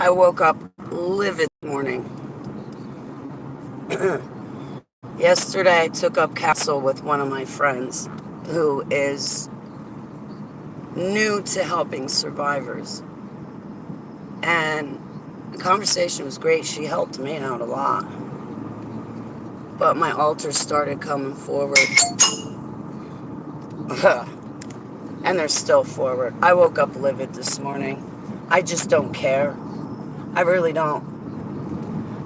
I woke up livid this morning. Yesterday, I took up counsel with one of my friends who is new to helping survivors. And the conversation was great. She helped me out a lot. But my alters started coming forward. And they're still forward. I woke up livid this morning. I just don't care. I really don't.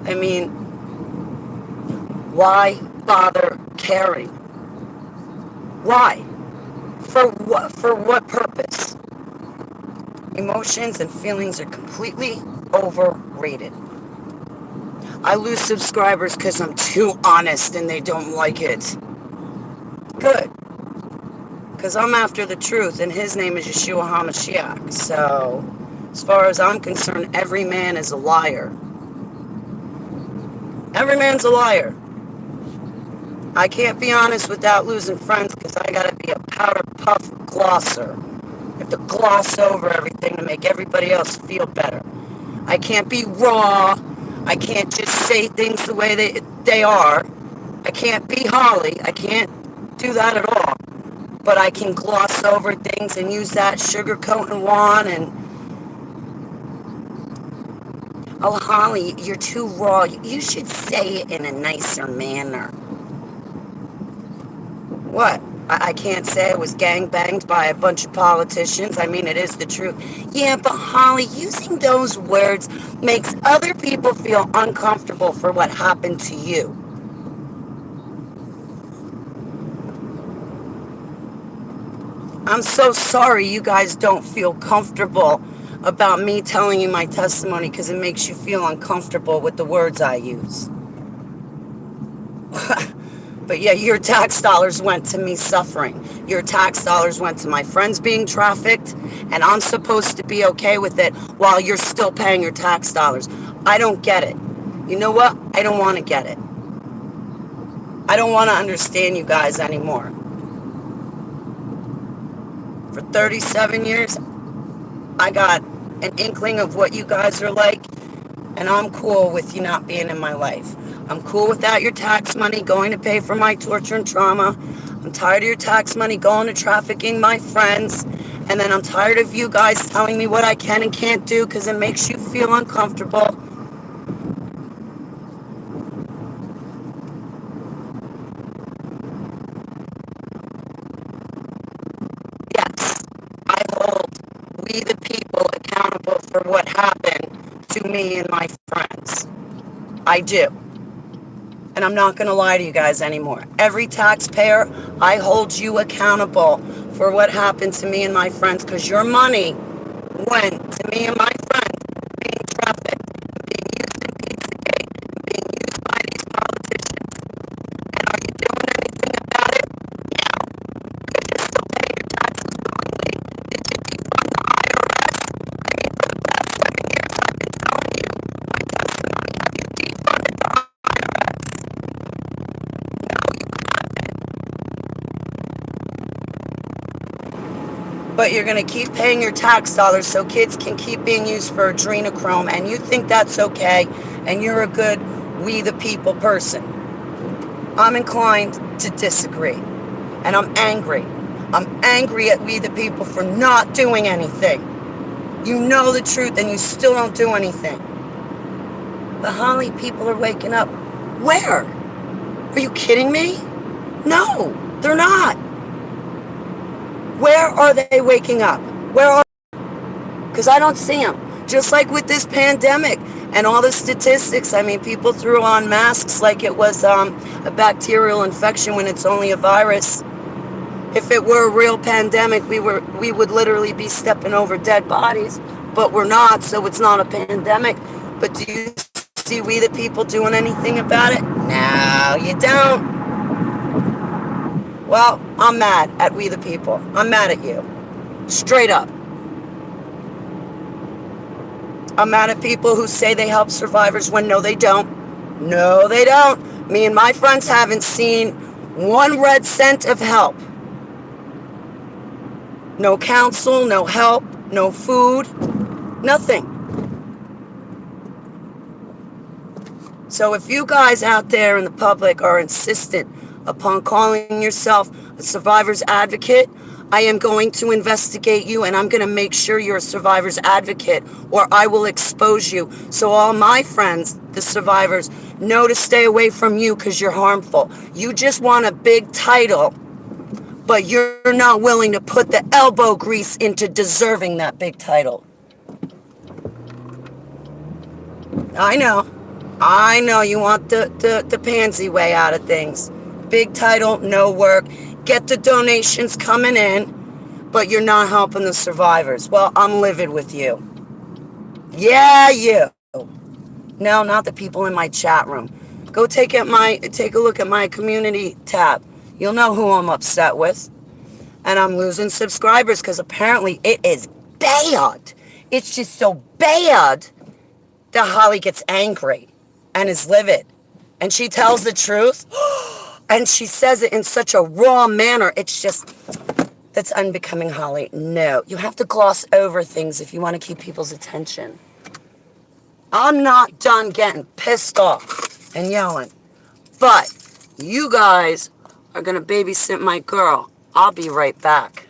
I mean, why bother caring? Why? For what? For what purpose? Emotions and feelings are completely overrated. I lose subscribers because I'm too honest and they don't like it. Good. Because I'm after the truth and his name is Yeshua HaMashiach. So, as far as I'm concerned, every man is a liar. Every man's a liar. I can't be honest without losing friends because I gotta be a powder puff glosser. I have to gloss over everything to make everybody else feel better. I can't be raw. I can't just say things the way they are. I can't be Holly. I can't do that at all. But I can gloss over things and use that sugarcoating wand and, oh, Holly, you're too raw. You should say it in a nicer manner. What? I can't say I was gangbanged by a bunch of politicians. I mean, it is the truth. Yeah, but Holly, using those words makes other people feel uncomfortable for what happened to you. I'm so sorry you guys don't feel comfortable about me telling you my testimony because it makes you feel uncomfortable with the words I use. But yeah, your tax dollars went to me suffering. Your tax dollars went to my friends being trafficked, and I'm supposed to be okay with it while you're still paying your tax dollars. I don't get it. You know what? I don't want to get it. I don't want to understand you guys anymore. For 37 years, I got an inkling of what you guys are like, and I'm cool with you not being in my life. I'm cool without your tax money going to pay for my torture and trauma. I'm tired of your tax money going to trafficking my friends. And then I'm tired of you guys telling me what I can and can't do because it makes you feel uncomfortable. Yes, I hold we the people accountable for what happened to me and my friends. I do. And I'm not going to lie to you guys anymore. Every taxpayer, I hold you accountable for what happened to me and my friends because your money went to me and my friends being trafficked, being used in Pizzagate, being used by these politicians. And are you doing anything about it? No. Because you're still paying your taxes wrongly. Did you defund the IRS? I mean, for the past 7 years, I've been telling you my testimony. Have you defunded the IRS? But you're going to keep paying your tax dollars so kids can keep being used for adrenochrome, and you think that's okay, and you're a good we the people person. I'm inclined to disagree, and I'm angry. I'm angry at we the people for not doing anything. You know the truth, and you still don't do anything. The Holly people are waking up. Where? Are you kidding me? No, they're not. Where are they waking up? Where are they? Because I don't see them. Just like with this pandemic and all the statistics. I mean, people threw on masks like it was a bacterial infection when it's only a virus. If it were a real pandemic, we would literally be stepping over dead bodies. But we're not, so it's not a pandemic. But do you see we the people doing anything about it? No, you don't. Well, I'm mad at we the people. I'm mad at you. Straight up. I'm mad at people who say they help survivors when no, they don't. No, they don't. Me and my friends haven't seen one red cent of help. No counsel, no help, no food, nothing. So if you guys out there in the public are insistent upon calling yourself a survivor's advocate, I am going to investigate you and I'm going to make sure you're a survivor's advocate, or I will expose you so all my friends, the survivors, know to stay away from you because you're harmful. You just want a big title, but you're not willing to put the elbow grease into deserving that big title. I know. I know you want the pansy way out of things. Big title, no work. Get the donations coming in, but you're not helping the survivors. Well, I'm livid with you. Yeah, you. No, not the people in my chat room. Go take a look at my community tab. You'll know who I'm upset with. And I'm losing subscribers because apparently it is bad. It's just so bad that Holly gets angry and is livid. And she tells the truth. And she says it in such a raw manner. It's just, that's unbecoming, Holly. No, you have to gloss over things if you want to keep people's attention. I'm not done getting pissed off and yelling. But you guys are going to babysit my girl. I'll be right back.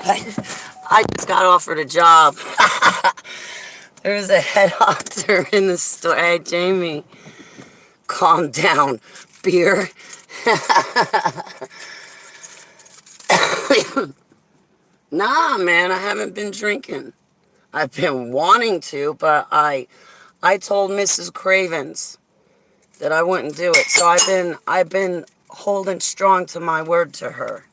I just got offered a job. There was a head doctor in the store. Hey, Jamie, calm down. Beer. Nah, man, I haven't been drinking. I've been wanting to, but I told Mrs. Cravens that I wouldn't do it. So I've been holding strong to my word to her.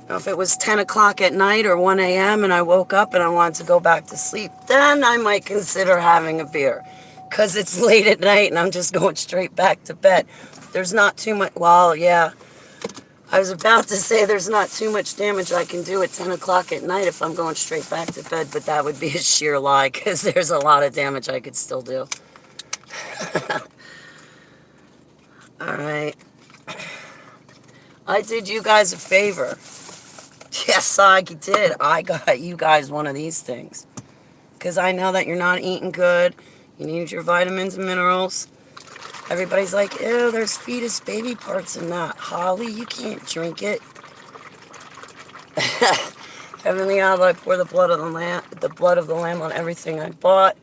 Now, if it was 10 o'clock at night or 1 a.m. and I woke up and I wanted to go back to sleep, then I might consider having a beer. Because it's late at night and I'm just going straight back to bed. There's not too much, well, yeah. I was about to say there's not too much damage I can do at 10 o'clock at night if I'm going straight back to bed, but that would be a sheer lie because there's a lot of damage I could still do. Alright. I did you guys a favor. Yes, I did. I got you guys one of these things. Because I know that you're not eating good. You need your vitamins and minerals. Everybody's like, ew, there's fetus baby parts in that. Holly, you can't drink it. Heavenly Abba, I pour the blood of the Lamb on everything I bought.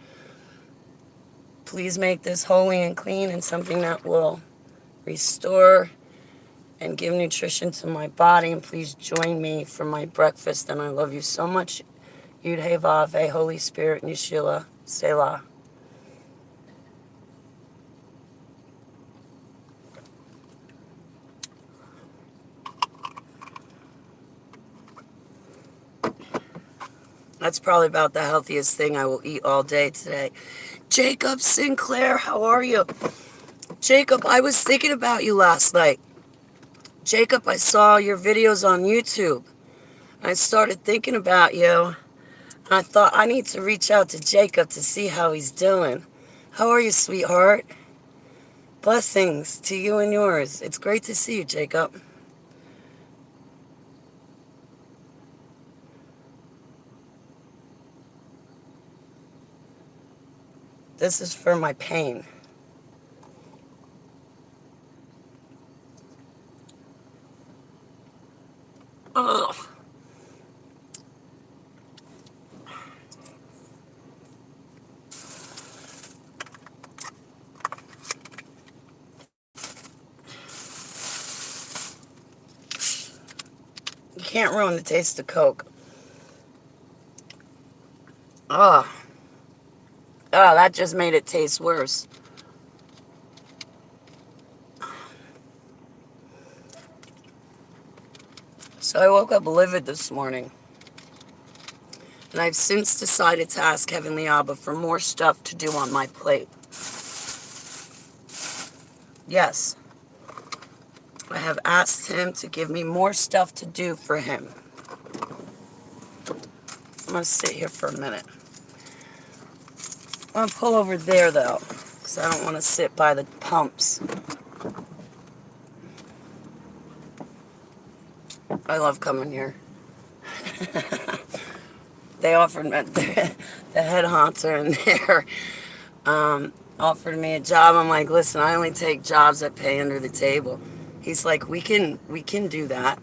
Please make this holy and clean and something that will restore and give nutrition to my body. And please join me for my breakfast. And I love you so much. Yud Hey Vav Hey, Holy Spirit, Nishila, Selah. That's probably about the healthiest thing I will eat all day today. Jacob Sinclair, how are you? Jacob, I was thinking about you last night. Jacob, I saw your videos on YouTube. I started thinking about you. And I thought I need to reach out to Jacob to see how he's doing. How are you, sweetheart? Blessings to you and yours. It's great to see you, Jacob. This is for my pain. Ugh. You can't ruin the taste of Coke. Ugh. Oh, that just made it taste worse. So I woke up livid this morning. And I've since decided to ask Heavenly Abba for more stuff to do on my plate. Yes. I have asked him to give me more stuff to do for him. I'm going to sit here for a minute. I'm going to pull over there, though, because I don't want to sit by the pumps. I love coming here. They offered me, the head honcho in there offered me a job. I'm like, listen, I only take jobs that pay under the table. He's like, we can do that.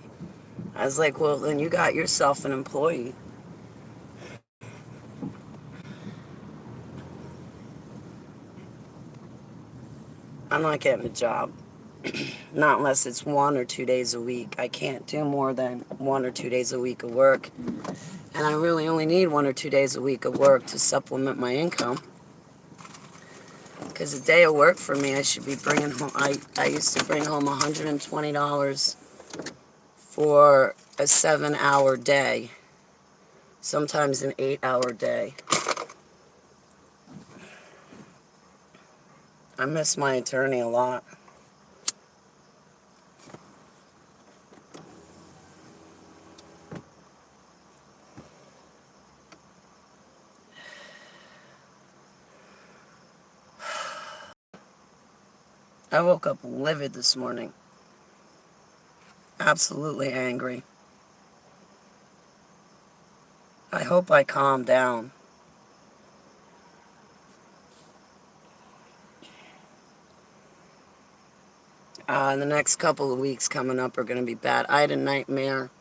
I was like, well, then you got yourself an employee. I'm not getting a job. Not unless it's 1 or 2 days a week. I can't do more than 1 or 2 days a week of work. And I really only need 1 or 2 days a week of work to supplement my income. Because a day of work for me, I should be bringing home, I used to bring home $120 for a 7-hour day. Sometimes an 8-hour day. I miss my attorney a lot. I woke up livid this morning. Absolutely angry. I hope I calm down. The next couple of weeks coming up are going to be bad. I had a nightmare.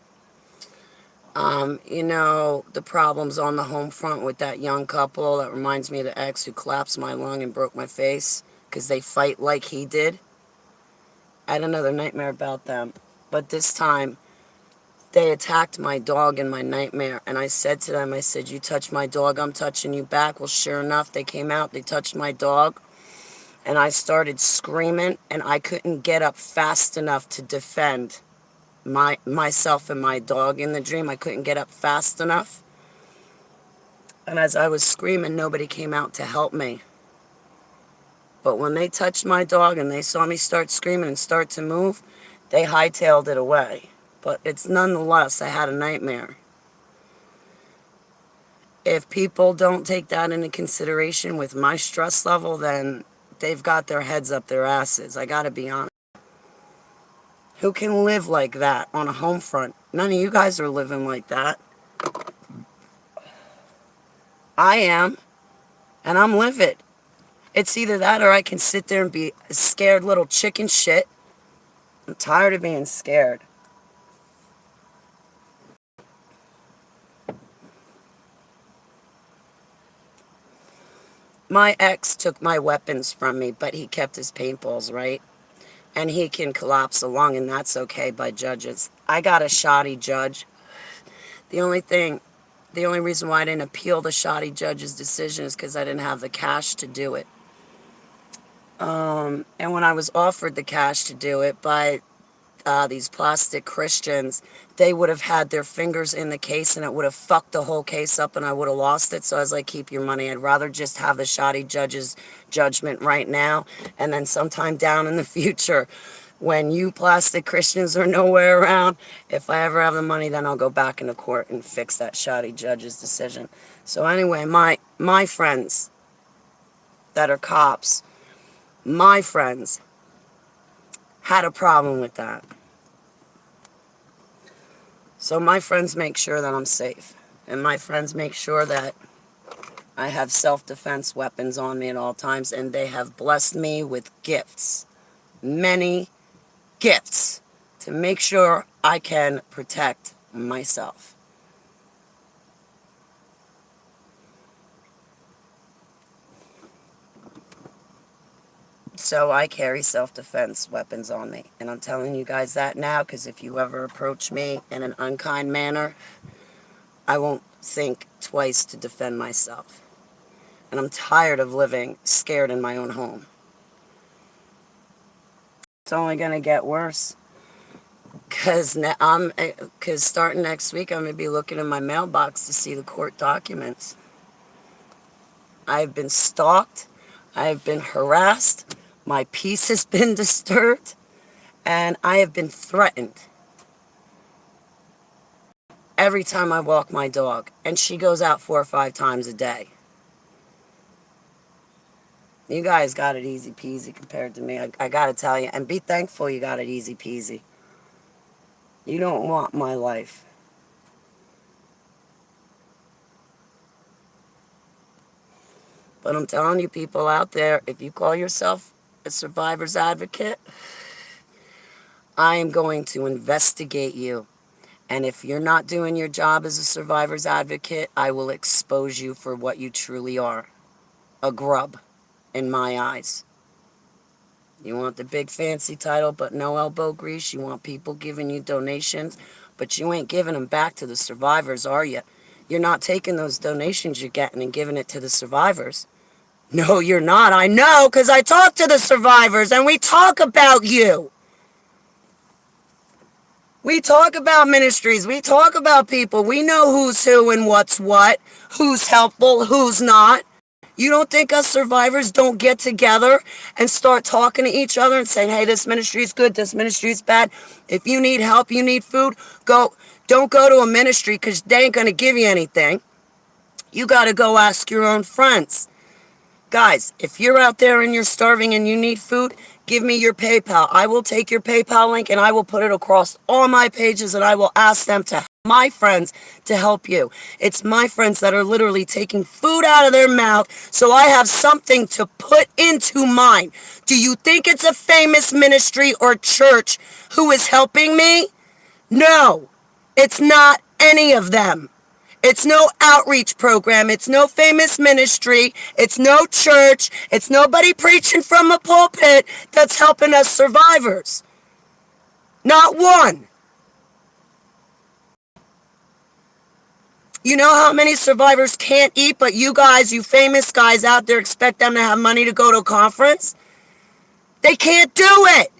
You know, the problems on the home front with that young couple. That reminds me of the ex who collapsed my lung and broke my face because they fight like he did. I had another nightmare about them. But this time, they attacked my dog in my nightmare. And I said to them, I said, you touch my dog, I'm touching you back. Well, sure enough, they came out, they touched my dog. And I started screaming, and I couldn't get up fast enough to defend myself and my dog in the dream. I couldn't get up fast enough. And as I was screaming, nobody came out to help me. But when they touched my dog and they saw me start screaming and start to move, they hightailed it away. But it's nonetheless, I had a nightmare. If people don't take that into consideration with my stress level, then they've got their heads up their asses. I gotta be honest. Who can live like that on a home front? None of you guys are living like that. I am, and I'm livid. It's either that or I can sit there and be a scared little chicken shit. I'm tired of being scared. My ex took my weapons from me, but he kept his paintballs, right? And he can collapse along, and that's okay by judges. I got a shoddy judge. The only reason why I didn't appeal the shoddy judge's decision is because I didn't have the cash to do it. And when I was offered the cash to do it by these plastic Christians, they would have had their fingers in the case and it would have fucked the whole case up and I would have lost it. So I was like, keep your money. I'd rather just have the shoddy judge's judgment right now, and then sometime down in the future, when you plastic Christians are nowhere around, if I ever have the money, then I'll go back into court and fix that shoddy judge's decision. So anyway, my friends that are cops, my friends had a problem with that. So my friends make sure that I'm safe. And my friends make sure that I have self-defense weapons on me at all times. And they have blessed me with gifts. Many gifts. To make sure I can protect myself. So I carry self-defense weapons on me. And I'm telling you guys that now, because if you ever approach me in an unkind manner, I won't think twice to defend myself. And I'm tired of living scared in my own home. It's only going to get worse. Because starting next week, I'm going to be looking in my mailbox to see the court documents. I've been stalked. I've been harassed. My peace has been disturbed. And I have been threatened. Every time I walk my dog. And she goes out 4 or 5 times a day. You guys got it easy peasy compared to me. I got to tell you. And be thankful you got it easy peasy. You don't want my life. But I'm telling you, people out there, if you call yourself a survivor's advocate, I am going to investigate you. And if you're not doing your job as a survivor's advocate, I will expose you for what you truly are. A grub, in my eyes. You want the big fancy title, but no elbow grease. You want people giving you donations, but you ain't giving them back to the survivors, are you? You're not taking those donations you're getting and giving it to the survivors. No, you're not. I know, because I talk to the survivors, and we talk about you. We talk about ministries. We talk about people. We know who's who and what's what, who's helpful, who's not. You don't think us survivors don't get together and start talking to each other and saying, hey, this ministry is good, this ministry is bad. If you need help, you need food, don't go to a ministry because they ain't going to give you anything. You got to go ask your own friends. Guys, if you're out there and you're starving and you need food, give me your PayPal. I will take your PayPal link and I will put it across all my pages and I will ask them to my friends to help you. It's my friends that are literally taking food out of their mouth so I have something to put into mine. Do you think it's a famous ministry or church who is helping me? No, it's not any of them. It's no outreach program. It's no famous ministry. It's no church. It's nobody preaching from a pulpit that's helping us survivors. Not one. You know how many survivors can't eat, but you guys, you famous guys out there, expect them to have money to go to a conference? They can't do it.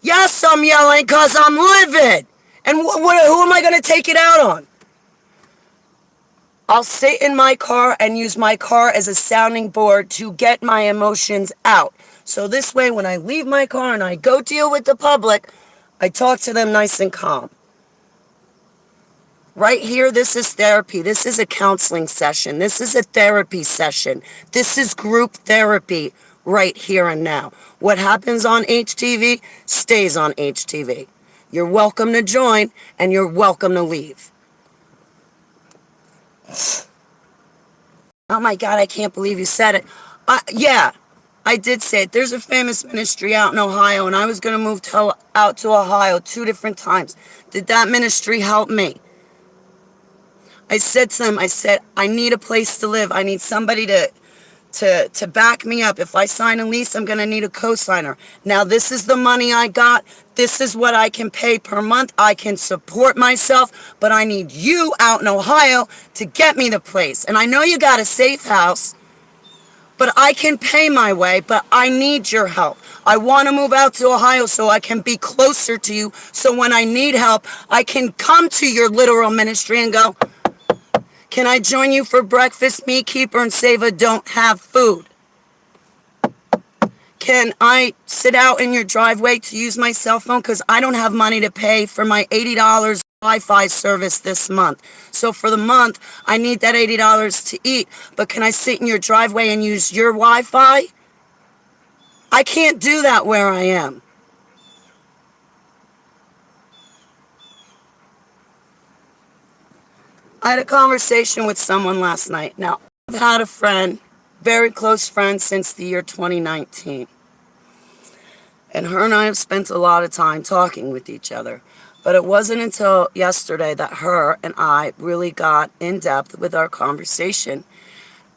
Yes, I'm yelling because I'm livid. And who am I going to take it out on? I'll sit in my car and use my car as a sounding board to get my emotions out. So this way, when I leave my car and I go deal with the public, I talk to them nice and calm. Right here, this is therapy. This is a counseling session. This is a therapy session. This is group therapy. right here and now. What happens on HTV stays on HTV. You're welcome to join, and you're welcome to leave. Oh my God, I can't believe you said it. Yeah, I did say it. There's a famous ministry out in Ohio, and I was going to move out to Ohio 2 different times. Did that ministry help me? I said to them, I said, I need a place to live. I need somebody to back me up. If I sign a lease, I'm going to need a co-signer. Now, this is the money I got. This is what I can pay per month. I can support myself, but I need you out in Ohio to get me the place. And I know you got a safe house, but I can pay my way, but I need your help. I want to move out to Ohio so I can be closer to you, so when I need help, I can come to your literal ministry and go, can I join you for breakfast? Me, Keeper, and Sava don't have food. Can I sit out in your driveway to use my cell phone? Because I don't have money to pay for my $80 Wi-Fi service this month. So for the month, I need that $80 to eat. But can I sit in your driveway and use your Wi-Fi? I can't do that where I am. I had a conversation with someone last night. Now, I've had a friend, very close friend, since the year 2019. And her and I have spent a lot of time talking with each other. But it wasn't until yesterday that her and I really got in depth with our conversation.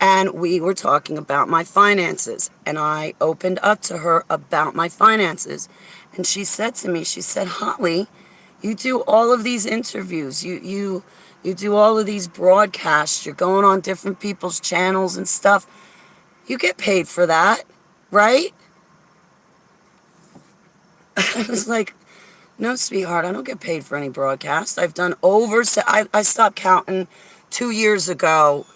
And we were talking about my finances. And I opened up to her about my finances. And she said to me, she said, Holly, you do all of these interviews. You do all of these broadcasts. You're going on different people's channels and stuff. You get paid for that, right? I was like, no, sweetheart, I don't get paid for any broadcast. I've done I stopped counting 2 years ago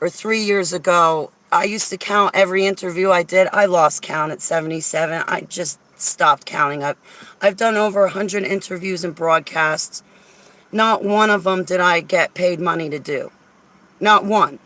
or 3 years ago. I used to count every interview I did. I lost count at 77. I just stopped counting. I've done over 100 interviews and broadcasts. Not one of them did I get paid money to do. Not one.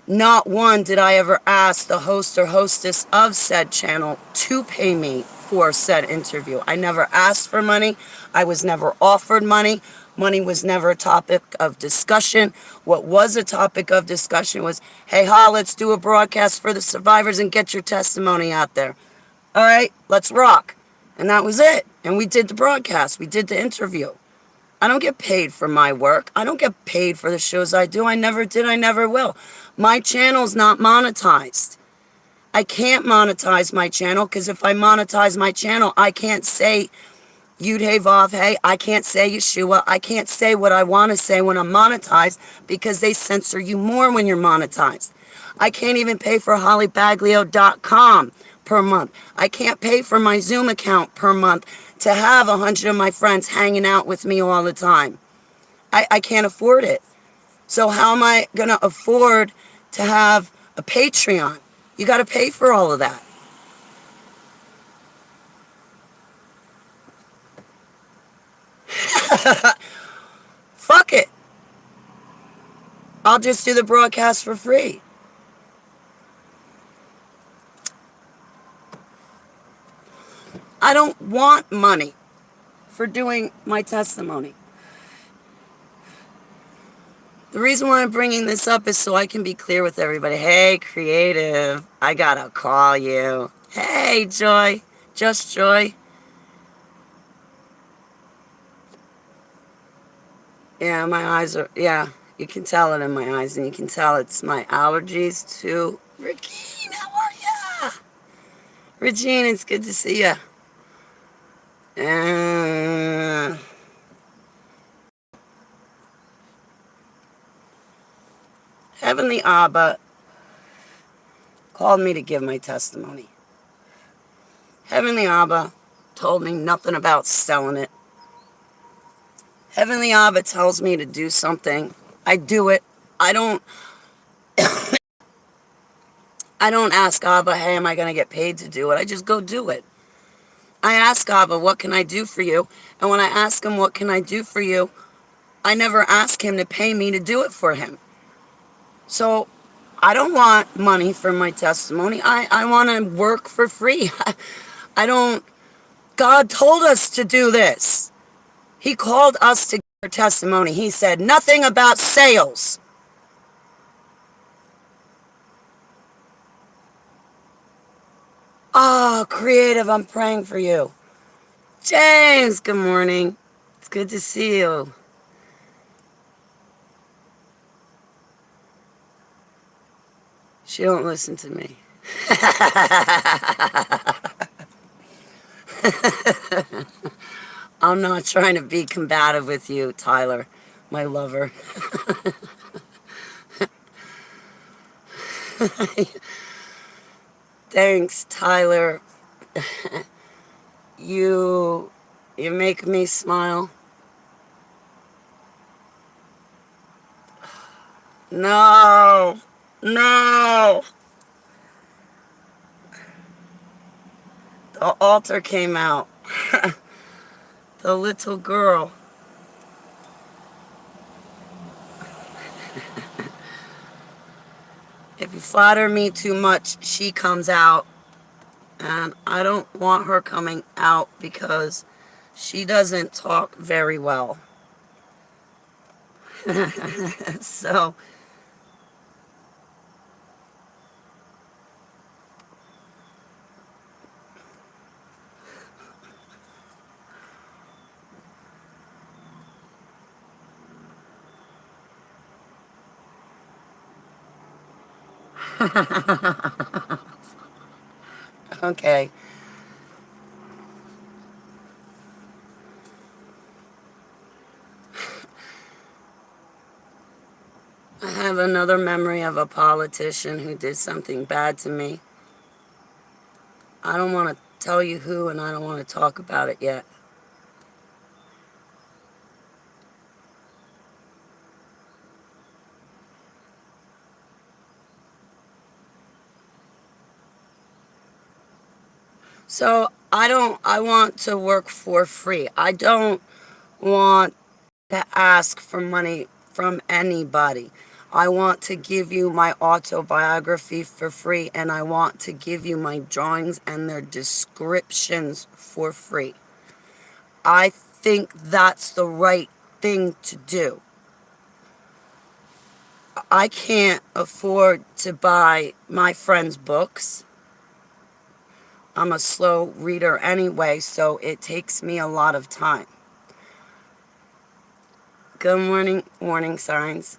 Not one did I ever ask the host or hostess of said channel to pay me for said interview. I never asked for money. I was never offered money. Money was never a topic of discussion. What was a topic of discussion was, hey, let's do a broadcast for the survivors and get your testimony out there. All right, let's rock. And that was it. And we did the broadcast. We did the interview. I don't get paid for my work. I don't get paid for the shows I do. I never did. I never will. My channel's not monetized. I can't monetize my channel because if I monetize my channel, I can't say Yud Hey Vav Hey. I can't say Yeshua. I can't say what I want to say when I'm monetized because they censor you more when you're monetized. I can't even pay for hollybaglio.com per month. I can't pay for my Zoom account per month to have 100 of my friends hanging out with me all the time. I can't afford it. So how am I going to afford to have a Patreon? You got to pay for all of that. Fuck it. I'll just do the broadcast for free. I don't want money for doing my testimony. The reason why I'm bringing this up is so I can be clear with everybody. Hey, creative, I gotta call you. Hey, Joy, just Joy. Yeah, my eyes are, yeah, you can tell it in my eyes, and you can tell it's my allergies to Regine. How are ya? Regine, it's good to see ya. Heavenly Abba called me to give my testimony. Heavenly Abba told me nothing about selling it. Heavenly Abba tells me to do something. I do it. I don't ask Abba, hey, am I going to get paid to do it? I just go do it. I ask Abba, what can I do for you? And when I ask him, what can I do for you? I never ask him to pay me to do it for him. So I don't want money for my testimony. I want to work for free. I don't. God told us to do this. He called us to give our testimony. He said nothing about sales. Oh, creative, I'm praying for you. James, good morning. It's good to see you. She don't listen to me. I'm not trying to be combative with you, Tyler, my lover. Thanks, Tyler. You you make me smile. No. No. The altar came out. The little girl. If you flatter me too much, she comes out. And I don't want her coming out because she doesn't talk very well. So, okay. I have another memory of a politician who did something bad to me. I don't want to tell you who, and I don't want to talk about it yet. So I want to work for free. I don't want to ask for money from anybody. I want to give you my autobiography for free, and I want to give you my drawings and their descriptions for free. I think that's the right thing to do. I can't afford to buy my friends' books. I'm a slow reader anyway, so it takes me a lot of time. Good morning, warning signs.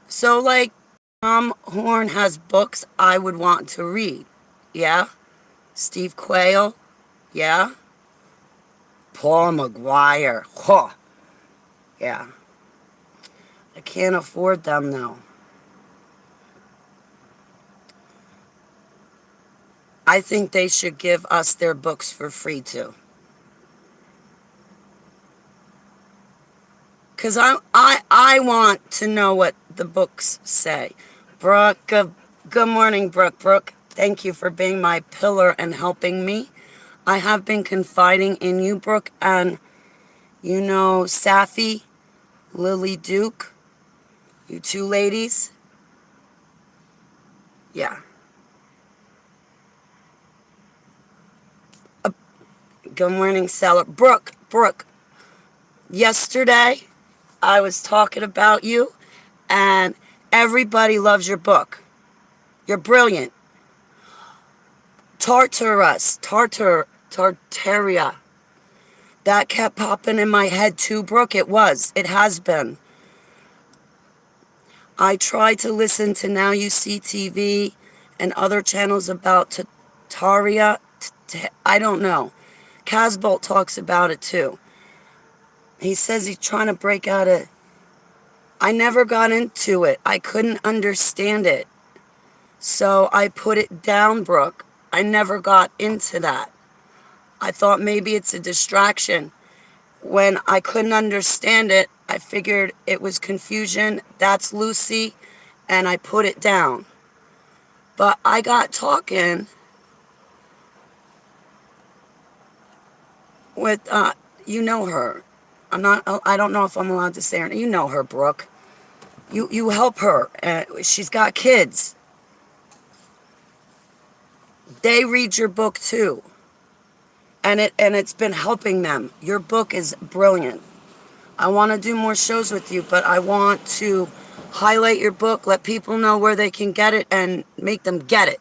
So, like, Tom Horn has books I would want to read. Yeah? Steve Quayle? Yeah? Paul McGuire? Huh. Yeah. I can't afford them, though. I think they should give us their books for free, too. Because I want to know what the books say. Brooke, good morning, Brooke. Brooke, thank you for being my pillar and helping me. I have been confiding in you, Brooke, and you know Safi, Lily Duke, you two ladies. Yeah. Good morning, Seller. Brooke, yesterday I was talking about you, and everybody loves your book. You're brilliant. Tartaria. That kept popping in my head too, Brooke. It has been. I try to listen to Now You See TV and other channels about Taria. I don't know. Casbolt talks about it too. He says he's trying to break out of. I never got into it. I couldn't understand it. So I put it down, Brooke. I never got into that. I thought maybe it's a distraction. When I couldn't understand it, I figured it was confusion. That's Lucy. And I put it down. But I got talking with, you know her. I don't know if I'm allowed to say her. You know her, Brooke. You help her. She's got kids. They read your book too. And it's been helping them. Your book is brilliant. I want to do more shows with you, but I want to highlight your book, let people know where they can get it, and make them get it.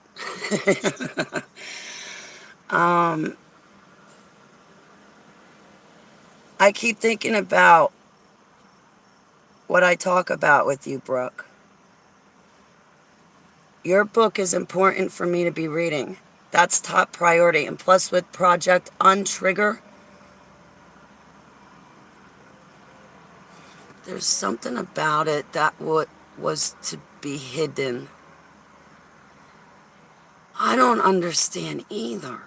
I keep thinking about what I talk about with you, Brooke. Your book is important for me to be reading. That's top priority. And plus with Project Untrigger, there's something about it that was to be hidden. I don't understand either.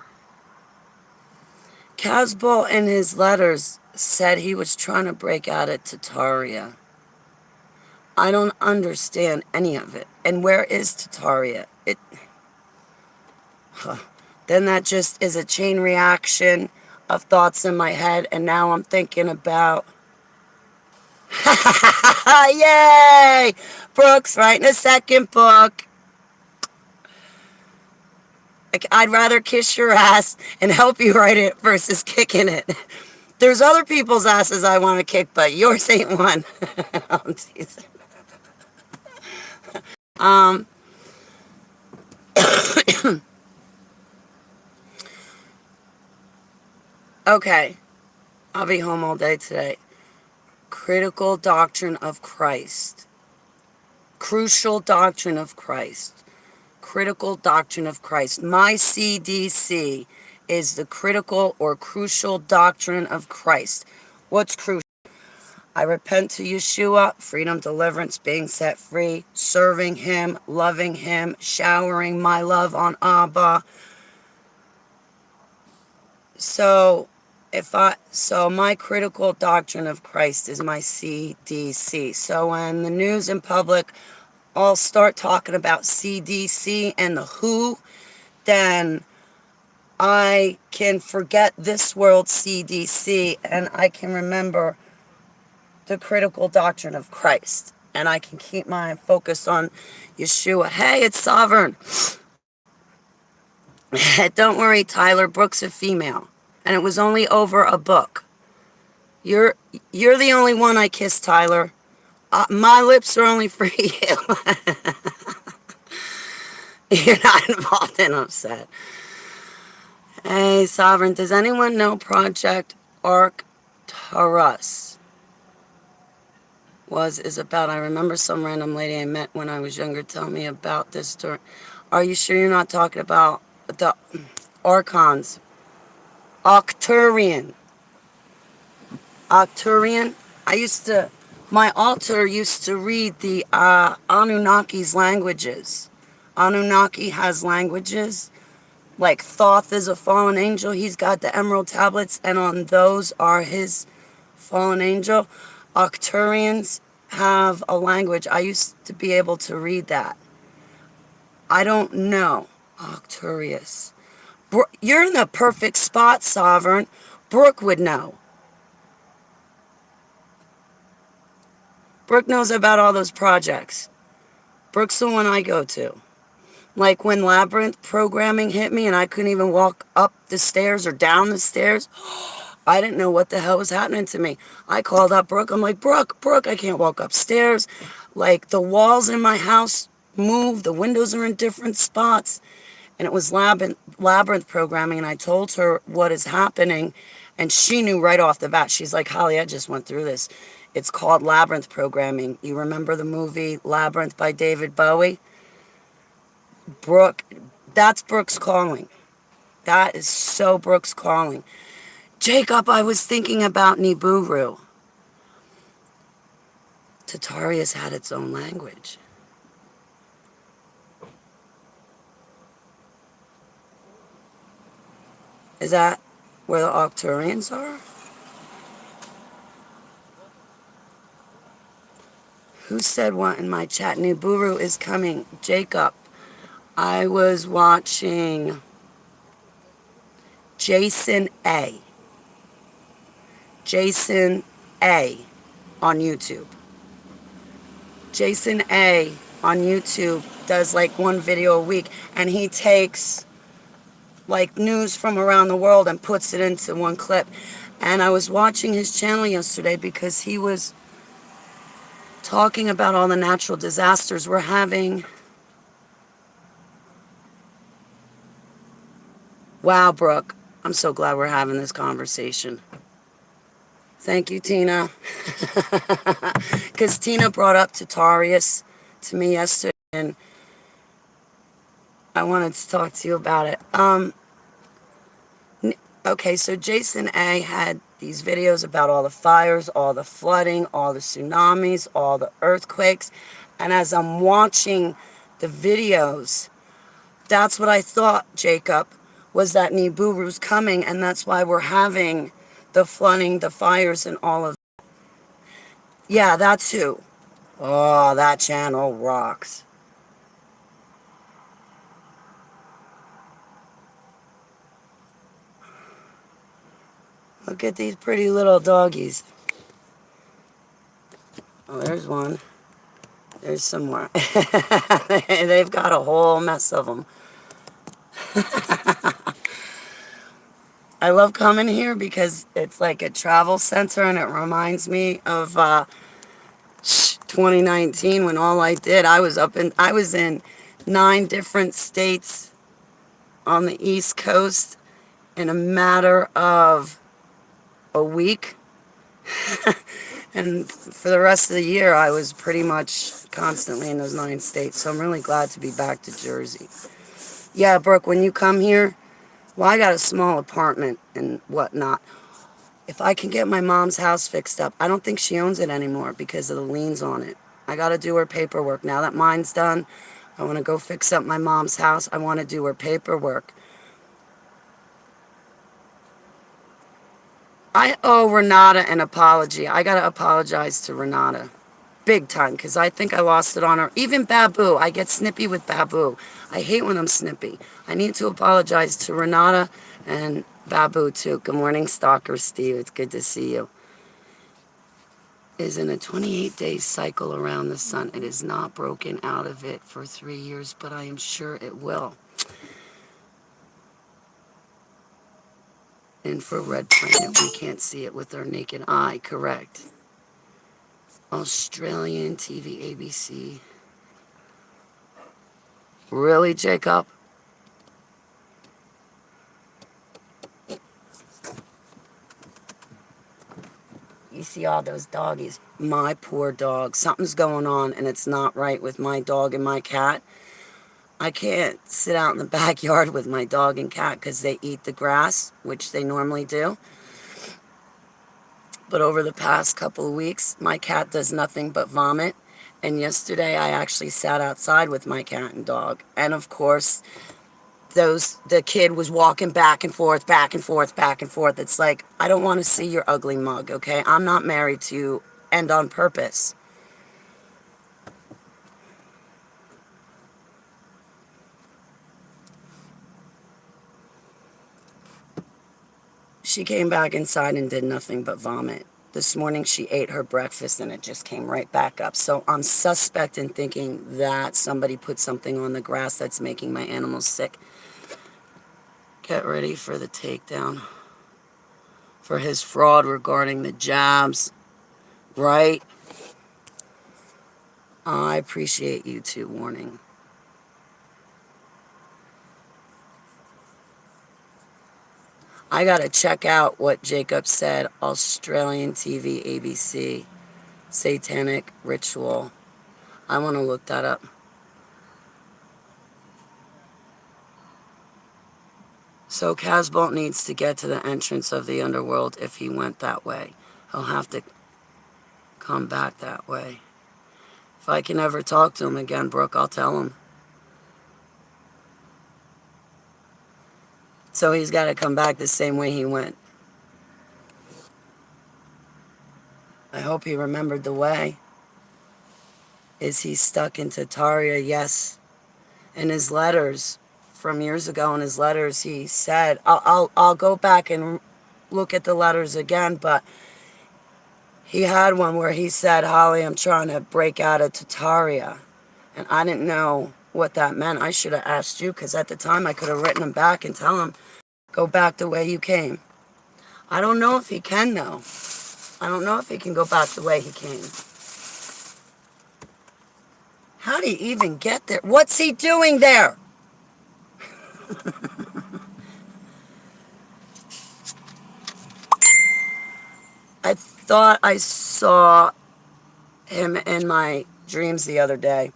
Casbolt in his letters said he was trying to break out at Tataria. I don't understand any of it. And where is Tataria? Then that just is a chain reaction of thoughts in my head, and now I'm thinking about, yay! Brooke's writing a second book. I'd rather kiss your ass and help you write it versus kicking it. There's other people's asses I want to kick, but yours ain't one. I'm teasing. Okay, I'll be home all day today. Critical doctrine of Christ. Crucial doctrine of Christ. Critical doctrine of Christ. My CDC is the critical or crucial doctrine of Christ. What's crucial? I repent to Yeshua, freedom, deliverance, being set free, serving him, loving him, showering my love on Abba. So my critical doctrine of Christ is my CDC. So when the news and public all start talking about CDC and the WHO, then I can forget this world CDC and I can remember the critical doctrine of Christ. And I can keep my focus on Yeshua. Hey, it's Sovereign. Don't worry, Tyler. Brooke's a female. And it was only over a book. You're the only one I kissed, Tyler. My lips are only for you. You're not involved in upset. Hey, Sovereign, does anyone know Project Arcturus is about? I remember some random lady I met when I was younger tell me about this story. Are you sure you're not talking about the Archons? Arcturian. My altar used to read the Anunnaki's languages. Anunnaki has languages. Like Thoth is a fallen angel. He's got the emerald tablets, and on those are his fallen angel. Arcturians have a language. I used to be able to read that. I don't know. Arcturus. You're in the perfect spot, Sovereign. Brooke would know. Brooke knows about all those projects. Brooke's the one I go to. Like when Labyrinth programming hit me and I couldn't even walk up the stairs or down the stairs, I didn't know what the hell was happening to me. I called up Brooke. I'm like, Brooke, I can't walk upstairs. Like the walls in my house move. The windows are in different spots. And it was Labyrinth programming. And I told her what is happening. And she knew right off the bat. She's like, Holly, I just went through this. It's called Labyrinth programming. You remember the movie Labyrinth by David Bowie? Brooke, that's Brooke's calling. That is so Brooke's calling. Jacob, I was thinking about Nibiru. Tataria's had its own language. Is that where the Arcturians are? Who said what in my chat? Nibiru is coming. Jacob, I was watching Jason A. Jason A. on YouTube. Jason A on YouTube does like one video a week, and he takes like news from around the world and puts it into one clip. And I was watching his channel yesterday because he was talking about all the natural disasters we're having. Wow, Brooke, I'm so glad we're having this conversation. Thank you, Tina. Because Tina brought up Titarius to me yesterday, and I wanted to talk to you about it. Okay, so Jason A had these videos about all the fires, all the flooding, all the tsunamis, all the earthquakes. And as I'm watching the videos, that's what I thought, Jacob, was that Nibiru's coming, and that's why we're having the flooding, the fires, and all of that. Yeah, that's who. Oh, that channel rocks. Look at these pretty little doggies. Oh, there's one. There's some more. They've got a whole mess of them. I love coming here because it's like a travel center, and it reminds me of 2019 when all I did, I was in 9 different states on the East Coast in a matter of a week. And for the rest of the year, I was pretty much constantly in those 9 states. So I'm really glad to be back to Jersey. Yeah, Brooke, when you come here, well, I got a small apartment and whatnot. If I can get my mom's house fixed up, I don't think she owns it anymore because of the liens on it. I got to do her paperwork. Now that mine's done, I want to go fix up my mom's house. I want to do her paperwork. I owe Renata an apology. I got to apologize to Renata. Big time, because I think I lost it on her. Even Babu. I get snippy with Babu. I hate when I'm snippy. I need to apologize to Renata and Babu, too. Good morning, Stalker Steve. It's good to see you. Is in a 28-day cycle around the sun. It is not broken out of it for 3 years, but I am sure it will. Infrared planet. We can't see it with our naked eye. Correct. Australian TV, ABC. Really, Jacob? You see all those doggies. My poor dog. Something's going on, and it's not right with my dog and my cat. I can't sit out in the backyard with my dog and cat because they eat the grass, which they normally do. But over the past couple of weeks, my cat does nothing but vomit. And yesterday, I actually sat outside with my cat and dog. And of course, the kid was walking back and forth, back and forth, back and forth. It's like, I don't want to see your ugly mug, okay? I'm not married to you, and on purpose. She came back inside and did nothing but vomit. This morning she ate her breakfast and it just came right back up. So I'm suspect in thinking that somebody put something on the grass that's making my animals sick. Get ready for the takedown. For his fraud regarding the jabs. Right? I appreciate you too, warning. I gotta check out what Jacob said. Australian TV, ABC. Satanic ritual. I want to look that up. So Casbolt needs to get to the entrance of the underworld if he went that way. He'll have to come back that way. If I can ever talk to him again, Brooke, I'll tell him. So he's got to come back the same way he went. I hope he remembered the way. Is he stuck in Tartaria? Yes. In his letters from years ago, in his letters, he said, I'll go back and look at the letters again, but He had one where he said, Holly, I'm trying to break out of Tataria. And I didn't know what that meant. I should have asked you, because at the time I could have written him back and tell him, go back the way you came. I don't know if he can, though. I don't know if he can go back the way he came. How do you even get there? What's he doing there? I thought I saw him in my dreams the other day.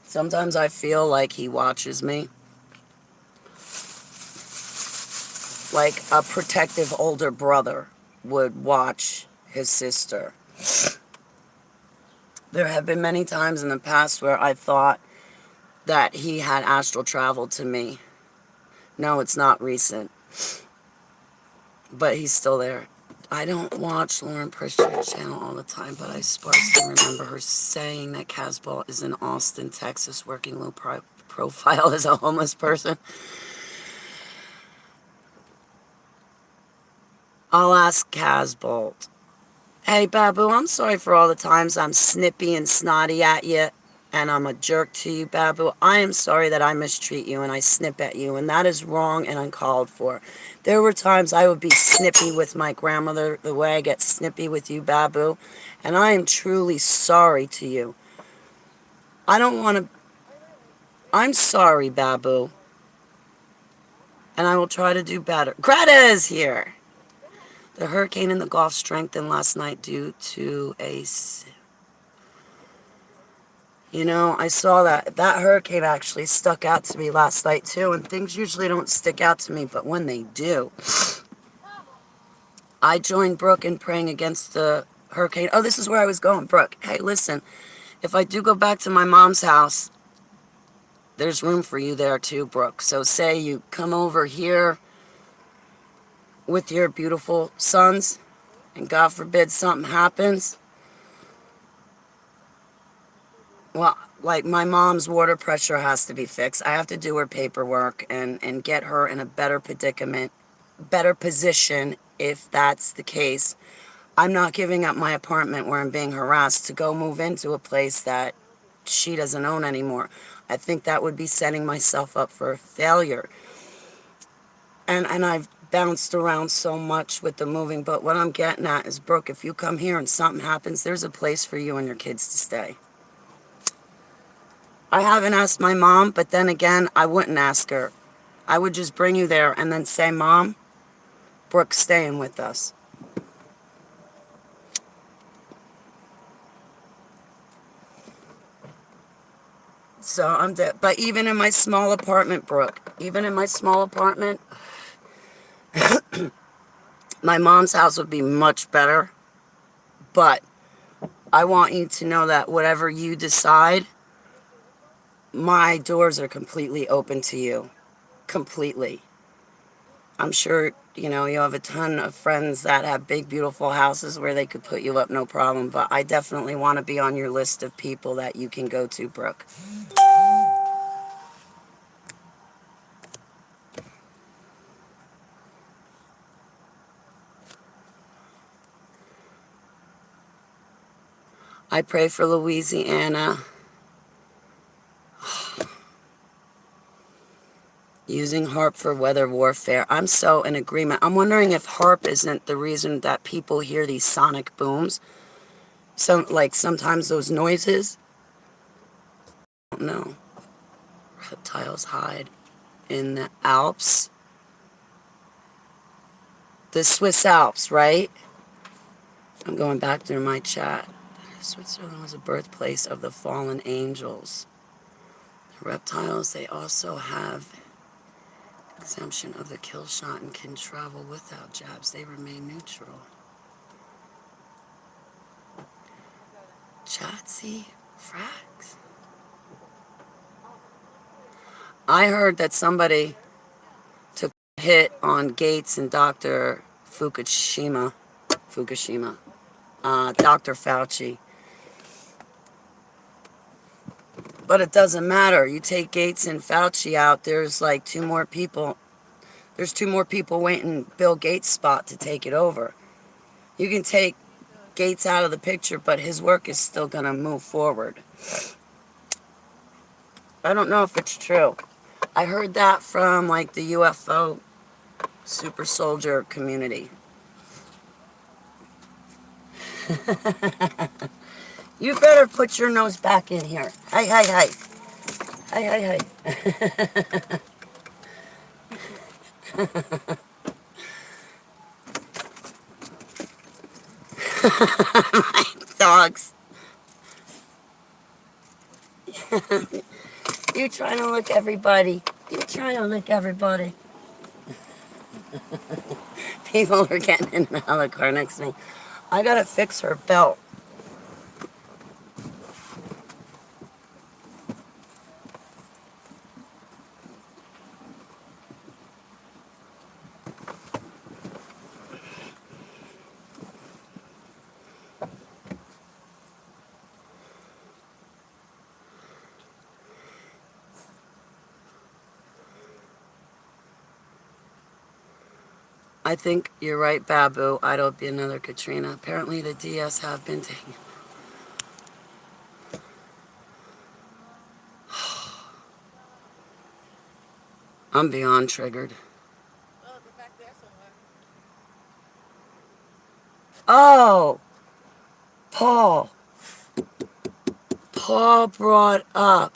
Sometimes I feel like he watches me. Like a protective older brother would watch his sister. There have been many times in the past where I thought that he had astral traveled to me. No, it's not recent. But he's still there. I don't watch Lauren Pritchard's channel all the time, but I sparsely remember her saying that Casball is in Austin, Texas, working low profile as a homeless person. I'll ask Casbolt. Hey, Babu, I'm sorry for all the times I'm snippy and snotty at you, and I'm a jerk to you, Babu. I am sorry that I mistreat you and I snip at you, and that is wrong and uncalled for. There were times I would be snippy with my grandmother the way I get snippy with you, Babu, and I am truly sorry to you. I don't want to... I'm sorry, Babu, and I will try to do better. Greta is here! The hurricane in the Gulf strengthened last night due to a... You know, I saw that. That hurricane actually stuck out to me last night, too. And things usually don't stick out to me, but when they do. I joined Brooke in praying against the hurricane. Oh, this is where I was going, Brooke. Hey, listen. If I do go back to my mom's house, there's room for you there, too, Brooke. So say you come over here with your beautiful sons, and God forbid something happens. Well, like my mom's water pressure has to be fixed. I have to do her paperwork and get her in a better predicament, better position if that's the case. I'm not giving up my apartment where I'm being harassed to go move into a place that she doesn't own anymore. I think that would be setting myself up for a failure. And I've bounced around so much with the moving, but what I'm getting at is, Brooke, if you come here and something happens, there's a place for you and your kids to stay. I haven't asked my mom, but then again, I wouldn't ask her. I would just bring you there and then say, Mom, Brooke's staying with us. So I'm dead. But even in my small apartment, Brooke, even in my small apartment, my mom's house would be much better. But I want you to know that whatever you decide, my doors are completely open to you. Completely. I'm sure, you know, you have a ton of friends that have big, beautiful houses where they could put you up no problem. But I definitely want to be on your list of people that you can go to, Brooke. I pray for Louisiana. Using HARP for weather warfare. I'm so in agreement. I'm wondering if HARP isn't the reason that people hear these sonic booms. So, like, sometimes those noises. I don't know. Reptiles hide in the Alps. The Swiss Alps, right? I'm going back through my chat. Switzerland was a birthplace of the fallen angels. The reptiles, they also have exemption of the kill shot and can travel without jabs. They remain neutral. Chatsy frags. I heard that somebody took a hit on Gates and Dr. Fukushima, Dr. Fauci. But it doesn't matter. You take Gates and Fauci out, there's like two more people. There's 2 more people waiting Bill Gates' spot to take it over. You can take Gates out of the picture, but his work is still going to move forward. I don't know if it's true. I heard that from like the UFO super soldier community. You better put your nose back in here. Hi, hi, hi. Hi, hi, hi. Dogs. You trying to lick everybody. You trying to lick everybody. People are getting in the other car next to me. I gotta fix her belt. I think you're right, Babu. I'd be another Katrina. Apparently the DS have been taken. I'm beyond triggered. Oh, Paul. Paul brought up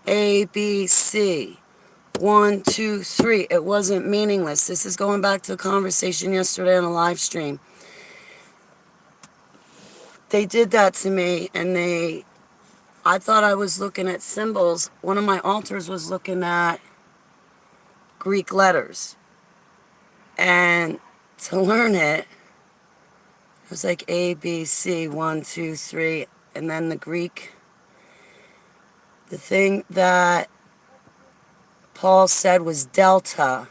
A, B, C. 1, 2, 3. It wasn't meaningless. This is going back to a conversation yesterday on a live stream. They did that to me, and I thought I was looking at symbols. One of my altars was looking at Greek letters. And to learn it, it was like A, B, C, 1, 2, 3, and then the Greek. The thing that Paul said was delta.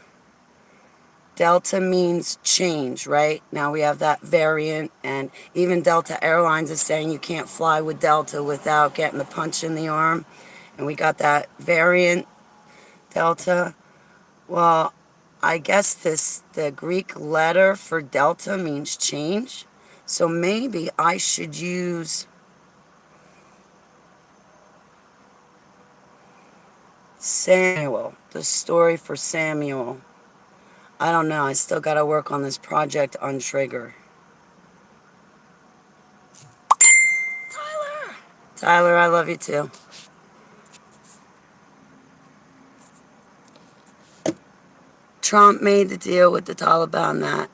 Delta means change, right? Now we have that variant, and even Delta Airlines is saying you can't fly with Delta without getting the punch in the arm. And we got that variant, Delta. Well, I guess the Greek letter for Delta means change. So maybe I should use Samuel, the story for Samuel. I don't know. I still got to work on this project on Trigger. Tyler! Tyler, I love you too. Trump made the deal with the Taliban that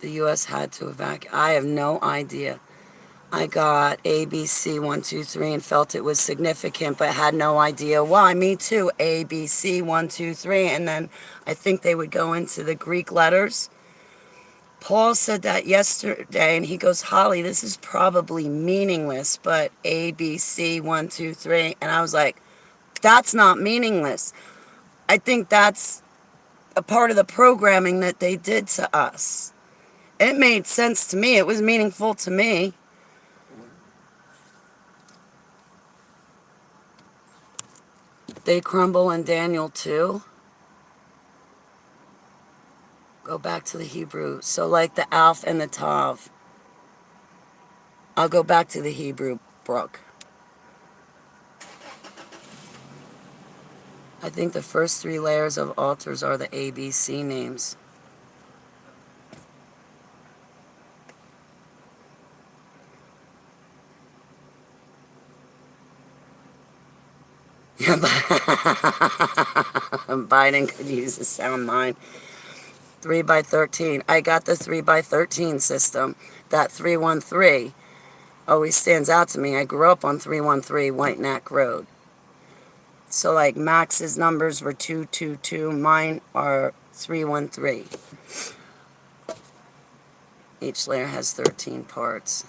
the U.S. had to evacuate. I have no idea. I got ABC 1, 2, 3 and felt it was significant, but had no idea why. Me too. ABC 1, 2, 3, and then I think they would go into the Greek letters. Paul said that yesterday, and he goes, Holly, this is probably meaningless, but ABC 1, 2, 3, and I was like, that's not meaningless. I think that's a part of the programming that they did to us. It made sense to me. It was meaningful to me. They crumble in Daniel 2. Go back to the Hebrew. So like the Alf and the Tav. I'll go back to the Hebrew, Brooke. I think the first 3 layers of altars are the ABC names. Biden could use a sound mind. 3 by 13. I got the 3 by 13 system. That 313 always stands out to me. I grew up on 313 White Neck Road. So like Max's numbers were 222. Mine are 313. Each layer has 13 parts.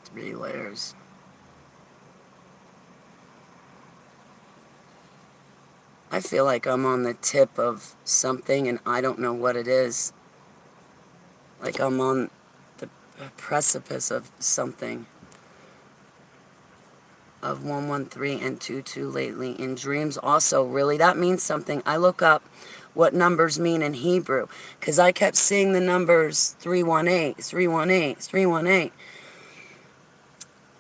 3 layers. I feel like I'm on the tip of something and I don't know what it is. Like I'm on the precipice of something. of 113 and 22 lately in dreams also. Really, that means something. I look up what numbers mean in Hebrew because I kept seeing the numbers 318, 318, 318.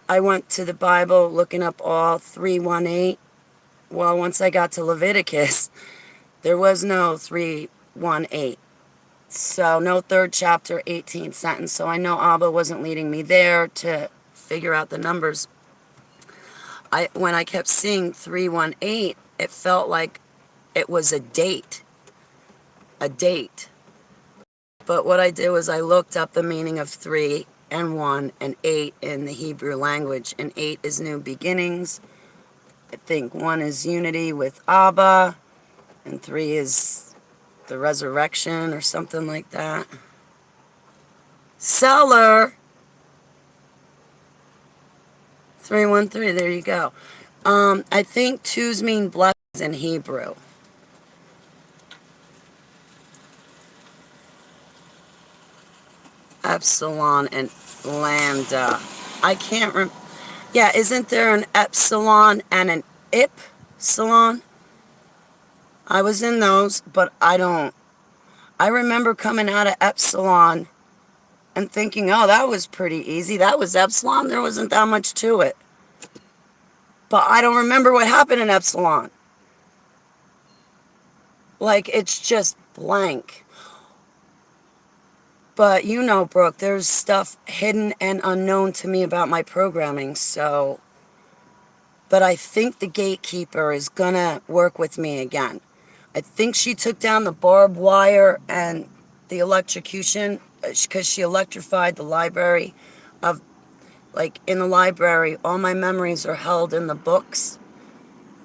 I went to the Bible looking up all 318. Well, once I got to Leviticus, there was no 318. So no third chapter, 18th sentence. So I know Abba wasn't leading me there to figure out the numbers. When I kept seeing 318, it felt like it was a date. A date. But what I did was I looked up the meaning of 3 and 1 and 8 in the Hebrew language. And 8 is new beginnings. I think 1 is unity with Abba. And 3 is the resurrection or something like that. Seller! 313, there you go. I think 2's mean blessings in Hebrew. Epsilon and lambda. I can't remember. Yeah, isn't there an epsilon and an ipsilon? I was in those, but I don't. I remember coming out of epsilon and thinking, oh, that was pretty easy. That was epsilon. There wasn't that much to it. But I don't remember what happened in epsilon. Like, it's just blank. But you know, Brooke, there's stuff hidden and unknown to me about my programming, so... But I think the gatekeeper is gonna work with me again. I think she took down the barbed wire and the electrocution because she electrified the library of... Like, in the library, all my memories are held in the books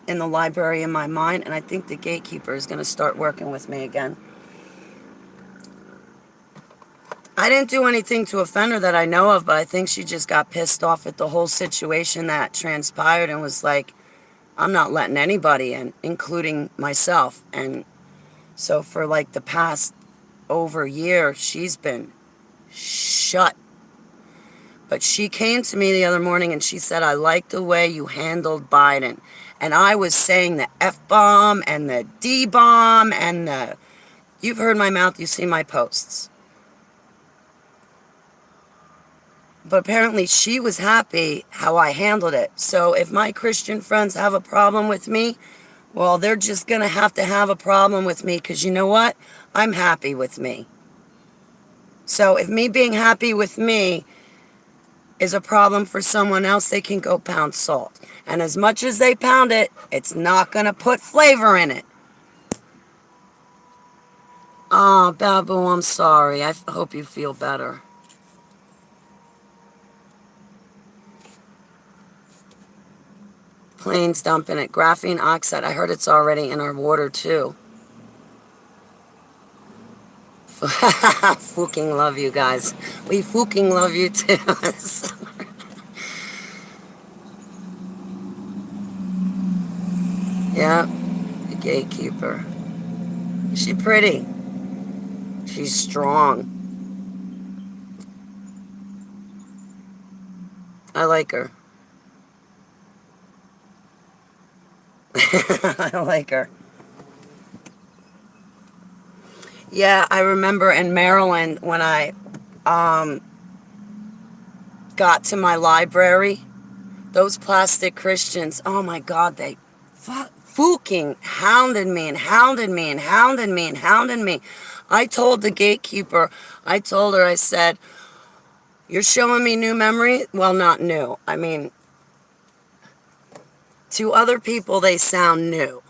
in the library in my mind, and I think the gatekeeper is gonna start working with me again. I didn't do anything to offend her that I know of, but I think she just got pissed off at the whole situation that transpired and was like, I'm not letting anybody in, including myself. And so for like the past over a year, she's been shut. But she came to me the other morning and she said, I like the way you handled Biden. And I was saying the F-bomb and the D-bomb and the... You've heard my mouth, you see my posts. But apparently she was happy how I handled it. So if my Christian friends have a problem with me, well, they're just going to have a problem with me because you know what? I'm happy with me. So if me being happy with me is a problem for someone else, they can go pound salt. And as much as they pound it, it's not going to put flavor in it. Oh, Babu, I'm sorry. I hope you feel better. Planes dumping it. Graphene oxide. I heard it's already in our water, too. Fucking love you guys. We fucking love you, too. Yeah, the gatekeeper. She's pretty. She's strong. I like her. I like her. Yeah, I remember in Maryland when I got to my library, those plastic Christians, oh my God, they fucking hounded me and hounded me and hounded me and hounded me. I told the gatekeeper, I told her, I said, you're showing me new memory? Well, not new. I mean, to other people, they sound new.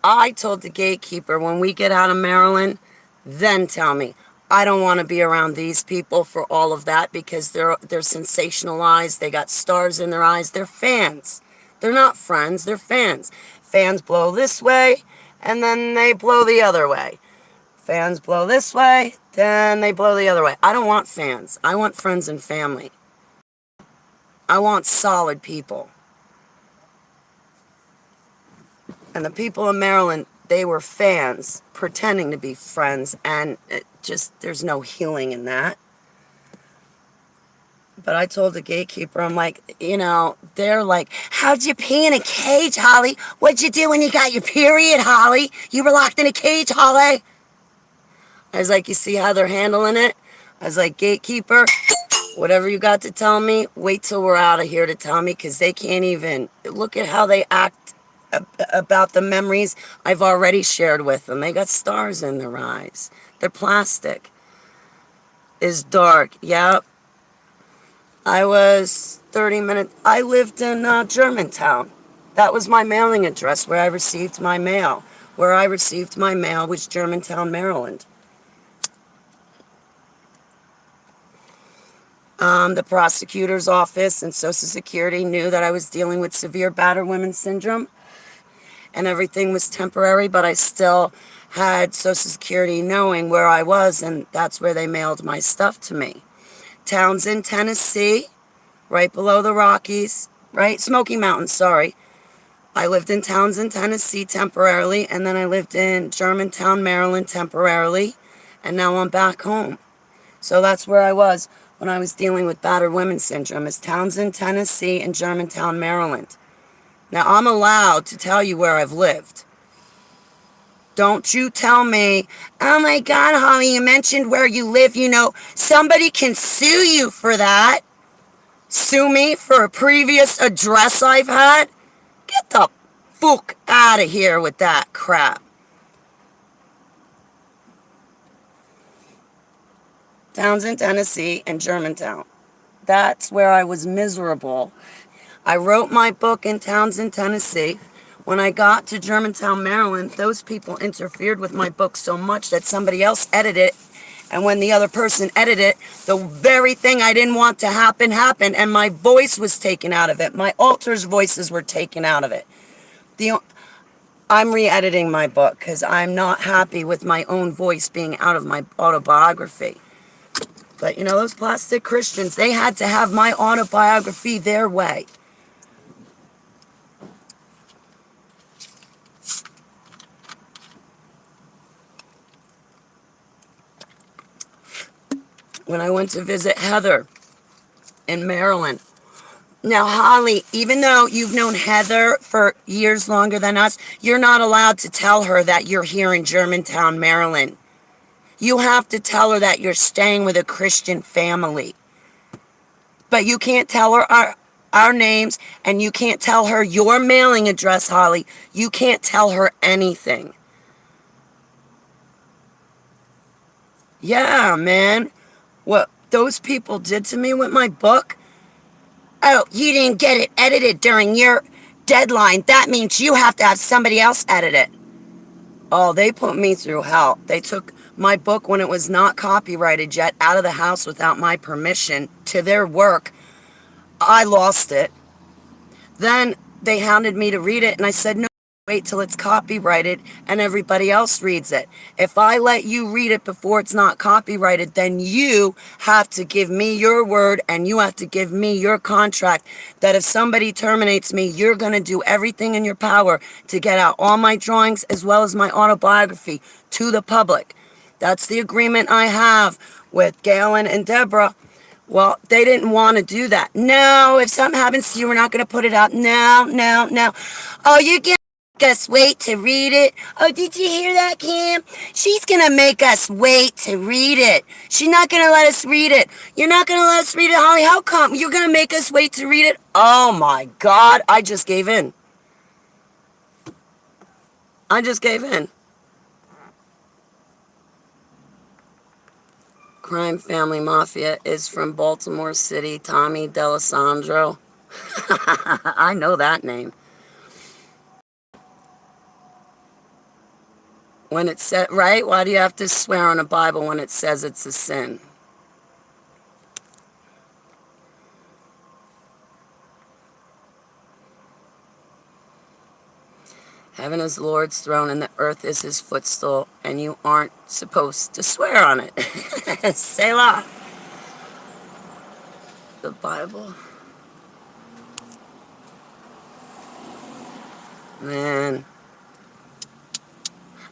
I told the gatekeeper, when we get out of Maryland, then tell me. I don't want to be around these people for all of that because they're sensationalized. They got stars in their eyes. They're fans. They're not friends. They're fans. Fans blow this way, and then they blow the other way. Fans blow this way, then they blow the other way. I don't want fans. I want friends and family. I want solid people. And the people in Maryland, they were fans pretending to be friends, and it just, there's no healing in that. But I told the gatekeeper, I'm like, they're like, how'd you pee in a cage, Holly? What'd you do when you got your period, Holly? You were locked in a cage, Holly. I was like, you see how they're handling it? I was like, gatekeeper, whatever you got to tell me, wait till we're out of here to tell me, because they can't even look at how they act about the memories I've already shared with them. They got stars in their eyes. Their plastic is dark. Yep. I was 30 minutes. I lived in Germantown. That was my mailing address where I received my mail. Where I received my mail was Germantown, Maryland. The prosecutor's office and Social Security knew that I was dealing with severe battered women syndrome and everything was temporary, but I still had Social Security knowing where I was, and that's where they mailed my stuff to me. Townsend, Tennessee, right below the Rockies, right? Smoky Mountains, sorry. I lived in Townsend, Tennessee temporarily, and then I lived in Germantown, Maryland temporarily, and now I'm back home. So that's where I was when I was dealing with battered women syndrome, is Townsend, Tennessee, and Germantown, Maryland. Now, I'm allowed to tell you where I've lived. Don't you tell me, oh my God, Holly, you mentioned where you live. Somebody can sue you for that. Sue me for a previous address I've had? Get the fuck out of here with that crap. Townsend, Tennessee, and Germantown. That's where I was miserable. I wrote my book in Townsend, Tennessee. When I got to Germantown, Maryland, those people interfered with my book so much that somebody else edited it. And when the other person edited it, the very thing I didn't want to happen happened, and my voice was taken out of it. My altar's voices were taken out of it. I'm re-editing my book because I'm not happy with my own voice being out of my autobiography. But those plastic Christians, they had to have my autobiography their way. When I went to visit Heather in Maryland. Now, Holly, even though you've known Heather for years longer than us, you're not allowed to tell her that you're here in Germantown, Maryland. You have to tell her that you're staying with a Christian family. But you can't tell her our names, and you can't tell her your mailing address, Holly. You can't tell her anything. Yeah, man. What those people did to me with my book. Oh, you didn't get it edited during your deadline. That means you have to have somebody else edit it. Oh, they put me through hell. They took my book when it was not copyrighted yet out of the house without my permission to their work. I lost it. Then they hounded me to read it, and I said, no, wait till it's copyrighted and everybody else reads it. If I let you read it before it's not copyrighted, then you have to give me your word, and you have to give me your contract that if somebody terminates me, you're going to do everything in your power to get out all my drawings as well as my autobiography to the public. That's the agreement I have with Galen and Deborah. Well, they didn't want to do that. No, if something happens to you, we're not going to put it out. No, no, no. Oh, you're going to make us wait to read it? Oh, did you hear that, Kim? She's going to make us wait to read it. She's not going to let us read it. You're not going to let us read it, Holly? How come? You're going to make us wait to read it? Oh, my God. I just gave in. I just gave in. Crime Family Mafia is from Baltimore City, Tommy D'Alessandro. I know that name. When it said, right? Why do you have to swear on a Bible when it says it's a sin? Heaven is the Lord's throne and the earth is his footstool, and you aren't supposed to swear on it. Selah. The Bible. Man.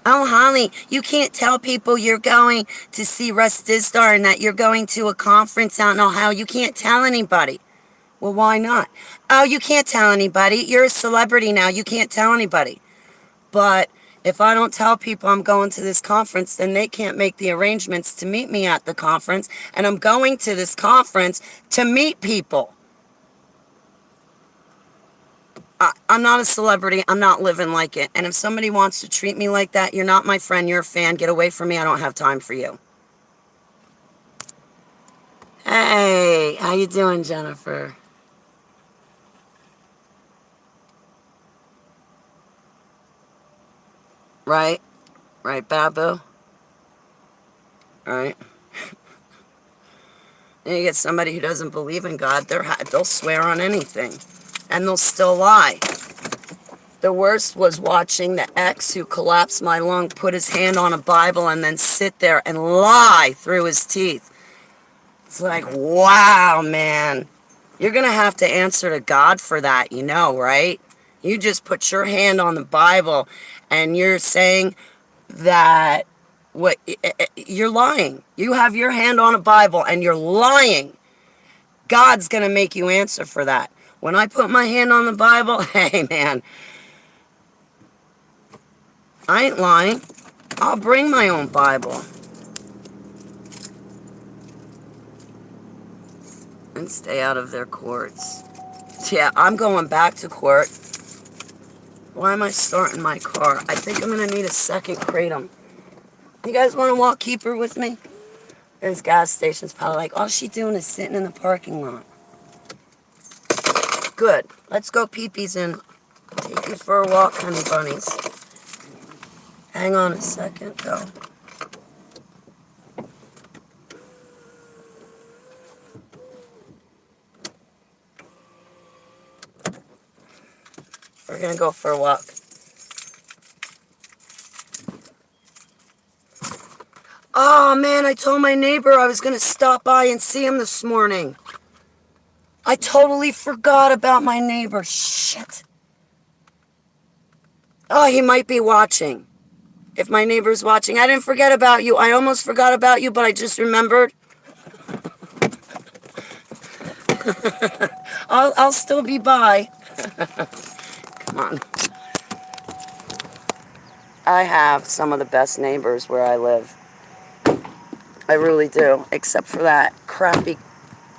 Oh, Holly, you can't tell people you're going to see Russ Dizdar and that you're going to a conference out in Ohio. You can't tell anybody. Well, why not? Oh, you can't tell anybody. You're a celebrity now. You can't tell anybody. But if I don't tell people I'm going to this conference, then they can't make the arrangements to meet me at the conference. And I'm going to this conference to meet people. I'm not a celebrity. I'm not living like it. And if somebody wants to treat me like that, you're not my friend. You're a fan. Get away from me. I don't have time for you. Hey, how you doing, Jennifer? Right? Right, Babu? Right? And you get somebody who doesn't believe in God, they'll swear on anything. And they'll still lie. The worst was watching the ex who collapsed my lung put his hand on a Bible and then sit there and lie through his teeth. It's like, wow, man. You're going to have to answer to God for that, you know, right? You just put your hand on the Bible and you're saying that you're lying. You have your hand on a Bible and you're lying. God's going to make you answer for that. When I put my hand on the Bible, hey, man, I ain't lying. I'll bring my own Bible and stay out of their courts. Yeah, I'm going back to court. Why am I starting my car? I think I'm going to need a second kratom. You guys want to walk keeper with me? This gas station's probably like, all she's doing is sitting in the parking lot. Good. Let's go peepees and take you for a walk, honey bunnies. Hang on a second, though. We're going to go for a walk. Oh, man, I told my neighbor I was going to stop by and see him this morning. I totally forgot about my neighbor. Shit. Oh, he might be watching. If my neighbor's watching. I didn't forget about you. I almost forgot about you, but I just remembered. I'll still be by. Come on. I have some of the best neighbors where I live. I really do. Except for that crappy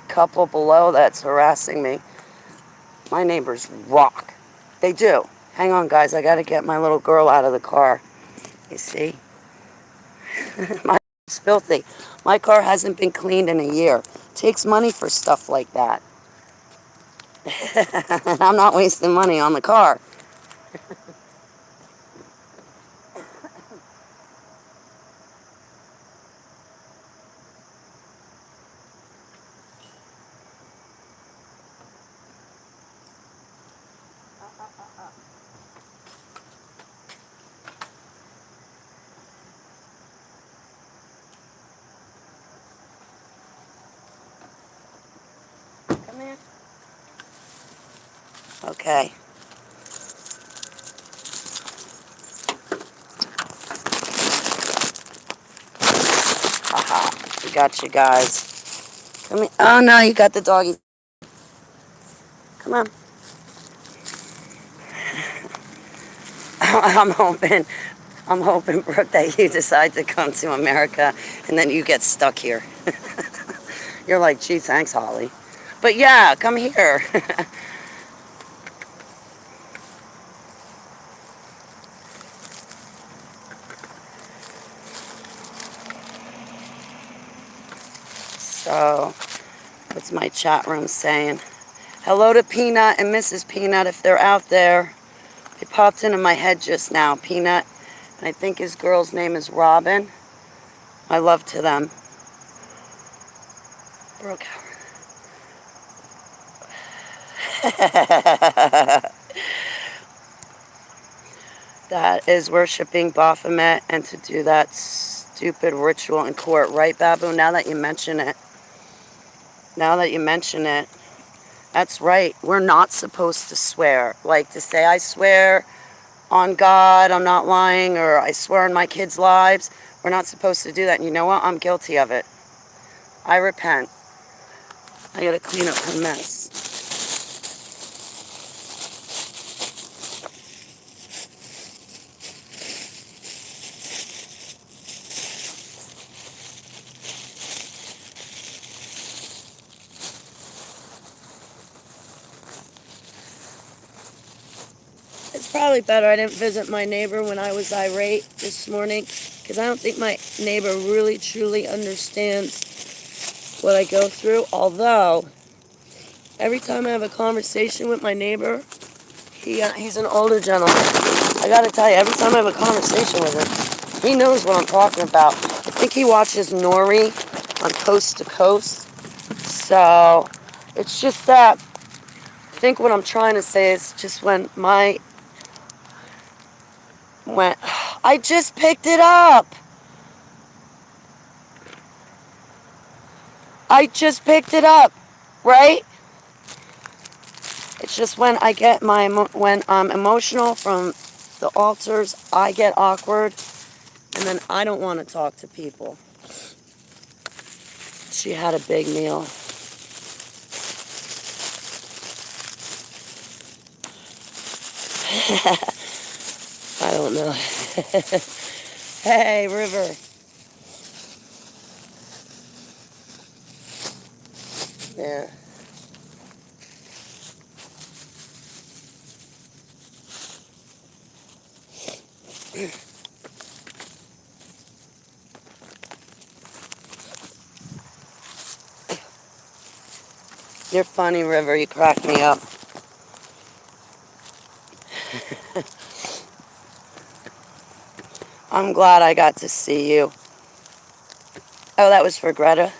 couple below that's harassing me. My neighbors rock. They do. Hang on, guys. I got to get my little girl out of the car. You see? My car's filthy. My car hasn't been cleaned in a year. It takes money for stuff like that. I'm not wasting money on the car. Come here. Okay. Haha. We got you guys. Come here. Oh no, you got the doggy. Come on. I'm hoping, Brooke, that you decide to come to America and then you get stuck here. You're like, gee, thanks, Holly. But yeah, come here. So, what's my chat room saying? Hello to Peanut and Mrs. Peanut if they're out there. They popped into my head just now, Peanut. And I think his girl's name is Robin. My love to them. Brooke. That is worshiping Baphomet, and to do that stupid ritual in court, right, Babu? Now that you mention it. That's right. We're not supposed to swear. Like to say, I swear on God, I'm not lying, or I swear on my kids' lives. We're not supposed to do that. And you know what? I'm guilty of it. I repent. I gotta clean up her mess. It's probably better I didn't visit my neighbor when I was irate this morning, because I don't think my neighbor really truly understands what I go through. Although, every time I have a conversation with my neighbor, he's an older gentleman. I gotta tell you, every time I have a conversation with him, he knows what I'm talking about. I think he watches Nori on Coast to Coast. So, it's just that, I think what I'm trying to say is just when I just picked it up. I just picked it up, right? It's just when I get when I'm emotional from the altars, I get awkward, and then I don't want to talk to people. She had a big meal. I don't know. Hey, River. Yeah. You're funny, River. You crack me up. I'm glad I got to see you. Oh, that was for Greta?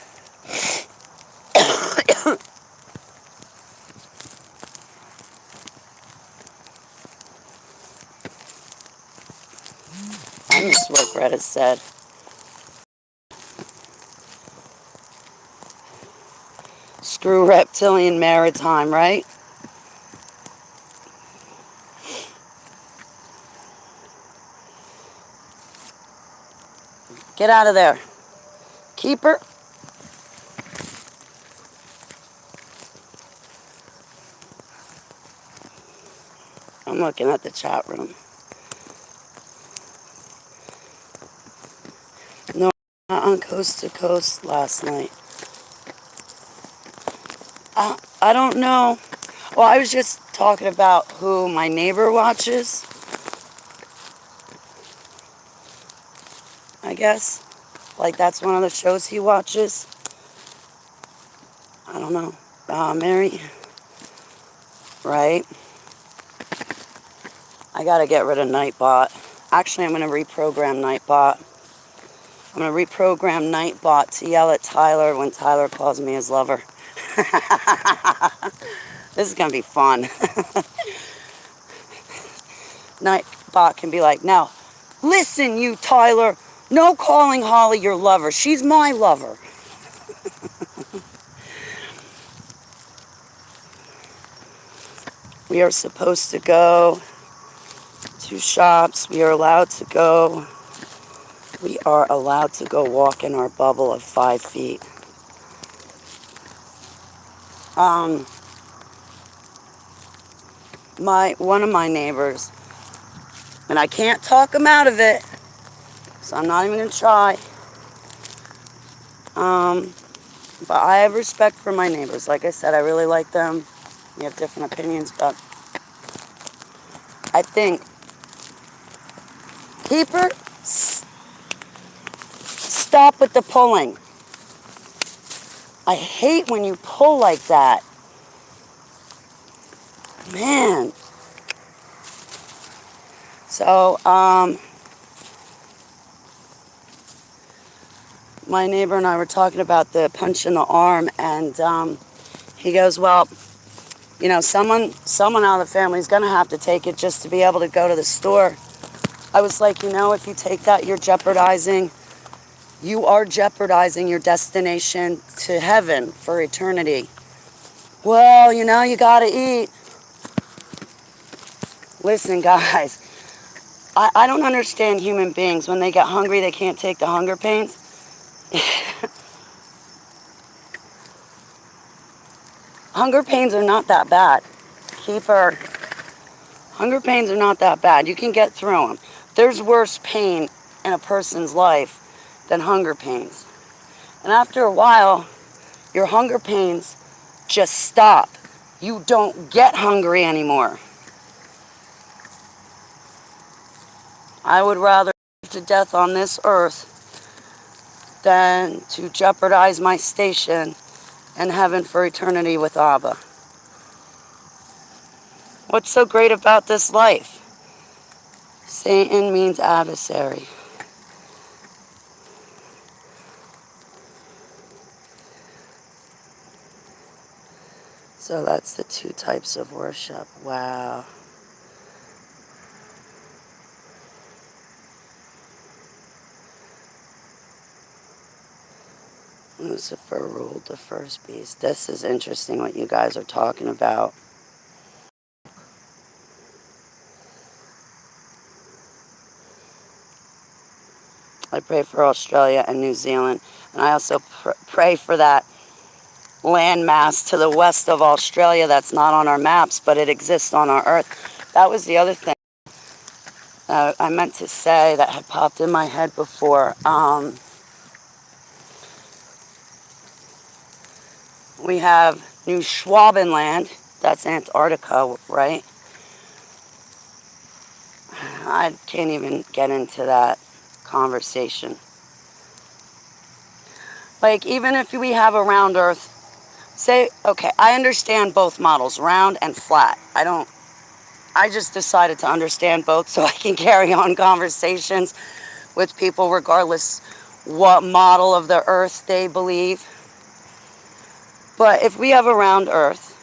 I missed what Greta said. Screw reptilian maritime, right? Get out of there. Keeper. I'm looking at the chat room. No, not on Coast to Coast last night. I don't know. Well, I was just talking about who my neighbor watches, I guess. Like, that's one of the shows he watches. I don't know. Mary. Right? I gotta get rid of Nightbot. Actually, I'm gonna reprogram Nightbot. I'm gonna reprogram Nightbot to yell at Tyler when Tyler calls me his lover. This is gonna be fun. Nightbot can be like, now, listen, you Tyler, no calling Holly your lover. She's my lover. We are supposed to go to shops. We are allowed to go. We are allowed to go walk in our bubble of 5 feet. One of my neighbors, and I can't talk him out of it, so I'm not even gonna try. But I have respect for my neighbors. Like I said, I really like them. We have different opinions, but I think, Keeper, stop with the pulling. I hate when you pull like that. Man. So, my neighbor and I were talking about the punch in the arm, and he goes, well, you know, someone out of the family is going to have to take it just to be able to go to the store. I was like, you know, if you take that, you are jeopardizing your destination to heaven for eternity. Well, you know, you got to eat. Listen, guys, I don't understand human beings. When they get hungry, they can't take the hunger pains. Hunger pains are not that bad. Keeper. Hunger pains are not that bad. You can get through them. There's worse pain in a person's life than hunger pains. And after a while, your hunger pains just stop. You don't get hungry anymore. I would rather live to death on this earth than to jeopardize my station in heaven for eternity with Abba. What's so great about this life? Satan means adversary. So that's the two types of worship. Wow. Lucifer ruled the first beast. This is interesting what you guys are talking about. I pray for Australia and New Zealand. And I also pray for that landmass to the west of Australia that's not on our maps, but it exists on our earth. That was the other thing I meant to say that had popped in my head before. We have New Schwabenland. That's Antarctica, right? I can't even get into that conversation. Like, even if we have a round earth, say, okay, I understand both models, round and flat. I just decided to understand both so I can carry on conversations with people regardless what model of the earth they believe. But if we have a round earth,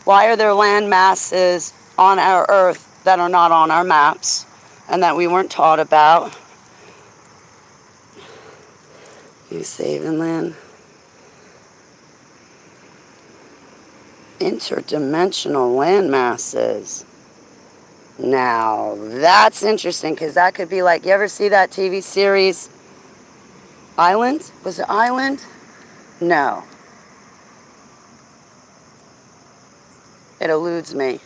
why are there land masses on our earth that are not on our maps and that we weren't taught about? You saving land? Interdimensional land masses. Now, that's interesting because that could be like, you ever see that TV series Island? Was it Island? No. It eludes me.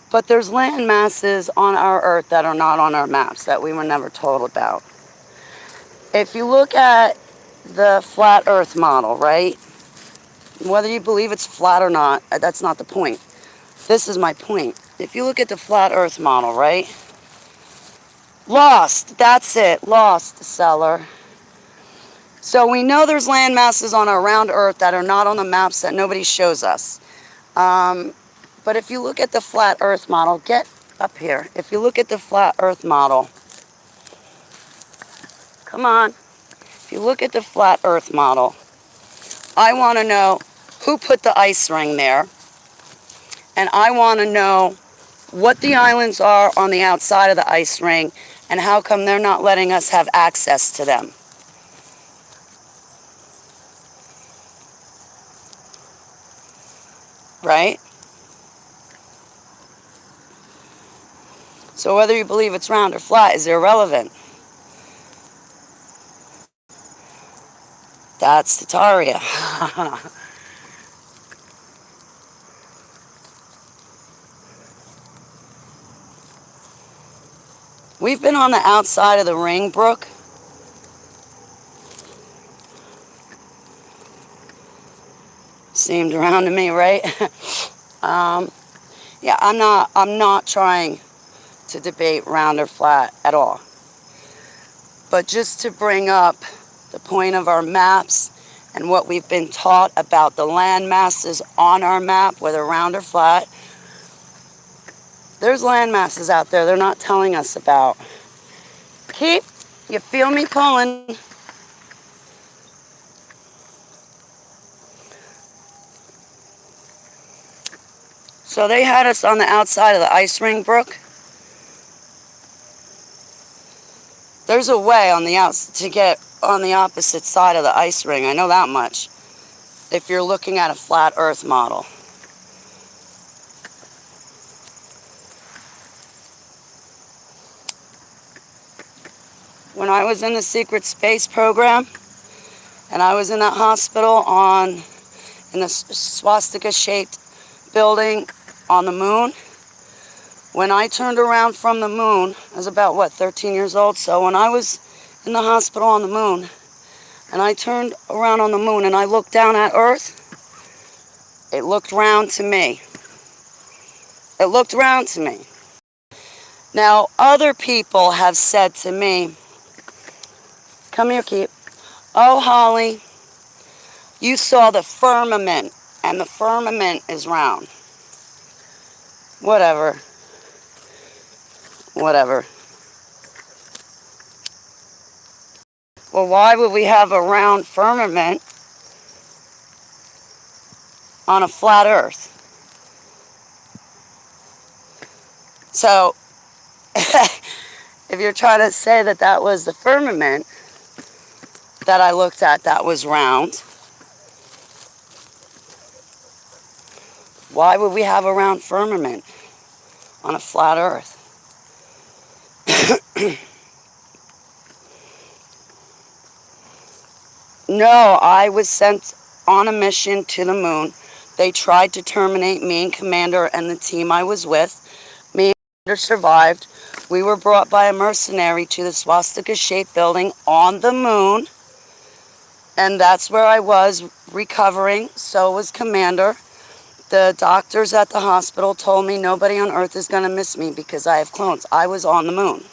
But there's land masses on our earth that are not on our maps that we were never told about. If you look at the flat earth model, right? Whether you believe it's flat or not, that's not the point. This is my point. If you look at the flat earth model, right? Lost, that's it, lost, seller. So we know there's land masses on our round earth that are not on the maps that nobody shows us. But if you look at the flat earth model, get up here. If you look at the flat earth model, come on. If you look at the flat earth model, I want to know who put the ice ring there. And I want to know what the islands are on the outside of the ice ring and how come they're not letting us have access to them. Right? So whether you believe it's round or flat is irrelevant. That's Tataria. We've been on the outside of the ring, Brooke. Seemed around to me, right? Yeah, I'm not trying to debate round or flat at all. But just to bring up the point of our maps and what we've been taught about the land masses on our map, whether round or flat, there's land masses out there they're not telling us about. Keep, you feel me pulling? So they had us on the outside of the ice ring, Brooke. There's a way on the outs to get on the opposite side of the ice ring. I know that much. If you're looking at a flat Earth model. When I was in the secret space program, and I was in that hospital in the swastika-shaped building on the moon, when I turned around from the moon, I was about, 13 years old? So when I was in the hospital on the moon, and I turned around on the moon and I looked down at Earth, it looked round to me. It looked round to me. Now, other people have said to me, come here, Keith. Oh, Holly, you saw the firmament, and the firmament is round. Whatever. Whatever. Well, why would we have a round firmament on a flat Earth? So, if you're trying to say that that was the firmament that I looked at that was round, why would we have a round firmament on a flat Earth? No, I was sent on a mission to the moon. They tried to terminate me and Commander and the team I was with. Me and Commander survived. We were brought by a mercenary to the swastika-shaped building on the moon. And that's where I was recovering. So was Commander. The doctors at the hospital told me nobody on Earth is going to miss me because I have clones. I was on the moon.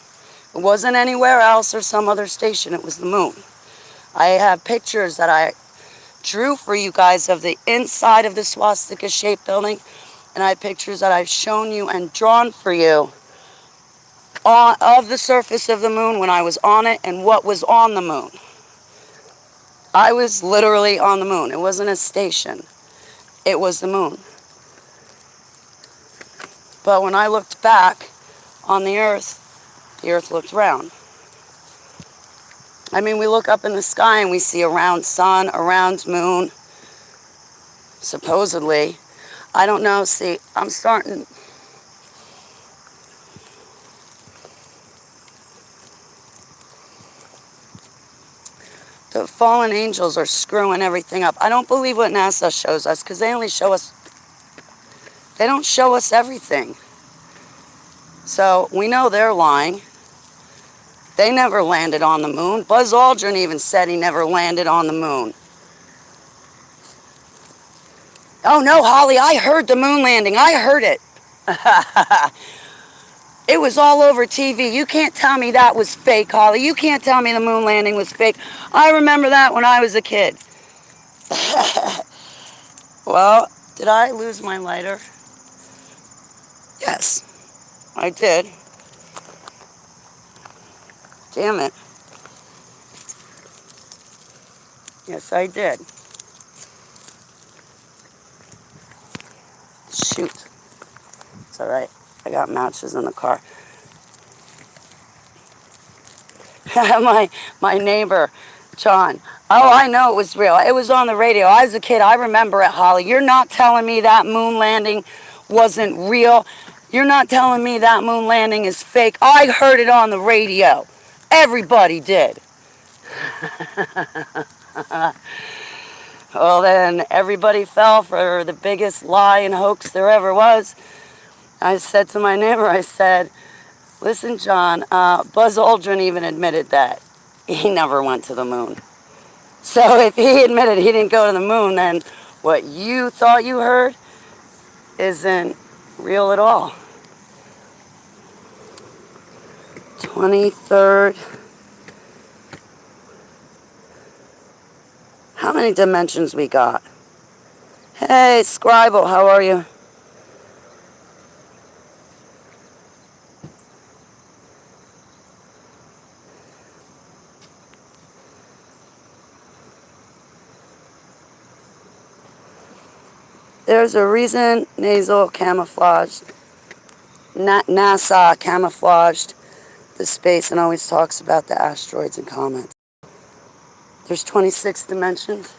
It wasn't anywhere else or some other station. It was the moon. I have pictures that I drew for you guys of the inside of the swastika-shaped building, and I have pictures that I've shown you and drawn for you of the surface of the moon when I was on it and what was on the moon. I was literally on the moon. It wasn't a station. It was the moon. But when I looked back on the Earth looked round. I mean, we look up in the sky and we see a round sun, a round moon, supposedly. I don't know. See, I'm starting... The fallen angels are screwing everything up. I don't believe what NASA shows us because they only show us... They don't show us everything. So we know they're lying. They never landed on the moon. Buzz Aldrin even said he never landed on the moon. Oh no, Holly, I heard the moon landing. I heard it. It was all over TV. You can't tell me that was fake, Holly. You can't tell me the moon landing was fake. I remember that when I was a kid. Well, did I lose my lighter? Yes, I did. Damn it. Yes, I did. Shoot. It's all right. I got matches in the car. my neighbor, John. Oh, I know it was real. It was on the radio. I was a kid. I remember it, Holly. You're not telling me that moon landing wasn't real. You're not telling me that moon landing is fake. I heard it on the radio. Everybody did. Well, then everybody fell for the biggest lie and hoax there ever was. I said to my neighbor, I said, listen, John, Buzz Aldrin even admitted that he never went to the moon. So if he admitted he didn't go to the moon, then what you thought you heard isn't real at all. 23rd. How many dimensions we got? Hey, Scribble, how are you? There's a reason nasal camouflaged, NASA camouflaged the space and always talks about the asteroids and comets. There's 26 dimensions.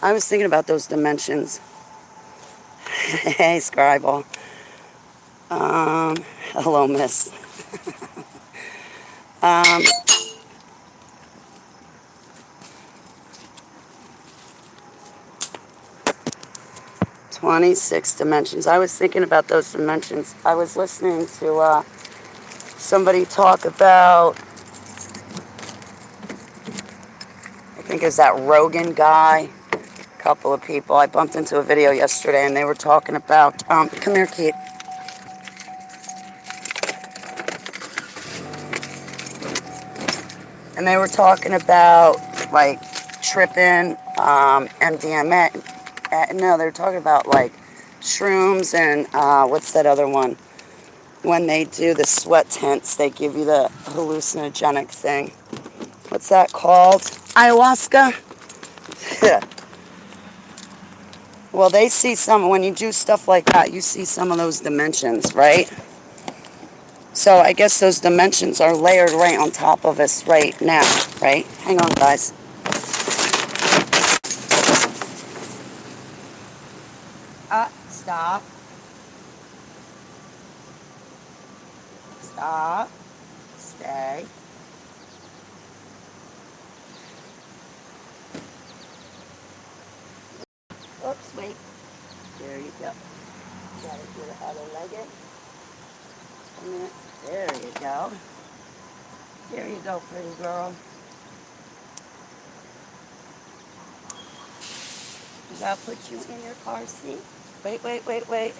I was thinking about those dimensions. Hey, Scribble. Hello, miss. um, 26 dimensions. I was thinking about those dimensions. I was listening to somebody talk about, I think it's that Rogan guy, a couple of people. I bumped into a video yesterday and they were talking about, come here, Kate. And they were talking about, like, tripping, MDMA. No, they were talking about, like, shrooms and, what's that other one? When they do the sweat tents, they give you the hallucinogenic thing. What's that called? Ayahuasca? Yeah. Well, they see some, when you do stuff like that, you see some of those dimensions, right? So I guess those dimensions are layered right on top of us right now, right? Hang on, guys. Stop. Stop. Stay. Oops, wait. There you go. Gotta get it out of leg it. A minute. There you go. There you go, pretty girl. I'll put you in your car seat. Wait, wait, wait, wait.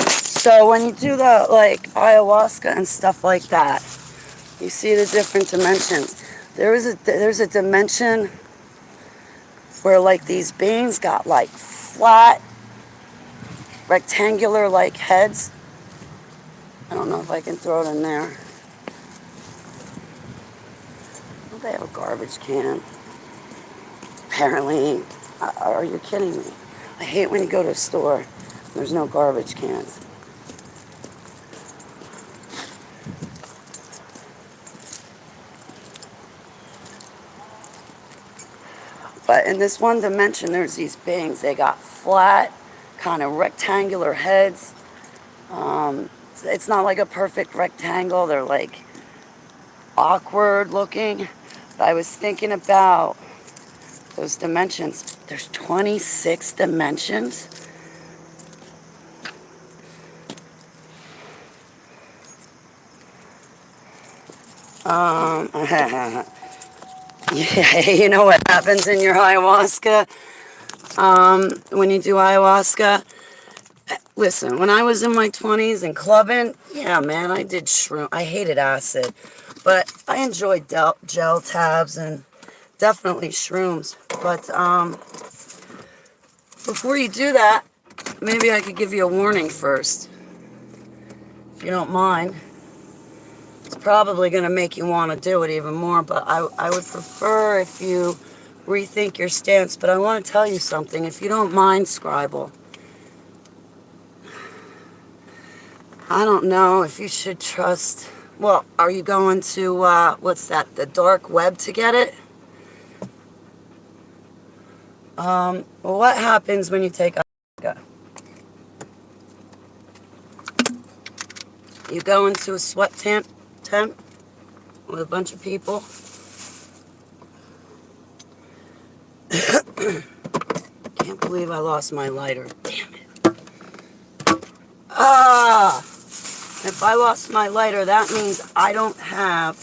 So when you do the, like, ayahuasca and stuff like that, you see the different dimensions. There's a dimension where, like, these beings got, like, flat, rectangular, like, heads. I don't know if I can throw it in there. Oh, they have a garbage can. Apparently. Are you kidding me? I hate when you go to a store and there's no garbage cans. But in this one dimension, there's these beings. They got flat, kind of rectangular heads. It's not like a perfect rectangle. They're like awkward looking. But I was thinking about those dimensions. There's 26 dimensions. Yeah, you know what happens in your ayahuasca? When you do ayahuasca, listen, when I was in my 20s and clubbing, yeah, man, I did shroom. I hated acid, but I enjoyed gel tabs and definitely shrooms. But before you do that, maybe I could give you a warning first, if you don't mind. It's probably going to make you want to do it even more, but I would prefer if you rethink your stance. But I want to tell you something, if you don't mind, Scribble. I don't know if you should trust... Well, are you going to, what's that, the dark web to get it? Well, what happens when you take ayahuasca? You go into a sweat tent with a bunch of people. Can't believe I lost my lighter. Damn it. Ah! If I lost my lighter, that means I don't have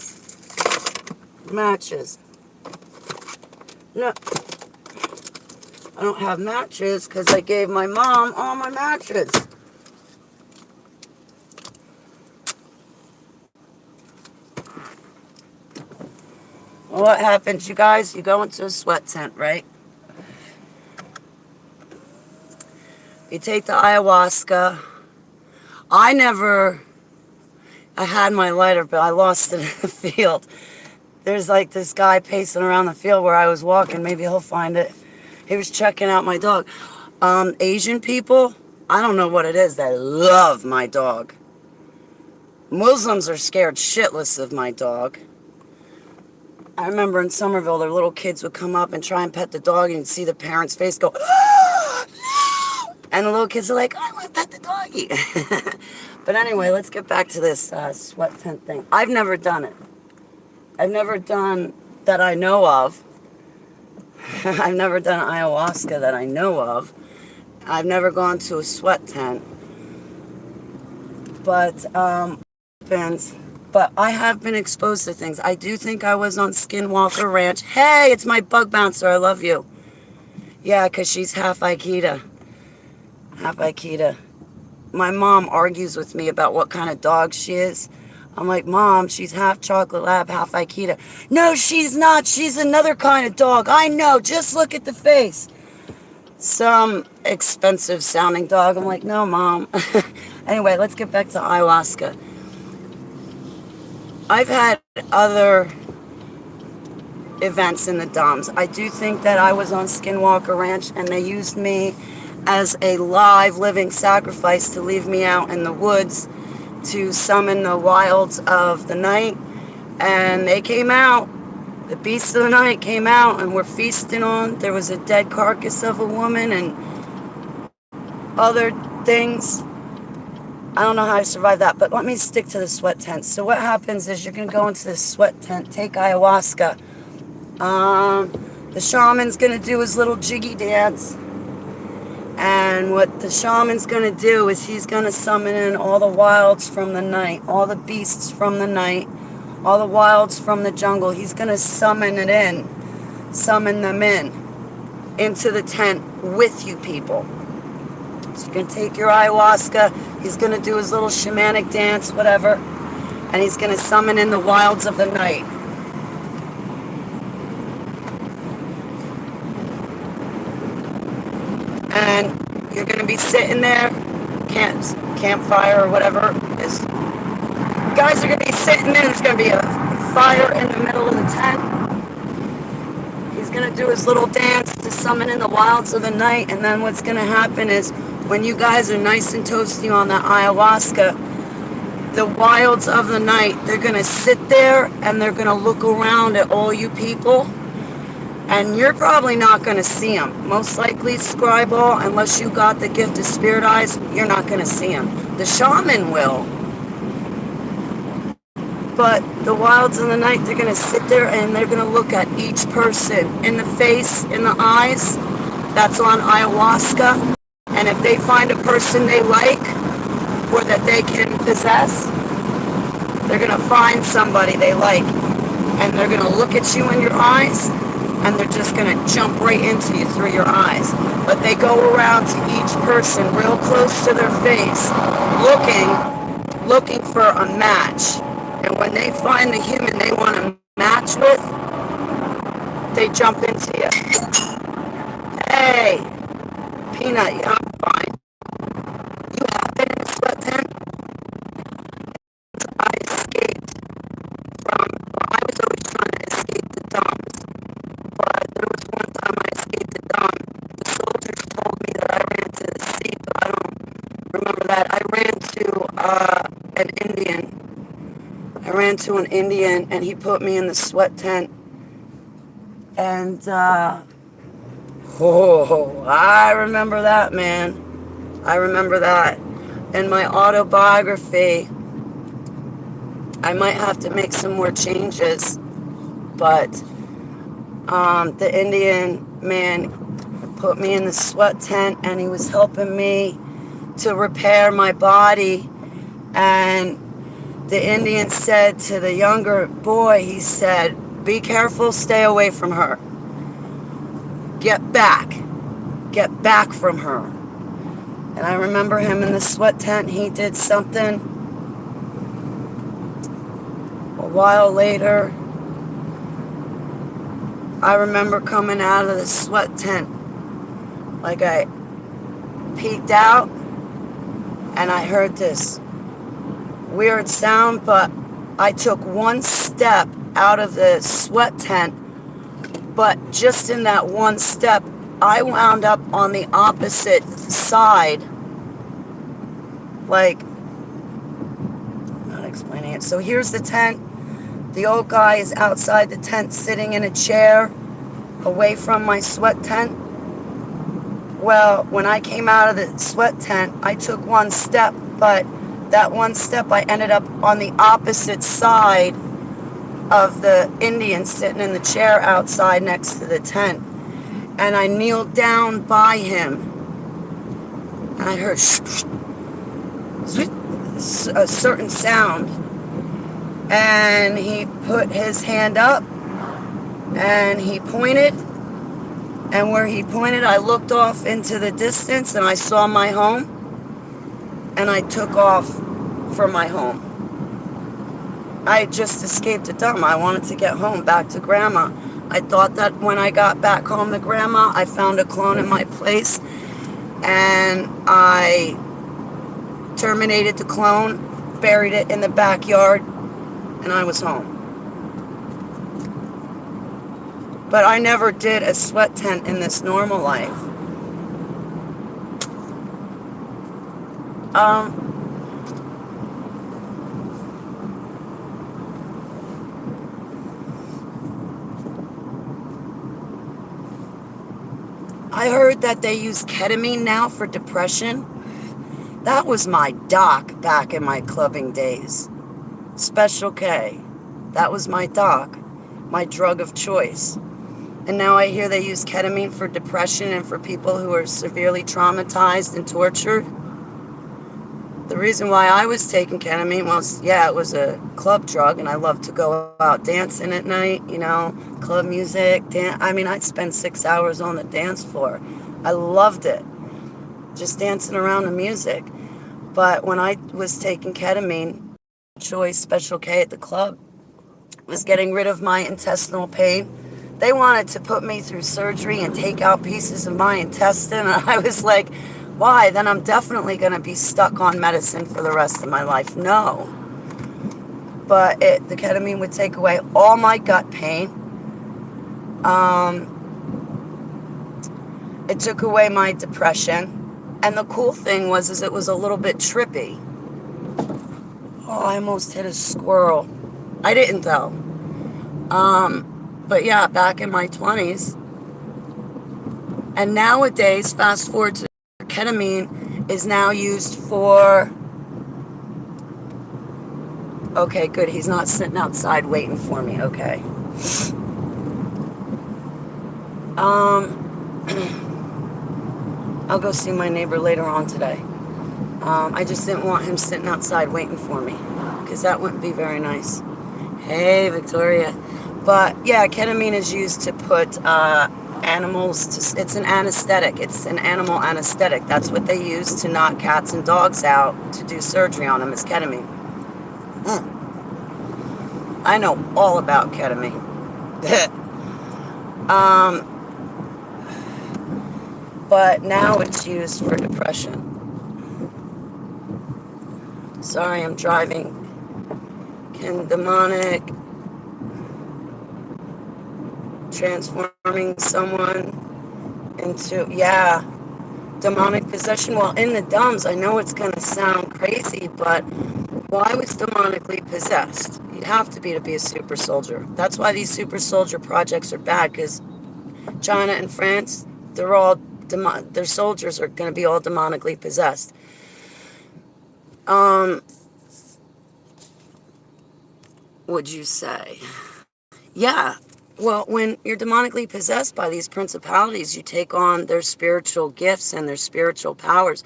matches. No. I don't have matches because I gave my mom all my matches. Well, what happens, you guys? You go into a sweat tent, right? You take the ayahuasca. I had my lighter, but I lost it in the field. There's like this guy pacing around the field where I was walking. Maybe he'll find it. He was checking out my dog. Asian people, I don't know what it is. They love my dog. Muslims are scared shitless of my dog. I remember in Somerville, their little kids would come up and try and pet the dog, and you'd see the parents' face go, "Ah, no!" And the little kids are like, "I want to pet the doggy." But anyway, let's get back to this sweat tent thing. I've never done it. I've never done that I know of. I've never done ayahuasca that I know of. I've never gone to a sweat tent. But, but I have been exposed to things. I do think I was on Skinwalker Ranch. Hey, it's my bug bouncer. I love you. Yeah, because she's half Aikita. Half Aikita. My mom argues with me about what kind of dog she is. I'm like, Mom, she's half chocolate lab, half Aikita. No, she's not. She's another kind of dog. I know. Just look at the face. Some expensive sounding dog. I'm like, no, Mom. Anyway, let's get back to ayahuasca. I've had other events in the dumps. I do think that I was on Skinwalker Ranch and they used me as a live living sacrifice to leave me out in the woods to summon the wilds of the night. And they came out. The beasts of the night came out and were feasting on. There was a dead carcass of a woman and other things. I don't know how I survived that, but let me stick to the sweat tent. So what happens is you're going to go into this sweat tent, take ayahuasca. The shaman's going to do his little jiggy dance. And what the shaman's going to do is he's going to summon in all the wilds from the night, all the beasts from the night, all the wilds from the jungle. He's going to summon them into the tent with you people. So you're going to take your ayahuasca, he's going to do his little shamanic dance, whatever, and he's going to summon in the wilds of the night. And you're going to be sitting there, campfire or whatever. Guys are going to be sitting there, there's going to be a fire in the middle of the tent. He's going to do his little dance to summon in the wilds of the night, and then what's going to happen is when you guys are nice and toasty on that ayahuasca, the wilds of the night, they're going to sit there and they're going to look around at all you people. And you're probably not going to see them. Most likely, Scriball, unless you got the gift of spirit eyes, you're not going to see them. The shaman will. But the wilds in the night, they're going to sit there and they're going to look at each person in the face, in the eyes. That's on ayahuasca. And if they find a person they like or that they can possess, they're going to find somebody they like. And they're going to look at you in your eyes. And they're just going to jump right into you through your eyes. But they go around to each person real close to their face, looking for a match. And when they find the human they want to match with, they jump into you. Hey, Peanut, I'm fine. You have been in a sweat tent? I escaped from, well, I was always trying to escape the dumps. But there was one time I escaped the dump. The soldiers told me that I ran to the sea, but I don't remember that. I ran to an Indian. I ran to an Indian, and he put me in the sweat tent. And, I remember that, man. I remember that. In my autobiography, I might have to make some more changes, but the Indian man put me in the sweat tent and he was helping me to repair my body. And the Indian said to the younger boy, he said, be careful, stay away from her. Get back from her. And I remember him in the sweat tent. He did something. A while later, I remember coming out of the sweat tent. Like I peeked out and I heard this weird sound, but I took one step out of the sweat tent, but just in that one step, I wound up on the opposite side. Like, I'm not explaining it. So here's the tent. The old guy is outside the tent sitting in a chair away from my sweat tent. Well, when I came out of the sweat tent, I took one step, but that one step I ended up on the opposite side of the Indian sitting in the chair outside next to the tent. And I kneeled down by him, and I heard a certain sound. And he put his hand up, and he pointed, and where he pointed, I looked off into the distance, and I saw my home, and I took off for my home. I had just escaped a dump. I wanted to get home, back to Grandma. I thought that when I got back home to Grandma, I found a clone in my place, and I terminated the clone, buried it in the backyard, and I was home. But I never did a sweat tent in this normal life. I heard that they use ketamine now for depression. That was my doc back in my clubbing days. Special K. That was my doc, my drug of choice. And now I hear they use ketamine for depression and for people who are severely traumatized and tortured. The reason why I was taking ketamine was, yeah, it was a club drug, and I loved to go out dancing at night, you know, club music. I'd spend 6 hours on the dance floor. I loved it, just dancing around the music. But when I was taking ketamine, choice Special K at the club, was getting rid of my intestinal pain. They wanted to put me through surgery and take out pieces of my intestine. And I was like, why? Then I'm definitely going to be stuck on medicine for the rest of my life. No. But the ketamine would take away all my gut pain. It took away my depression. And the cool thing was it was a little bit trippy. Oh, I almost hit a squirrel. I didn't, though. But yeah, back in my 20s. And nowadays, fast forward to ketamine is now used for... Okay, good. He's not sitting outside waiting for me. Okay. I'll go see my neighbor later on today. I just didn't want him sitting outside waiting for me, because that wouldn't be very nice. Hey, Victoria. But yeah, ketamine is used to put animals to... It's an anesthetic. It's an animal anesthetic. That's what they use to knock cats and dogs out to do surgery on them, is ketamine. I know all about ketamine. But now it's used for depression. Sorry, I'm driving. Can demonic transforming someone into... Yeah, demonic possession. Well, in the dumbs, I know it's going to sound crazy, but why was demonically possessed? You'd have to be a super soldier. That's why these super soldier projects are bad, because China and France, they're all... their soldiers are going to be all demonically possessed. Would you say? Yeah. Well, when you're demonically possessed by these principalities, you take on their spiritual gifts and their spiritual powers.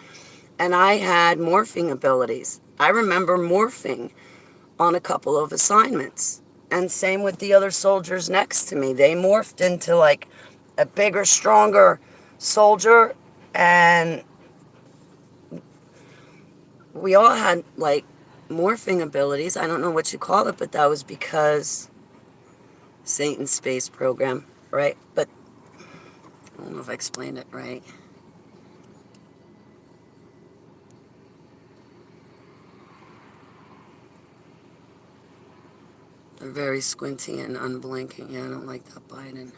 And I had morphing abilities. I remember morphing on a couple of assignments. And same with the other soldiers next to me. They morphed into like a bigger, stronger soldier. And we all had like morphing abilities. I don't know what you call it, but that was because Satan's space program, right? But I don't know if I explained it right. They're very squinty and unblinking. Yeah, I don't like that Biden.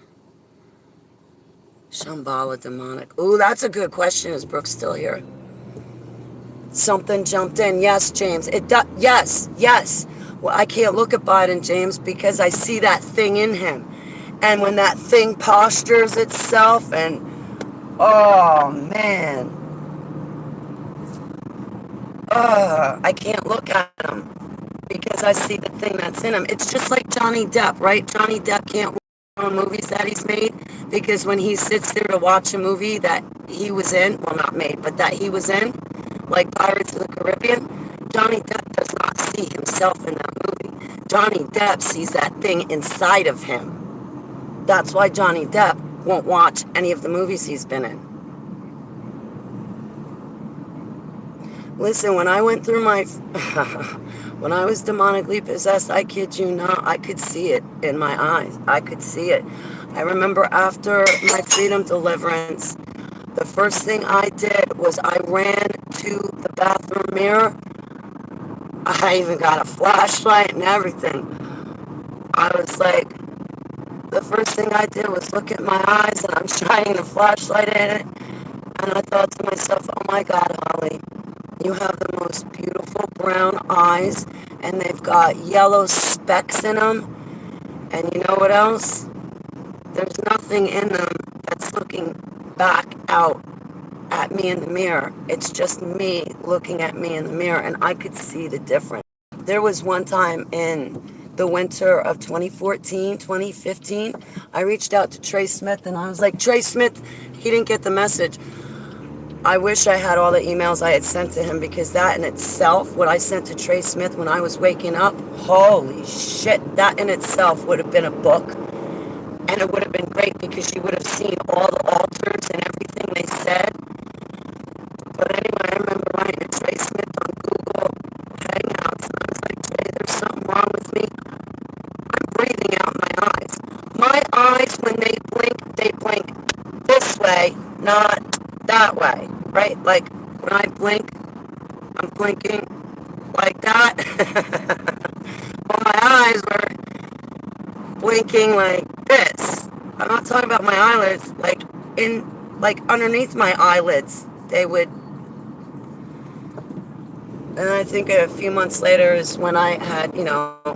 Shambhala demonic. Ooh, that's a good question. Is Brooke still here? Something jumped in. Yes, James. It does. Yes, yes. Well, I can't look at Biden, James, because I see that thing in him. And when that thing postures itself and, oh, man. I can't look at him because I see the thing that's in him. It's just like Johnny Depp, right? Johnny Depp can't watch movies that he's made because when he sits there to watch a movie that he was in, well, not made, but that he was in, like Pirates of the Caribbean, Johnny Depp does not see himself in that movie. Johnny Depp sees that thing inside of him. That's why Johnny Depp won't watch any of the movies he's been in. Listen, when I went through my, when I was demonically possessed, I kid you not, I could see it in my eyes. I could see it. I remember after my freedom deliverance, the first thing I did was I ran to the bathroom mirror. I even got a flashlight and everything. I was like, the first thing I did was look at my eyes and I'm shining the flashlight in it. And I thought to myself, oh my God, Holly, you have the most beautiful brown eyes and they've got yellow specks in them. And you know what else? There's nothing in them that's looking back out at me in the mirror. It's just me looking at me in the mirror, and I could see the difference. There was one time in the winter of 2014, 2015, I reached out to Trey Smith and I was like, Trey Smith, he didn't get the message. I wish I had all the emails I had sent to him because that in itself, what I sent to Trey Smith when I was waking up, holy shit, that in itself would have been a book. And it would have been great because you would have seen all the altars and everything they said. But anyway, I remember writing to Trey Smith on Google Hangouts, and I was like, Trey, there's something wrong with me. I'm breathing out my eyes. My eyes, when they blink this way, not that way, right? Like, when I blink, I'm blinking like that. Well, my eyes were blinking like this. I'm not talking about my eyelids, like underneath my eyelids, they would. And I think a few months later is when I had,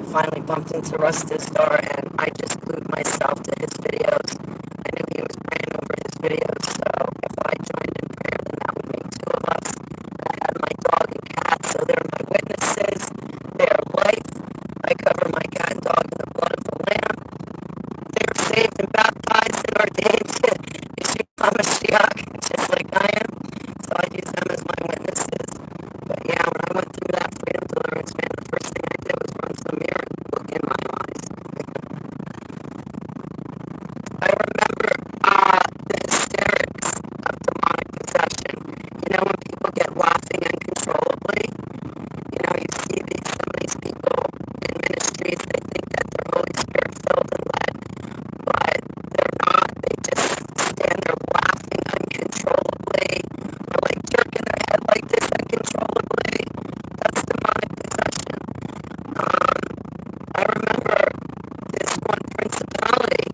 finally bumped into Rusta's Star, and I just glued myself to his videos. I knew he was praying over his videos, so if I joined in prayer, then that would make two of us. I had my dog and cat, so they're my witnesses. They're life. I cover my cat and dog in the blood of the Lamb. They're saved and baptized and ordained to Yeshua HaMashiach, just like I am. So I use them as my witnesses. But yeah, when I went through that freedom deliverance, man, the first thing I did was run to the mirror and look in my eyes. I remember the hysterics of demonic possession. When people get laughing uncontrollably, you see some of these people in ministries, they think that they're Holy Spirit filled and led, but they're not. They just stand there laughing uncontrollably, or like jerking their head like this uncontrollably. That's demonic possession. I remember this one principality,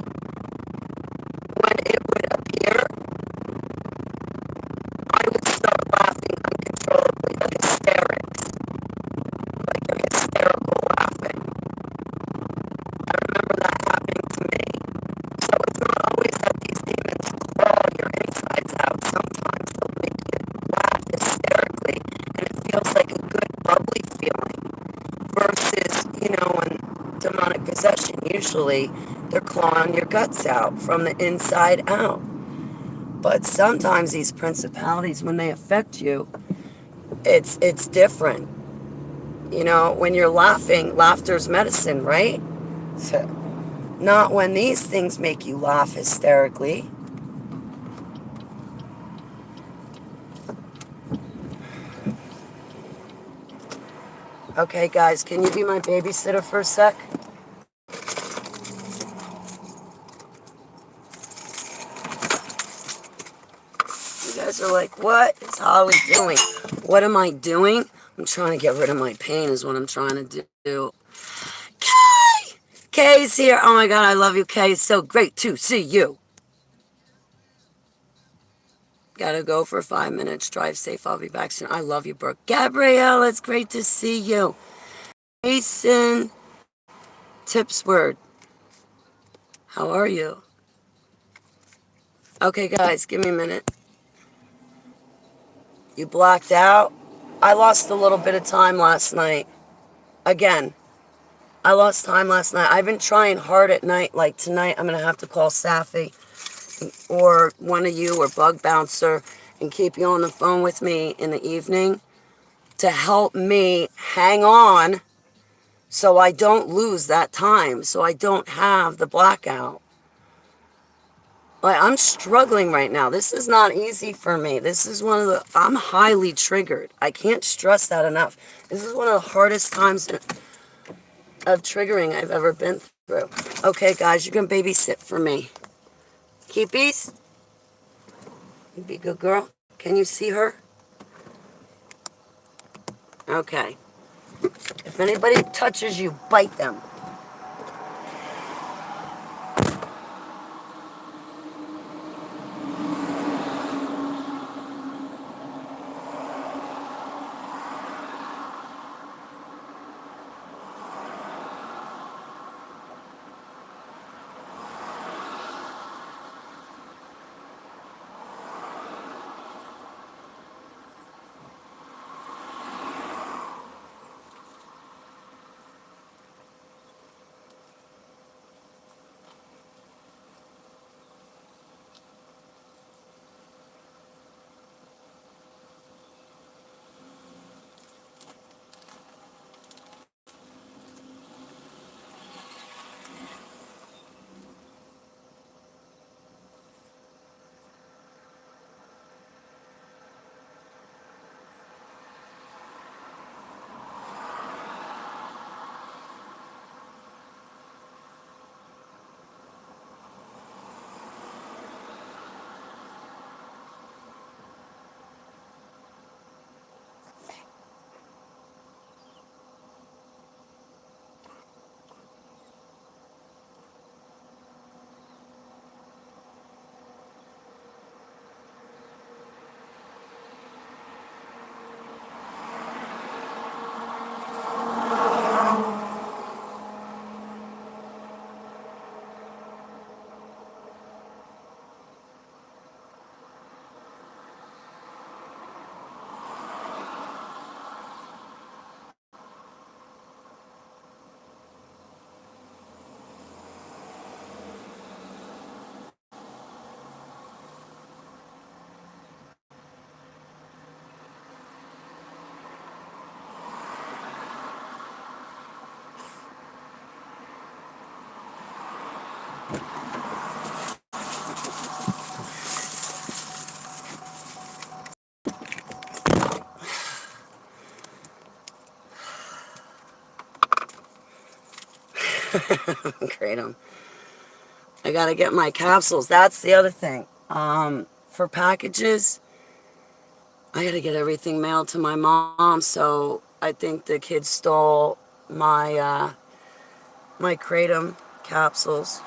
when it would appear, I would start laughing uncontrollably, the hysterics, like a hysterical laughing. I remember that happening to me. So it's not always that these demons claw your insides out. Sometimes they'll make you laugh hysterically, and it feels like a good bubbly feeling. Versus, in demonic possession, usually they're clawing your guts out from the inside out. But sometimes these principalities, when they affect you, it's different. When you're laughing, laughter's medicine, right? So, not when these things make you laugh hysterically. Okay, guys, can you be my babysitter for a sec? You guys are like, what is Holly doing? What am I doing? I'm trying to get rid of my pain is what I'm trying to do. Okay! Kay's here. Oh my God, I love you, Kay. It's so great to see you. Gotta go for 5 minutes. Drive safe. I'll be back soon. I love you, Brooke. Gabrielle, it's great to see you. Mason Tipsword, how are you? Okay, guys, give me a minute. You blacked out? I lost a little bit of time last night. Again, I lost time last night. I've been trying hard at night. Like tonight, I'm going to have to call Safi or one of you or Bug Bouncer and keep you on the phone with me in the evening to help me hang on so I don't lose that time, so I don't have the blackout. Like, I'm struggling right now. This is not easy for me. This is I'm highly triggered. I can't stress that enough. This is one of the hardest times of triggering I've ever been through. Okay, guys, you can babysit for me. Keepies? You be a good girl. Can you see her? Okay. If anybody touches you, bite them. Kratom. I gotta get my capsules. That's the other thing. For packages, I gotta get everything mailed to my mom. So I think the kids stole my kratom capsules.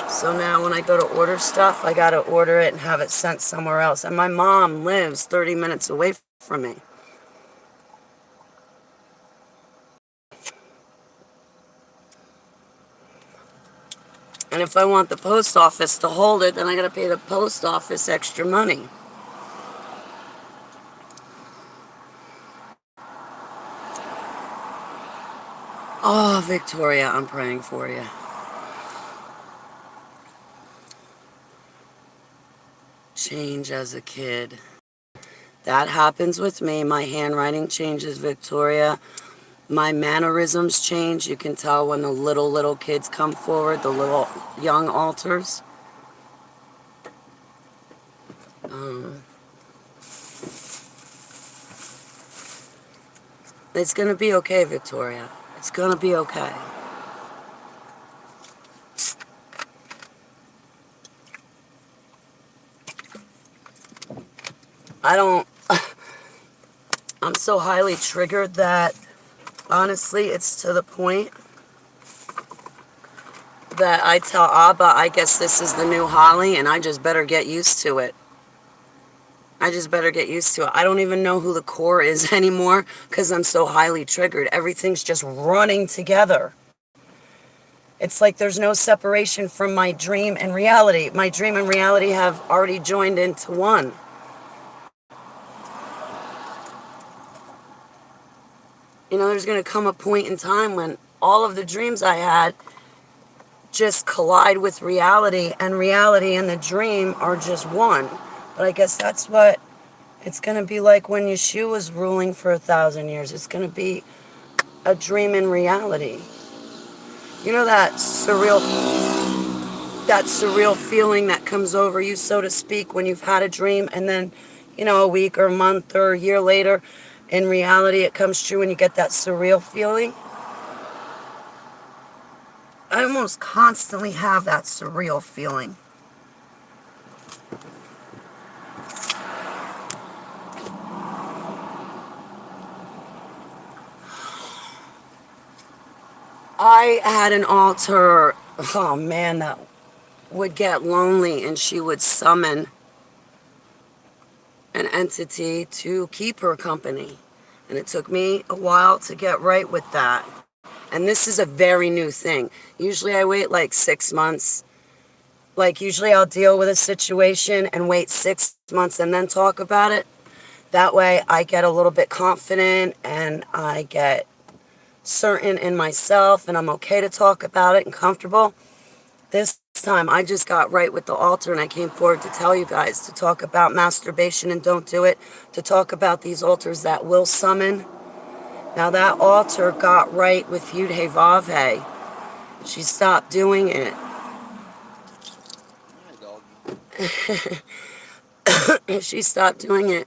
So now when I go to order stuff, I gotta order it and have it sent somewhere else. And my mom lives 30 minutes away from me. And if I want the post office to hold it, then I gotta pay the post office extra money. Oh, Victoria, I'm praying for you. Change as a kid. That happens with me. My handwriting changes, Victoria. My mannerisms change. You can tell when the little kids come forward, the little young alters. It's gonna be okay, Victoria. It's gonna be okay. I don't... I'm so highly triggered that, honestly, it's to the point that I tell Abba, I guess this is the new Holly, and I just better get used to it. I just better get used to it. I don't even know who the core is anymore because I'm so highly triggered. Everything's just running together. It's like there's no separation from my dream and reality. My dream and reality have already joined into one. You know, there's going to come a point in time when all of the dreams I had just collide with reality, and reality and the dream are just one. But I guess that's what it's going to be like when Yeshua was ruling for 1,000 years. It's going to be a dream in reality. You know that surreal feeling that comes over you, so to speak, when you've had a dream and then, you know, a week or a month or a year later, in reality, it comes true and you get that surreal feeling. I almost constantly have that surreal feeling. I had an altar, oh man, that would get lonely, and she would summon an entity to keep her company. And it took me a while to get right with that. And this is a very new thing. Usually I wait like 6 months. Like usually I'll deal with a situation and wait 6 months and then talk about it. That way I get a little bit confident and I get certain in myself and I'm okay to talk about it and comfortable. This time I just got right with the altar and I came forward to tell you guys to talk about masturbation and don't do it, to talk about these altars that will summon. Now that altar got right with Yud Hey Vav Hey. She stopped doing it. She stopped doing it.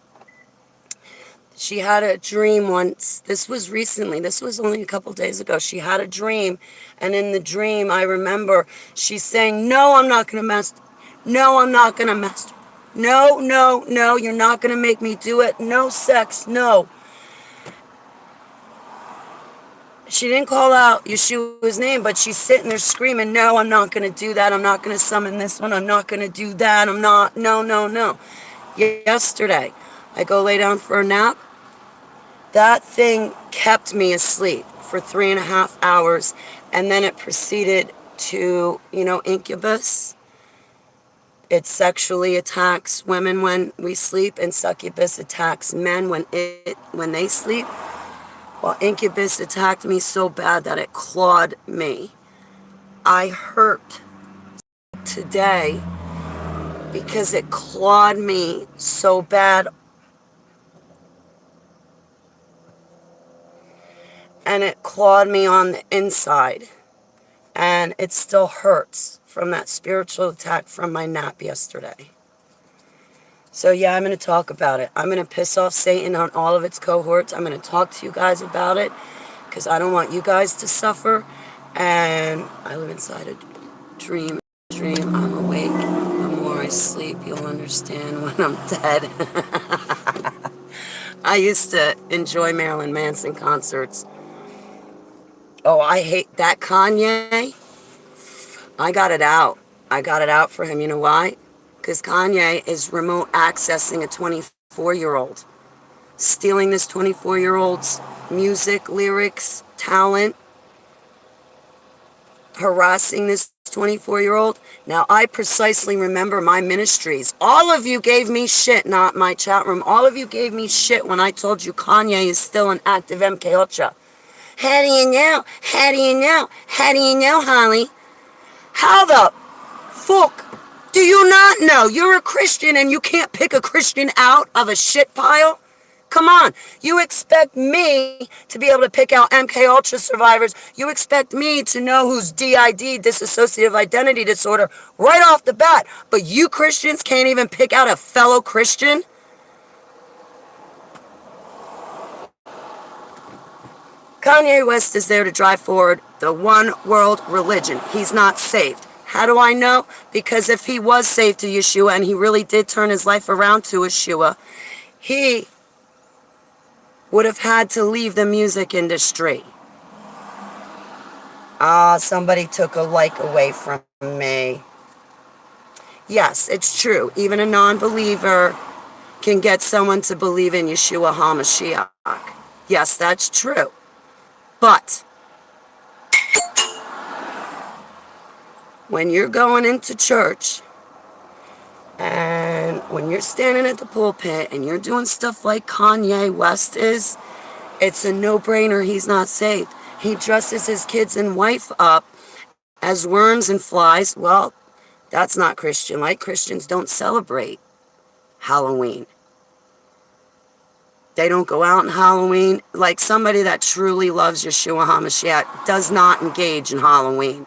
She had a dream once. This was recently. This was only a couple days ago. She had a dream. And in the dream, I remember she's saying, no, I'm not going to masturbate. No, I'm not going to masturbate. No, no, no, you're not going to make me do it. No sex, no. She didn't call out Yeshua's name, but she's sitting there screaming, no, I'm not going to do that. I'm not going to summon this one. I'm not going to do that. I'm not. No, no, no. Yesterday, I go lay down for a nap. That thing kept me asleep for 3.5 hours, and then it proceeded to, you know, incubus. It sexually attacks women when we sleep, and succubus attacks men when they sleep. Well, incubus attacked me so bad that it clawed me. I hurt today because it clawed me so bad. And it clawed me on the inside. And it still hurts from that spiritual attack from my nap yesterday. So yeah, I'm going to talk about it. I'm going to piss off Satan on all of its cohorts. I'm going to talk to you guys about it because I don't want you guys to suffer. And I live inside a dream. I'm awake. The more I sleep, you'll understand when I'm dead. I used to enjoy Marilyn Manson concerts. Oh, I hate that Kanye. I got it out. I got it out for him. You know why? Because Kanye is remote accessing a 24-year-old. Stealing this 24-year-old's music, lyrics, talent. Harassing this 24-year-old. Now, I precisely remember my ministries. All of you gave me shit, not my chat room. All of you gave me shit when I told you Kanye is still an active MK Ultra. How do you know? How do you know? How do you know, Holly? How the fuck do you not know? You're a Christian and you can't pick a Christian out of a shit pile? Come on. You expect me to be able to pick out MK Ultra survivors. You expect me to know who's DID, dissociative identity disorder, right off the bat. But you Christians can't even pick out a fellow Christian? Kanye West is there to drive forward the one world religion. He's not saved. How do I know? Because if he was saved to Yeshua and he really did turn his life around to Yeshua, he would have had to leave the music industry. Somebody took a like away from me. Yes, it's true. Even a non-believer can get someone to believe in Yeshua HaMashiach. Yes, that's true. But when you're going into church and when you're standing at the pulpit and you're doing stuff like Kanye West is, it's a no-brainer he's not saved. He dresses his kids and wife up as worms and flies. Well, that's not Christian-like. Christians don't celebrate Halloween. They don't go out on Halloween. Like somebody that truly loves Yeshua HaMashiach does not engage in Halloween.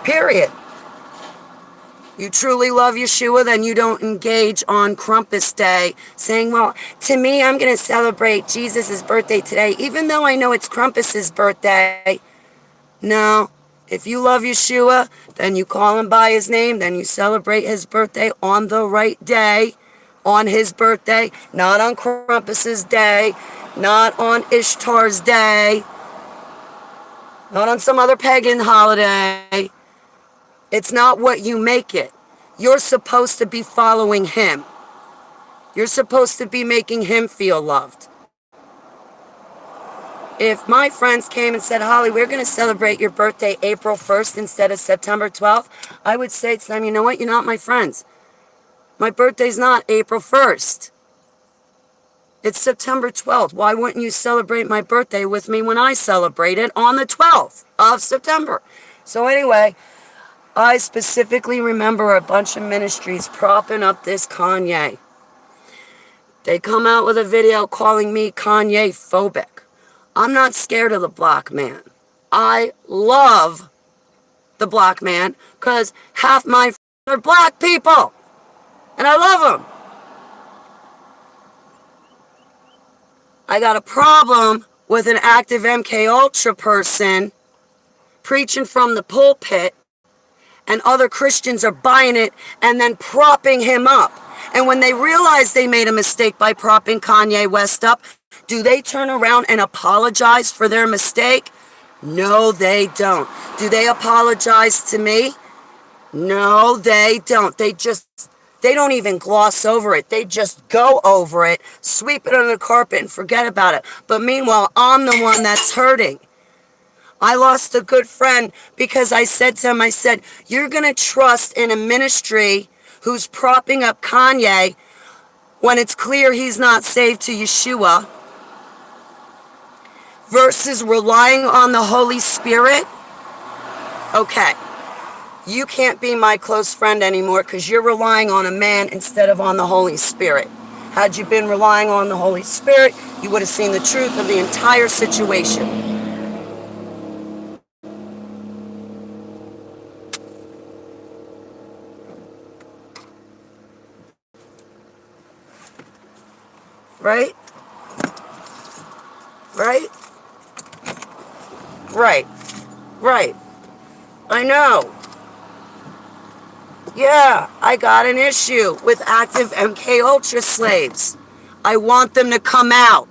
Period. You truly love Yeshua, then you don't engage on Krampus Day saying, well, to me, I'm going to celebrate Jesus' birthday today, even though I know it's Krampus's birthday. No. If you love Yeshua, then you call him by his name, then you celebrate his birthday on the right day, on his birthday, not on Krampus's day, not on Ishtar's day, not on some other pagan holiday. It's not what you make it. You're supposed to be following him. You're supposed to be making him feel loved. If my friends came and said, Holly, we're going to celebrate your birthday April 1st instead of September 12th, I would say to them, you know what? You're not my friends. My birthday's not April 1st. It's September 12th. Why wouldn't you celebrate my birthday with me when I celebrate it on the 12th of September? So anyway, I specifically remember a bunch of ministries propping up this Kanye. They come out with a video calling me Kanye phobic. I'm not scared of the black man. I love the black man because half my friends are black people. And I love them. I got a problem with an active MK Ultra person preaching from the pulpit, and other Christians are buying it and then propping him up. And when they realize they made a mistake by propping Kanye West up, do they turn around and apologize for their mistake? No, they don't. Do they apologize to me? No, they don't. They don't even gloss over it. They just go over it, sweep it under the carpet, and forget about it. But meanwhile, I'm the one that's hurting. I lost a good friend because I said to him, I said, you're going to trust in a ministry who's propping up Kanye when it's clear he's not saved to Yeshua versus relying on the Holy Spirit? Okay. You can't be my close friend anymore because you're relying on a man instead of on the Holy Spirit. Had you been relying on the Holy Spirit, you would have seen the truth of the entire situation. Right? Right? Right. Right. I know. Yeah, I got an issue with active MK Ultra slaves. I want them to come out.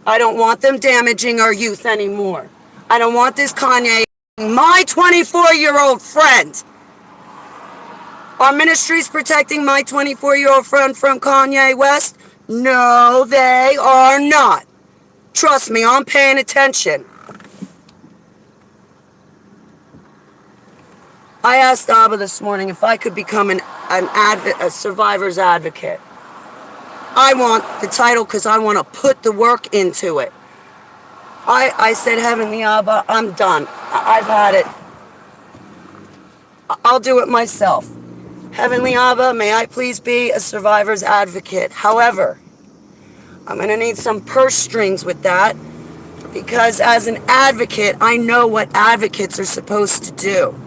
I don't want them damaging our youth anymore. I don't want this Kanye, my 24-year-old friend. Are ministries protecting my 24-year-old friend from Kanye West? No, they are not. Trust me, I'm paying attention. I asked Abba this morning if I could become a survivor's advocate. I want the title because I want to put the work into it. I said, Heavenly Abba, I'm done. I've had it. I'll do it myself. Heavenly Abba, may I please be a survivor's advocate. However, I'm going to need some purse strings with that because as an advocate, I know what advocates are supposed to do.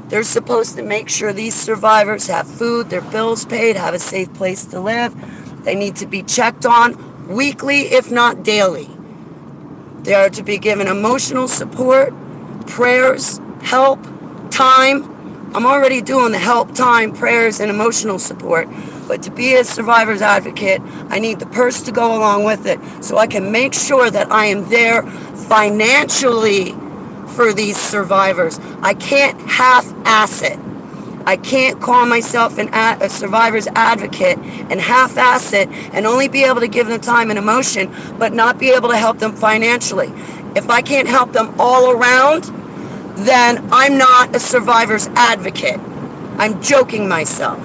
They're supposed to make sure these survivors have food, their bills paid, have a safe place to live. They need to be checked on weekly, if not daily. They are to be given emotional support, prayers, help, time, I'm already doing the help, time, prayers, and emotional support. But to be a survivor's advocate, I need the purse to go along with it so I can make sure that I am there financially for these survivors. I can't half-ass it. I can't call myself a survivor's advocate and half-ass it and only be able to give them time and emotion, but not be able to help them financially. If I can't help them all around, then I'm not a survivor's advocate. I'm joking myself.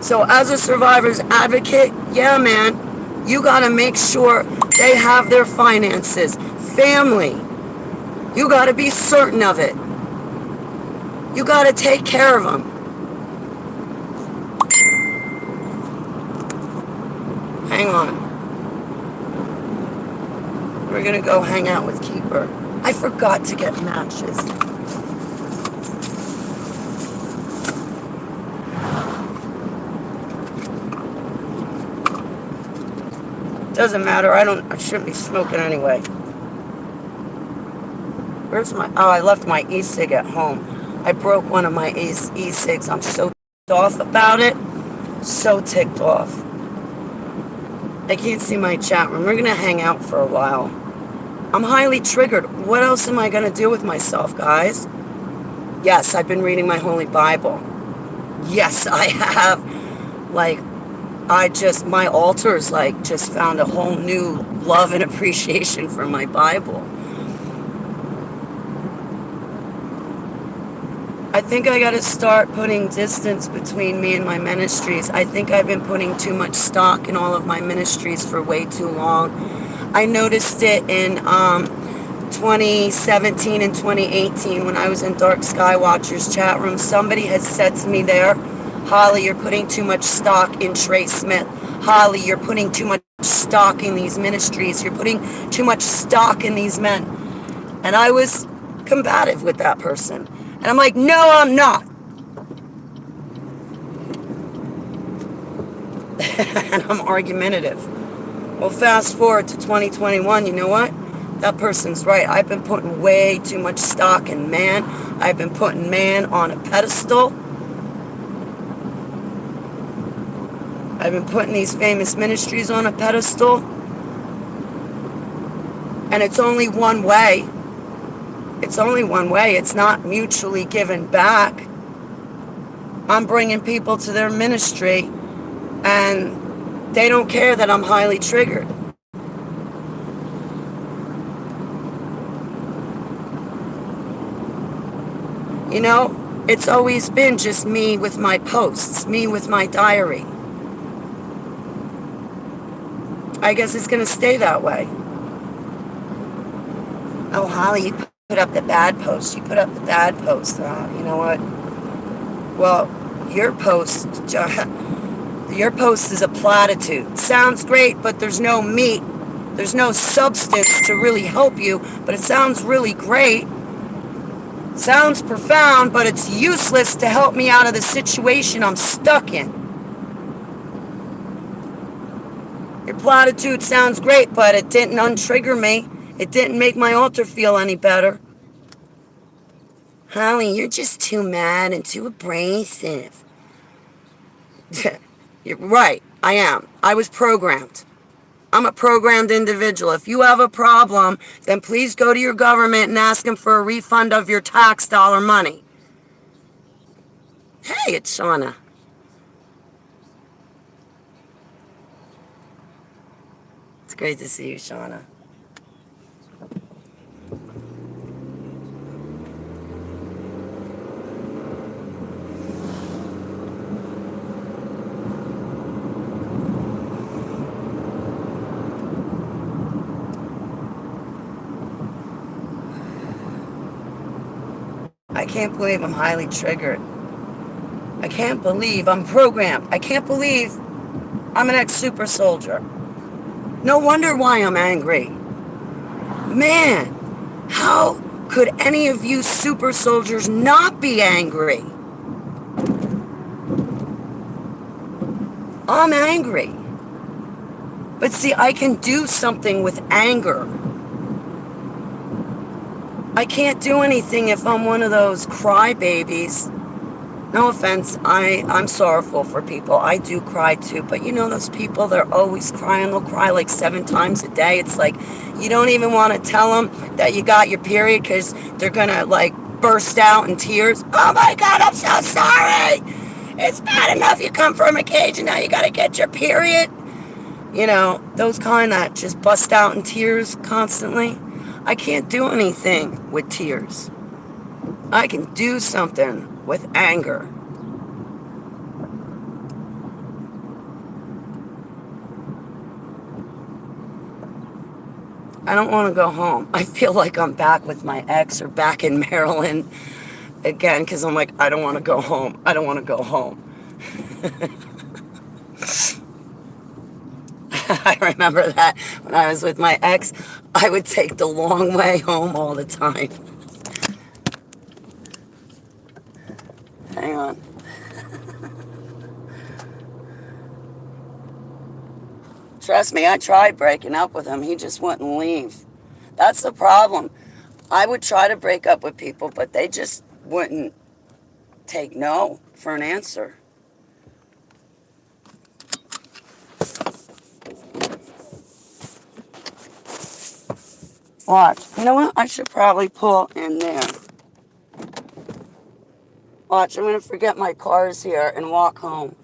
So as a survivor's advocate, yeah, man, you gotta make sure they have their finances. Family, you gotta be certain of it. You gotta take care of them. Hang on. We're gonna go hang out with Keeper. I forgot to get matches. Doesn't matter. I shouldn't be smoking anyway. Where's my, oh, I left my e-cig at home. I broke one of my e-cigs. I'm so ticked off about it. So ticked off. I can't see my chat room. We're gonna hang out for a while. I'm highly triggered. What else am I gonna do with myself, guys? Yes, I've been reading my Holy Bible. Yes, I have. Like, my altars, like, just found a whole new love and appreciation for my Bible. I think I gotta start putting distance between me and my ministries. I think I've been putting too much stock in all of my ministries for way too long. I noticed it in 2017 and 2018 when I was in Dark Skywatcher's chat room. Somebody had said to me there, Holly, you're putting too much stock in Trey Smith. Holly, you're putting too much stock in these ministries. You're putting too much stock in these men. And I was combative with that person. And I'm like, no, I'm not. And I'm argumentative. Well, fast forward to 2021, you know what? That person's right. I've been putting way too much stock in man. I've been putting man on a pedestal. I've been putting these famous ministries on a pedestal. And it's only one way. It's only one way. It's not mutually given back. I'm bringing people to their ministry, and they don't care that I'm highly triggered. You know, it's always been just me with my posts, me with my diary. I guess it's going to stay that way. Oh, Holly, you put up the bad post. You put up the bad post. You know what? Well, your post is a platitude. Sounds great, but there's no meat. There's no substance to really help you, but it sounds really great. Sounds profound, but it's useless to help me out of the situation I'm stuck in. Your platitude sounds great, but it didn't untrigger me. It didn't make my altar feel any better. Holly, you're just too mad and too abrasive. You're right, I am. I was programmed. I'm a programmed individual. If you have a problem, then please go to your government and ask them for a refund of your tax dollar money. Hey, it's Shauna. It's great to see you, Shauna. I can't believe I'm highly triggered. I can't believe I'm programmed. I can't believe I'm an ex-super soldier. No wonder why I'm angry. Man, how could any of you super soldiers not be angry? I'm angry. But see, I can do something with anger. I can't do anything if I'm one of those crybabies. No offense, I'm sorrowful for people. I do cry too, but you know those people, they're always crying. They'll cry like 7 times a day. It's like you don't even want to tell them that you got your period because they're going to like burst out in tears. Oh my God, I'm so sorry. It's bad enough you come from a cage and now you got to get your period. You know, those kind that just bust out in tears constantly. I can't do anything with tears. I can do something with anger. I don't want to go home. I feel like I'm back with my ex or back in Maryland again because I'm like, I don't want to go home. I don't want to go home. I remember that when I was with my ex, I would take the long way home all the time. Hang on. Trust me, I tried breaking up with him. He just wouldn't leave. That's the problem. I would try to break up with people, but they just wouldn't take no for an answer. Watch. You know what? I should probably pull in there. Watch, I'm going to forget my cars here and walk home.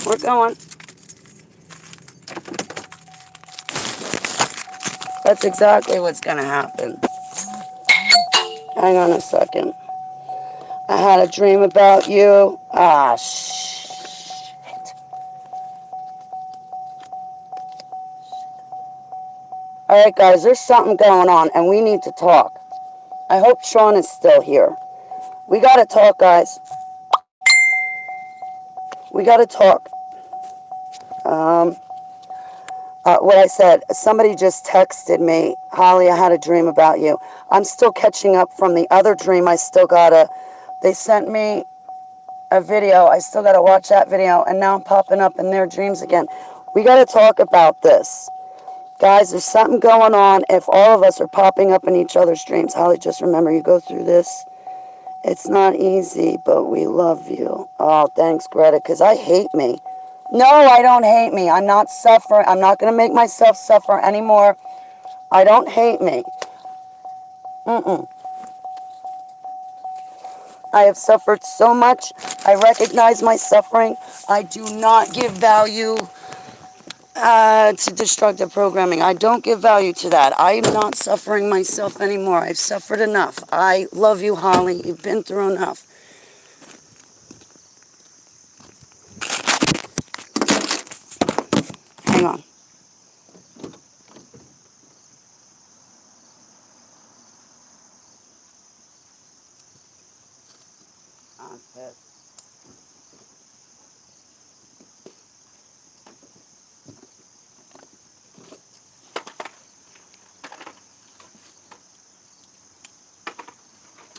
We're going. That's exactly what's going to happen. Hang on a second. I had a dream about you. Ah, shit. All right, guys, there's something going on, and we need to talk. I hope Sean is still here. We got to talk, guys. We got to talk. Um, what I said, somebody just texted me, Holly, I had a dream about you. I'm still catching up from the other dream. They sent me a video. I still got to watch that video, and now I'm popping up in their dreams again. We got to talk about this. Guys, there's something going on if all of us are popping up in each other's dreams. Holly, just remember, you go through this. It's not easy, but we love you. Oh, thanks, Greta, because I hate me. No, I don't hate me. I'm not suffering. I'm not going to make myself suffer anymore. I don't hate me. Mm-mm. I have suffered so much. I recognize my suffering. I do not give value to destructive programming. I don't give value to that. I'm not suffering myself anymore. I've suffered enough. I love you, Holly. You've been through enough. Hang on. I'm pissed.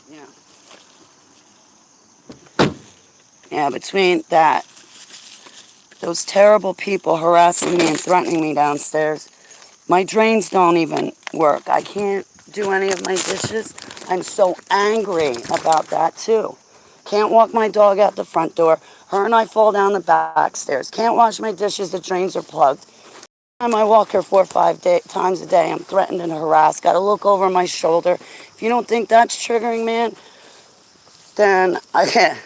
Yeah. Yeah, between that, those terrible people harassing me and threatening me downstairs, my drains don't even work. I can't do any of my dishes. I'm so angry about that, too. Can't walk my dog out the front door. Her and I fall down the back stairs. Can't wash my dishes. The drains are plugged. Every time I walk her 4 or 5 times a day, I'm threatened and harassed. Got to look over my shoulder. If you don't think that's triggering, man, then I can't.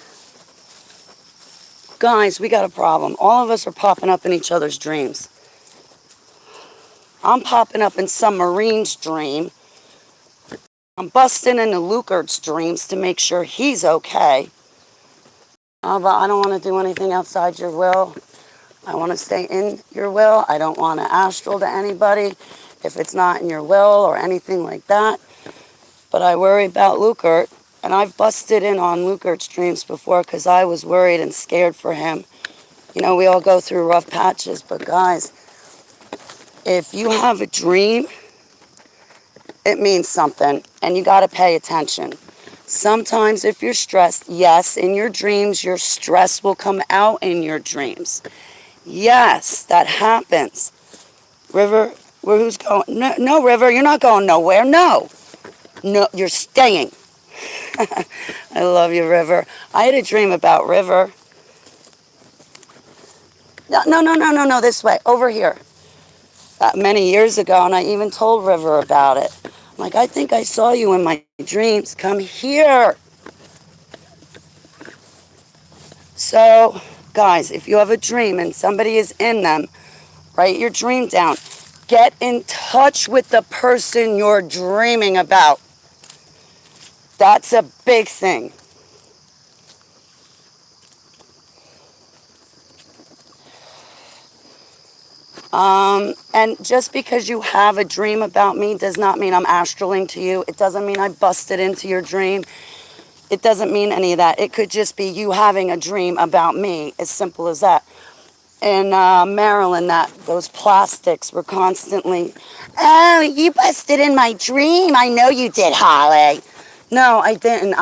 Guys, we got a problem. All of us are popping up in each other's dreams. I'm popping up in some Marine's dream. I'm busting into Lukert's dreams to make sure he's okay. But I don't want to do anything outside your will. I want to stay in your will. I don't want to astral to anybody if it's not in your will or anything like that. But I worry about Lukert. And I've busted in on Lukert's dreams before because I was worried and scared for him. You know, we all go through rough patches. But guys, if you have a dream, it means something. And you got to pay attention. Sometimes if you're stressed, yes, in your dreams, your stress will come out in your dreams. Yes, that happens. River, who's going? No, no, River, you're not going nowhere. No. No, you're staying. I love you, River. I had a dream about River. No, no, no, no, no, no, this way, over here. Many years ago, and I even told River about it. I'm like, I think I saw you in my dreams. Come here. So, guys, if you have a dream and somebody is in them, write your dream down. Get in touch with the person you're dreaming about. That's a big thing. And just because you have a dream about me does not mean I'm astraling to you. It doesn't mean I busted into your dream. It doesn't mean any of that. It could just be you having a dream about me, as simple as that. In Maryland, those plastics were constantly, oh, you busted in my dream. I know you did, Holly. No, I didn't.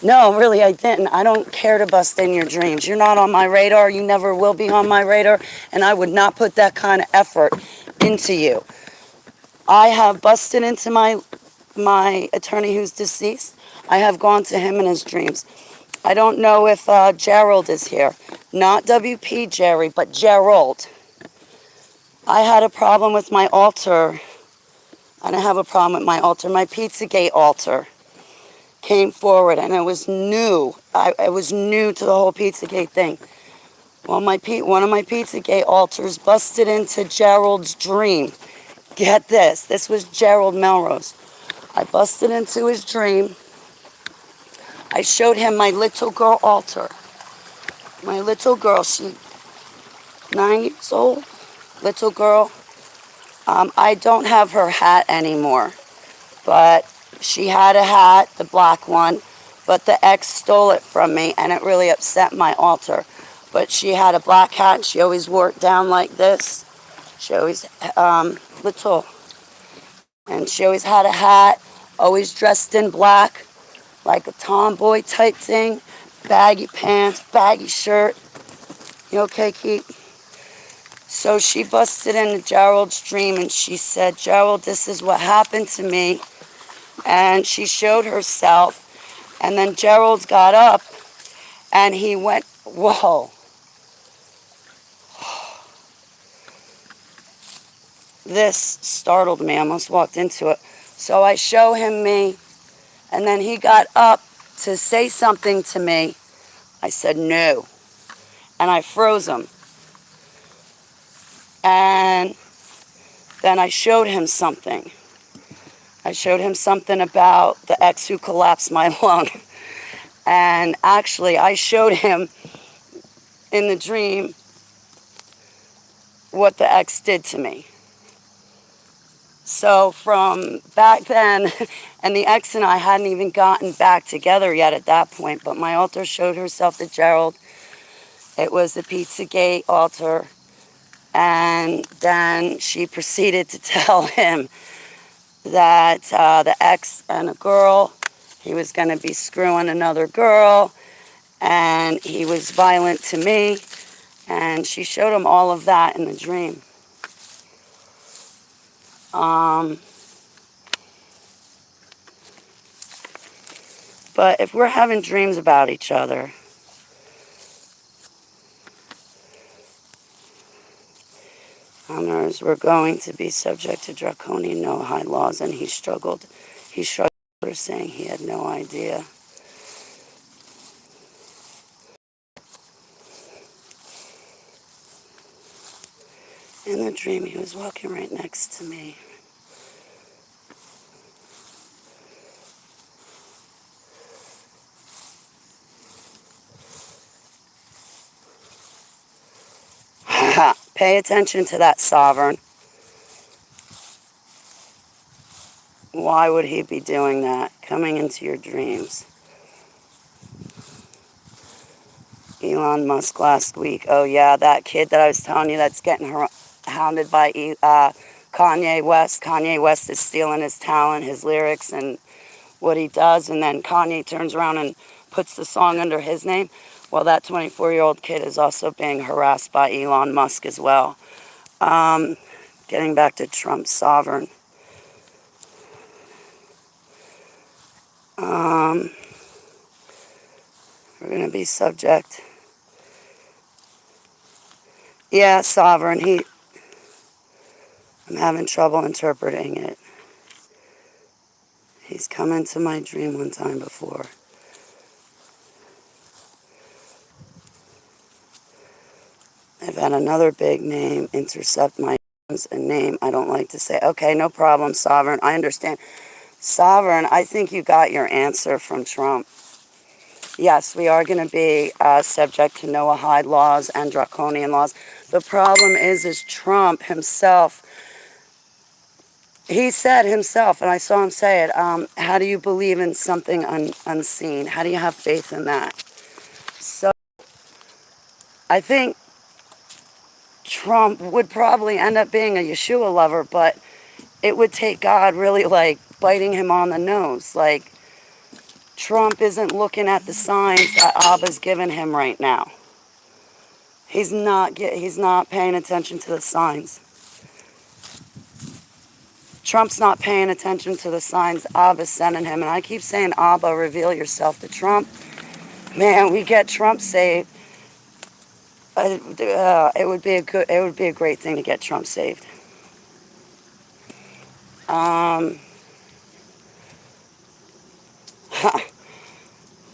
No, really, I didn't. I don't care to bust in your dreams. You're not on my radar. You never will be on my radar. And I would not put that kind of effort into you. I have busted into my attorney who's deceased. I have gone to him in his dreams. I don't know if Gerald is here. Not WP Jerry, but Gerald. I had a problem with my altar. I don't have a problem with my altar. My Pizzagate altar came forward, and it was new. I was new to the whole Pizzagate thing. Well, one of my Pizzagate altars busted into Gerald's dream. Get this. This was Gerald Melrose. I busted into his dream. I showed him my little girl altar. My little girl, she 9 years old, little girl. I don't have her hat anymore, but she had a hat, the black one, but the ex stole it from me, and it really upset my altar. But she had a black hat. She always wore it down like this. She always, little, and she always had a hat, always dressed in black, like a tomboy type thing, baggy pants, baggy shirt. You okay, Keith? So she busted into Gerald's dream and she said, Gerald, this is what happened to me. And she showed herself. And then Gerald got up and he went, whoa. This startled me. I almost walked into it. So I show him me. And then he got up to say something to me. I said, no. And I froze him. And then I showed him something. I showed him something about the ex who collapsed my lung. And actually, I showed him in the dream what the ex did to me. So from back then, and the ex and I hadn't even gotten back together yet at that point, but my altar showed herself to Gerald. It was the Pizzagate altar. And then she proceeded to tell him that the ex and a girl, he was going to be screwing another girl, and he was violent to me, and she showed him all of that in the dream. But if we're having dreams about each other, we're going to be subject to draconian no-hide laws, and he struggled saying he had no idea. In the dream, he was walking right next to me. Pay attention to that, Sovereign. Why would he be doing that? Coming into your dreams. Elon Musk last week. Oh, yeah, that kid that I was telling you that's getting hounded by Kanye West. Kanye West is stealing his talent, his lyrics, and what he does, and then Kanye turns around and puts the song under his name. Well, that 24-year-old kid is also being harassed by Elon Musk as well. Getting back to Trump's sovereign. We're going to be subject. Yeah, sovereign. I'm having trouble interpreting it. He's come into my dream one time before. I've had another big name intercept my a name I don't like to say. Okay, no problem, sovereign. I understand. Sovereign, I think you got your answer from Trump. Yes, we are going to be subject to Noahide laws and draconian laws. The problem is Trump himself, he said himself, and I saw him say it, how do you believe in something unseen? How do you have faith in that? So I think Trump would probably end up being a Yeshua lover, but it would take God really like biting him on the nose. Like, Trump isn't looking at the signs that Abba's given him right now. He's not paying attention to the signs. Trump's not paying attention to the signs Abba's sending him. And I keep saying, Abba, reveal yourself to Trump. Man, we get Trump saved. It would be a great thing to get Trump saved.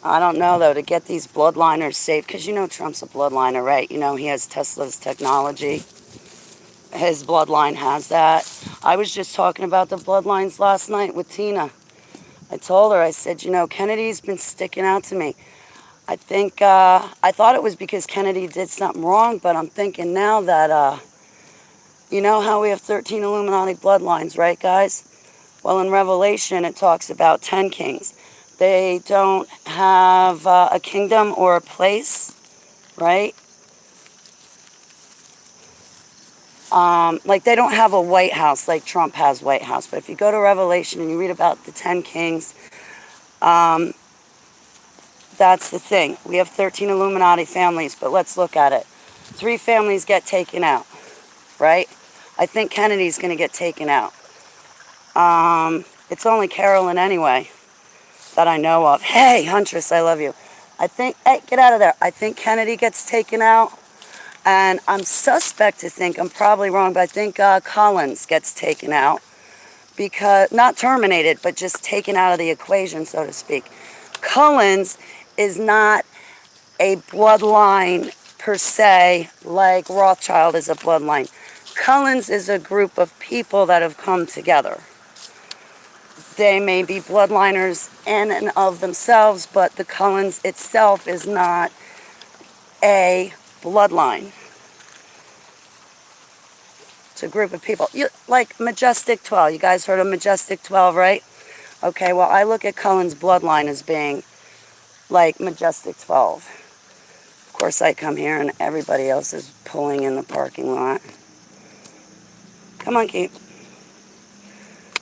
I don't know, though, to get these bloodliners saved, because you know Trump's a bloodliner, right? You know, he has Tesla's technology. His bloodline has that. I was just talking about the bloodlines last night with Tina. I told her, I said, you know, Kennedy's been sticking out to me. I think, I thought it was because Kennedy did something wrong, but I'm thinking now that, you know how we have 13 Illuminati bloodlines, right, guys? Well, in Revelation, it talks about 10 kings. They don't have a kingdom or a place, right? Like they don't have a White House like Trump has White House. But if you go to Revelation and you read about the 10 kings, that's the thing. We have 13 Illuminati families, but let's look at it. 3 families get taken out, right? I think Kennedy's going to get taken out. It's only Carolyn anyway that I know of. Hey, Huntress, I love you. Hey, get out of there. I think Kennedy gets taken out. And I'm suspect to think, I'm probably wrong, but I think Collins gets taken out. Because, not terminated, but just taken out of the equation, so to speak. Collins is not a bloodline per se, like Rothschild is a bloodline. Collins is a group of people that have come together. They may be bloodliners in and of themselves, but the Collins itself is not a bloodline. It's a group of people. Like Majestic 12. You guys heard of Majestic 12, right? Okay, well, I look at Cullen's bloodline as being like Majestic 12. Of course, I come here and everybody else is pulling in the parking lot. Come on, Keith.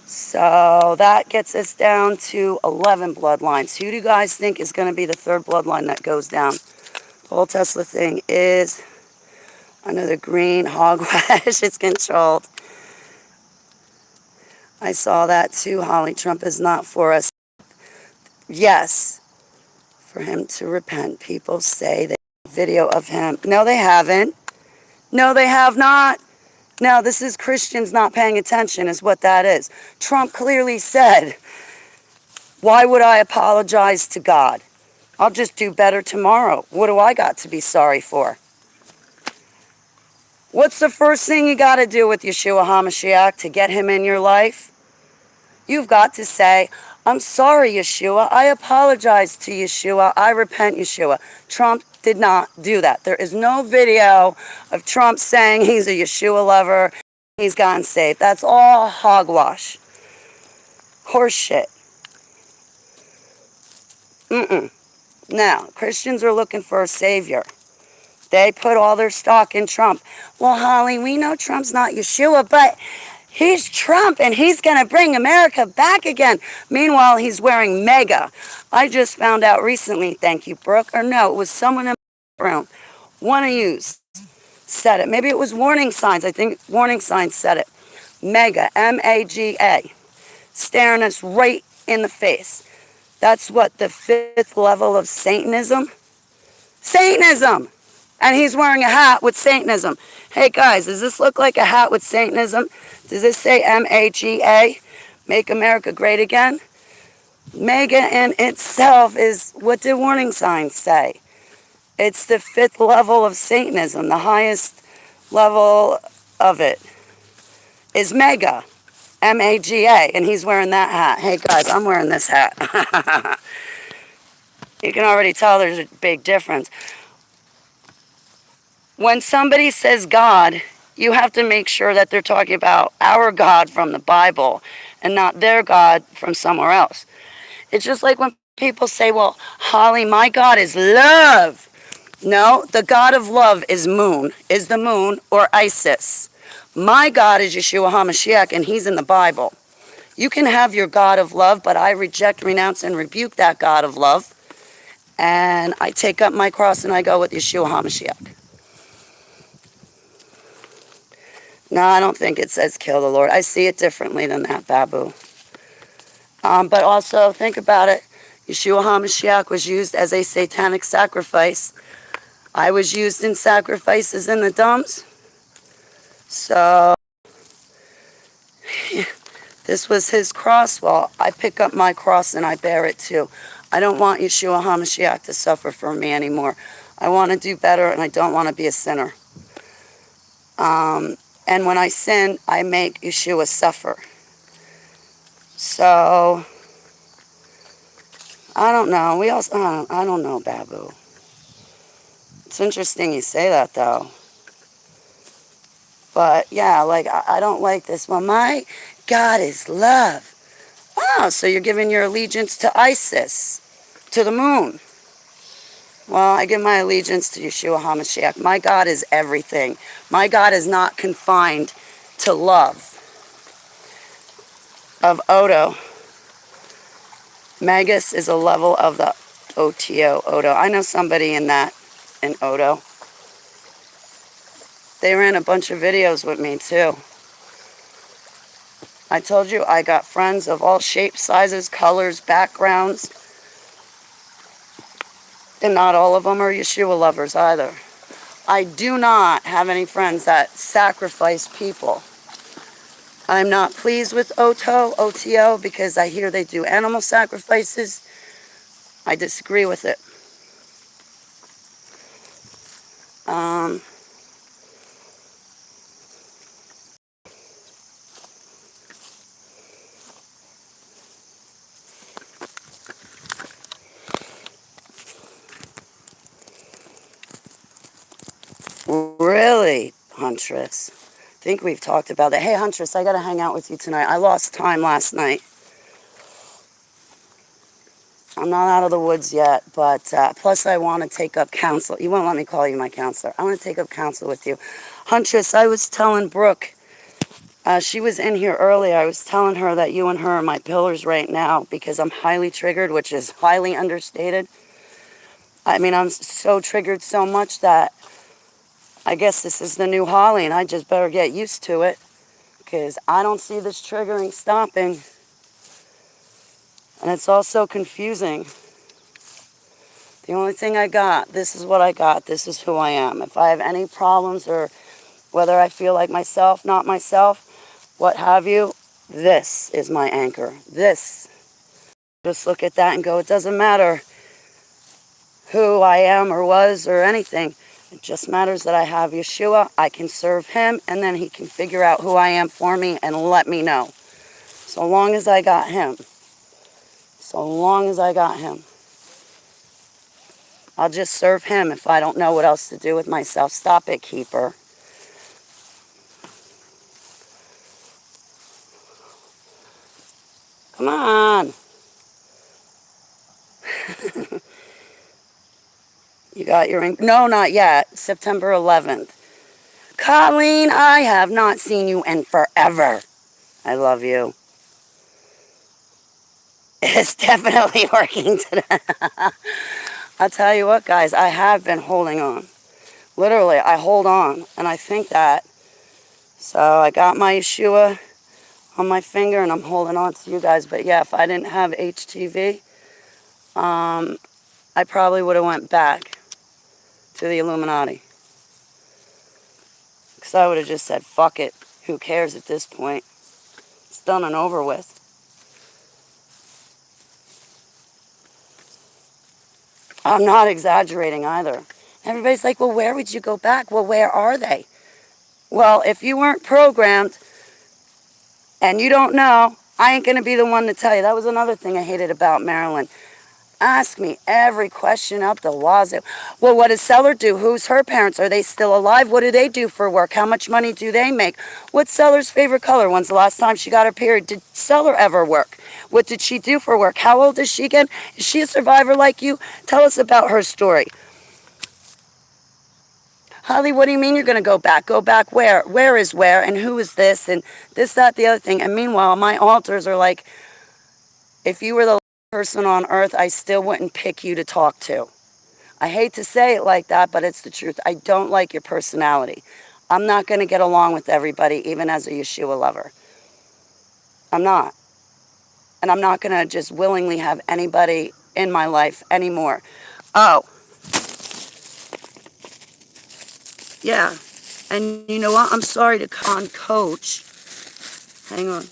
So that gets us down to 11 bloodlines. Who do you guys think is going to be the 3rd bloodline that goes down? The whole Tesla thing is under the green hogwash. It's controlled. I saw that too, Holly. Trump is not for us. Yes, for him to repent. People say they have a video of him. No, they haven't. No, they have not. No, this is Christians not paying attention is what that is. Trump clearly said, why would I apologize to God? I'll just do better tomorrow. What do I got to be sorry for? What's the first thing you got to do with Yeshua HaMashiach to get him in your life? You've got to say, I'm sorry, Yeshua. I apologize to Yeshua. I repent, Yeshua. Trump did not do that. There is no video of Trump saying he's a Yeshua lover. He's gotten saved. That's all hogwash. Horse shit. Now, Christians are looking for a savior. They put all their stock in Trump. Well, Holly, we know Trump's not Yeshua, but He's Trump and he's going to bring America back again. Meanwhile, he's wearing MAGA. I just found out recently, thank you, Brooke, or no, it was someone in the room. One of you said it. Maybe it was Warning Signs. I think Warning Signs said it. MAGA, M-A-G-A, staring us right in the face. That's what, the fifth level of Satanism? Satanism! And he's wearing a hat with Satanism. Hey guys, does this look like a hat with Satanism? Does this say M-A-G-A? Make America Great Again? MAGA in itself is, what did Warning Signs say? It's the fifth level of Satanism. The highest level of it is MAGA. M-A-G-A. And he's wearing that hat. Hey guys, I'm wearing this hat. You can already tell there's a big difference. When somebody says God, you have to make sure that they're talking about our God from the Bible and not their God from somewhere else. It's just like when people say, well, Holly, my God is love. No, the God of love is the moon, or Isis. My God is Yeshua HaMashiach, and he's in the Bible. You can have your God of love, but I reject, renounce, and rebuke that God of love. And I take up my cross and I go with Yeshua HaMashiach. No, I don't think it says kill the Lord. I see it differently than that, Babu. But also, think about it. Yeshua HaMashiach was used as a satanic sacrifice. I was used in sacrifices in the dumps. So, this was his cross. Well, I pick up my cross and I bear it too. I don't want Yeshua HaMashiach to suffer for me anymore. I want to do better and I don't want to be a sinner. And when I sin, I make Yeshua suffer. So, I don't know. I don't know, Babu. It's interesting you say that, though. But, yeah, like, I don't like this. Well, my God is love. Oh, so you're giving your allegiance to Isis, to the moon. Well, I give my allegiance to Yeshua HaMashiach. My God is everything. My God is not confined to love. Of Odo. Magus is a level of the OTO, Odo. I know somebody in Odo. They ran a bunch of videos with me, too. I told you I got friends of all shapes, sizes, colors, backgrounds. And not all of them are Yeshua lovers either. I do not have any friends that sacrifice people. I'm not pleased with OTO, because I hear they do animal sacrifices. I disagree with it. Really, Huntress? I think we've talked about that. Hey, Huntress, I got to hang out with you tonight. I lost time last night. I'm not out of the woods yet, but plus I want to take up counsel. You won't let me call you my counselor. I want to take up counsel with you. Huntress, I was telling Brooke, she was in here earlier. I was telling her that you and her are my pillars right now because I'm highly triggered, which is highly understated. I mean, I'm so triggered so much that I guess this is the new Holly, and I just better get used to it because I don't see this triggering stopping. And it's all so confusing. The only thing I got, this is what I got, this is who I am. If I have any problems or whether I feel like myself, not myself, what have you, this is my anchor. This. Just look at that and go, it doesn't matter who I am or was or anything. It just matters that I have Yeshua, I can serve him, and then he can figure out who I am for me and let me know. So long as I got him. So long as I got him. I'll just serve him if I don't know what else to do with myself. Stop it, keeper. Come on. You got your ring? No, not yet. September 11th. Colleen, I have not seen you in forever. I love you. It's definitely working today. I'll tell you what, guys, I have been holding on. Literally, I hold on, and I think that. So I got my Yeshua on my finger, and I'm holding on to you guys. But yeah, if I didn't have HTV, I probably would have went back to the Illuminati. Because I would have just said, fuck it. Who cares at this point? It's done and over with. I'm not exaggerating either. Everybody's like, well, where would you go back? Well, where are they? Well, if you weren't programmed and you don't know, I ain't going to be the one to tell you. That was another thing I hated about Marilyn. Ask me every question up the wazoo. Well, what does Seller do? Who's her parents? Are they still alive? What do they do for work? How much money do they make? What's Seller's favorite color? When's the last time she got her period? Did Seller ever work? What did she do for work? How old is she again? Is she a survivor like you? Tell us about her story. Holly, what do you mean you're going to go back? Go back where? Where is where? And who is this? And this, that, the other thing. And meanwhile, my alters are like, if you were the last person on earth, I still wouldn't pick you to talk to. I hate to say it like that, but it's the truth. I don't like your personality. I'm not going to get along with everybody, even as a Yeshua lover. I'm not. And I'm not going to just willingly have anybody in my life anymore. Oh, yeah. And you know what? I'm sorry to con Coach. Hang on.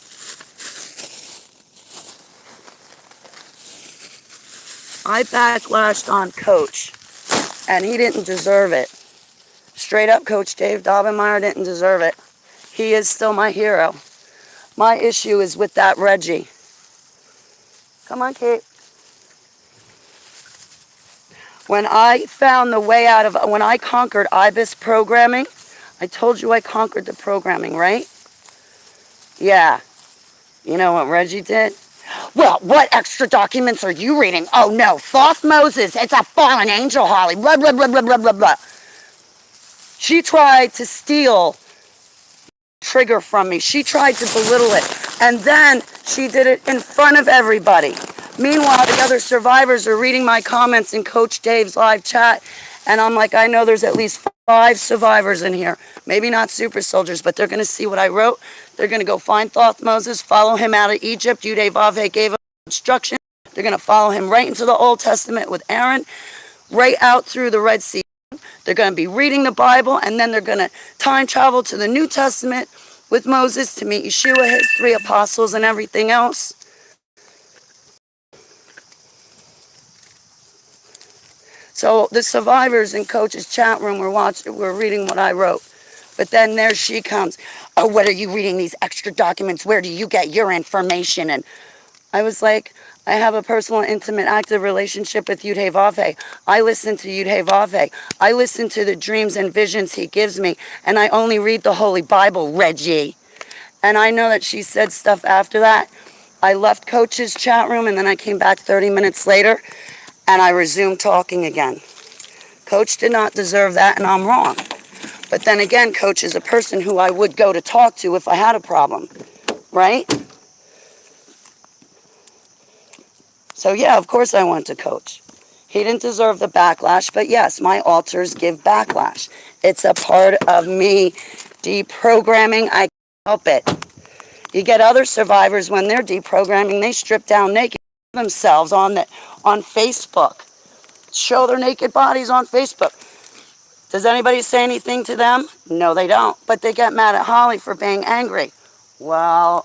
I backlashed on Coach, and he didn't deserve it. Straight up, Coach Dave Daubenmire didn't deserve it. He is still my hero. My issue is with that Reggie. Come on, Kate. When I found the way out of, when I conquered IBIS programming, I told you I conquered the programming, right? Yeah. You know what Reggie did? Well, what extra documents are you reading? Oh, no, Thoth Moses, it's a fallen angel, Holly, blah, blah, blah, blah, blah, blah, blah. She tried to steal trigger from me. She tried to belittle it. And then she did it in front of everybody. Meanwhile, the other survivors are reading my comments in Coach Dave's live chat. And I'm like, I know there's at least 5 survivors in here. Maybe not super soldiers, but they're going to see what I wrote. They're going to go find Thoth Moses, follow him out of Egypt. Yudhe gave them instruction. They're going to follow him right into the Old Testament with Aaron, right out through the Red Sea. They're going to be reading the Bible, and then they're going to time travel to the New Testament with Moses to meet Yeshua, his 3 apostles, and everything else. So the survivors in Coach's chat room were reading what I wrote. But then there she comes. Oh, what are you reading these extra documents? Where do you get your information? And I was like, I have a personal, intimate, active relationship with Yudhe. I listen to Yudhe. I listen to the dreams and visions he gives me. And I only read the Holy Bible, Reggie. And I know that she said stuff after that. I left Coach's chat room, and then I came back 30 minutes later, and I resumed talking again. Coach did not deserve that, and I'm wrong. But then again, Coach is a person who I would go to talk to if I had a problem, right? So yeah, of course I went to Coach. He didn't deserve the backlash, but yes, my alters give backlash. It's a part of me deprogramming. I can't help it. You get other survivors when they're deprogramming, they strip down naked themselves on Facebook. Show their naked bodies on Facebook. Does anybody say anything to them? No, they don't. But they get mad at Holly for being angry. Well,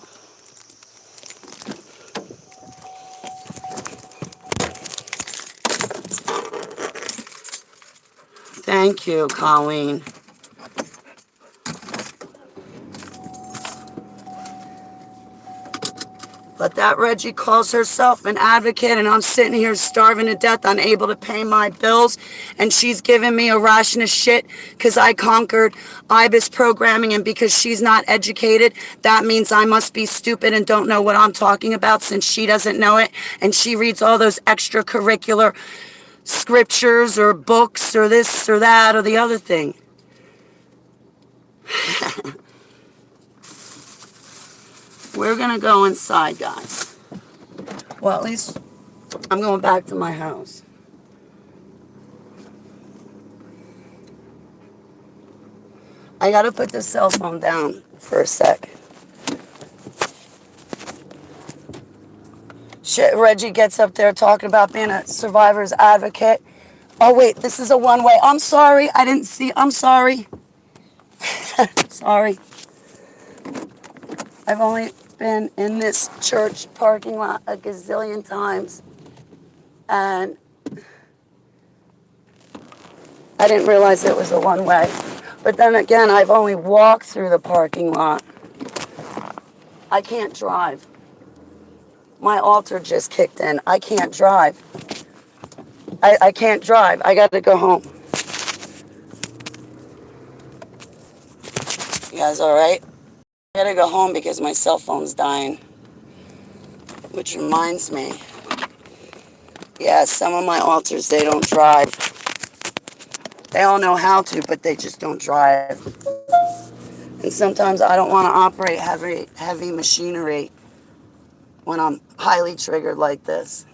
thank you, Colleen. But that Reggie calls herself an advocate, and I'm sitting here starving to death, unable to pay my bills, and she's giving me a ration of shit because I conquered IBIS programming, and because she's not educated, that means I must be stupid and don't know what I'm talking about since she doesn't know it, and she reads all those extracurricular scriptures or books or this or that or the other thing. We're going to go inside, guys. Well, at least I'm going back to my house. I got to put the cell phone down for a sec. Shit, Reggie gets up there talking about being a survivor's advocate. Oh, wait, this is a one-way. I'm sorry. I didn't see. I'm sorry. Sorry. I've only been in this church parking lot a gazillion times. And I didn't realize it was a one-way. But then again, I've only walked through the parking lot. I can't drive. My altar just kicked in. I can't drive. I can't drive. I got to go home. You guys all right? I got to go home because my cell phone's dying. Which reminds me. Yeah, some of my altars, they don't drive. They all know how to, but they just don't drive. And sometimes I don't want to operate heavy machinery when I'm highly triggered like this.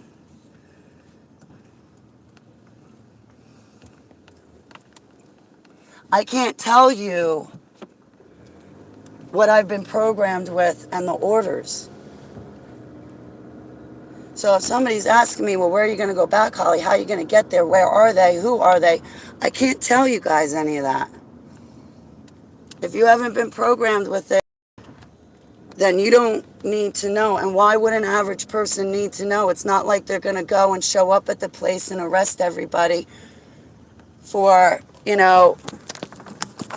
I can't tell you what I've been programmed with and the orders. So if somebody's asking me, well, where are you going to go back, Holly? How are you going to get there? Where are they? Who are they? I can't tell you guys any of that. If you haven't been programmed with it, then you don't need to know. And why would an average person need to know? It's not like they're going to go and show up at the place and arrest everybody for,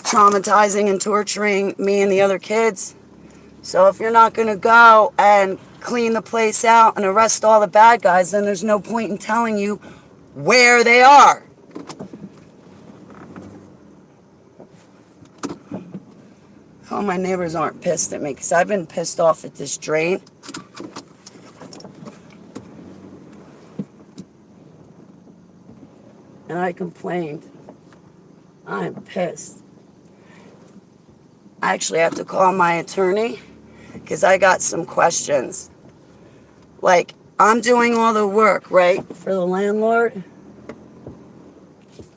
traumatizing and torturing me and the other kids. So if you're not going to go and clean the place out and arrest all the bad guys, then there's no point in telling you where they are. Oh, my neighbors aren't pissed at me because I've been pissed off at this drain. And I complained. I'm pissed. I actually have to call my attorney because I got some questions. Like, I'm doing all the work, right, for the landlord?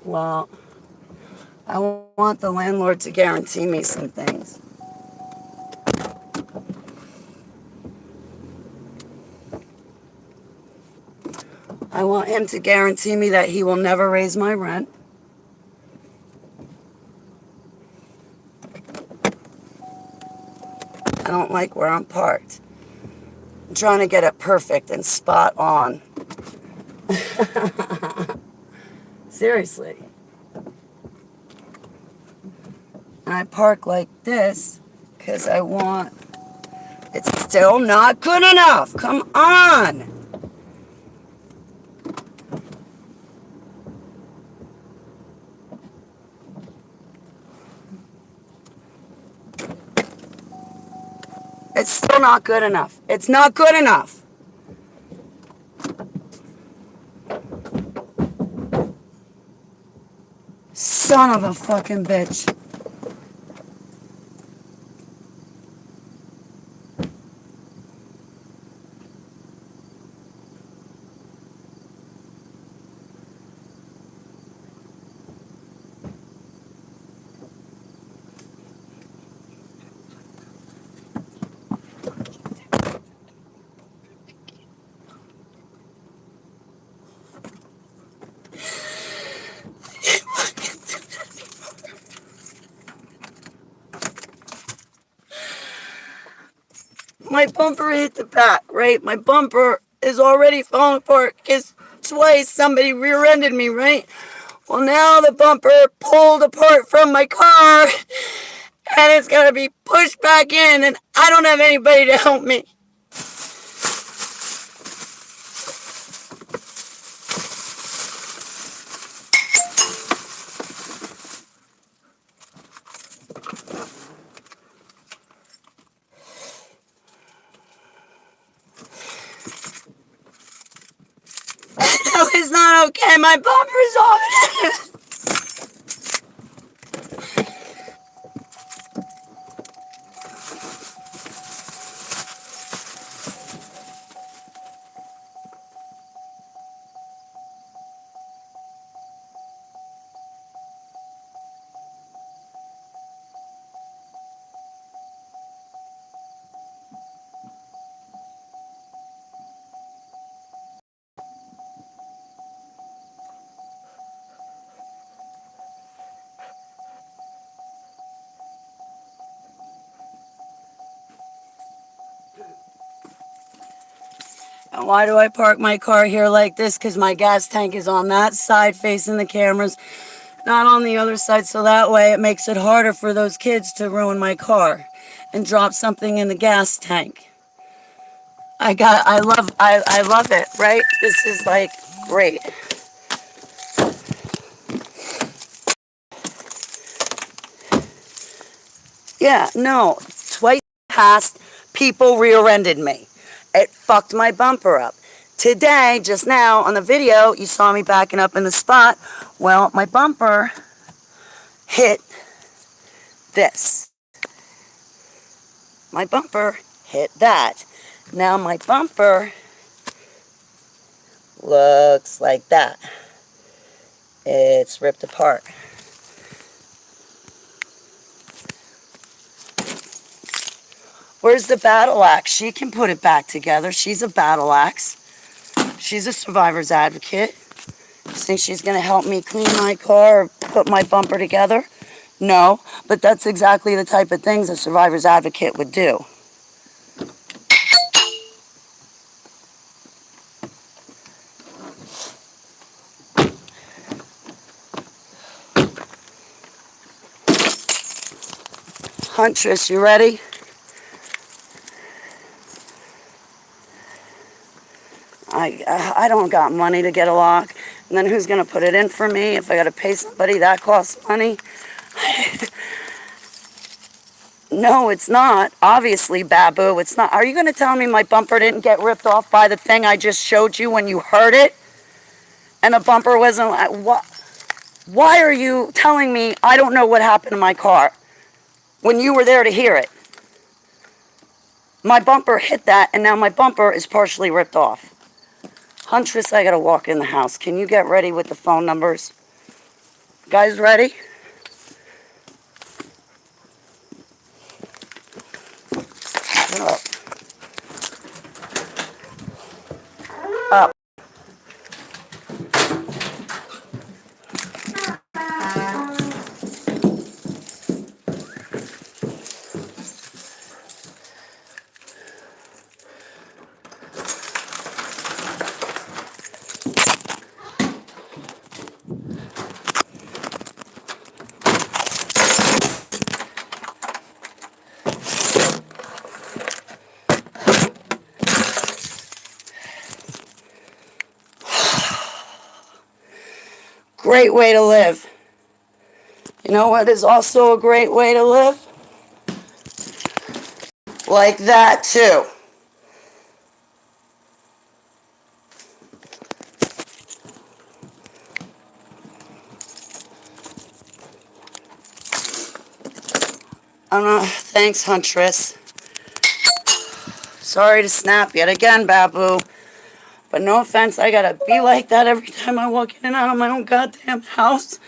Well, I want the landlord to guarantee me some things. I want him to guarantee me that he will never raise my rent. I don't like where I'm parked. I'm trying to get it perfect and spot on. Seriously. And I park like this because I want... It's still not good enough. Come on. It's still not good enough. It's not good enough. Son of a fucking bitch. My bumper hit the back, right? My bumper is already falling apart because twice somebody rear-ended me, right? Well, now the bumper pulled apart from my car and it's got to be pushed back in and I don't have anybody to help me. No, it's not okay. My bumper's off. Why do I park my car here like this? Because my gas tank is on that side facing the cameras, not on the other side, so that way it makes it harder for those kids to ruin my car and drop something in the gas tank. I love it, right? This is like great. Yeah, no, twice past, people rear-ended me. It fucked my bumper up. Today, just now on the video, you saw me backing up in the spot. Well, my bumper hit this. My bumper hit that. Now my bumper looks like that. It's ripped apart. Where's the battle axe? She can put it back together. She's a battle axe. She's a survivor's advocate. You think she's going to help me clean my car or put my bumper together? No, but that's exactly the type of things a survivor's advocate would do. Huntress, you ready? I don't got money to get a lock. And then who's going to put it in for me? If I got to pay somebody, that costs money. No, it's not. Obviously, Babu, it's not. Are you going to tell me my bumper didn't get ripped off by the thing I just showed you when you heard it? And the bumper wasn't... Why are you telling me I don't know what happened to my car when you were there to hear it? My bumper hit that, and now my bumper is partially ripped off. Huntress, I got to walk in the house. Can you get ready with the phone numbers? Guys ready? Up. Up. Great way to live. You know what is also a great way to live? Like that, too. Thanks, Huntress. Sorry to snap yet again, Babu. But no offense, I gotta be like that every time I walk in and out of my own goddamn house.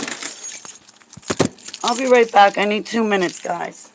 I'll be right back. I need 2 minutes, guys.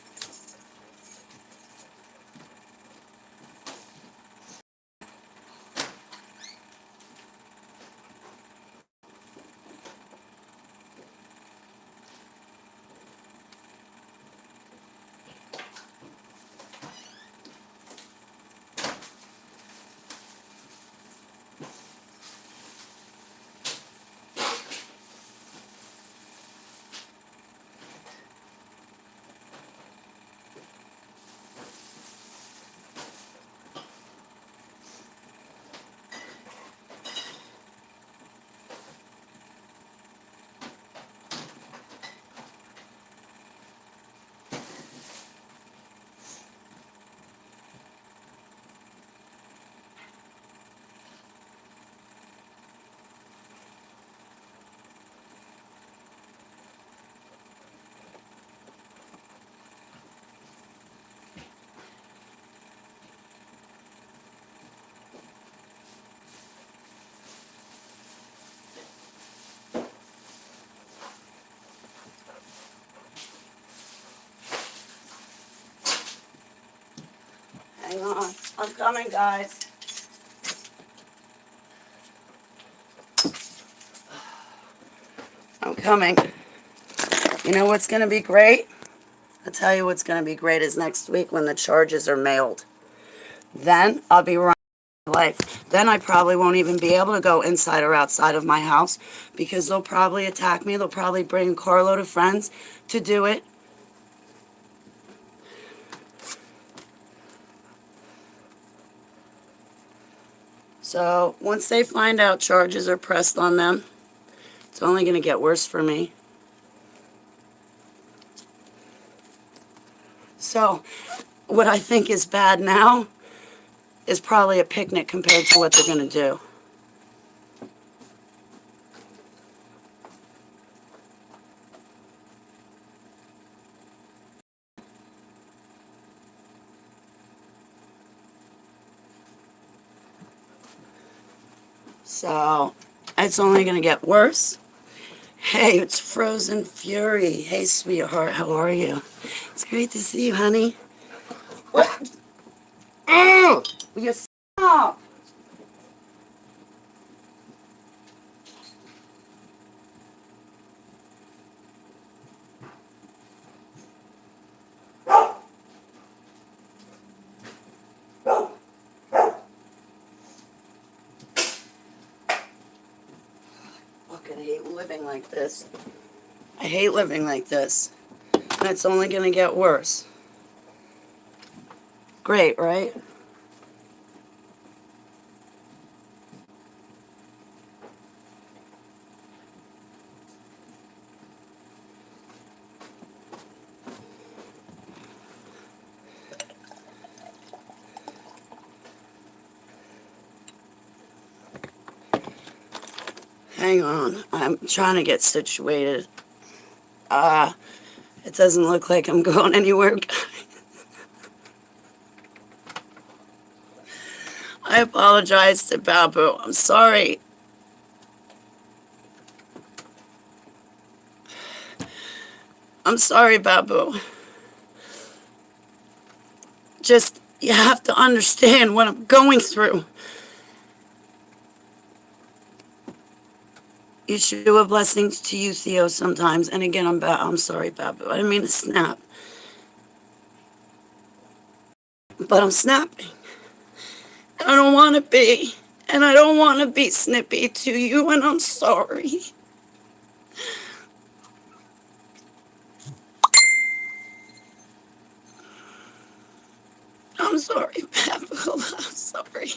Hang on. I'm coming, guys. I'm coming. You know what's going to be great? I'll tell you what's going to be great is next week when the charges are mailed. Then I'll be life. Then I probably won't even be able to go inside or outside of my house because they'll probably attack me. They'll probably bring a carload of friends to do it. So once they find out charges are pressed on them, it's only going to get worse for me. So what I think is bad now is probably a picnic compared to what they're going to do. So it's only going to get worse. Hey, it's Frozen Fury. Hey, sweetheart, how are you? It's great to see you, honey. What? Oh, will you stop? Fucking hate living like this. I hate living like this. And it's only going to get worse. Great, right? Hang on. I'm trying to get situated. It doesn't look like I'm going anywhere. I apologize to Babu. I'm sorry. I'm sorry, Babu. Just, you have to understand what I'm going through. Yeshua, blessings to you, Theo, sometimes. And again, I'm sorry, Babu. I didn't mean to snap. But I'm snapping. And I don't want to be. And I don't want to be snippy to you, and I'm sorry. I'm sorry, Babu. I'm sorry.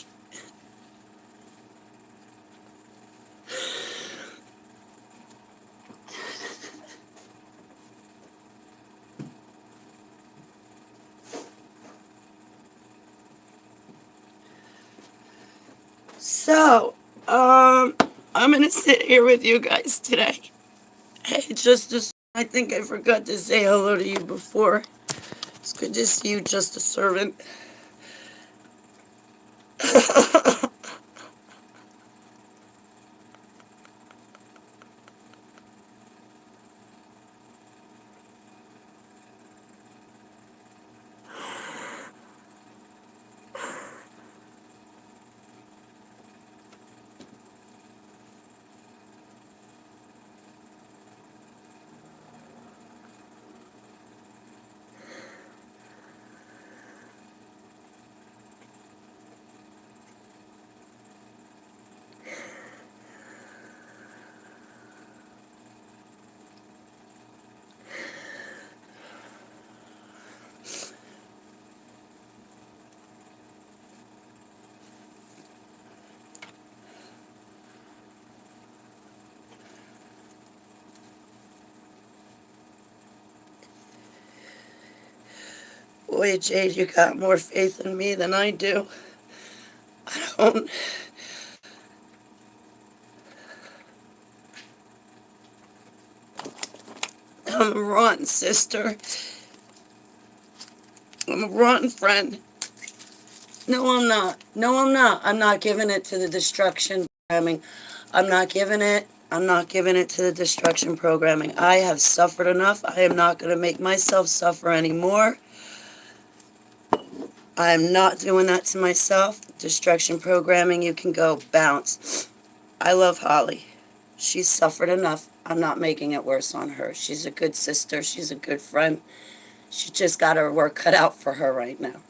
So, I'm gonna sit here with you guys today. Hey, Justice, I think I forgot to say hello to you before. It's good to see you, just a servant. Boy, Jade, you got more faith in me than I do. I don't. I'm a rotten sister. I'm a rotten friend. No, I'm not. No, I'm not. I'm not giving it to the destruction programming. I'm not giving it. I'm not giving it to the destruction programming. I have suffered enough. I am not going to make myself suffer anymore. I am not doing that to myself. Destruction programming, you can go bounce. I love Holly. She's suffered enough. I'm not making it worse on her. She's a good sister. She's a good friend. She just got her work cut out for her right now.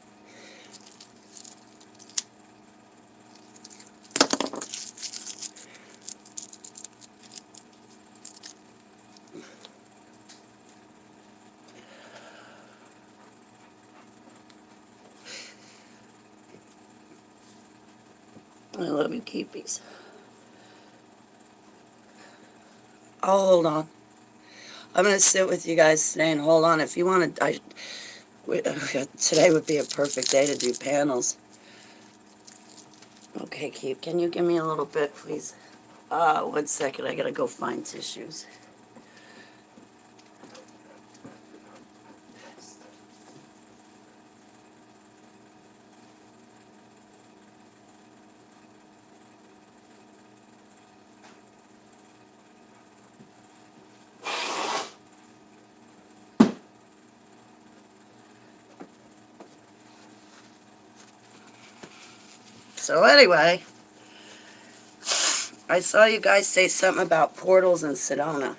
I love you, Keepies. I'll hold on. I'm going to sit with you guys today and hold on. If you want to, today would be a perfect day to do panels. Okay, Keep, can you give me a little bit, please? 1 second, I got to go find tissues. So anyway, I saw you guys say something about portals in Sedona.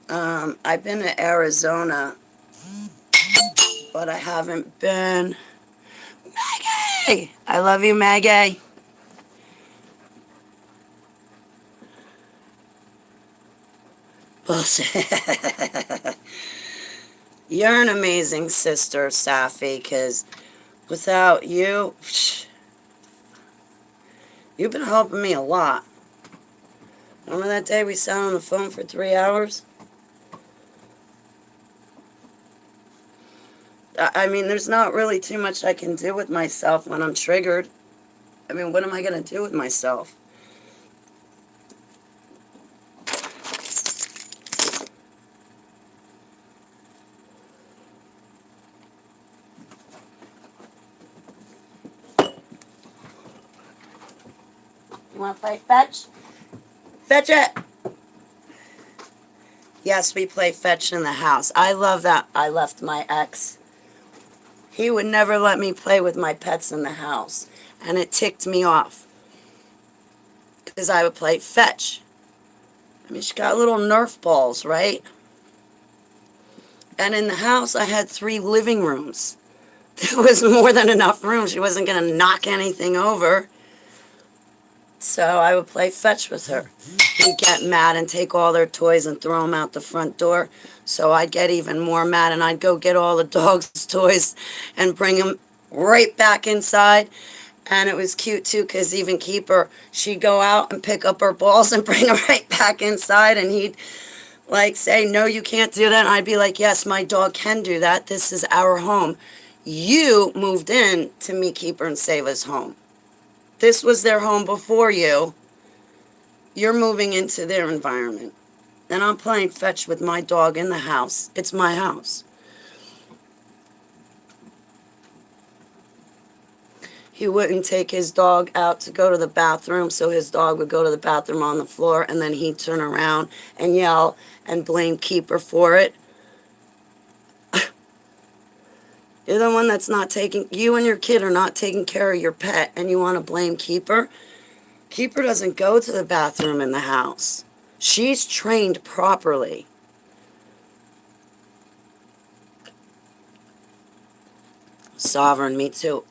I've been to Arizona, but I haven't been... Maggie! I love you, Maggie. Bullshit. You're an amazing sister, Safi, because without you, you've been helping me a lot. Remember that day we sat on the phone for 3 hours? I mean, there's not really too much I can do with myself when I'm triggered. I mean, what am I going to do with myself? You want to play fetch? Fetch it! Yes, we play fetch in the house. I love that. I left my ex. He would never let me play with my pets in the house. And it ticked me off. Because I would play fetch. I mean, she got little Nerf balls, right? And in the house, I had 3 living rooms. There was more than enough room. She wasn't going to knock anything over. So I would play fetch with her. He'd get mad and take all their toys and throw them out the front door. So I'd get even more mad, and I'd go get all the dog's toys and bring them right back inside. And it was cute, too, because even Keeper, she'd go out and pick up her balls and bring them right back inside. And he'd, like, say, no, you can't do that. And I'd be like, yes, my dog can do that. This is our home. You moved in to me, Keeper, and Seva's home. This was their home before you. You're moving into their environment. And I'm playing fetch with my dog in the house. It's my house. He wouldn't take his dog out to go to the bathroom, so his dog would go to the bathroom on the floor, and then he'd turn around and yell and blame Keeper for it. You're the one that's not taking... You and your kid are not taking care of your pet, and you want to blame Keeper? Keeper doesn't go to the bathroom in the house. She's trained properly. Sovereign, me too.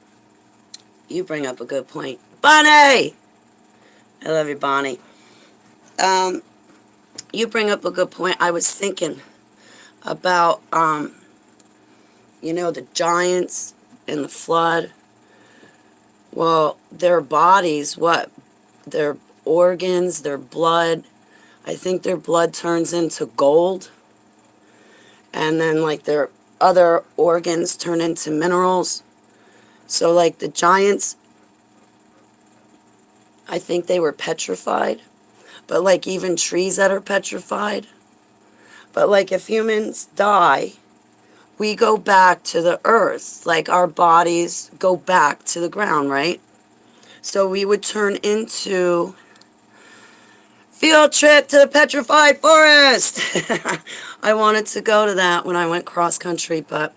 You bring up a good point. Bonnie! I love you, Bonnie. You bring up a good point. I was thinking about, you know, the giants in the flood. Well, their bodies, what? Their organs, their blood. I think their blood turns into gold. And then, like, their other organs turn into minerals. So, like, the giants, I think they were petrified. But, like, even trees that are petrified. But, like, if humans die, we go back to the earth. Like, our bodies go back to the ground, right? So we would turn into... Field trip to the petrified forest! I wanted to go to that when I went cross-country, but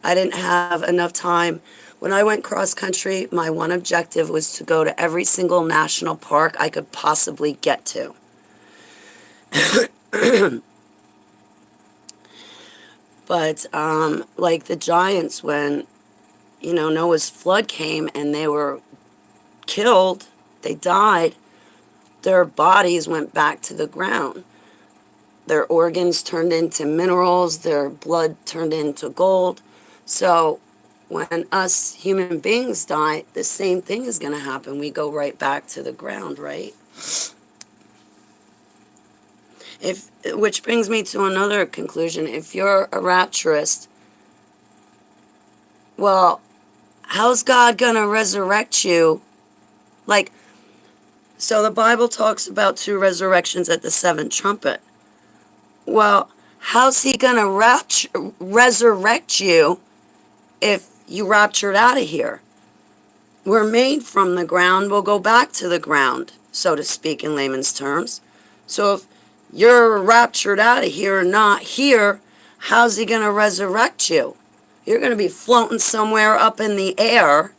I didn't have enough time. When I went cross-country, my one objective was to go to every single national park I could possibly get to. But, like the giants, when, you know, Noah's flood came and they were killed, they died, their bodies went back to the ground. Their organs turned into minerals, their blood turned into gold. So when us human beings die, the same thing is going to happen. We go right back to the ground, right? Which brings me to another conclusion. If you're a rapturist, well, how's God going to resurrect you? Like, so the Bible talks about 2 resurrections at the 7th trumpet. Well, how's he going to resurrect you if you raptured out of here? We're made from the ground. We'll go back to the ground, so to speak, in layman's terms. So if you're raptured out of here and not here, how's he going to resurrect you? You're going to be floating somewhere up in the air,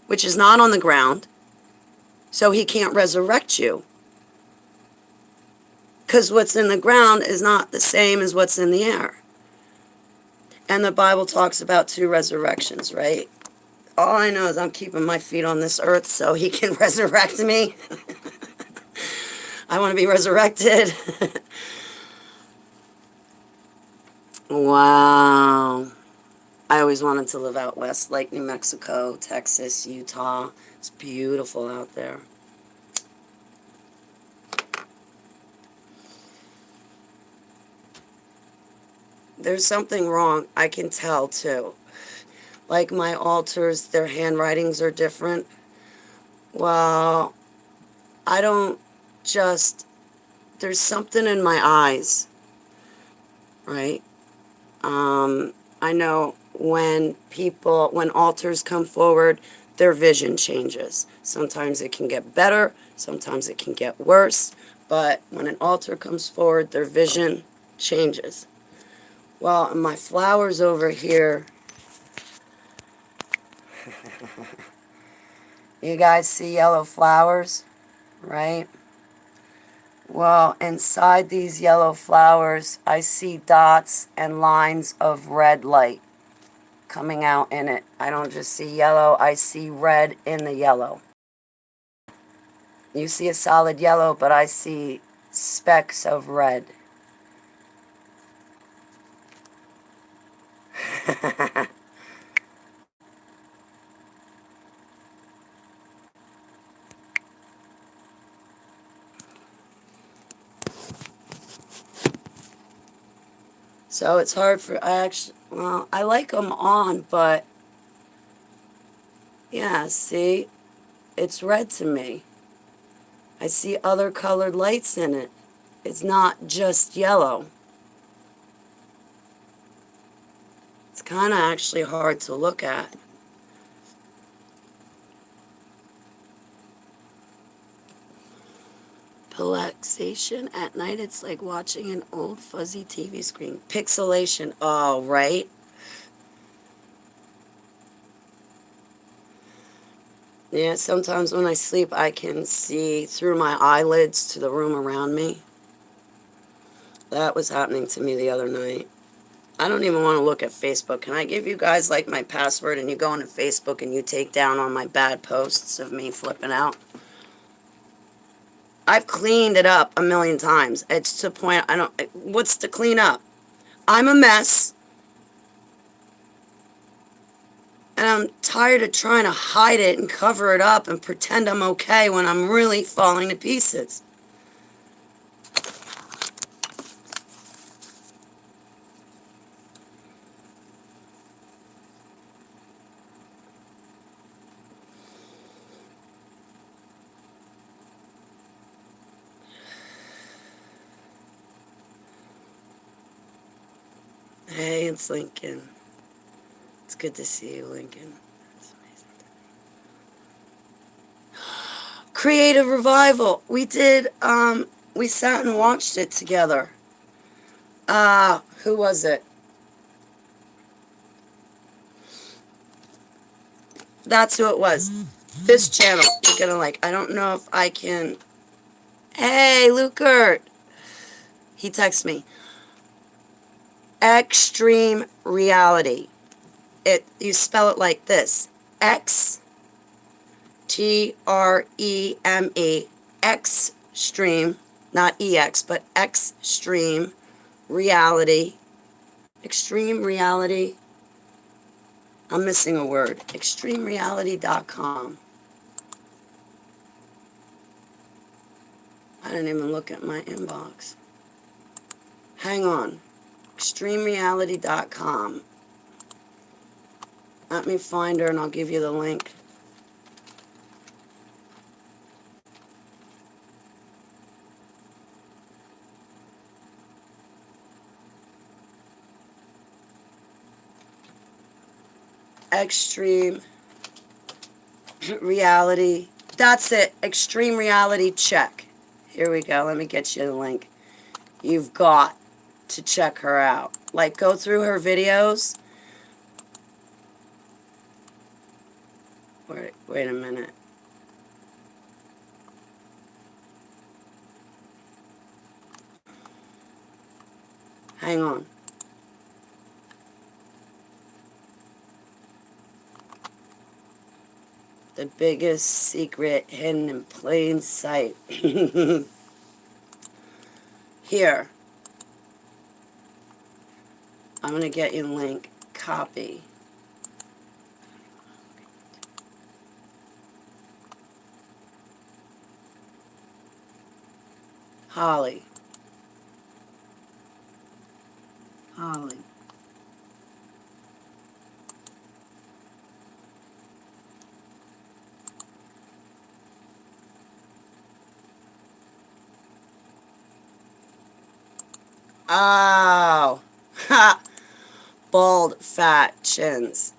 which is not on the ground, so he can't resurrect you. Because what's in the ground is not the same as what's in the air. And the Bible talks about 2 resurrections, right? All I know is I'm keeping my feet on this earth so he can resurrect me. I want to be resurrected. Wow. I always wanted to live out west, like New Mexico, Texas, Utah. It's beautiful out there. There's something wrong. I can tell, too. Like my altars, their handwritings are different. Well, I don't just... There's something in my eyes, right? I know when altars come forward, their vision changes. Sometimes it can get better, sometimes it can get worse, but when an altar comes forward, their vision changes. Well, my flowers over here, you guys see yellow flowers, right? Well, inside these yellow flowers, I see dots and lines of red light coming out in it. I don't just see yellow, I see red in the yellow. You see a solid yellow, but I see specks of red. So it's hard for, I like them on, but yeah, see, it's red to me. I see other colored lights in it. It's not just yellow. It's kind of actually hard to look at. Pixelation at night, it's like watching an old fuzzy TV screen. Pixelation, oh, right? Yeah, sometimes when I sleep, I can see through my eyelids to the room around me. That was happening to me the other night. I don't even want to look at Facebook. Can I give you guys, like, my password, and you go into Facebook and you take down all my bad posts of me flipping out? I've cleaned it up a million times. It's to the point, what's to clean up? I'm a mess. And I'm tired of trying to hide it and cover it up and pretend I'm okay when I'm really falling to pieces. Hey, it's Lincoln. It's good to see you, Lincoln. That's amazing. Creative Revival. We did, we sat and watched it together. Who was it? That's who it was. This channel. You're gonna like, I don't know if I can... Hey, Lukert. He texted me. Extreme Reality. You spell it like this. X-T-R-E-M-E. Extreme. Not EX, but Extreme Reality Extreme reality. I'm missing a word. Extremereality.com. I didn't even look at my inbox. Hang on. Extremereality.com. Let me find her and I'll give you the link. Extreme reality. That's it. Extreme reality check. Here we go. Let me get you the link. You've got to check her out. Like, go through her videos. Wait a minute. Hang on. The biggest secret hidden in plain sight. Here. I'm going to get you the link. Copy. Holly. Holly. Oh. Ha. Bald, fat chins.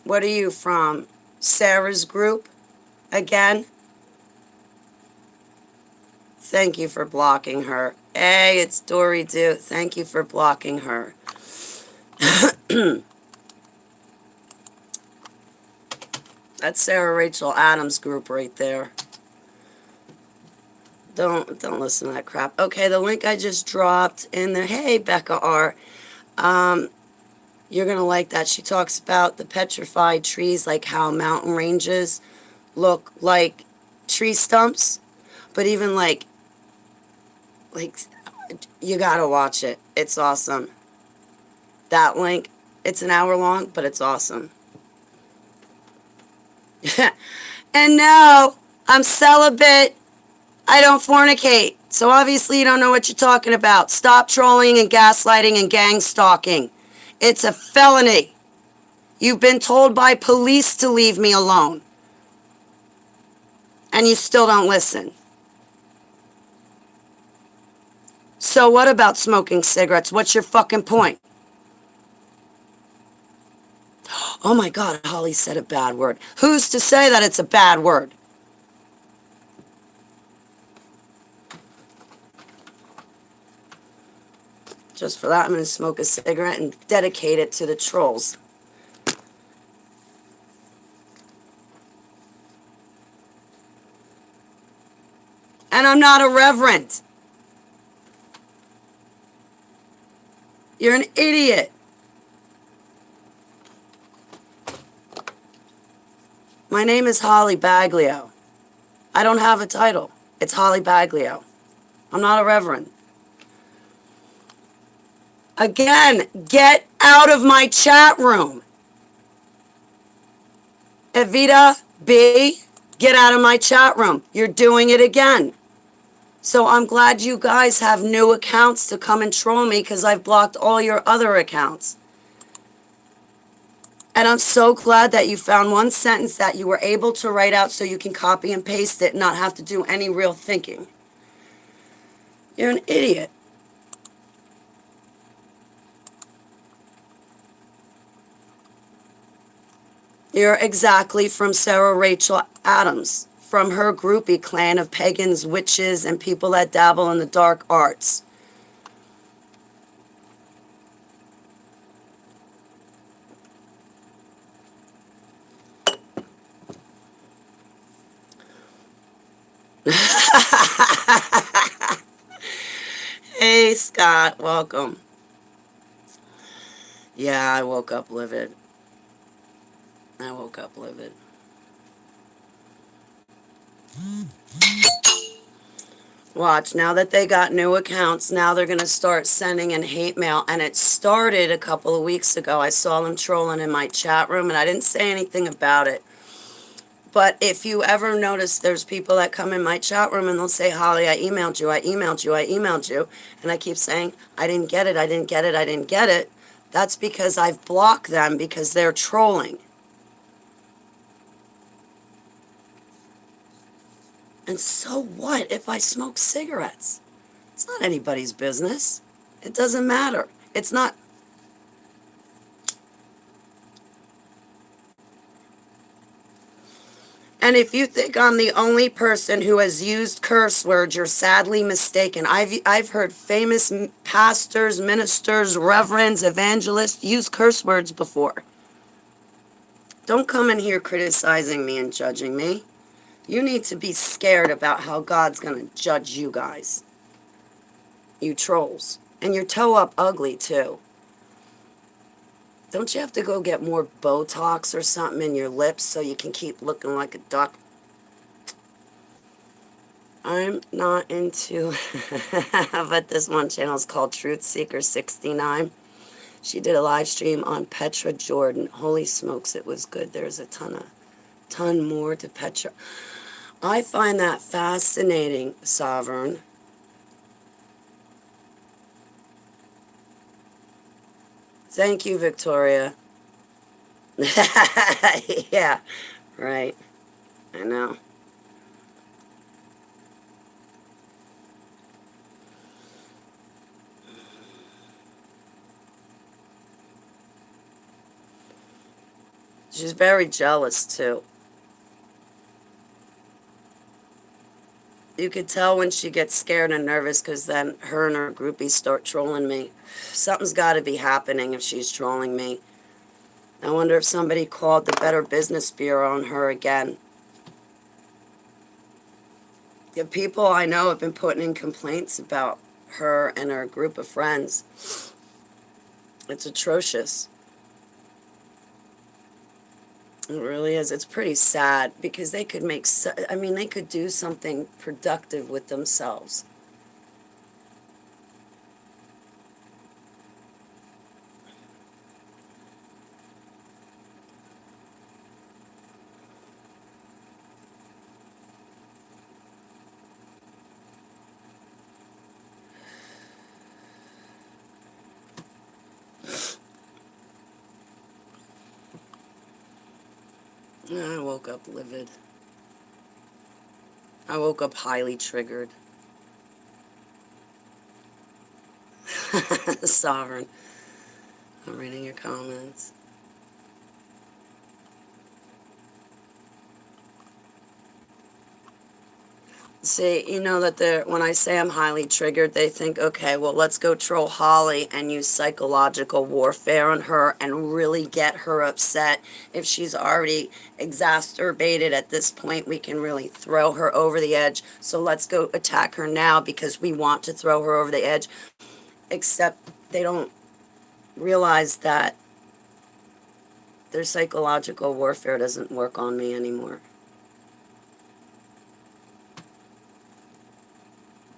What are you from? Sarah's group? Again? Thank you for blocking her. Hey, it's Dory Do. Thank you for blocking her. That's Sarah Rachel Adams' group right there. Don't listen to that crap. Okay, the link I just dropped in there. Hey, Becca R. You're gonna like that. She talks about the petrified trees, like how mountain ranges look like tree stumps, but even like you gotta watch it. It's awesome. That link. It's an hour long, but it's awesome. And no, I'm celibate. I don't fornicate. So obviously you don't know what you're talking about. Stop trolling and gaslighting and gang stalking. It's a felony. You've been told by police to leave me alone. And you still don't listen. So what about smoking cigarettes? What's your fucking point? Oh my God, Holly said a bad word. Who's to say that it's a bad word? Just for that, I'm going to smoke a cigarette and dedicate it to the trolls. And I'm not a reverend. You're an idiot. My name is Holly Baglio. I don't have a title. It's Holly Baglio. I'm not a reverend. Again, get out of my chat room. Evita B, get out of my chat room. You're doing it again. So I'm glad you guys have new accounts to come and troll me because I've blocked all your other accounts. And I'm so glad that you found one sentence that you were able to write out so you can copy and paste it and not have to do any real thinking. You're an idiot. You're exactly from Sarah Rachel Adams, from her groupie clan of pagans, witches, and people that dabble in the dark arts. Hey, Scott, welcome. Yeah, I woke up livid. I woke up livid. Watch, now that they got new accounts, now they're going to start sending in hate mail. And it started a couple of weeks ago. I saw them trolling in my chat room, and I didn't say anything about it. But if you ever notice, there's people that come in my chat room and they'll say, Holly, I emailed you, I emailed you, I emailed you. And I keep saying, I didn't get it, I didn't get it, I didn't get it. That's because I've blocked them because they're trolling. And so what if I smoke cigarettes? It's not anybody's business. It doesn't matter. It's not. And if you think I'm the only person who has used curse words, you're sadly mistaken. I've heard famous pastors, ministers, reverends, evangelists use curse words before. Don't come in here criticizing me and judging me. You need to be scared about how God's going to judge you guys. You trolls. And your toe up ugly, too. Don't you have to go get more Botox or something in your lips so you can keep looking like a duck? I'm not into, but this one channel is called Truth Seeker 69. She did a live stream on Petra Jordan. Holy smokes, it was good. There's a ton more to Petra. I find that fascinating, Sovereign. Thank you, Victoria. Yeah, right. I know. She's very jealous, too. You could tell when she gets scared and nervous because then her and her groupies start trolling me. Something's got to be happening if she's trolling me. I wonder if somebody called the Better Business Bureau on her again. The people I know have been putting in complaints about her and her group of friends. It's atrocious. It really is. It's pretty sad because they could they could do something productive with themselves. I woke up livid. I woke up highly triggered. Sovereign. I'm reading your comments. See, you know that when I say I'm highly triggered, they think, okay, well, let's go troll Holly and use psychological warfare on her and really get her upset. If she's already exacerbated at this point, we can really throw her over the edge. So let's go attack her now because we want to throw her over the edge. Except they don't realize that their psychological warfare doesn't work on me anymore.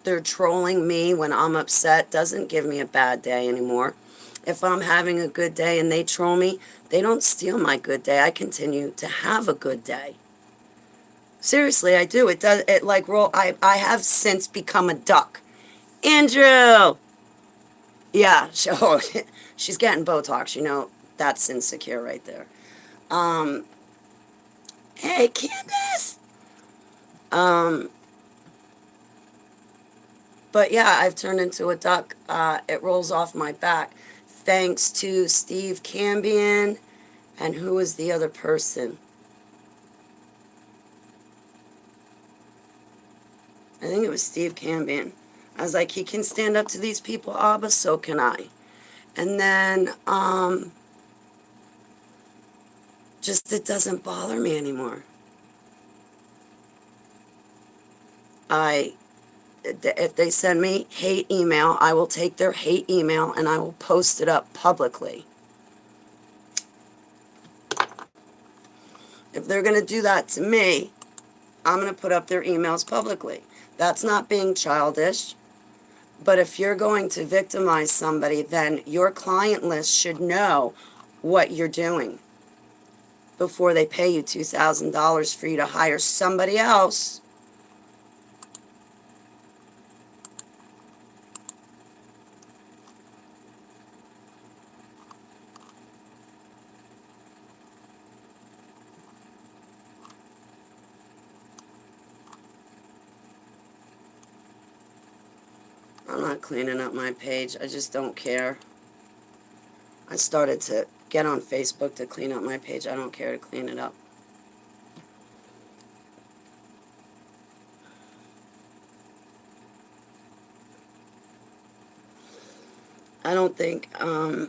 They're trolling me when I'm upset doesn't give me a bad day anymore. If I'm having a good day and they troll me, they don't steal my good day. I continue to have a good day. Seriously, I do. It does. It like roll. I have since become a duck. Andrew. Yeah. She's getting Botox. You know that's insecure right there. Hey, Candace. Um. But yeah, I've turned into a duck. It rolls off my back. Thanks to Steve Cambion. And who was the other person? I think it was Steve Cambion. I was like, he can stand up to these people, Abba, so can I. And then, just it doesn't bother me anymore. If they send me hate email, I will take their hate email and I will post it up publicly. If they're going to do that to me, I'm going to put up their emails publicly. That's not being childish. But if you're going to victimize somebody, then your client list should know what you're doing before they pay you $2,000 for you to hire somebody else. I'm not cleaning up my page. I just don't care. I started to get on Facebook to clean up my page. I don't care to clean it up. I don't think, I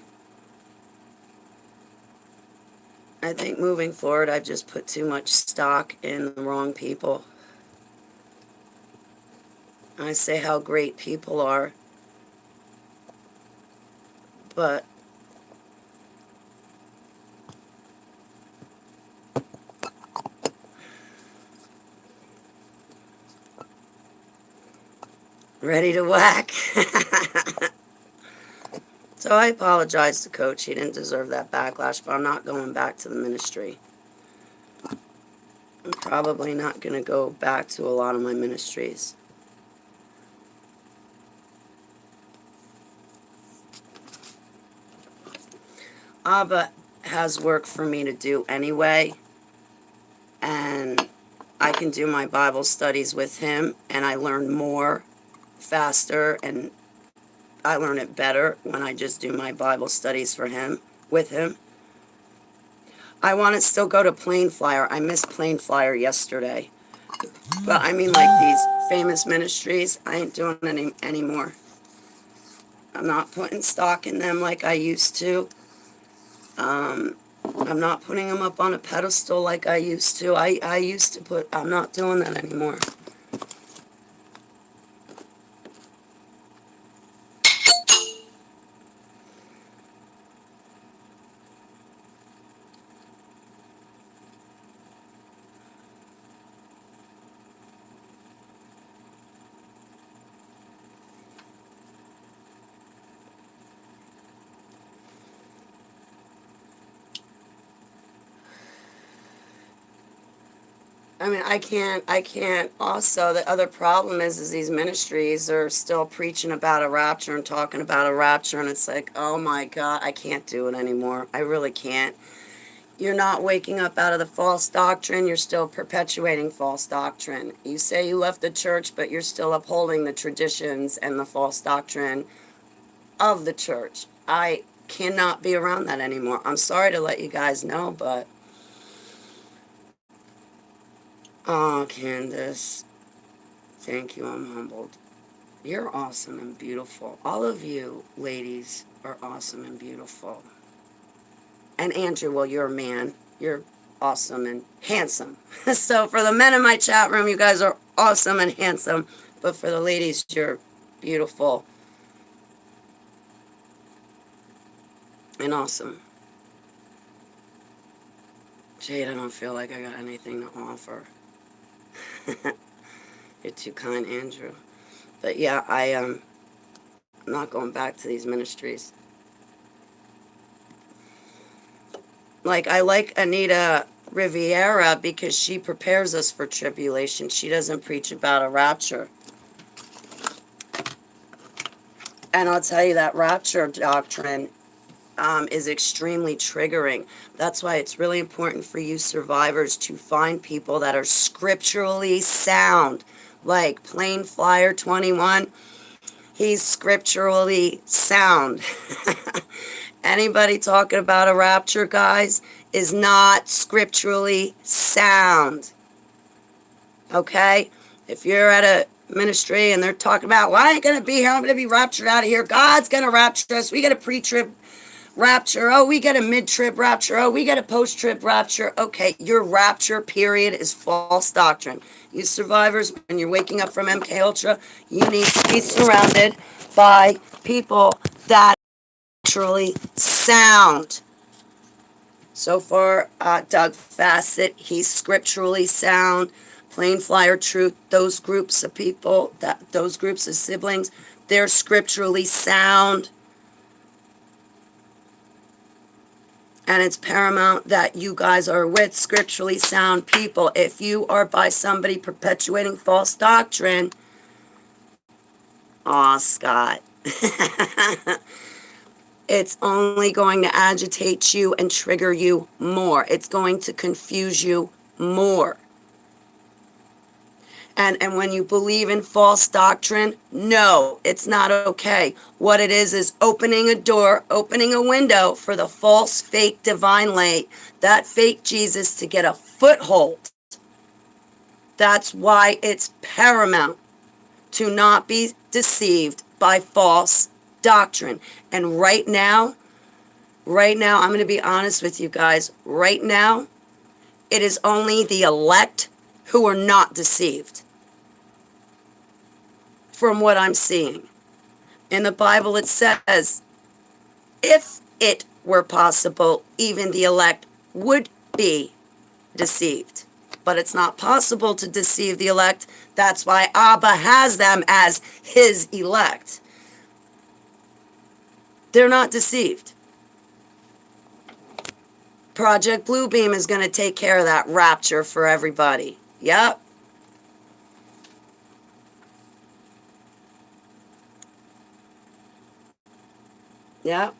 think moving forward, I've just put too much stock in the wrong people. I say how great people are, but ready to whack. So I apologize to Coach. He didn't deserve that backlash, but I'm not going back to the ministry. I'm probably not going to go back to a lot of my ministries. Abba has work for me to do anyway, and I can do my Bible studies with him, and I learn more faster, and I learn it better when I just do my Bible studies for him, with him. I want to still go to Plain Flyer. I missed Plain Flyer yesterday. But I mean, like these famous ministries, I ain't doing any anymore. I'm not putting stock in them like I used to. I'm not putting them up on a pedestal like I used to. I used to put, I'm not doing that anymore. I mean, I can't also, the other problem is these ministries are still preaching about a rapture and talking about a rapture, and it's like, oh my God, I can't do it anymore. I really can't. You're not waking up out of the false doctrine, you're still perpetuating false doctrine. You say you left the church, but you're still upholding the traditions and the false doctrine of the church. I cannot be around that anymore. I'm sorry to let you guys know, but oh, Candace, thank you. I'm humbled. You're awesome and beautiful. All of you ladies are awesome and beautiful. And Andrew, well, you're a man. You're awesome and handsome. So for the men in my chat room, you guys are awesome and handsome. But for the ladies, you're beautiful and awesome. Jade, I don't feel like I got anything to offer. You're too kind, Andrew. But yeah, I'm not going back to these ministries. Like, I like Anita Riviera because she prepares us for tribulation. She doesn't preach about a rapture. And I'll tell you, that rapture doctrine is extremely triggering. That's why it's really important for you survivors to find people that are scripturally sound. Like Plain Flyer 21, he's scripturally sound. Anybody talking about a rapture, guys, is not scripturally sound. Okay? If you're at a ministry and they're talking about, well, I ain't going to be here, I'm going to be raptured out of here, God's going to rapture us, we get a pre-trib rapture, oh, we get a mid-trib rapture, oh, we get a post-trib rapture. Okay, your rapture period is false doctrine. You survivors, when you're waking up from MK Ultra, you need to be surrounded by people that truly sound. So far, Doug Fassett, he's scripturally sound. Plain Flyer Truth, those groups of people, those groups of siblings, they're scripturally sound. And it's paramount that you guys are with scripturally sound people. If you are by somebody perpetuating false doctrine, aw, Scott, it's only going to agitate you and trigger you more. It's going to confuse you more. And when you believe in false doctrine, no, it's not okay. What it is opening a door, opening a window for the false, fake divine light, that fake Jesus to get a foothold. That's why it's paramount to not be deceived by false doctrine. And right now, I'm going to be honest with you guys. Right now, it is only the elect who are not deceived. From what I'm seeing. In the Bible it says, if it were possible, even the elect would be deceived. But it's not possible to deceive the elect. That's why Abba has them as his elect. They're not deceived. Project Bluebeam is going to take care of that rapture for everybody. Yep. Yep.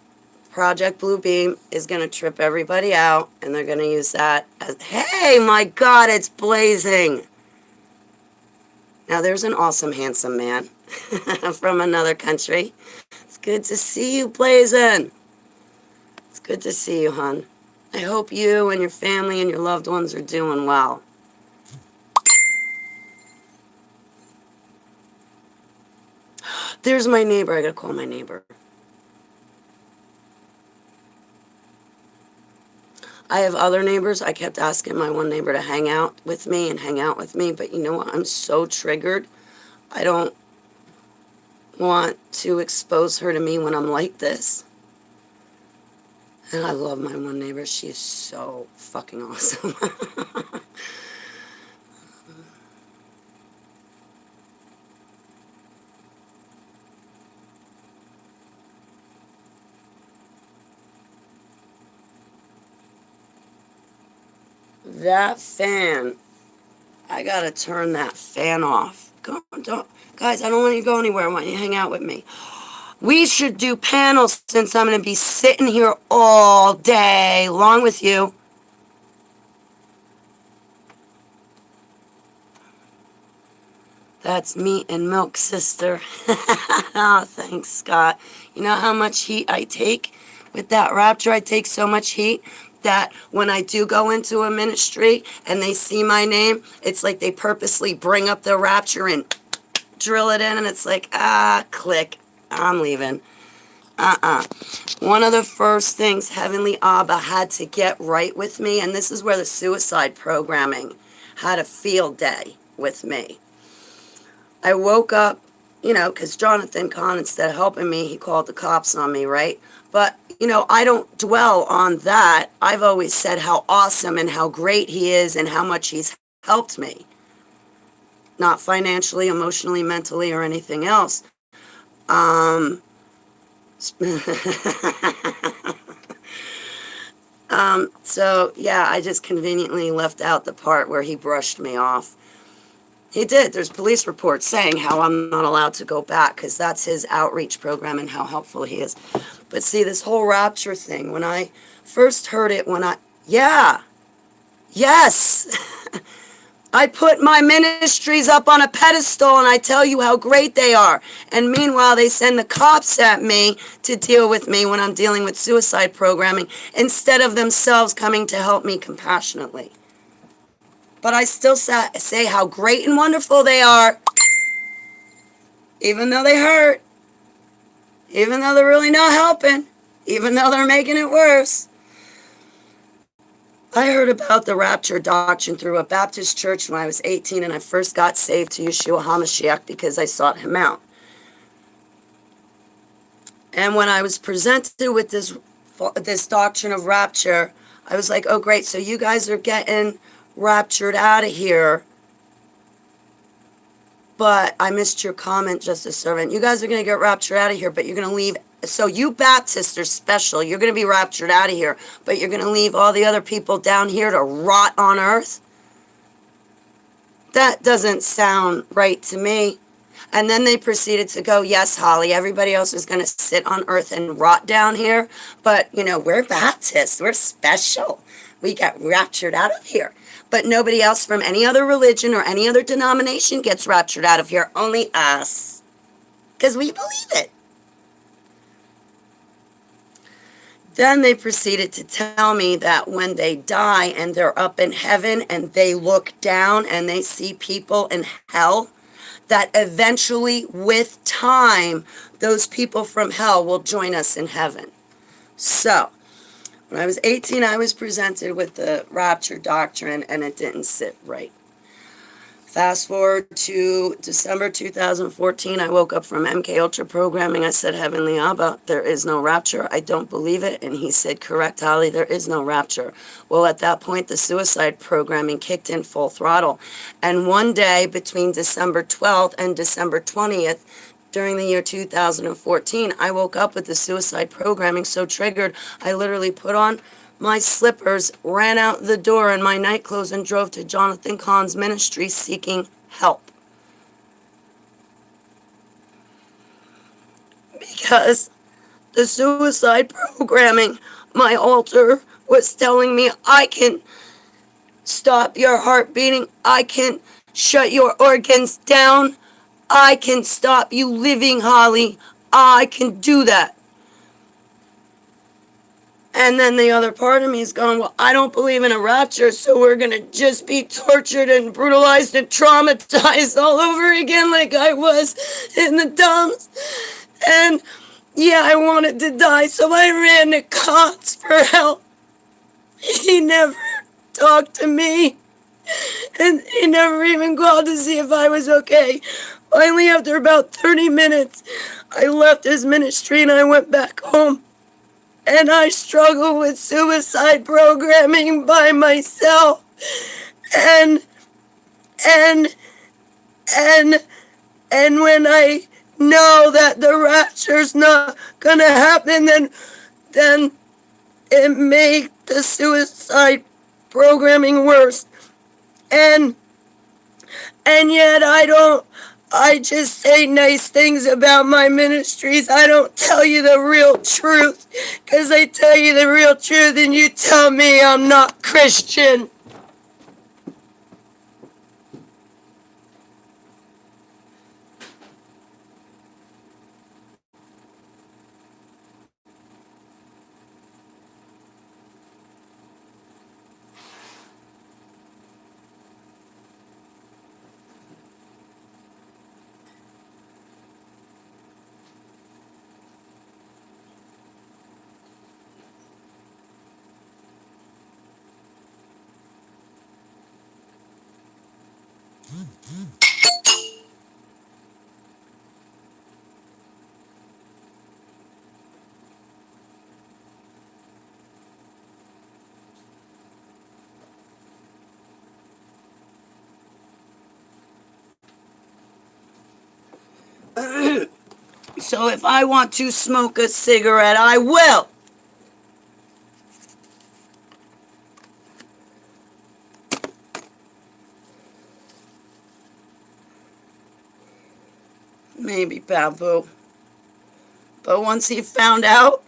Project Bluebeam is going to trip everybody out, and they're going to use that as, hey, my God, it's blazing. Now, there's an awesome, handsome man from another country. It's good to see you, blazing. It's good to see you, hon. I hope you and your family and your loved ones are doing well. There's my neighbor. I got to call my neighbor. I have other neighbors. I kept asking my one neighbor to hang out with me, but you know what? I'm so triggered. I don't want to expose her to me when I'm like this. And I love my one neighbor. She is so fucking awesome. That fan, I gotta turn that fan off. Guys, I don't want you to go anywhere. I want you to hang out with me. We should do panels since I'm gonna be sitting here all day long with you. That's meat and milk, sister. Oh, thanks, Scott. You know how much heat I take with that rapture? I take so much heat that when I do go into a ministry and they see my name, it's like they purposely bring up the rapture and drill it in, and it's like, click, I'm leaving. One of the first things Heavenly Abba had to get right with me, and this is where the suicide programming had a field day with me. I woke up, because Jonathan Kahn, instead of helping me, he called the cops on me, right? But, I don't dwell on that. I've always said how awesome and how great he is and how much he's helped me. Not financially, emotionally, mentally, or anything else. So, yeah, I just conveniently left out the part where he brushed me off. He did. There's police reports saying how I'm not allowed to go back because that's his outreach program and how helpful he is. But see, this whole rapture thing, when I first heard it, yes, I put my ministries up on a pedestal and I tell you how great they are. And meanwhile, they send the cops at me to deal with me when I'm dealing with suicide programming instead of themselves coming to help me compassionately. But I still say how great and wonderful they are, even though they hurt, even though they're really not helping, even though they're making it worse. I heard about the rapture doctrine through a Baptist church when I was 18 and I first got saved to Yeshua HaMashiach because I sought him out. And when I was presented with this doctrine of rapture, I was like, oh great, so you guys are getting raptured out of here But I missed your comment, Justice Servant. You guys are going to get raptured out of here, but you're going to leave. So you Baptists are special. You're going to be raptured out of here, but you're going to leave all the other people down here to rot on earth? That doesn't sound right to me. And then they proceeded to go, yes, Holly, everybody else is going to sit on earth and rot down here. But, we're Baptists. We're special. We got raptured out of here. But nobody else from any other religion or any other denomination gets raptured out of here. Only us. Because we believe it. Then they proceeded to tell me that when they die and they're up in heaven and they look down and they see people in hell, that eventually, with time, those people from hell will join us in heaven. So, when I was 18, I was presented with the rapture doctrine, and it didn't sit right. Fast forward to December 2014, I woke up from MK Ultra programming. I said, Heavenly Abba, there is no rapture. I don't believe it. And he said, correct, Holly, there is no rapture. Well, at that point, the suicide programming kicked in full throttle. And one day between December 12th and December 20th, during the year 2014, I woke up with the suicide programming so triggered, I literally put on my slippers, ran out the door in my night clothes, and drove to Jonathan Cahn's ministry seeking help. Because the suicide programming, my altar was telling me, I can stop your heart beating, I can shut your organs down, I can stop you living, Holly, I can do that. And then the other part of me is going, well, I don't believe in a rapture, so we're going to just be tortured and brutalized and traumatized all over again like I was in the dumps. And yeah, I wanted to die, so I ran to Cots for help. He never talked to me, and he never even called to see if I was okay. Finally, after about 30 minutes, I left his ministry and I went back home. And I struggle with suicide programming by myself. And when I know that the rapture's not gonna happen, then it makes the suicide programming worse. And yet I just say nice things about my ministries. I don't tell you the real truth. Because I tell you the real truth and you tell me I'm not Christian. So if I want to smoke a cigarette, I will. Maybe, Babu. But once he found out,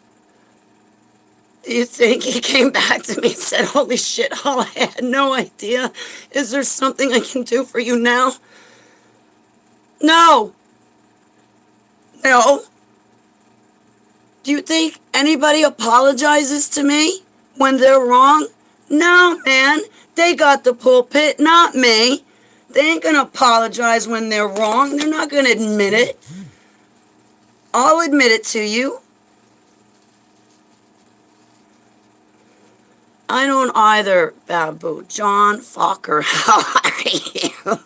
do you think he came back to me and said, holy shit, Hall, I had no idea. Is there something I can do for you now? No. No. Do you think anybody apologizes to me when they're wrong? No, man. They got the pulpit, not me. They ain't gonna apologize when they're wrong. They're not gonna admit it. I'll admit it to you. I don't either, Babu. John Fokker, how are you?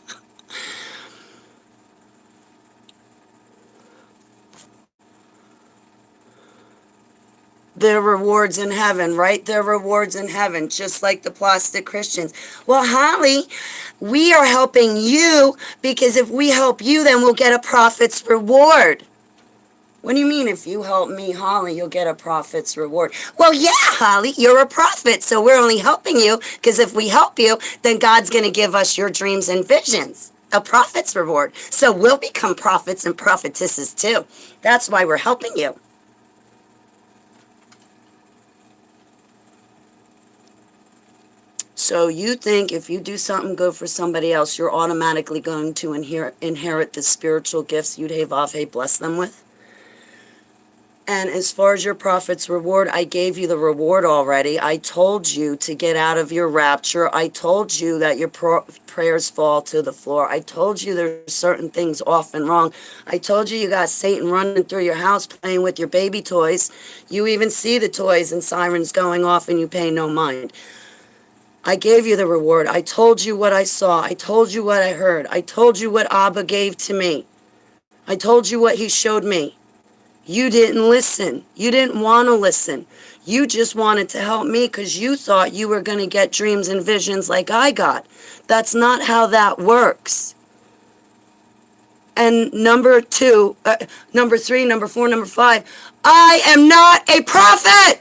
their rewards in heaven, write their rewards in heaven, just like the plastic Christians. Well, Holly, we are helping you because if we help you, then we'll get a prophet's reward. What do you mean if you help me, Holly, you'll get a prophet's reward? Well, yeah, Holly, you're a prophet, so we're only helping you because if we help you, then God's going to give us your dreams and visions, a prophet's reward. So we'll become prophets and prophetesses too. That's why we're helping you. So you think if you do something good for somebody else, you're automatically going to inherit the spiritual gifts you'd have blessed them with? And as far as your prophet's reward, I gave you the reward already. I told you to get out of your rapture. I told you that your prayers fall to the floor. I told you there's certain things off and wrong. I told you you got Satan running through your house playing with your baby toys. You even see the toys and sirens going off and you pay no mind. I gave you the reward. I told you what I saw. I told you what I heard. I told you what Abba gave to me. I told you what he showed me. You didn't listen. You didn't want to listen. You just wanted to help me because you thought you were going to get dreams and visions like I got. That's not how that works. And number 2, number 3, number 4, number 5, I am not a prophet.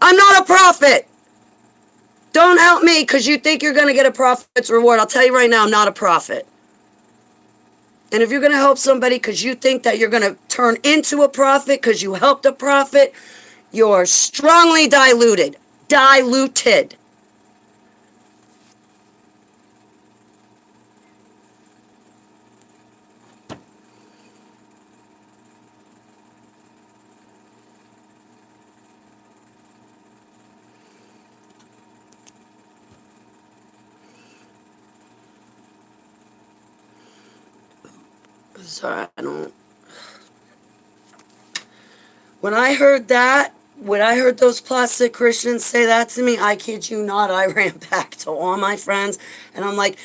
I'm not a prophet. Don't help me because you think you're going to get a prophet's reward. I'll tell you right now, I'm not a prophet. And if you're going to help somebody because you think that you're going to turn into a prophet because you helped a prophet, you're strongly diluted. Diluted. Sorry, I don't... When I heard that, when I heard those plastic Christians say that to me, I kid you not, I ran back to all my friends and I'm like,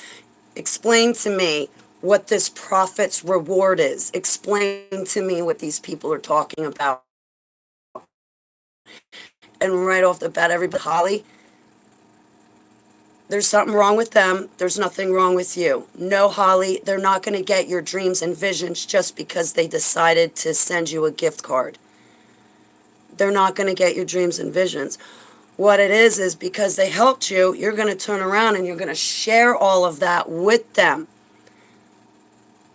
explain to me what this prophet's reward is. Explain to me what these people are talking about. And right off the bat, everybody, Holly, there's something wrong with them. There's nothing wrong with you. No, Holly, they're not going to get your dreams and visions just because they decided to send you a gift card. They're not going to get your dreams and visions. What it is because they helped you, you're going to turn around and you're going to share all of that with them.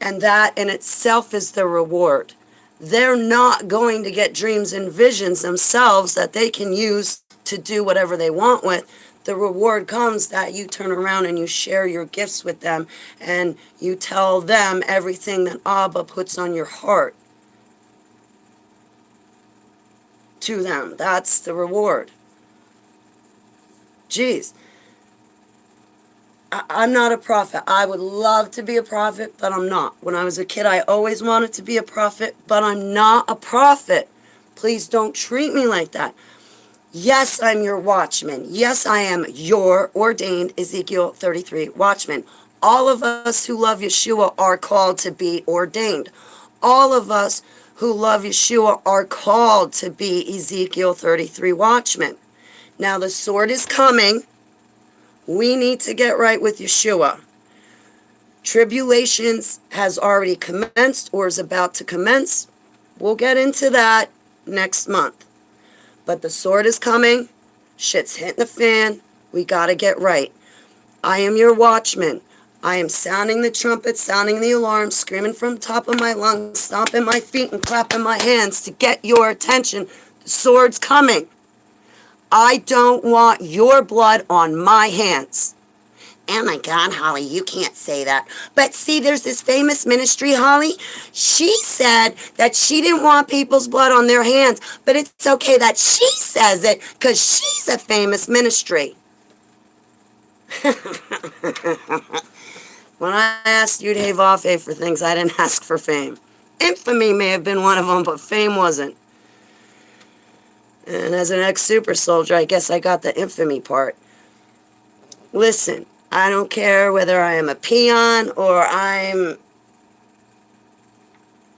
And that in itself is the reward. They're not going to get dreams and visions themselves that they can use to do whatever they want with. The reward comes that you turn around and you share your gifts with them and you tell them everything that Abba puts on your heart to them. That's the reward. Jeez. I'm not a prophet. I would love to be a prophet, but I'm not. When I was a kid, I always wanted to be a prophet, but I'm not a prophet. Please don't treat me like that. Yes, I'm your watchman. Yes, I am your ordained Ezekiel 33 watchman. All of us who love Yeshua are called to be ordained. All of us who love Yeshua are called to be Ezekiel 33 watchmen. Now the sword is coming. We need to get right with Yeshua. Tribulations has already commenced or is about to commence. We'll get into that next month. But the sword is coming. Shit's hitting the fan. We got to get right. I am your watchman. I am sounding the trumpet, sounding the alarm, screaming from the top of my lungs, stomping my feet and clapping my hands to get your attention. The sword's coming. I don't want your blood on my hands. Oh my God, Holly, you can't say that. But see, there's this famous ministry, Holly. She said that she didn't want people's blood on their hands, but it's okay that she says it because she's a famous ministry. When I asked Yud Hey Vav Hey for things, I didn't ask for fame. Infamy may have been one of them, but fame wasn't. And as an ex-super soldier, I guess I got the infamy part. Listen. I don't care whether I am a peon or I'm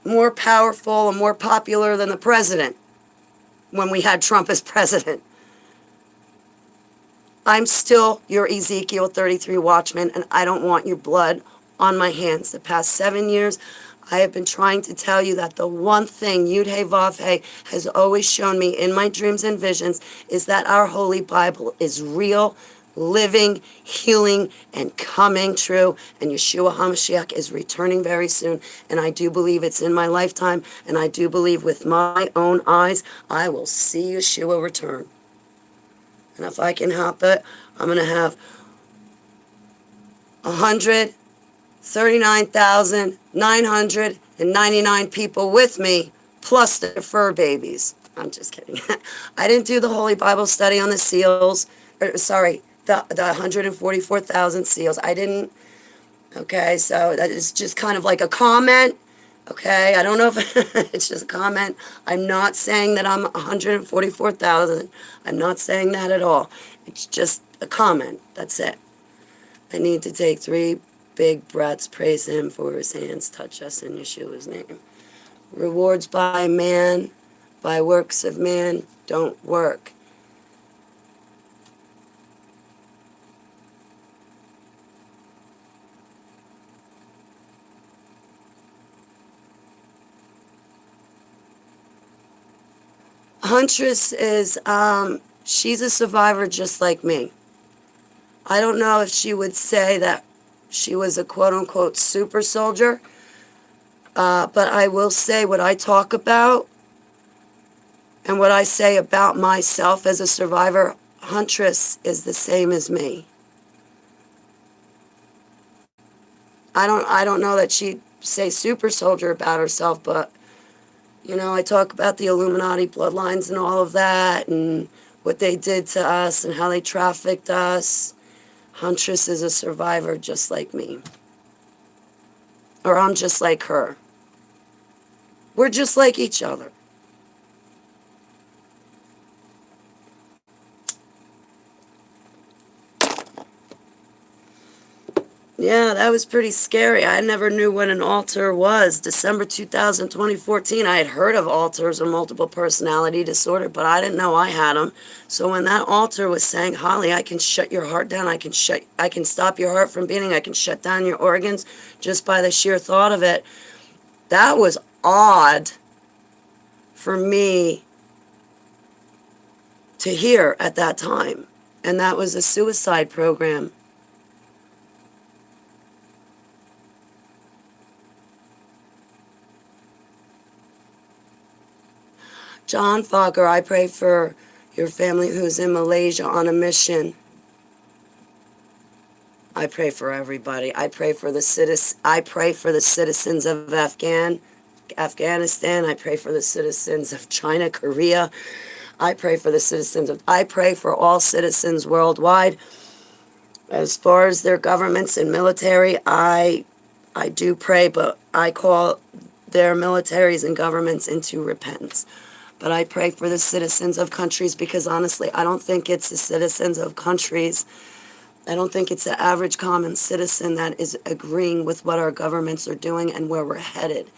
more powerful and more popular than the president when we had Trump as president. I'm still your Ezekiel 33 watchman, and I don't want your blood on my hands. The past 7 years, I have been trying to tell you that the one thing Yud He Vav He has always shown me in my dreams and visions is that our Holy Bible is real, living, healing, and coming true. And Yeshua HaMashiach is returning very soon. And I do believe it's in my lifetime. And I do believe with my own eyes, I will see Yeshua return. And if I can help it, I'm going to have 139,999 people with me, plus their fur babies. I'm just kidding. I didn't do the Holy Bible study on the seals. The 144,000 seals. I didn't. Okay, so that is just kind of like a comment. Okay, I don't know if it's just a comment. I'm not saying that I'm 144,000. I'm not saying that at all. It's just a comment. That's it. I need to take 3 big breaths. Praise him for his hands touch us in Yeshua's name. Rewards by man, by works of man, don't work. Huntress is, she's a survivor just like me. I don't know if she would say that she was a quote-unquote super soldier, but I will say what I talk about and what I say about myself as a survivor. Huntress is the same as me. I don't know that she'd say super soldier about herself, but you know, I talk about the Illuminati bloodlines and all of that and what they did to us and how they trafficked us. Huntress is a survivor just like me. Or I'm just like her. We're just like each other. Yeah, that was pretty scary. I never knew what an alter was. December 2014, I had heard of alters or multiple personality disorder, but I didn't know I had them. So when that alter was saying, Holly, I can shut your heart down, I can stop your heart from beating, I can shut down your organs just by the sheer thought of it, that was odd for me to hear at that time. And that was a suicide program. John Fokker, I pray for your family who's in Malaysia on a mission. I pray for everybody. I pray for the citizens of Afghanistan. I pray for the citizens of China, Korea. I pray for I pray for all citizens worldwide. As far as their governments and military, I do pray, but I call their militaries and governments into repentance. But I pray for the citizens of countries because honestly, I don't think it's the citizens of countries. I don't think it's the average common citizen that is agreeing with what our governments are doing and where we're headed.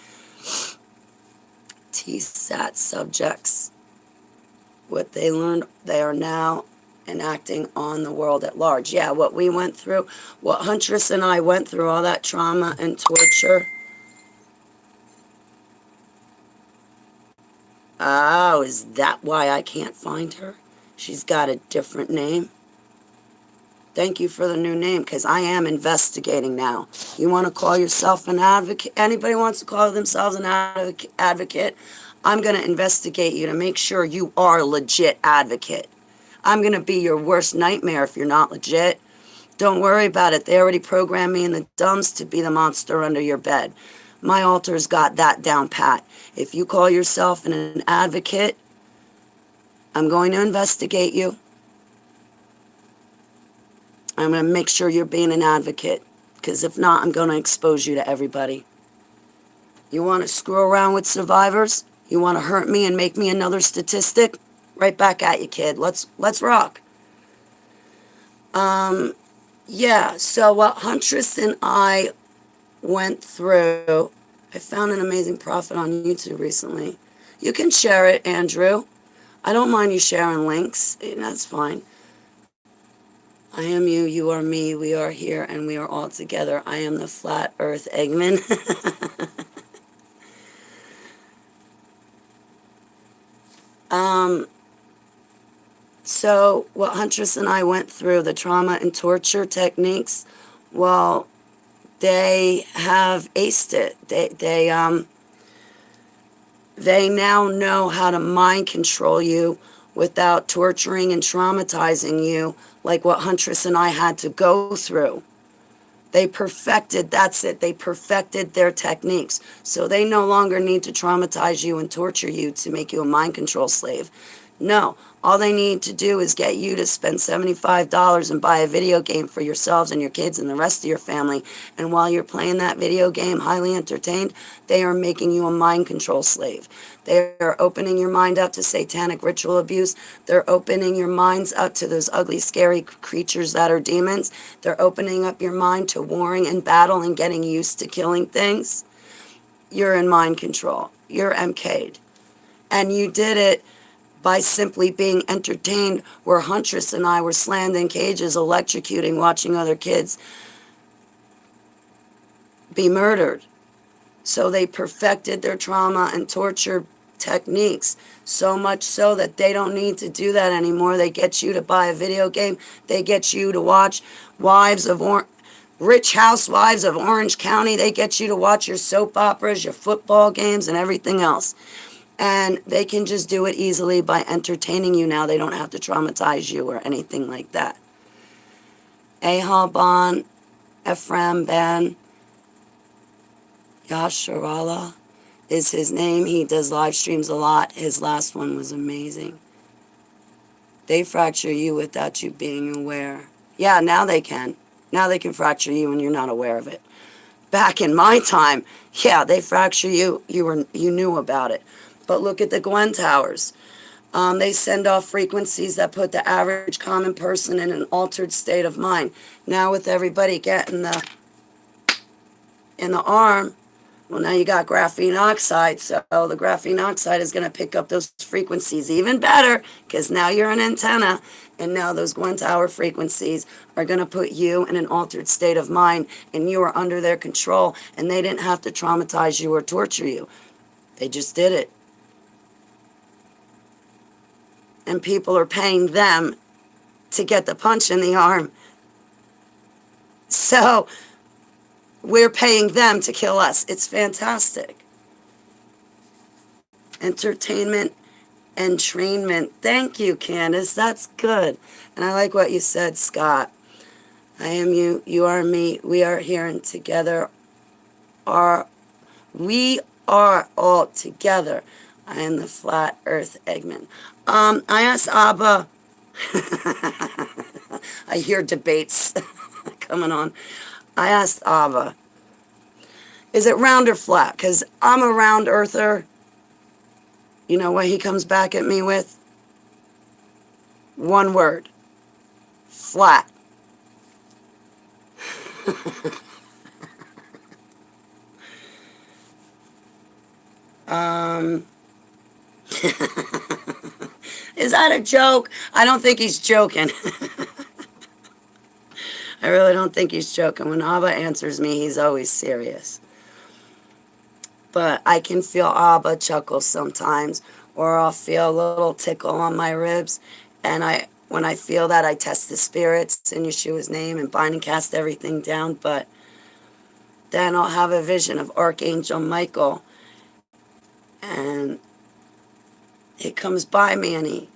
TSAT subjects, what they learned, they are now enacting on the world at large. Yeah, what we went through, what Huntress and I went through, all that trauma and torture. Oh, is that why I can't find her? She's got a different name. Thank you for the new name, because I am investigating now. You want to call yourself an advocate? Anybody wants to call themselves an advocate? I'm going to investigate you to make sure you are a legit advocate. I'm going to be your worst nightmare if you're not legit. Don't worry about it. They already programmed me in the dumps to be the monster under your bed. My altar's got that down pat. If you call yourself an advocate, I'm going to investigate you. I'm going to make sure you're being an advocate, because if not, I'm going to expose you to everybody. You want to screw around with survivors? You want to hurt me and make me another statistic? Right back at you, kid. Let's rock. Yeah, so what Huntress and I went through I found an amazing prophet on YouTube recently. You can share it, Andrew. I don't mind you sharing links. That's fine. I am you, you are me, we are here, and we are all together. I am the Flat Earth Eggman. So what Huntress and I went through, the trauma and torture techniques, well, they have aced it. They now know how to mind control you without torturing and traumatizing you like what Huntress and I had to go through. They perfected, that's it, they perfected their techniques. So they no longer need to traumatize you and torture you to make you a mind control slave. No, all they need to do is get you to spend $75 and buy a video game for yourselves and your kids and the rest of your family. And while you're playing that video game, highly entertained, they are making you a mind control slave. They are opening your mind up to satanic ritual abuse. They're opening your minds up to those ugly, scary creatures that are demons. They're opening up your mind to warring and battle and getting used to killing things. You're in mind control. You're MK'd. And you did it by simply being entertained, where Huntress and I were slammed in cages, electrocuting, watching other kids be murdered. So they perfected their trauma and torture techniques, so much so that they don't need to do that anymore. They get you to buy a video game. They get you to watch Rich Housewives of Orange County. They get you to watch your soap operas, your football games, and everything else. And they can just do it easily by entertaining you now. They don't have to traumatize you or anything like that. Ehal Ban, Ephraim Ben, Yasharallah is his name. He does live streams a lot. His last one was amazing. They fracture you without you being aware. Yeah, now they can. Now they can fracture you and you're not aware of it. Back in my time, yeah, they fracture you. You knew about it. But look at the Gwen Towers. They send off frequencies that put the average common person in an altered state of mind. Now with everybody getting in the arm, well, now you got graphene oxide, so the graphene oxide is going to pick up those frequencies even better, because now you're an antenna, and now those Gwen Tower frequencies are going to put you in an altered state of mind, and you are under their control, and they didn't have to traumatize you or torture you. They just did it. And people are paying them to get the punch in the arm. So we're paying them to kill us. It's fantastic. Entertainment, entrainment. Thank you, Candace. That's good. And I like what you said, Scott. I am you, you are me, we are here and together. We are all together. I am the Flat Earth Eggman. I asked Abba, I hear debates coming on. I asked Abba, is it round or flat? Because I'm a round earther. You know what he comes back at me with? One word. Flat. Is that a joke? I don't think he's joking. I really don't think he's joking. When Abba answers me, he's always serious. But I can feel Abba chuckle sometimes, or I'll feel a little tickle on my ribs. And when I feel that, I test the spirits in Yeshua's name and bind and cast everything down. But then I'll have a vision of Archangel Michael, and he comes by me and he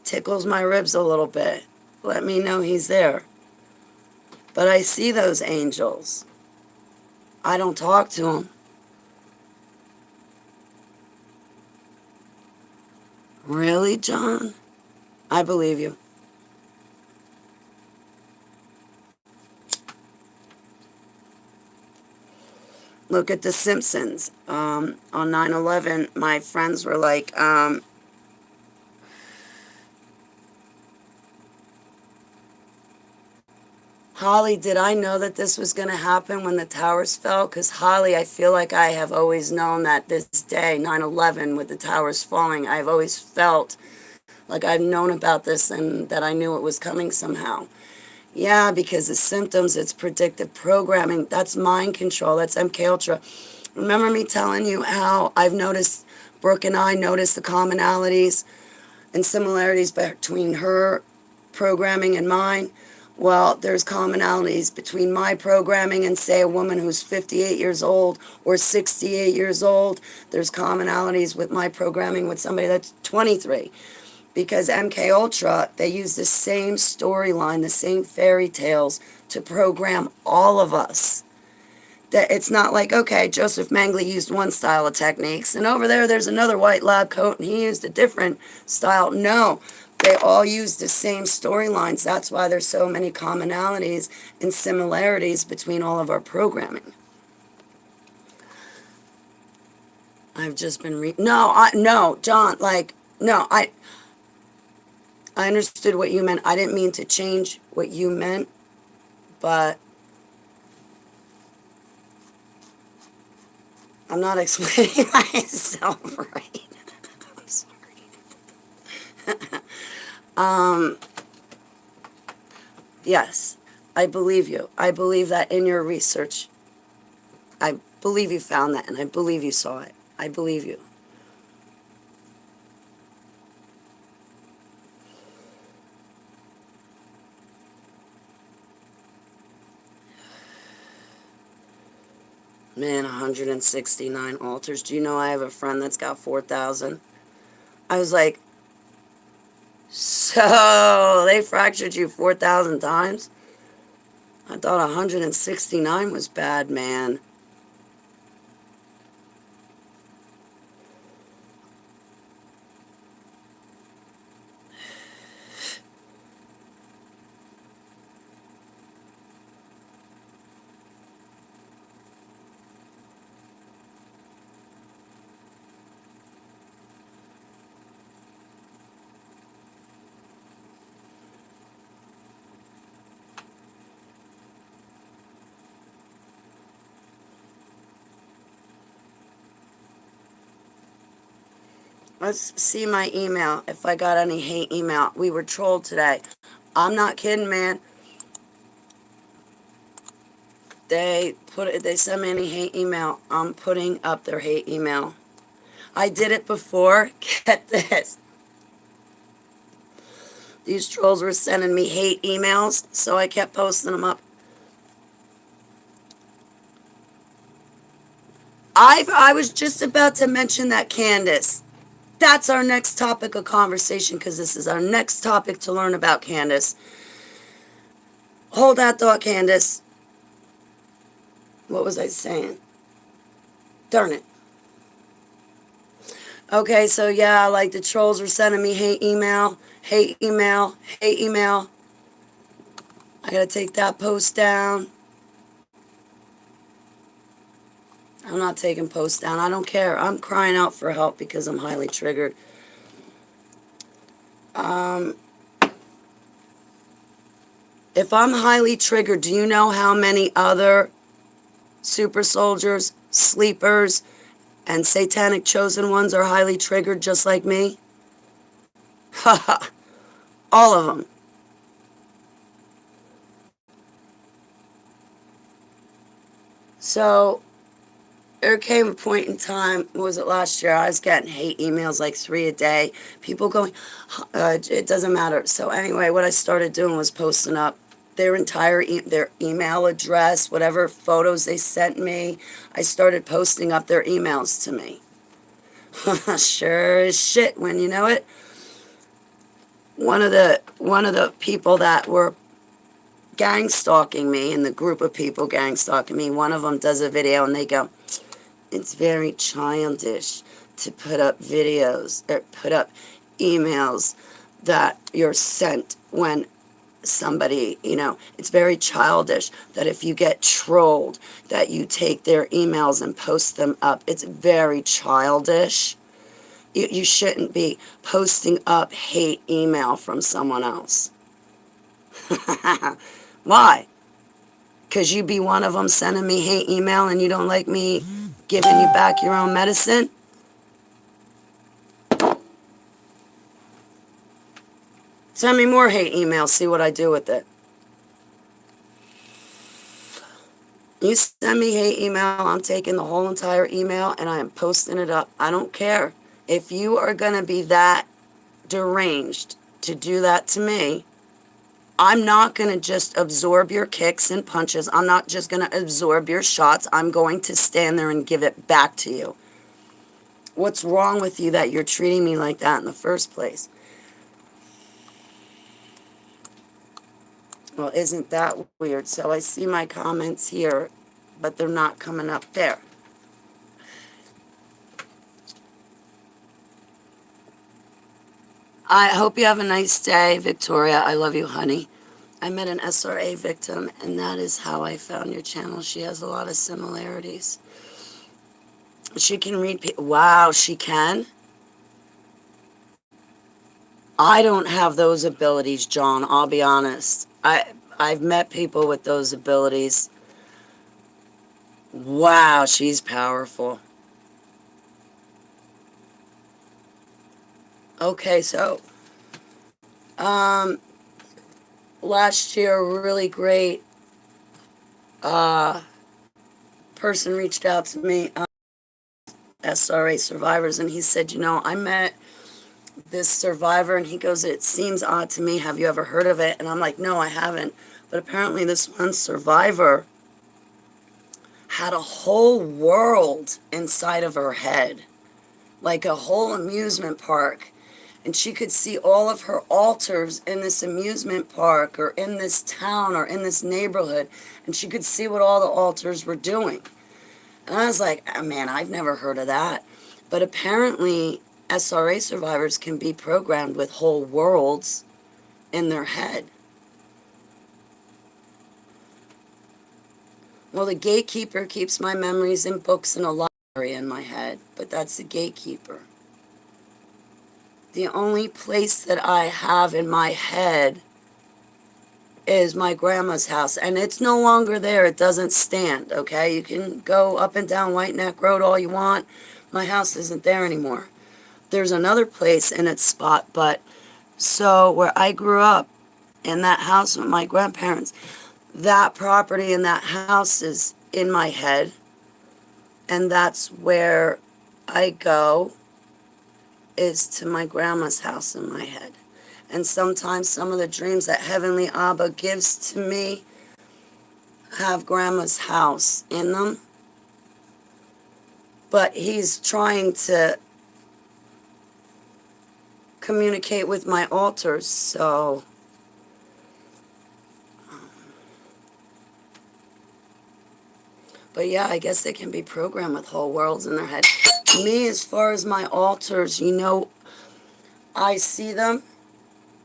tickles my ribs a little bit. Let me know he's there. But I see those angels. I don't talk to them. Really, John? I believe you. Look at The Simpsons. On 9/11, my friends were like, Holly, did I know that this was going to happen when the towers fell? Because, Holly, I feel like I have always known that this day, 9/11, with the towers falling, I've always felt like I've known about this and that I knew it was coming somehow. Yeah, because the symptoms, it's predictive programming. That's mind control. That's MK Ultra. Remember me telling you how I've noticed, Brooke and I noticed the commonalities and similarities between her programming and mine? Well, there's commonalities between my programming and, say, a woman who's 58 years old or 68 years old. There's commonalities with my programming with somebody that's 23. Because MK Ultra, they use the same storyline, the same fairy tales to program all of us. That it's not like, okay, Joseph Mengele used one style of techniques, and over there's another white lab coat, and he used a different style. No, they all use the same storylines. That's why there's so many commonalities and similarities between all of our programming. I've just been no, John, no, I understood what you meant. I didn't mean to change what you meant, but I'm not explaining myself right. I'm sorry. Yes, I believe you. I believe that in your research. I believe you found that, and I believe you saw it. I believe you. Man, 169 altars. Do you know I have a friend that's got 4,000? I was like, so they fractured you 4,000 times? I thought 169 was bad, man. Let's see my email, if I got any hate email. We were trolled today. I'm not kidding, man. They sent me any hate email. I'm putting up their hate email. I did it before. Get this. These trolls were sending me hate emails, so I kept posting them up. I was just about to mention that, Candace. That's our next topic of conversation, because this is our next topic to learn about, Candace. Hold that thought, Candace. What was I saying? Darn it. Okay, so yeah, like the trolls were sending me hate email, hate email, hate email. I gotta take that post down. I'm not taking posts down. I don't care. I'm crying out for help because I'm highly triggered. If I'm highly triggered, do you know how many other super soldiers, sleepers, and satanic chosen ones are highly triggered just like me? Haha. All of them. So there came a point in time, what was it, last year, I was getting hate emails, like 3 a day. People going, it doesn't matter. So anyway, what I started doing was posting up their entire their email address, whatever photos they sent me. I started posting up their emails to me. Sure as shit, when you know it. One of the people that were gang stalking me, in the group of people gang stalking me, one of them does a video and they go, it's very childish to put up videos or put up emails that you're sent when somebody, it's very childish that if you get trolled that you take their emails and post them up. It's very childish. You shouldn't be posting up hate email from someone else. Why? Because you be one of them sending me hate email and you don't like me giving you back your own medicine. Send me more hate emails, see what I do with it. You send me hate email, I'm taking the whole entire email and I am posting it up. I don't care. If you are going to be that deranged to do that to me, I'm not going to just absorb your kicks and punches. I'm not just going to absorb your shots. I'm going to stand there and give it back to you. What's wrong with you that you're treating me like that in the first place? Well, isn't that weird? So I see my comments here, but they're not coming up there. I hope you have a nice day, Victoria. I love you, honey. I met an SRA victim, and that is how I found your channel. She has a lot of similarities. She can read people. Wow, she can? I don't have those abilities, John. I'll be honest. I've met people with those abilities. Wow, she's powerful. Okay, so last year, a really great person reached out to me, SRA survivors, and he said, you know, I met this survivor, and he goes, it seems odd to me. Have you ever heard of it? And I'm like, no, I haven't. But apparently this one survivor had a whole world inside of her head, like a whole amusement park. And she could see all of her altars in this amusement park or in this town or in this neighborhood. And she could see what all the altars were doing. And I was like, oh, man, I've never heard of that. But apparently SRA survivors can be programmed with whole worlds in their head. Well, the gatekeeper keeps my memories and books in a library in my head, but that's the gatekeeper. The only place that I have in my head is my grandma's house, and it's no longer there. It doesn't stand, okay? You can go up and down White Neck Road all you want. My house isn't there anymore. There's another place in its spot, but so where I grew up, in that house with my grandparents, that property and that house is in my head, and that's where I go, is to my grandma's house in my head. And sometimes some of the dreams that Heavenly Abba gives to me have grandma's house in them. But he's trying to communicate with my altars, so but yeah, I guess they can be programmed with whole worlds in their head. Me, as far as my altars, you know, I see them.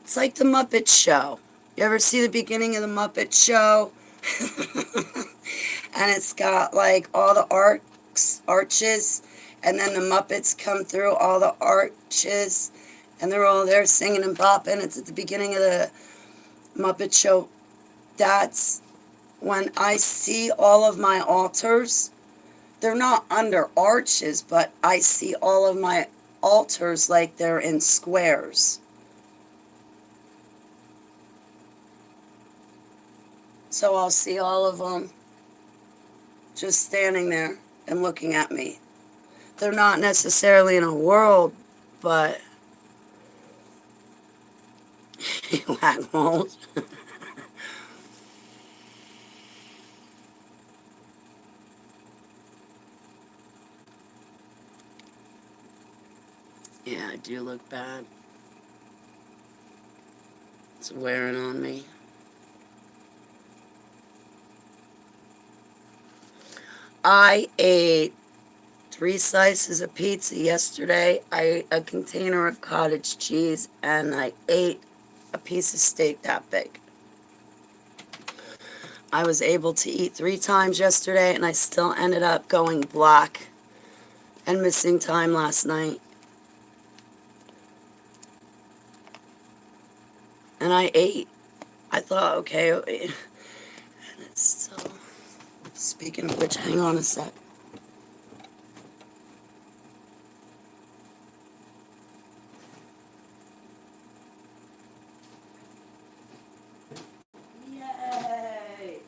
It's like the Muppet Show. You ever see the beginning of the Muppet Show? And it's got like all the arches, and then the Muppets come through all the arches, and they're all there singing and bopping. It's at the beginning of the Muppet Show. That's when I see all of my altars. They're not under arches, but I see all of my altars like they're in squares. So I'll see all of them just standing there and looking at me. They're not necessarily in a world, but whack-a-moles. Yeah, I do look bad. It's wearing on me. I ate 3 slices of pizza yesterday. I ate a container of cottage cheese, and I ate a piece of steak that big. I was able to eat 3 times yesterday, and I still ended up going black and missing time last night. And I ate. I thought, okay, and it's still... Speaking of which, hang on a sec. Yay!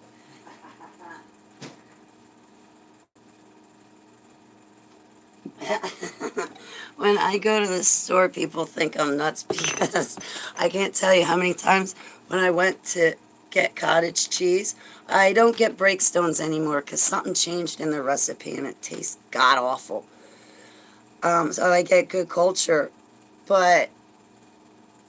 When I go to the store, people think I'm nuts because I can't tell you how many times when I went to get cottage cheese, I don't get breakstones anymore because something changed in the recipe and it tastes god awful. So I get good culture, but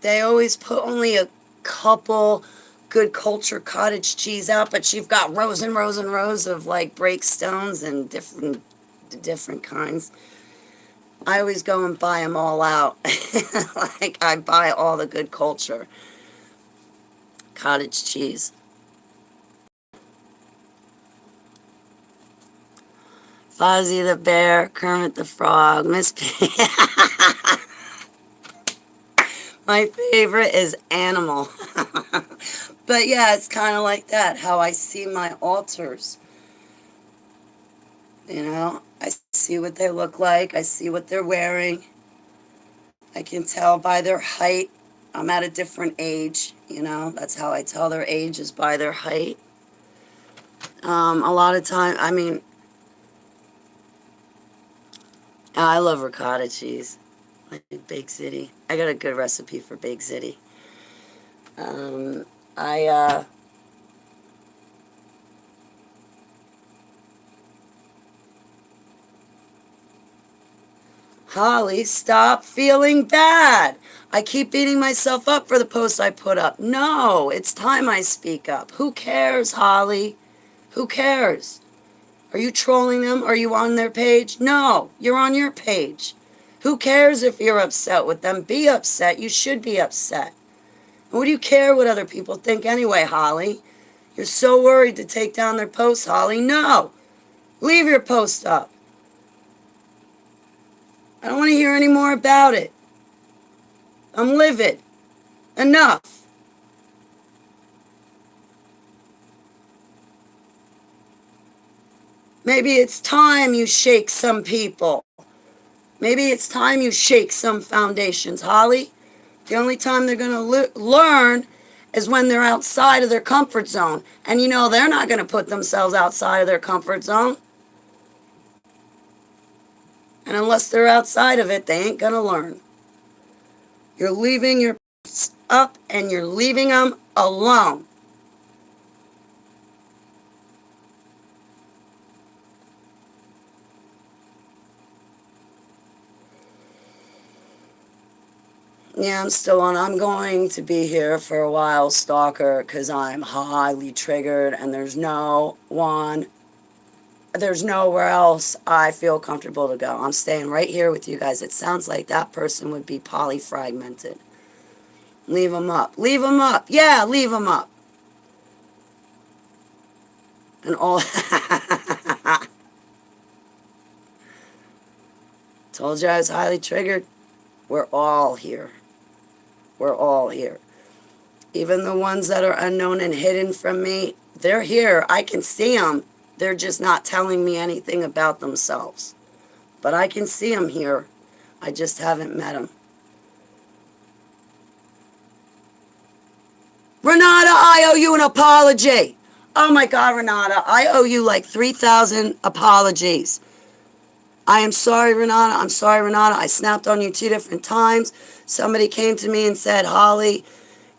they always put only a couple good culture cottage cheese out, but you've got rows and rows and rows of like breakstones and different kinds. I always go and buy them all out. Like I buy all the good culture cottage cheese. Fozzie the Bear, Kermit the Frog, Miss Piggy. My favorite is Animal. But yeah, it's kind of like that, how I see my altars. You know, I see what they look like. I see what they're wearing. I can tell by their height. I'm at a different age, you know. That's how I tell their age, is by their height. A lot of time, I mean, I love ricotta cheese. Like Big City. I got a good recipe for Big City. Um, I, Holly, stop feeling bad. I keep beating myself up for the post I put up. No, it's time I speak up. Who cares, Holly? Who cares? Are you trolling them? Are you on their page? No, you're on your page. Who cares if you're upset with them? Be upset. You should be upset. And what do you care what other people think anyway, Holly? You're so worried to take down their posts, Holly. No, leave your post up. I don't want to hear any more about it. I'm livid. Enough. Maybe it's time you shake some people. Maybe it's time you shake some foundations, Holly. The only time they're going to learn is when they're outside of their comfort zone. And you know they're not going to put themselves outside of their comfort zone. And unless they're outside of it, they ain't going to learn. You're leaving your up and you're leaving them alone. Yeah, I'm still on. I'm going to be here for a while, Stalker, because I'm highly triggered and there's nowhere else I feel comfortable to go. I'm staying right here with you guys. It sounds like that person would be polyfragmented. Leave them up. Leave them up. Yeah, leave them up. And all... Told you I was highly triggered. We're all here. We're all here. Even the ones that are unknown and hidden from me, they're here. I can see them. They're just not telling me anything about themselves. But I can see them here. I just haven't met them. Renata, I owe you an apology. Oh my God, Renata, I owe you like 3,000 apologies. I am sorry, Renata. I'm sorry, Renata. I snapped on you 2 different times. Somebody came to me and said, Holly,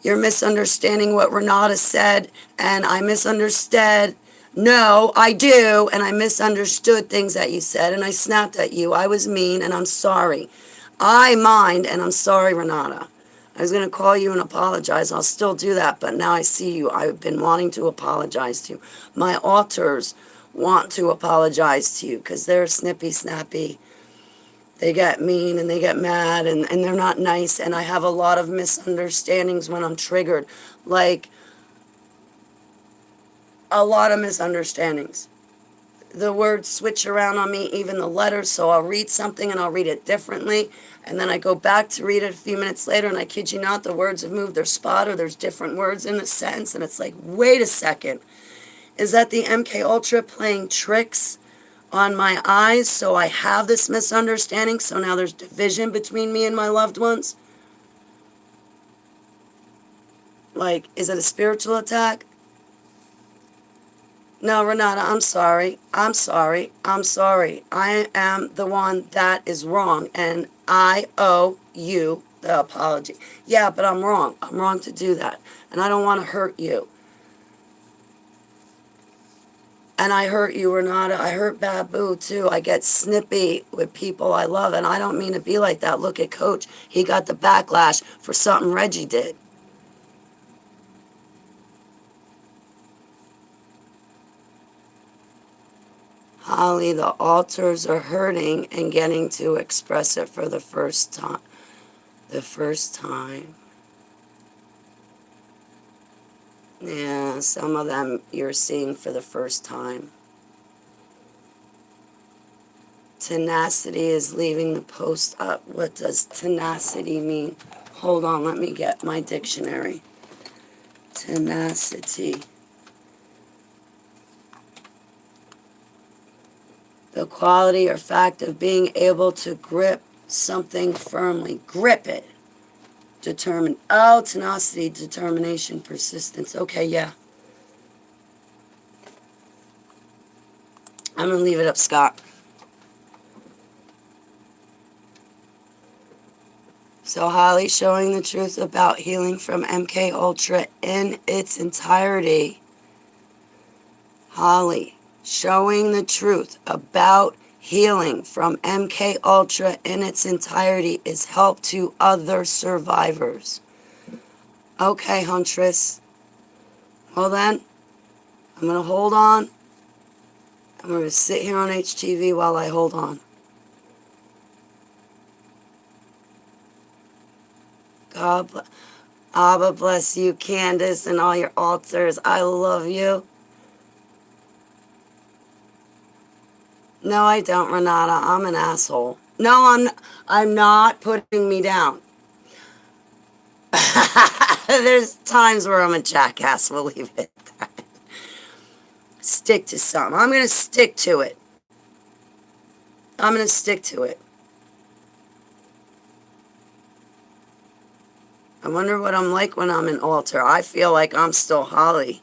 you're misunderstanding what Renata said, and I misunderstood. No, I do, and I misunderstood things that you said, and I snapped at you. I was mean, and I'm sorry. I mind, and I'm sorry, Renata. I was going to call you and apologize. I'll still do that, but now I see you. I've been wanting to apologize to you. My alters want to apologize to you because they're snippy, snappy. They get mean and they get mad and they're not nice, and I have a lot of misunderstandings when I'm triggered. Like, a lot of misunderstandings. The words switch around on me, even the letters, so I'll read something and I'll read it differently, and then I go back to read it a few minutes later, and I kid you not, the words have moved their spot, or there's different words in the sentence, and it's like, wait a second. Is that the MK Ultra playing tricks on my eyes so I have this misunderstanding, so now there's division between me and my loved ones? Like, is it a spiritual attack? No, Renata, I'm sorry. I'm sorry. I'm sorry. I am the one that is wrong, and I owe you the apology. Yeah, but I'm wrong. I'm wrong to do that, and I don't want to hurt you. And I hurt you, Renata. I hurt Babu, too. I get snippy with people I love, and I don't mean to be like that. Look at Coach. He got the backlash for something Reggie did. Holly, the altars are hurting and getting to express it for the first time. The first time. Yeah, some of them you're seeing for the first time. Tenacity is leaving the post up. What does tenacity mean? Hold on, let me get my dictionary. Tenacity. The quality or fact of being able to grip something firmly. Grip it. Determine. Oh, tenacity, determination, persistence. Okay, yeah. I'm going to leave it up, Scott. So Holly showing the truth about healing from MK Ultra in its entirety. Holly showing the truth about healing from MK Ultra in its entirety is help to other survivors. Okay, Huntress. Well then, I'm going to hold on. I'm going to sit here on HTV while I hold on. God bless. Abba bless you, Candace, and all your altars. I love you. No, I don't, Renata. I'm an asshole. No, I'm not putting me down. There's times where I'm a jackass. We'll leave it at that. Stick to something. I'm going to stick to it. I'm going to stick to it. I wonder what I'm like when I'm an altar. I feel like I'm still Holly.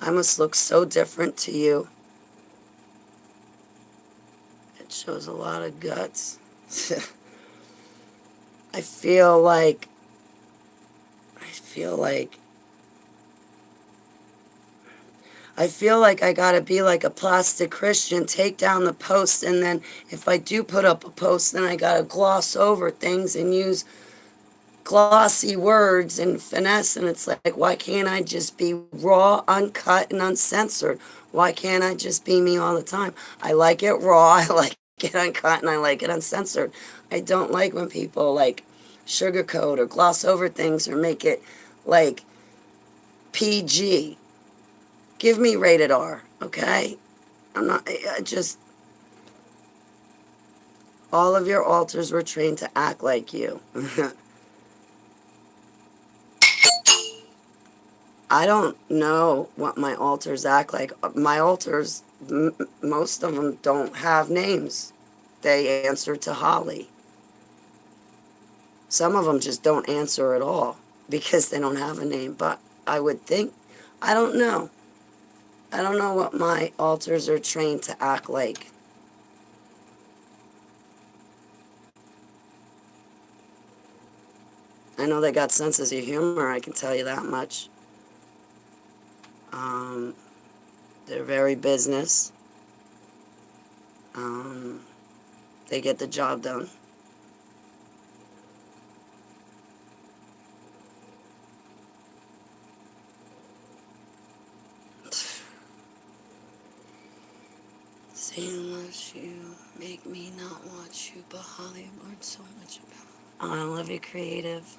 I must look so different to you. It shows a lot of guts. I feel like I gotta be like a plastic Christian, take down the post, and then if I do put up a post, then I gotta gloss over things and use glossy words and finesse, and it's like, why can't I just be raw, uncut, and uncensored? Why can't I just be me all the time? I like it raw, I like it uncut, and I like it uncensored. I don't like when people like sugarcoat or gloss over things or make it like PG. Give me rated R, okay? I just, all of your altars were trained to act like you. I don't know what my altars act like. My altars, most of them don't have names. They answer to Holly. Some of them just don't answer at all because they don't have a name. But I would think, I don't know. I don't know what my altars are trained to act like. I know they got senses of humor, I can tell you that much. They're very business. They get the job done. Satan loves you, make me not watch you, but Holly learned so much about. Oh, I love you, creative.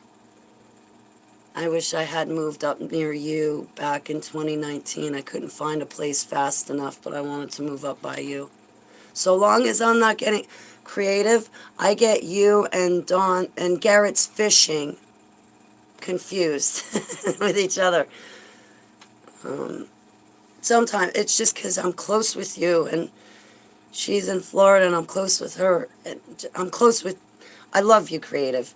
I wish I had moved up near you back in 2019. I couldn't find a place fast enough, but I wanted to move up by you. So long as I'm not getting creative, I get you and Dawn and Garrett's fishing confused with each other. Sometimes it's just because I'm close with you, and she's in Florida, and I'm close with her. And I'm close with. I love you, Creative.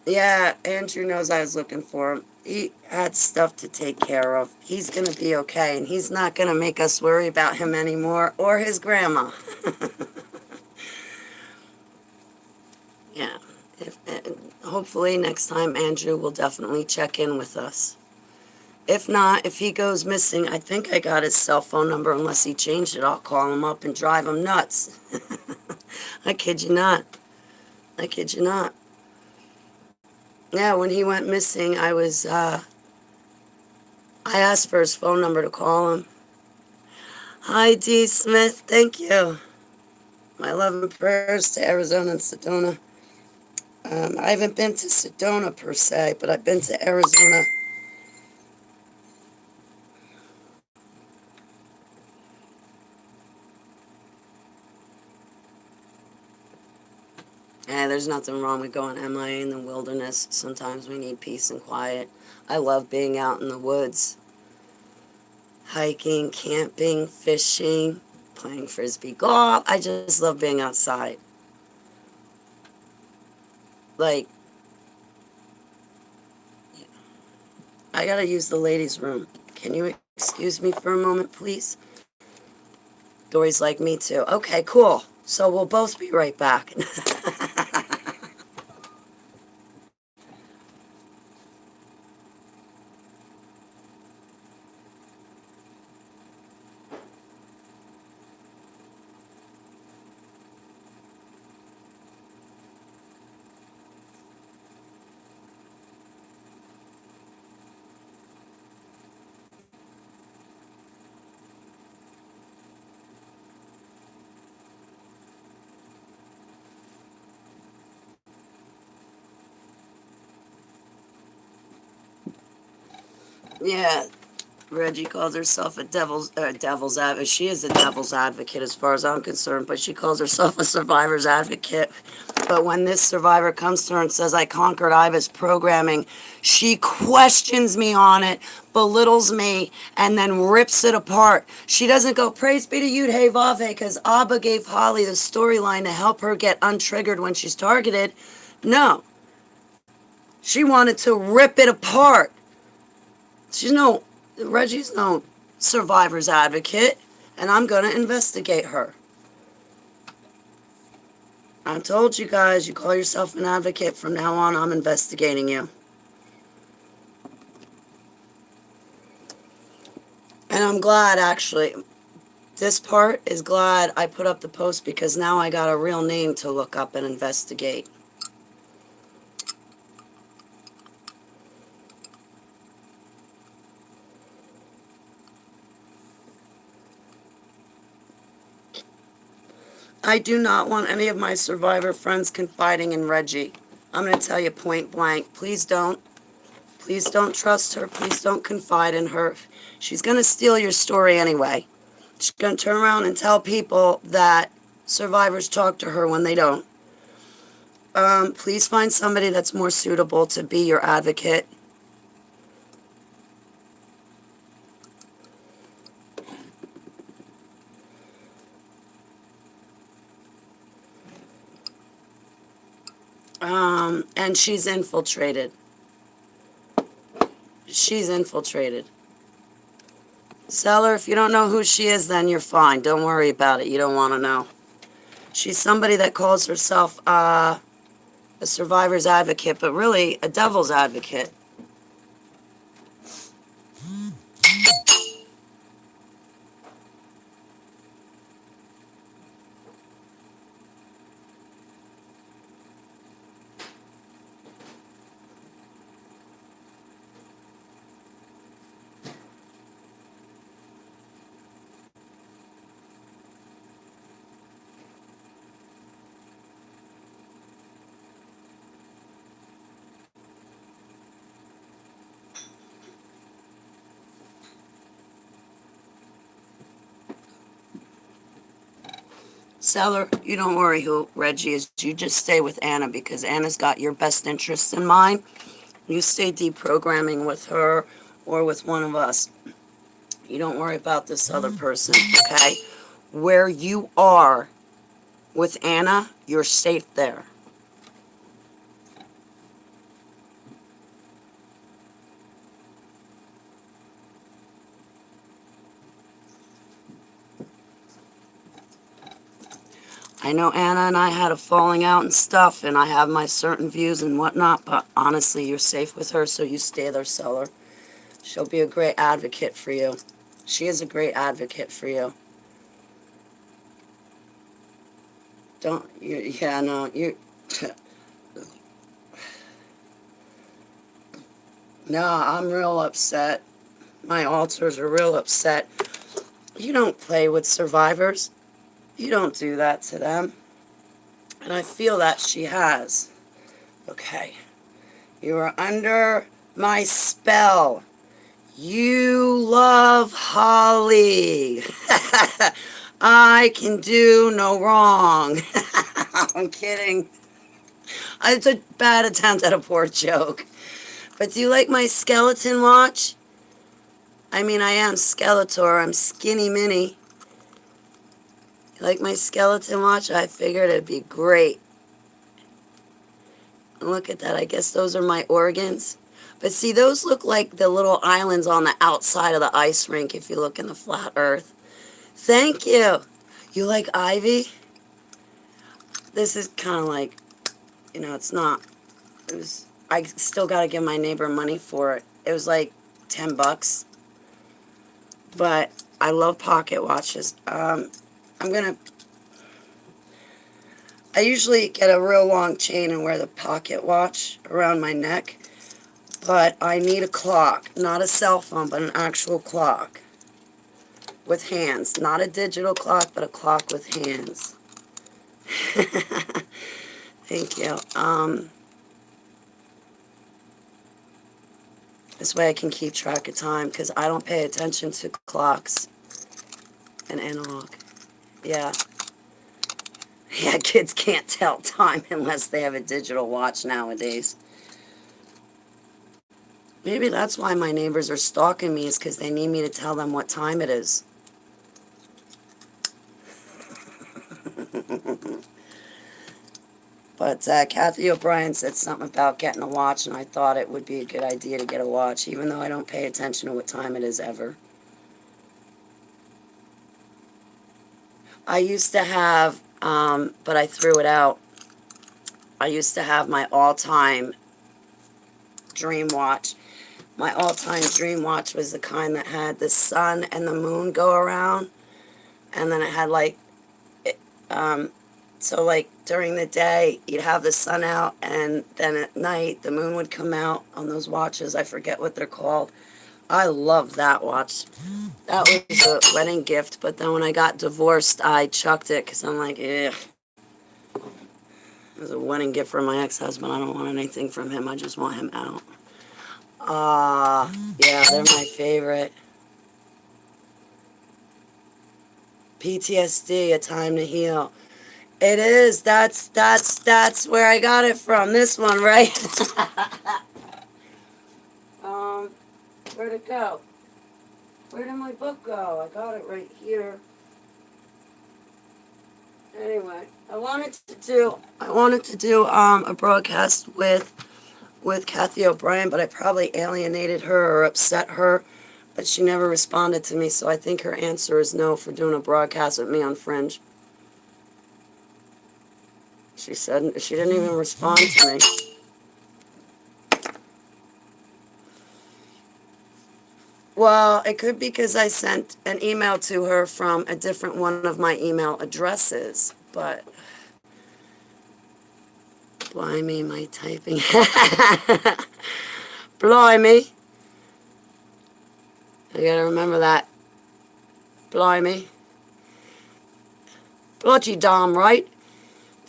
Yeah, Andrew knows I was looking for him. He had stuff to take care of. He's going to be okay, and he's not going to make us worry about him anymore or his grandma. Yeah. Hopefully next time Andrew will definitely check in with us. If not, if he goes missing, I think I got his cell phone number. Unless he changed it, I'll call him up and drive him nuts. I kid you not. I kid you not. Yeah, when he went missing, I asked for his phone number to call him. Hi, D. Smith. Thank you. My love and prayers to Arizona and Sedona. I haven't been to Sedona per se, but I've been to Arizona. Yeah, there's nothing wrong with going MIA in the wilderness. Sometimes we need peace and quiet. I love being out in the woods. Hiking, camping, fishing, playing frisbee golf. I just love being outside. Like, I gotta use the ladies' room. Can you excuse me for a moment, please? Dory's like, me too. Okay, cool. So we'll both be right back. Yeah, Reggie calls herself a devil's advocate. She is a devil's advocate as far as I'm concerned, but she calls herself a survivor's advocate. But when this survivor comes to her and says, I conquered IBIS programming, she questions me on it, belittles me, and then rips it apart. She doesn't go, praise be to Yud Hey Vav Hey, because Abba gave Holly the storyline to help her get untriggered when she's targeted. No. She wanted to rip it apart. Reggie's no survivor's advocate, and I'm going to investigate her. I told you guys, you call yourself an advocate, from now on I'm investigating you. And I'm glad, actually, this part is glad I put up the post, because now I got a real name to look up and investigate. I do not want any of my survivor friends confiding in Reggie. I'm going to tell you point blank, please don't. Please don't trust her. Please don't confide in her. She's going to steal your story anyway. She's going to turn around and tell people that survivors talk to her when they don't. Please find somebody that's more suitable to be your advocate. And she's infiltrated. She's infiltrated. Seller, if you don't know who she is, then you're fine. Don't worry about it. You don't want to know. She's somebody that calls herself a survivor's advocate, but really a devil's advocate. Seller, you don't worry who Reggie is. You just stay with Anna because Anna's got your best interests in mind. You stay deprogramming with her or with one of us. You don't worry about this other person, okay? Where you are with Anna, you're safe there. I know Anna and I had a falling out and stuff, and I have my certain views and whatnot, but honestly, you're safe with her, so you stay there, Seller. She'll be a great advocate for you. She is a great advocate for you. Don't, you, yeah, no, you, no, I'm real upset. My alters are real upset. You don't play with survivors. You don't do that to them. And I feel that she has. Okay. You are under my spell. You love Holly. I can do no wrong. I'm kidding. It's a bad attempt at a poor joke. But do you like my skeleton watch? I mean, I am Skeletor. I'm Skinny Minnie. You like my skeleton watch? I figured it'd be great. And look at that. I guess those are my organs. But see, those look like the little islands on the outside of the ice rink if you look in the flat earth. Thank you. You like ivy? This is kind of like, you know, it's not. I still got to give my neighbor money for it. It was like $10. But I love pocket watches. I usually get a real long chain and wear the pocket watch around my neck. But I need a clock. Not a cell phone, but an actual clock. With hands. Not a digital clock, but a clock with hands. Thank you. This way I can keep track of time, because I don't pay attention to clocks and analog. Yeah. Yeah, kids can't tell time unless they have a digital watch nowadays. Maybe that's why my neighbors are stalking me, is because they need me to tell them what time it is. But Kathy O'Brien said something about getting a watch, and I thought it would be a good idea to get a watch, even though I don't pay attention to what time it is ever. I used to have, but I threw it out. I used to have my all-time dream watch. My all-time dream watch was the kind that had the sun and the moon go around, and then it had like, so like during the day you'd have the sun out, and then at night the moon would come out on those watches. I forget what they're called. I love that watch. That was a wedding gift, but then when I got divorced I chucked it because I'm like, ugh. It was a wedding gift from my ex-husband. I don't want anything from him. I just want him out. Yeah, they're my favorite. PTSD, A Time to Heal. It is. That's where I got it from. This one, right? Where'd it go? Where did my book go? I got it right here. Anyway, I wanted to do a broadcast with Kathy O'Brien, but I probably alienated her or upset her, but she never responded to me, so I think her answer is no for doing a broadcast with me on Fringe. She said she didn't even respond to me. Well, it could be because I sent an email to her from a different one of my email addresses, but blimey, my typing. Blimey. I gotta remember that. Blimey. Bloody damn right.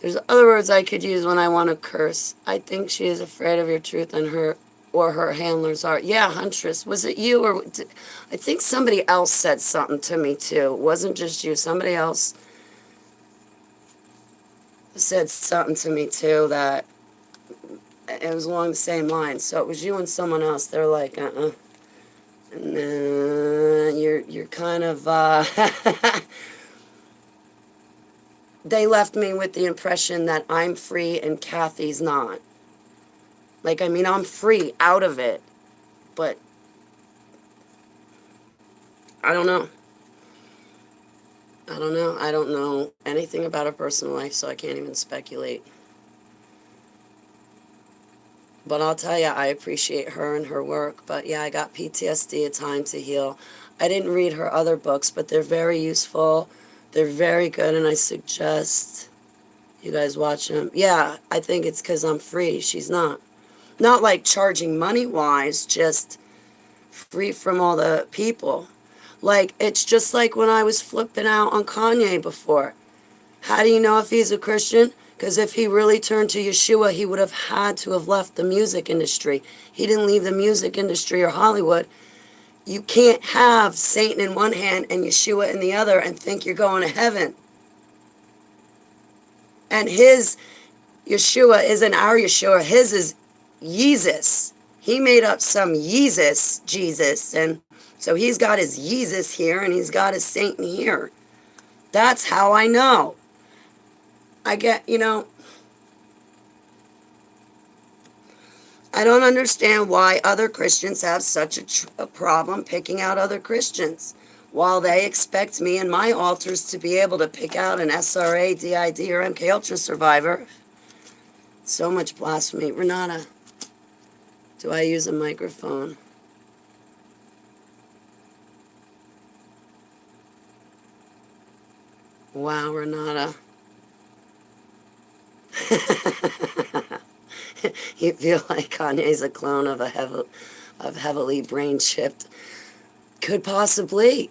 There's other words I could use when I want to curse. I think she is afraid of your truth, and her handlers are. Yeah, Huntress. Was it you or I think somebody else said something to me too. It wasn't just you. Somebody else. said something to me too that it was along the same lines. So it was you and someone else. They're like, nah, you're kind of they left me with the impression that I'm free and Kathy's not. Like, I mean, I'm free out of it, but I don't know. I don't know. I don't know anything about her personal life, so I can't even speculate. But I'll tell you, I appreciate her and her work. But yeah, I got PTSD, A Time to Heal. I didn't read her other books, but they're very useful. They're very good, and I suggest you guys watch them. Yeah, I think it's because I'm free. She's not. Not like charging money-wise, just free from all the people. Like, it's just like when I was flipping out on Kanye before. How do you know if he's a Christian? Because if he really turned to Yeshua, he would have had to have left the music industry. He didn't leave the music industry or Hollywood. You can't have Satan in one hand and Yeshua in the other and think you're going to heaven. And his Yeshua isn't our Yeshua. His is Yeezus. He made up some Yeezus, Jesus, and so he's got his Yeezus here and he's got his Satan here. That's how I know. I get, I don't understand why other Christians have such a problem picking out other Christians, while they expect me and my altars to be able to pick out an SRA, DID, or MK Ultra survivor. So much blasphemy. Renata, do I use a microphone? Wow, Renata. You feel like Kanye's a clone of heavily brain-chipped. Could possibly.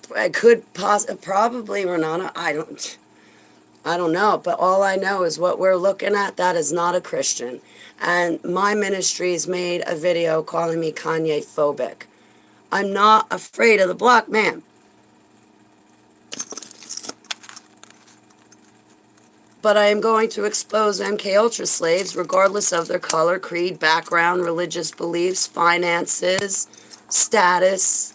Probably, Renata. I don't know, but all I know is what we're looking at, that is not a Christian. And my ministry's made a video calling me Kanye phobic. I'm not afraid of the black man. But I am going to expose MK Ultra slaves regardless of their color, creed, background, religious beliefs, finances, status.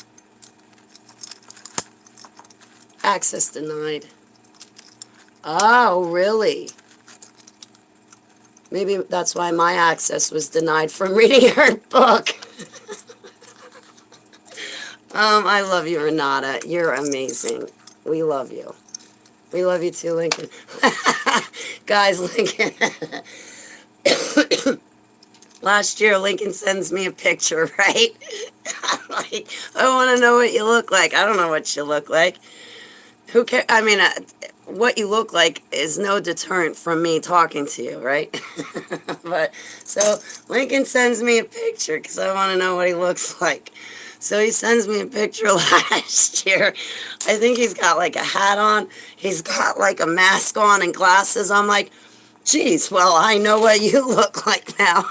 Access denied. Oh, really? Maybe that's why my access was denied from reading her book. I love you, Renata. You're amazing. We love you. We love you too, Lincoln. Guys, Lincoln. Last year, Lincoln sends me a picture, right? I'm like, I want to know what you look like. I don't know what you look like. Who cares? I mean, what you look like is no deterrent from me talking to you, right? But so Lincoln sends me a picture because I want to know what he looks like. So he sends me a picture last year. I think he's got like a hat on. He's got like a mask on and glasses. I'm like, geez, well, I know what you look like now.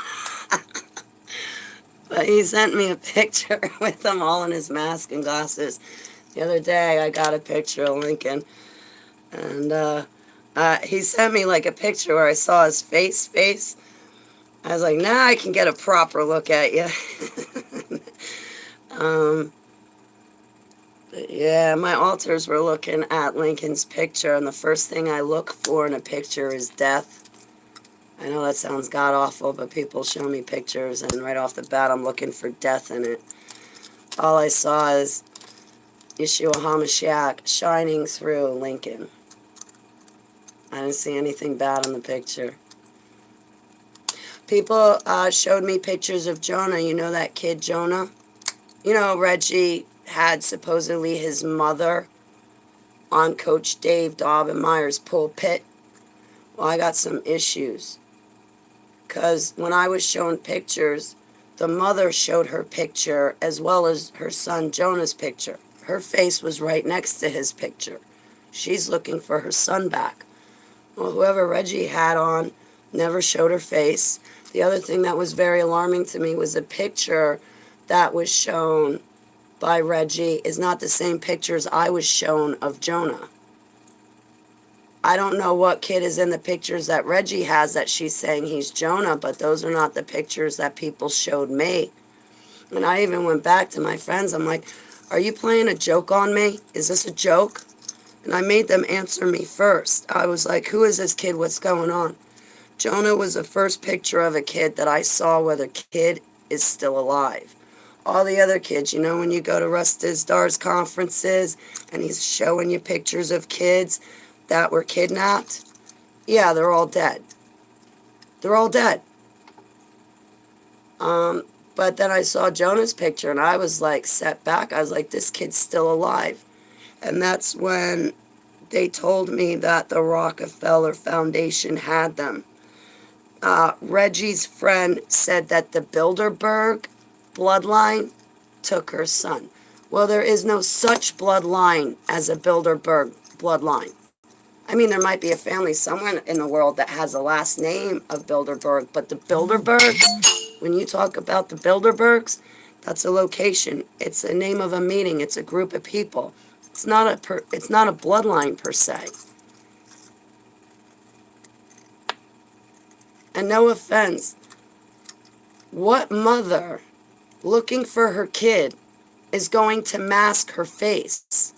But he sent me a picture with them all in his mask and glasses. The other day, I got a picture of Lincoln. And he sent me like a picture where I saw his face. I was like, now I can get a proper look at you. But yeah, my altars were looking at Lincoln's picture, and the first thing I look for in a picture is death. I know that sounds god-awful, but people show me pictures, and right off the bat, I'm looking for death in it. All I saw is Yeshua HaMashiach shining through Lincoln. I didn't see anything bad in the picture. People showed me pictures of Jonah. You know that kid Jonah? You know, Reggie had supposedly his mother on Coach Dave Daubenmire's pulpit. Well, I got some issues. Because when I was shown pictures, the mother showed her picture as well as her son Jonah's picture. Her face was right next to his picture. She's looking for her son back. Well, whoever Reggie had on never showed her face. The other thing that was very alarming to me was a picture that was shown by Reggie is not the same pictures I was shown of Jonah. I don't know what kid is in the pictures that Reggie has that she's saying he's Jonah, but those are not the pictures that people showed me. And I even went back to my friends. I'm like, are you playing a joke on me? Is this a joke? And I made them answer me first. I was like, who is this kid? What's going on? Jonah was the first picture of a kid that I saw where the kid is still alive. All the other kids, you know, when you go to Russ Dizdar conferences and he's showing you pictures of kids that were kidnapped, yeah, they're all dead. They're all dead. But then I saw Jonah's picture and I was like set back. I was like, this kid's still alive. And that's when they told me that the Rockefeller Foundation had them. Reggie's friend said that the Bilderberg bloodline took her son. Well, there is no such bloodline as a Bilderberg bloodline. I mean, there might be a family somewhere in the world that has a last name of Bilderberg, but the Bilderbergs, when you talk about the Bilderbergs, that's a location. It's a name of a meeting. It's a group of people. It's not a bloodline per se. And no offense, what mother looking for her kid is going to mask her face?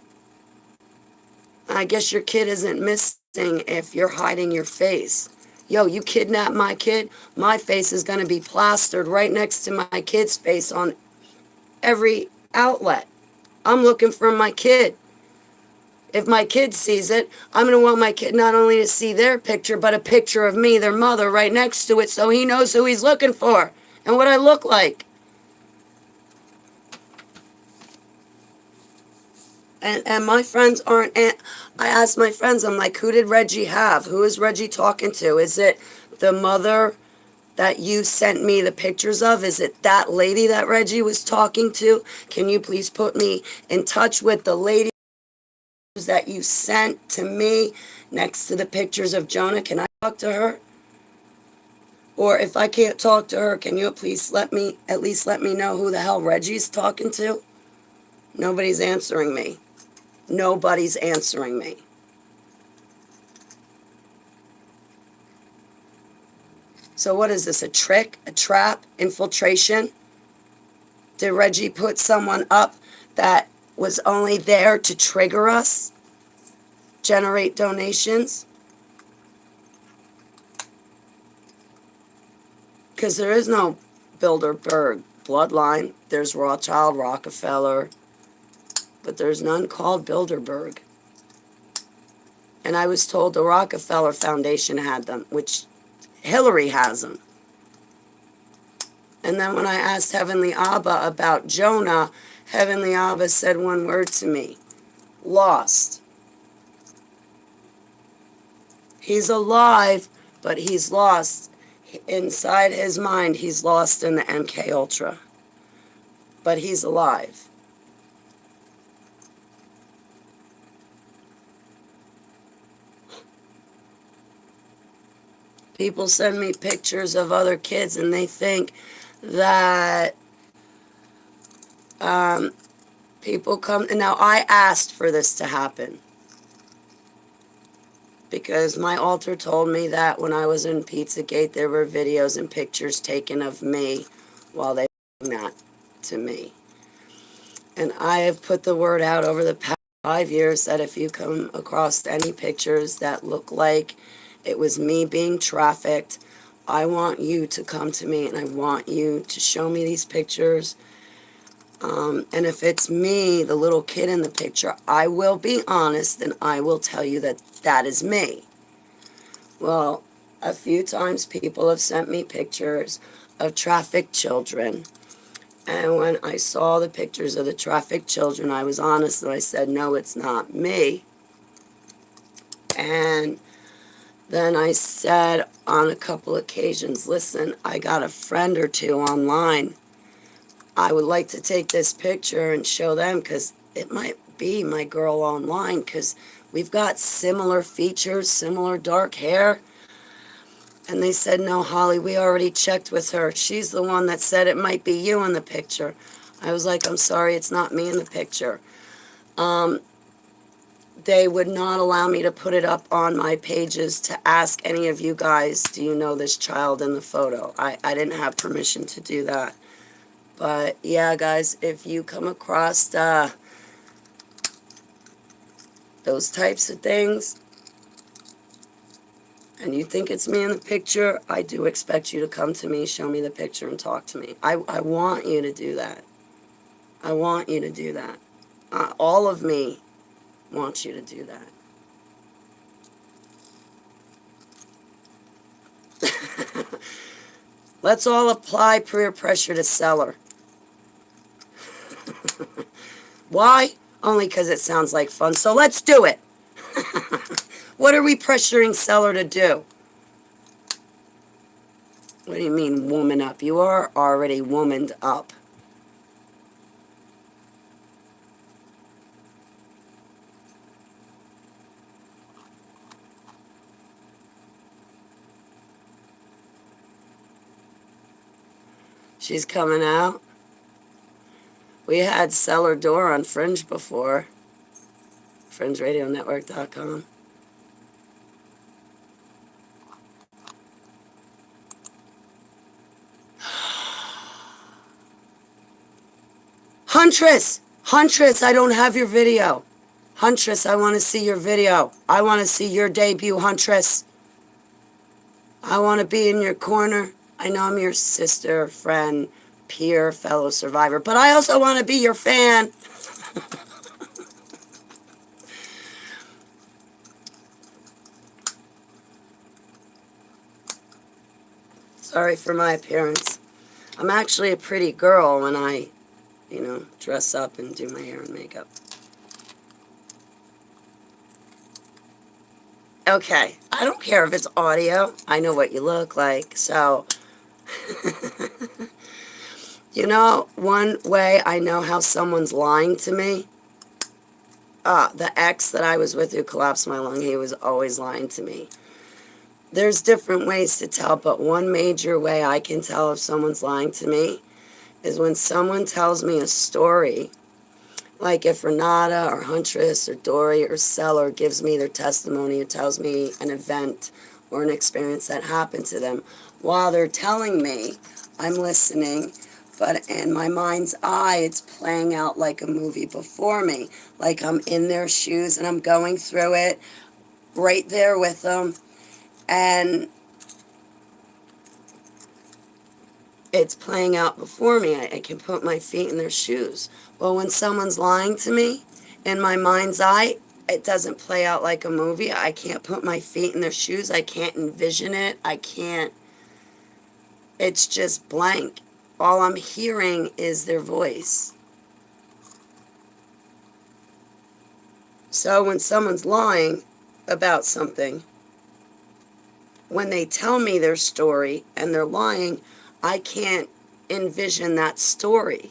I guess your kid isn't missing if you're hiding your face. Yo, you kidnapped my kid, my face is going to be plastered right next to my kid's face on every outlet. I'm looking for my kid. If my kid sees it, I'm going to want my kid not only to see their picture, but a picture of me, their mother, right next to it so he knows who he's looking for and what I look like. And my friends aren't, I asked my friends, I'm like, who did Reggie have? Who is Reggie talking to? Is it the mother that you sent me the pictures of? Is it that lady that Reggie was talking to? Can you please put me in touch with the lady that you sent to me next to the pictures of Jonah? Can I talk to her? Or if I can't talk to her, can you at least let me know who the hell Reggie's talking to? Nobody's answering me. Nobody's answering me. So what is this, a trick, a trap, infiltration? Did Reggie put someone up that was only there to trigger us? Generate donations? Because there is no Bilderberg bloodline. There's Rothschild, Rockefeller, but there's none called Bilderberg. And I was told the Rockefeller Foundation had them, which Hillary has them. And then when I asked Heavenly Abba about Jonah, Heavenly Abba said one word to me: lost. He's alive, but he's lost. Inside his mind, he's lost in the MK Ultra. But he's alive. People send me pictures of other kids and they think that people come. And now I asked for this to happen because my altar told me that when I was in Pizzagate, there were videos and pictures taken of me while they were doing that to me. And I have put the word out over the past 5 years that if you come across any pictures that look like it was me being trafficked, I want you to come to me and I want you to show me these pictures. And if it's me, the little kid in the picture, I will be honest and I will tell you that that is me. Well, a few times people have sent me pictures of trafficked children. And when I saw the pictures of the trafficked children, I was honest and I said, no, it's not me. And then I said on a couple occasions, listen, I got a friend or two online. I would like to take this picture and show them because it might be my girl online because we've got similar features, similar dark hair. And they said, no, Holly, we already checked with her. She's the one that said it might be you in the picture. I was like, I'm sorry, it's not me in the picture. they would not allow me to put it up on my pages to ask any of you guys, do you know this child in the photo? I didn't have permission to do that. But yeah, guys, if you come across those types of things and you think it's me in the picture, I do expect you to come to me, show me the picture, and talk to me. I want you to do that. I want you to do that. All of me wants you to do that. Let's all apply peer pressure to Seller. Why? Only because it sounds like fun. So let's do it. What are we pressuring Seller to do? What do you mean, woman up? You are already womaned up. She's coming out. We had Seller Door on Fringe before. FringeRadioNetwork.com. Huntress! Huntress, I don't have your video. Huntress, I want to see your video. I want to see your debut, Huntress. I want to be in your corner. I know I'm your sister, friend, peer, fellow survivor, but I also want to be your fan. Sorry for my appearance. I'm actually a pretty girl when I, dress up and do my hair and makeup. Okay, I don't care if it's audio. I know what you look like, so... one way I know how someone's lying to me, the ex that I was with who collapsed my lung, he was always lying to me. There's different ways to tell, but one major way I can tell if someone's lying to me is when someone tells me a story, like if Renata or Huntress or Dory or Seller gives me their testimony or tells me an event or an experience that happened to them. While they're telling me, I'm listening, but in my mind's eye, it's playing out like a movie before me. Like I'm in their shoes and I'm going through it right there with them. And it's playing out before me. I can put my feet in their shoes. Well, when someone's lying to me, in my mind's eye, it doesn't play out like a movie. I can't put my feet in their shoes. I can't envision it. I can't. It's just blank. All I'm hearing is their voice. So when someone's lying about something, when they tell me their story and they're lying, I can't envision that story.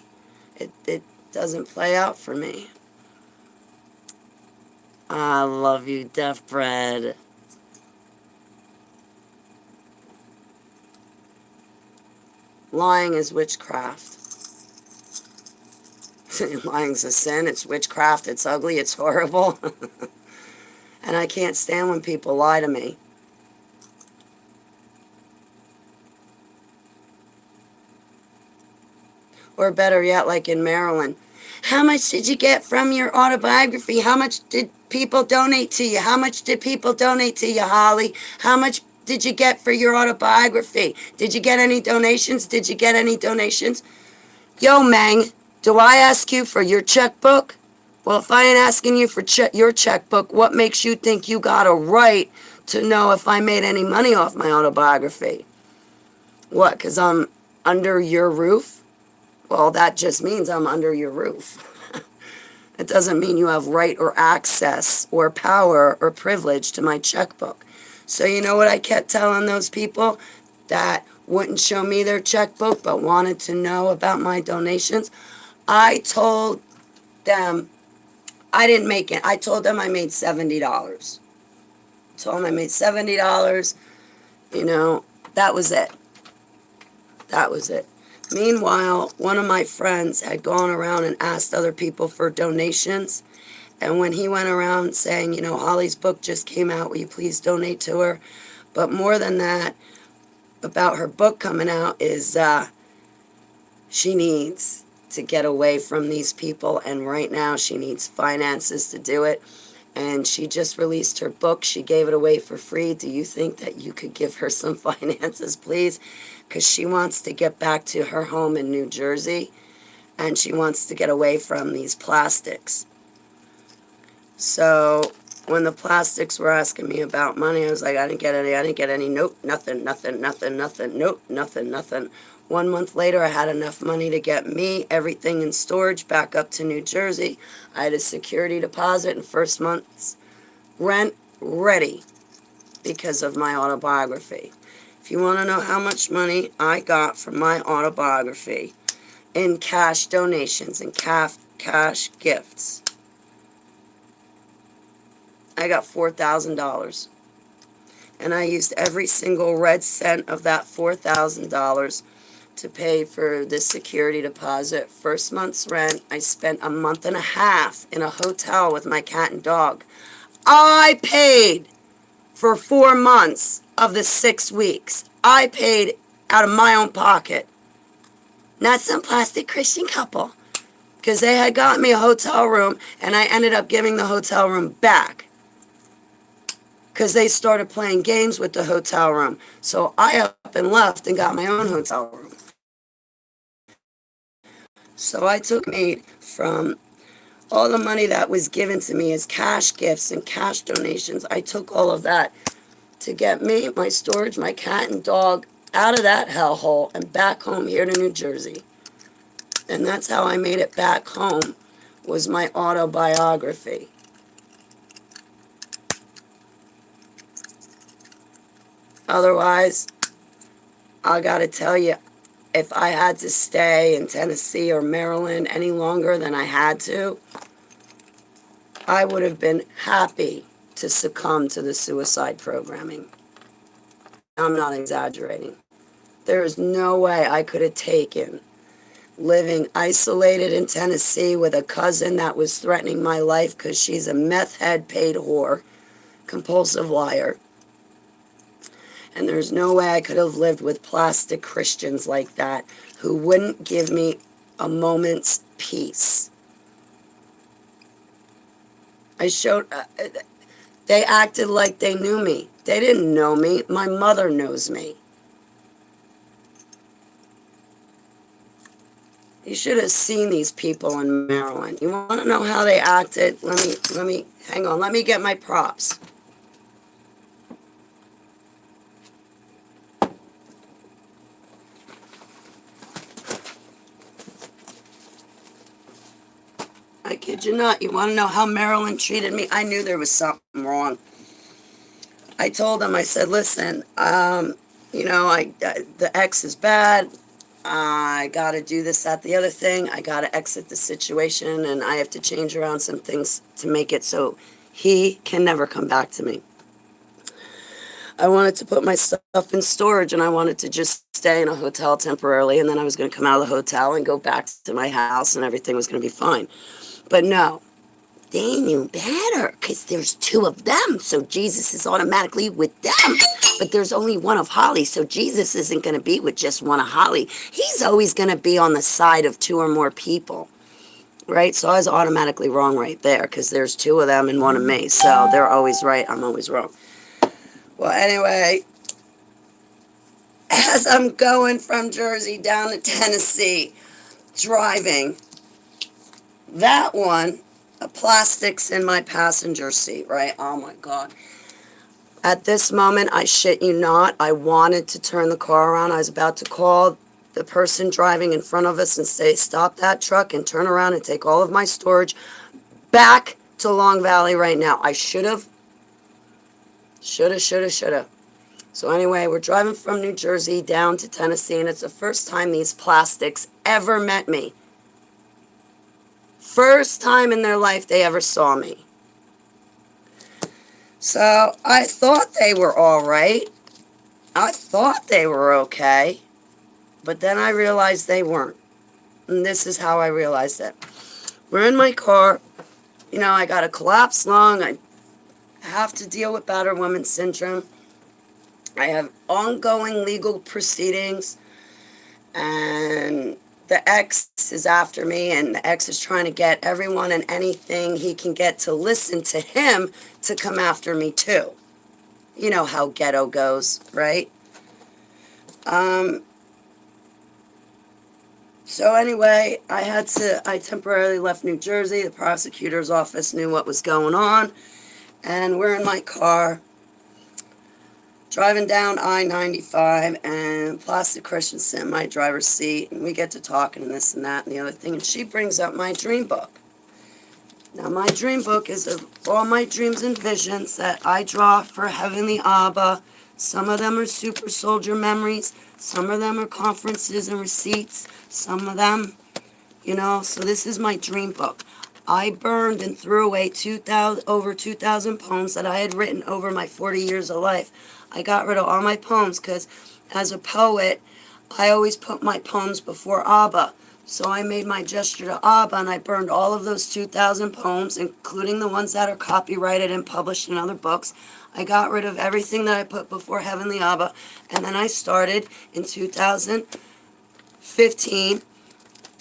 It doesn't play out for me. I love you, Deaf Bread. Lying is witchcraft. Lying's a sin. It's witchcraft. It's ugly. It's horrible. And I can't stand when people lie to me. Or better yet, like in Maryland. How much did you get from your autobiography? How much did people donate to you? How much did people donate to you, Holly? How much did you get for your autobiography? Did you get any donations? Did you get any donations? Yo, Mang, do I ask you for your checkbook? Well, if I ain't asking you for your checkbook, what makes you think you got a right to know if I made any money off my autobiography? What, because I'm under your roof? Well, that just means I'm under your roof. It doesn't mean you have right or access or power or privilege to my checkbook. So you know what I kept telling those people that wouldn't show me their checkbook but wanted to know about my donations? I told them I didn't make it. I told them I made $70. Told them I made $70. That was it. That was it. Meanwhile, one of my friends had gone around and asked other people for donations, And when he went around saying, you know, Holly's book just came out, will you please donate to her? But more than that, about her book coming out is she needs to get away from these people, and right now she needs finances to do it. And she just released her book. She gave it away for free. Do you think that you could give her some finances, please? Because she wants to get back to her home in New Jersey, and she wants to get away from these plastics. So when the plastics were asking me about money, I was like, I didn't get any, nope, nothing, nope, nothing. 1 month later, I had enough money to get me everything in storage back up to New Jersey. I had a security deposit and first month's rent ready because of my autobiography. If you want to know how much money I got from my autobiography in cash donations and cash gifts, I got $4,000. And I used every single red cent of that $4,000 to pay for the security deposit, first month's rent. I spent a month and a half in a hotel with my cat and dog. I paid for 4 months of the 6 weeks. I paid out of my own pocket. Not some plastic Christian couple. Because they had got me a hotel room, and I ended up giving the hotel room back. Because they started playing games with the hotel room. So I up and left and got my own hotel room. So I took me from all the money that was given to me as cash gifts and cash donations. I took all of that to get me, my storage, my cat and dog out of that hellhole and back home here to New Jersey. And that's how I made it back home, was my autobiography. Otherwise, I gotta tell you, if I had to stay in Tennessee or Maryland any longer than I had to, I would have been happy to succumb to the suicide programming. I'm not exaggerating. There is no way I could have taken living isolated in Tennessee with a cousin that was threatening my life because she's a meth head, paid whore, compulsive liar. And there's no way I could have lived with plastic Christians like that who wouldn't give me a moment's peace. They acted like they knew me. They didn't know me. My mother knows me. You should have seen these people in Maryland. You want to know how they acted? Hang on, let me get my props. I kid you not. You want to know how Maryland treated me? I knew there was something wrong. I told them, I said, listen, the ex is bad. I got to do this, that, the other thing. I got to exit the situation, and I have to change around some things to make it so he can never come back to me. I wanted to put my stuff in storage, and I wanted to just stay in a hotel temporarily, and then I was going to come out of the hotel and go back to my house, and everything was going to be fine. But no, they knew better, because there's 2 of them, so Jesus is automatically with them. But there's only one of Holly, so Jesus isn't going to be with just one of Holly. He's always going to be on the side of 2 or more people, right? So I was automatically wrong right there, because there's 2 of them and 1 of me. So they're always right, I'm always wrong. Well, anyway, as I'm going from Jersey down to Tennessee, driving, that one, plastics in my passenger seat, right? Oh my God. At this moment, I shit you not, I wanted to turn the car around. I was about to call the person driving in front of us and say, stop that truck and turn around and take all of my storage back to Long Valley right now. I shoulda. So anyway, we're driving from New Jersey down to Tennessee, and it's the first time these plastics ever met me. First time in their life they ever saw me. So I thought they were all right. I thought they were okay. But then I realized they weren't. And this is how I realized it. We're in my car. You know, I got a collapsed lung. I have to deal with battered woman syndrome. I have ongoing legal proceedings, and the ex is after me, and the ex is trying to get everyone and anything he can get to listen to him to come after me too. You know how ghetto goes, right? So anyway, I temporarily left New Jersey. The prosecutor's office knew what was going on, and we're in my car driving down I-95, and Plastic Christian sitting in my driver's seat, and we get to talking and this and that and the other thing, and she brings up my dream book. Now, my dream book is of all my dreams and visions that I draw for Heavenly Abba. Some of them are super soldier memories. Some of them are conferences and receipts. Some of them, you know, so this is my dream book. I burned and threw away over 2,000 poems that I had written over my 40 years of life. I got rid of all my poems because as a poet, I always put my poems before Abba. So I made my gesture to Abba, and I burned all of those 2,000 poems, including the ones that are copyrighted and published in other books. I got rid of everything that I put before Heavenly Abba, and then I started in 2015.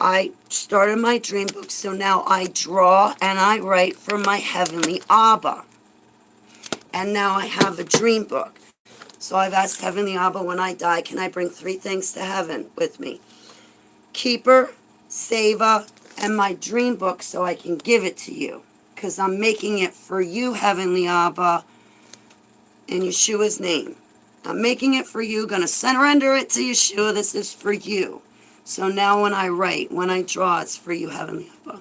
I started my dream book, so now I draw and I write for my Heavenly Abba. And now I have a dream book. So I've asked Heavenly Abba, when I die, can I bring 3 things to heaven with me? Keeper, Saver, and my dream book so I can give it to you. Because I'm making it for you, Heavenly Abba, in Yeshua's name. I'm making it for you, going to surrender it to Yeshua. This is for you. So now when I write, when I draw, it's for you, Heavenly Abba.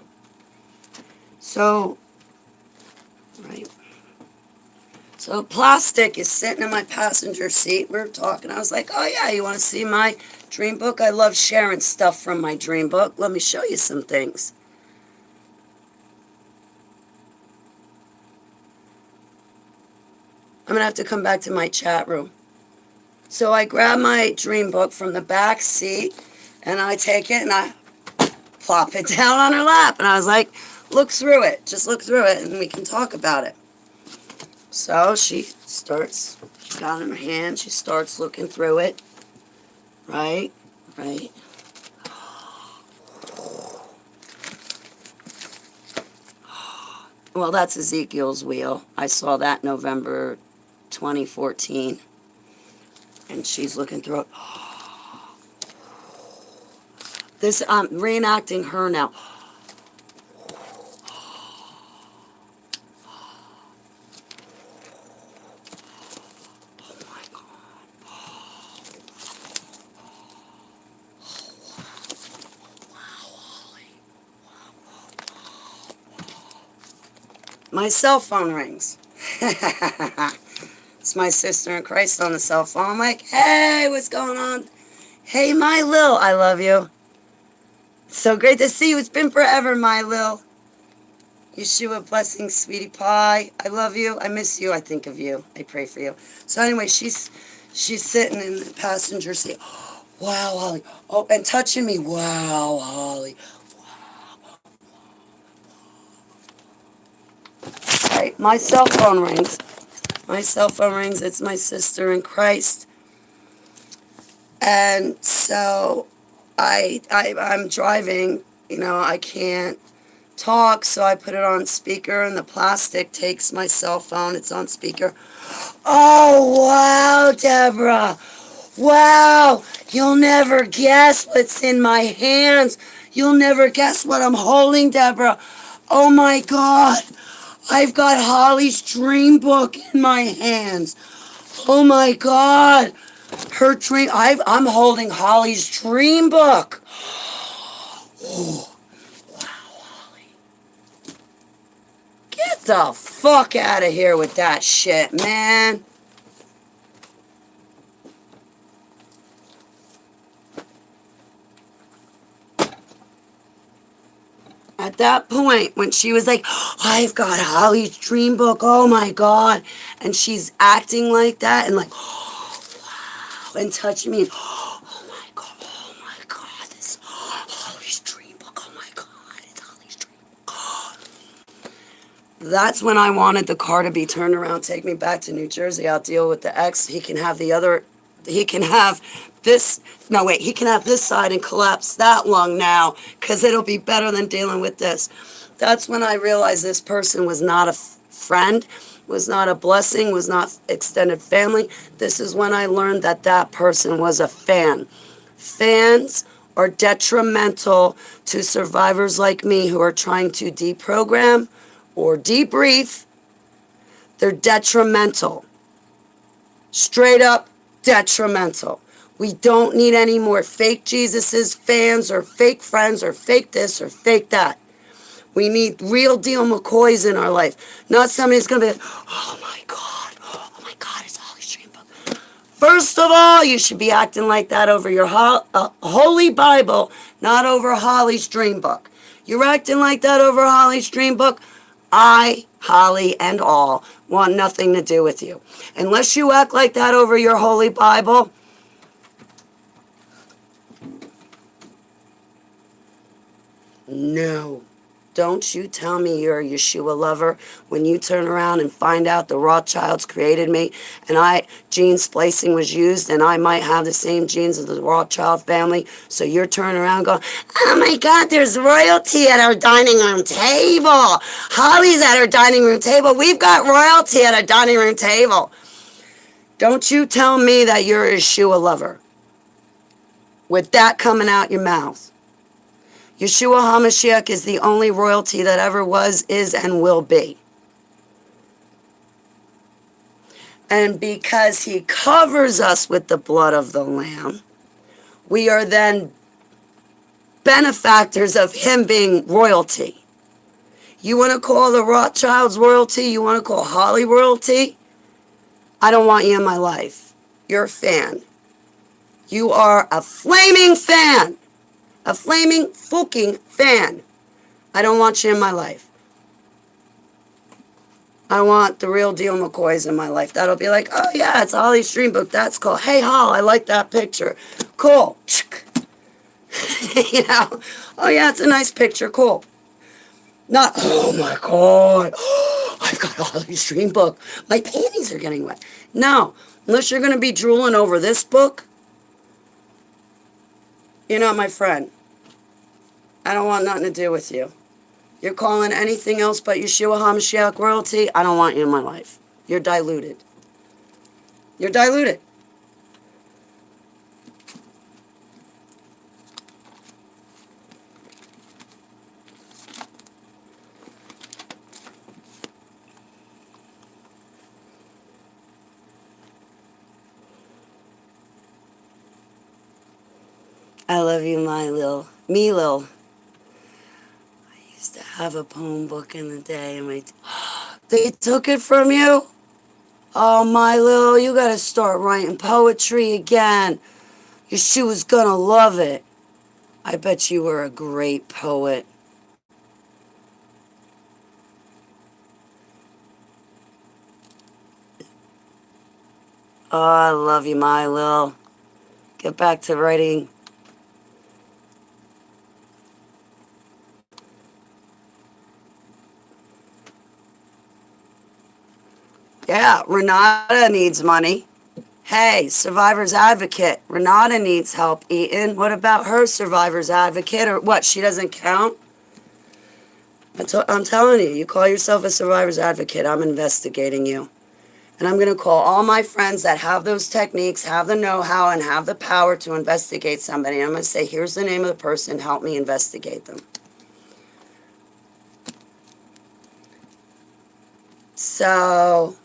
So, right. So Plastic is sitting in my passenger seat. We were talking. I was like, oh yeah, you want to see my dream book? I love sharing stuff from my dream book. Let me show you some things. I'm going to have to come back to my chat room. So I grab my dream book from the back seat, and I take it and I plop it down on her lap. And I was like, look through it. Just look through it, and we can talk about it. So she starts, she got it in her hand, she starts looking through it. Right. Well, that's Ezekiel's wheel. I saw that November 2014. And she's looking through it. This, I'm reenacting her now. My cell phone rings. It's my sister in Christ on the cell phone. I'm like, hey, what's going on? Hey, my Lil, I love you. It's so great to see you. It's been forever, my Lil. Yeshua, blessings, sweetie pie. I love you. I miss you. I think of you. I pray for you. So anyway, she's sitting in the passenger seat. Wow, Holly. Oh, and touching me. Wow, Holly. Right, my cell phone rings. My cell phone rings. It's my sister in Christ. And so I'm driving. You know, I can't talk, so I put it on speaker, and the Plastic takes my cell phone. It's on speaker. Oh, wow, Deborah. Wow. You'll never guess what's in my hands. You'll never guess what I'm holding, Deborah. Oh, my God. I've got Holly's dream book in my hands. Oh, my God. Her dream. I'm holding Holly's dream book. Oh. Get the fuck out of here with that shit, man. At that point, when she was like, I've got Holly's dream book, oh my God. And she's acting like that and like, oh, wow, and touching me. Oh my God, this is Holly's dream book, oh my God, it's Holly's dream book. That's when I wanted the car to be turned around, take me back to New Jersey. I'll deal with the ex. He can have the other, he can have this, no wait, he can have this side and collapse that lung now, because it'll be better than dealing with this. That's when I realized this person was not a friend, was not a blessing, was not extended family. This is when I learned that that person was a fan. Fans are detrimental to survivors like me who are trying to deprogram or debrief. They're detrimental. Straight up detrimental. We don't need any more fake Jesuses, fans, or fake friends, or fake this, or fake that. We need real deal McCoys in our life. Not somebody who's going to be like, oh my God, it's Holly Streambook. First of all, you should be acting like that over your Holy Bible, not over Holly's dream book. You're acting like that over Holly's dream book, I, Holly, and all want nothing to do with you. Unless you act like that over your Holy Bible, no. Don't you tell me you're a Yeshua lover when you turn around and find out the Rothschilds created me and gene splicing was used and I might have the same genes as the Rothschild family. So you're turning around going, oh my God, there's royalty at our dining room table. Holly's at our dining room table. We've got royalty at our dining room table. Don't you tell me that you're a Yeshua lover with that coming out your mouth. Yeshua HaMashiach is the only royalty that ever was, is, and will be. And because he covers us with the blood of the Lamb, we are then benefactors of him being royalty. You want to call the Rothschilds royalty? You want to call Holly royalty? I don't want you in my life. You're a fan. You are a flaming fan. A flaming fucking fan. I don't want you in my life. I want the real deal McCoys in my life. That'll be like, oh yeah, it's Holly's dream book. That's cool. Hey, Hol, I like that picture. Cool. You know? Oh yeah, it's a nice picture. Cool. Not, oh my God. I've got Holly's dream book. My panties are getting wet. No. Unless you're going to be drooling over this book, you're not my friend. I don't want nothing to do with you. You're calling anything else but Yeshua HaMashiach royalty, I don't want you in my life. You're diluted. You're diluted. I love you, my lil. Me lil. To have a poem book in the day and they took it from you? Oh my little, you gotta start writing poetry again. Yeshua's gonna love it. I bet you were a great poet. Oh, I love you, my little. Get back to writing. Yeah, Renata needs money. Hey, survivor's advocate. Renata needs help eating. What about her survivor's advocate? Or what, she doesn't count? I'm telling you, you call yourself a survivor's advocate, I'm investigating you. And I'm going to call all my friends that have those techniques, have the know-how, and have the power to investigate somebody. I'm going to say, here's the name of the person, help me investigate them. So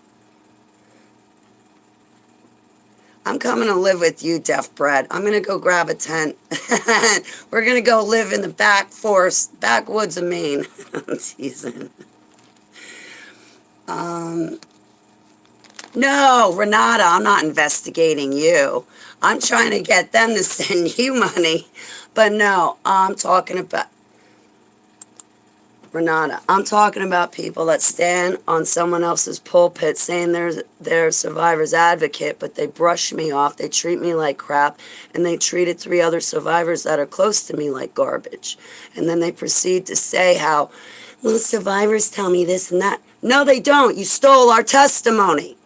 I'm coming to live with you, Deaf Bread. I'm going to go grab a tent. We're going to go live in the backwoods of Maine. I'm teasing. No, Renata, I'm not investigating you. I'm trying to get them to send you money. But no, I'm talking about... Renata, I'm talking about people that stand on someone else's pulpit saying they're a survivor's advocate, but they brush me off, they treat me like crap, and they treated 3 other survivors that are close to me like garbage. And then they proceed to say how, well, survivors tell me this and that. No, they don't. You stole our testimony.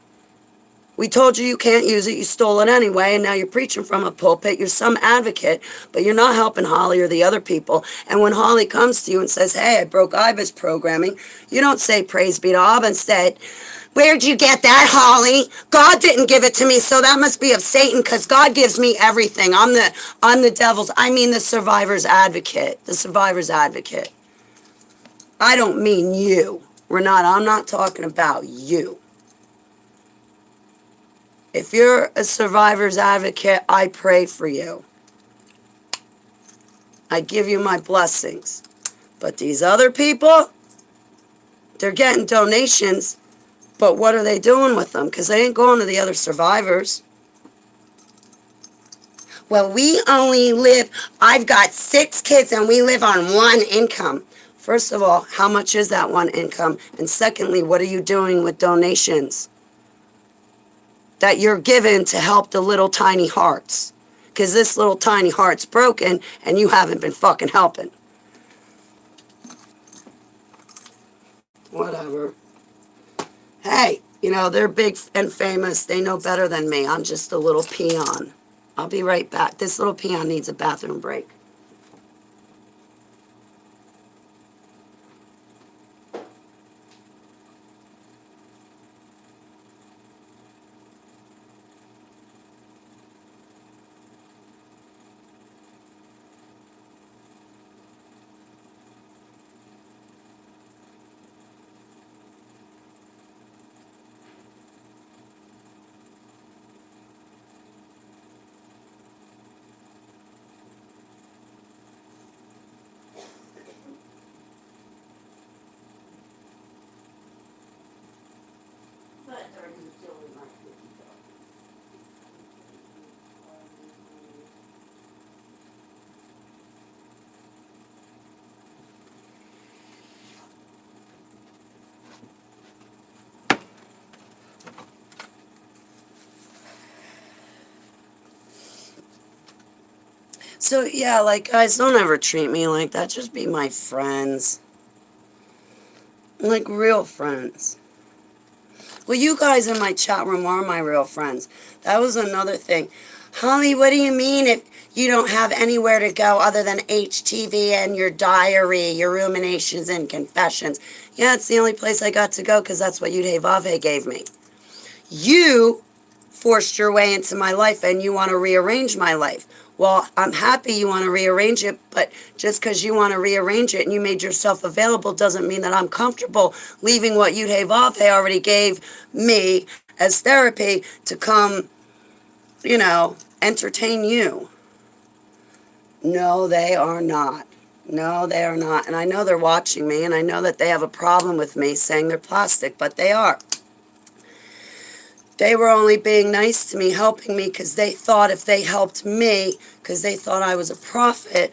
We told you you can't use it. You stole it anyway, and now you're preaching from a pulpit. You're some advocate, but you're not helping Holly or the other people. And when Holly comes to you and says, hey, I broke IBIS programming, you don't say praise be to Abba. Instead, where'd you get that, Holly? God didn't give it to me, so that must be of Satan, because God gives me everything. I'm the devil's, the survivor's advocate. The survivor's advocate. I don't mean you, Renata. I'm not talking about you. If you're a survivor's advocate, I pray for you. I give you my blessings. But these other people, they're getting donations, but what are they doing with them? Because they ain't going to the other survivors. Well, I've got 6 kids and we live on one income. First of all, how much is that one income? And secondly, what are you doing with donations that you're given to help the little tiny hearts? Because this little tiny heart's broken and you haven't been fucking helping. Whatever. Hey, they're big and famous. They know better than me. I'm just a little peon. I'll be right back. This little peon needs a bathroom break. So, yeah, guys, don't ever treat me like that. Just be my friends. Like, real friends. Well, you guys in my chat room are my real friends. That was another thing. Holly, what do you mean if you don't have anywhere to go other than HTV and your diary, your ruminations and confessions? Yeah, it's the only place I got to go because that's what Yudhe gave me. You forced your way into my life and you want to rearrange my life. Well, I'm happy you want to rearrange it, but just because you want to rearrange it and you made yourself available doesn't mean that I'm comfortable leaving what Yudhe already gave me as therapy to come, entertain you. No, they are not. No, they are not. And I know they're watching me, and I know that they have a problem with me saying they're plastic, but they are. They were only being nice to me, helping me, because they thought if they helped me, because they thought I was a prophet,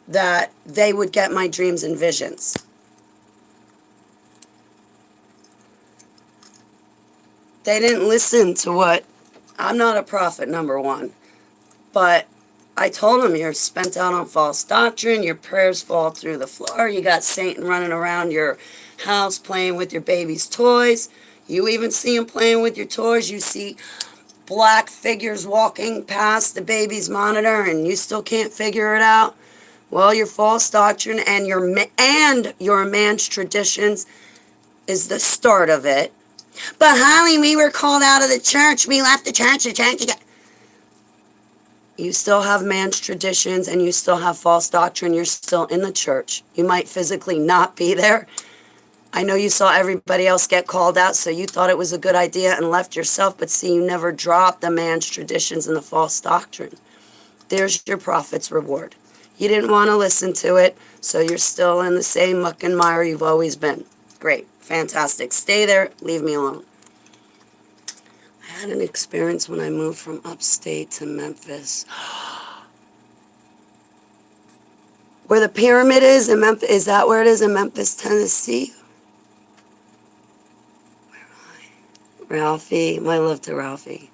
that they would get my dreams and visions. They didn't listen to what... I'm not a prophet, number one. But I told them you're spent out on false doctrine, your prayers fall through the floor, you got Satan running around your house playing with your baby's toys. You even see him playing with your toys. You see black figures walking past the baby's monitor and you still can't figure it out. Well, your false doctrine and your man's traditions is the start of it. But Holly, we were called out of the church. We left the church. You still have man's traditions and you still have false doctrine. You're still in the church. You might physically not be there. I know you saw everybody else get called out, so you thought it was a good idea and left yourself, but see, you never dropped the man's traditions and the false doctrine. There's your prophet's reward. You didn't want to listen to it, so you're still in the same muck and mire you've always been. Great. Fantastic. Stay there. Leave me alone. I had an experience when I moved from upstate to Memphis. Where the pyramid is in Memphis, is that where it is in Memphis, Tennessee? Ralphie, my love to Ralphie.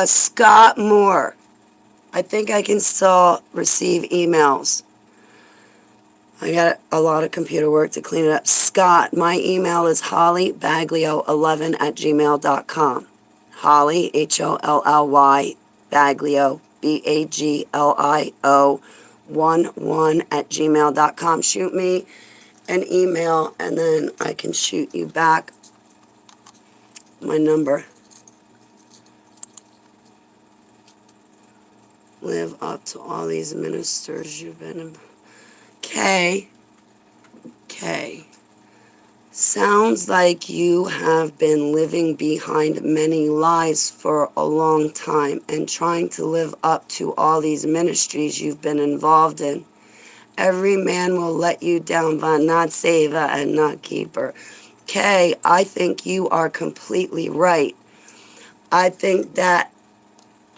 Scott Moore. I think I can still receive emails. I got a lot of computer work to clean it up. Scott, my email is hollybaglio11@gmail.com. Holly, Holly, Baglio, Baglio, 11@gmail.com. Shoot me an email and then I can shoot you back my number. Live up to all these ministers you've been in. K. Sounds like you have been living behind many lies for a long time and trying to live up to all these ministries you've been involved in. Every man will let you down, but not saver and not keeper. Kay, I think you are completely right. I think that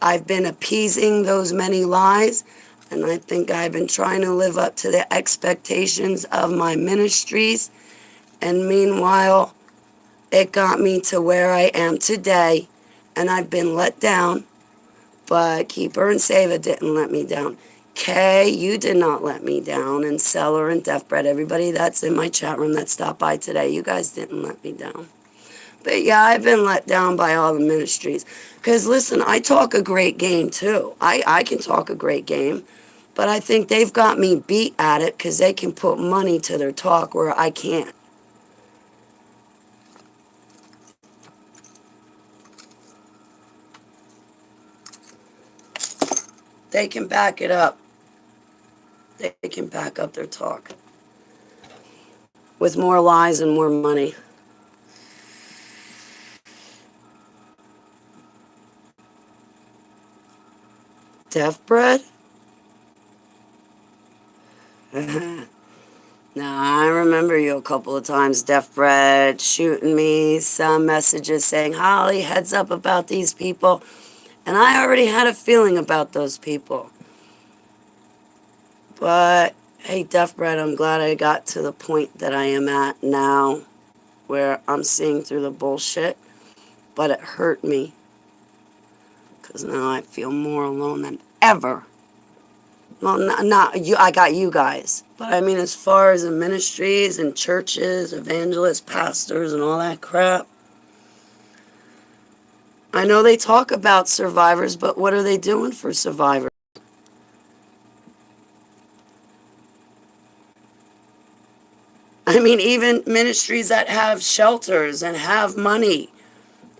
I've been appeasing those many lies, and I think I've been trying to live up to the expectations of my ministries. And meanwhile, it got me to where I am today, and I've been let down, but Keeper and Saver didn't let me down. Kay, you did not let me down, and Seller and Deaf Bread, everybody that's in my chat room that stopped by today, you guys didn't let me down. But yeah, I've been let down by all the ministries. Because listen, I talk a great game too. I can talk a great game, but I think they've got me beat at it because they can put money to their talk where I can't. They can back it up. They can back up their talk with more lies and more money. Deaf Bread? Now, I remember you a couple of times, Deaf Bread, shooting me some messages saying, Holly, heads up about these people. And I already had a feeling about those people. But, hey, Deaf Bread, I'm glad I got to the point that I am at now where I'm seeing through the bullshit. But it hurt me because now I feel more alone than ever. Well, not you. I got you guys, but I mean, as far as the ministries and churches, evangelists, pastors, and all that crap, I know they talk about survivors, but what are they doing for survivors? I mean, even ministries that have shelters and have money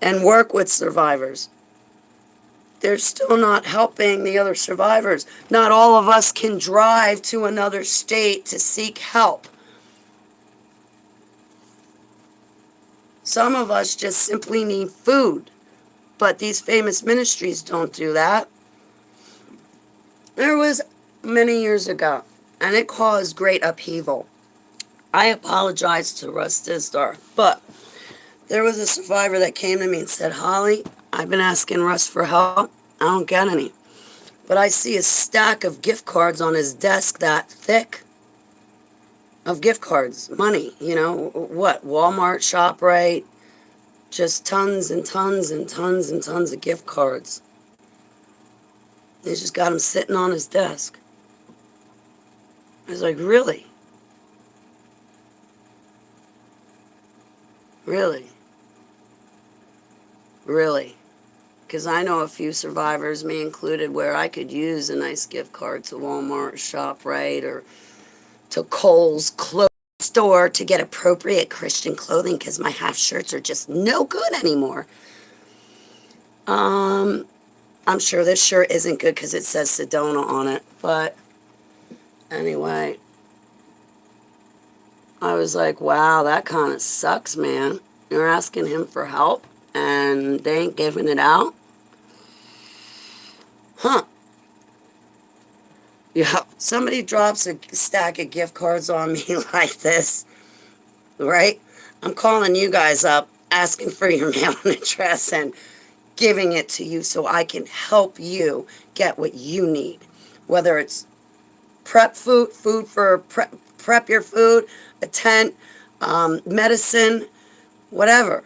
and work with survivors, they're still not helping the other survivors. Not all of us can drive to another state to seek help. Some of us just simply need food, but these famous ministries don't do that. There was many years ago, and it caused great upheaval. I apologize to Russ Dizdar, but there was a survivor that came to me and said, Holly, I've been asking Russ for help. I don't get any. But I see a stack of gift cards on his desk that thick of gift cards, money, you know, what, Walmart, ShopRite, just tons and tons and tons and tons of gift cards. They just got him sitting on his desk. I was like, really? Really? Really? Because I know a few survivors, me included, where I could use a nice gift card to Walmart, ShopRite, or to Kohl's clothes store to get appropriate Christian clothing because my half shirts are just no good anymore. I'm sure this shirt isn't good because it says Sedona on it, but anyway, I was like, wow, that kind of sucks, man. You're asking him for help and they ain't giving it out? Huh. Yeah, somebody drops a stack of gift cards on me like this, right? I'm calling you guys up, asking for your mailing address and giving it to you so I can help you get what you need. Whether it's prep food, food for prep your food, a tent, medicine, whatever.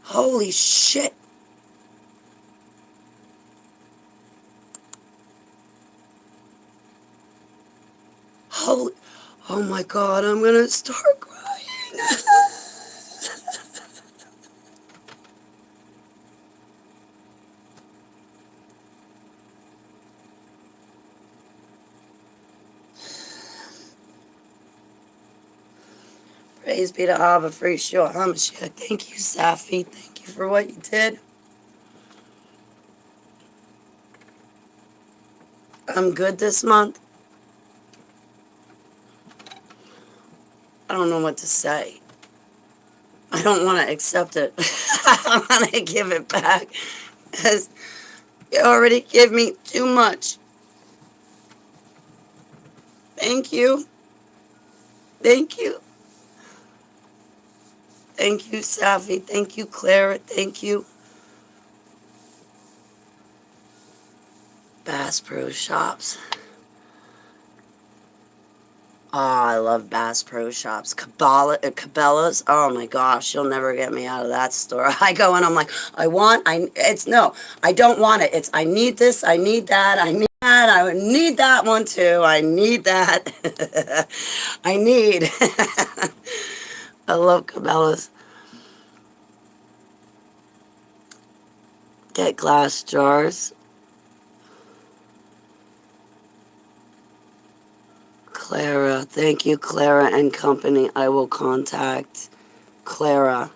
Holy shit. Holy, oh my God, I'm gonna start crying. Praise be to Abba for Yeshua HaMashiach. Thank you, Safi. Thank you for what you did. I'm good this month. I don't know what to say. I don't want to accept it. I want to give it back. Because you already give me too much. Thank you. Thank you. Thank you, Safi. Thank you, Clara. Thank you. Bass Pro Shops. Oh, I love Bass Pro Shops. Cabela's. Oh my gosh, you'll never get me out of that store. I go and I'm like, I don't want it. It's, I need this, I need that, I need that, I need that one too. I need that. I need. I love Cabela's. Get glass jars. Clara, thank you, Clara and Company. I will contact Clara.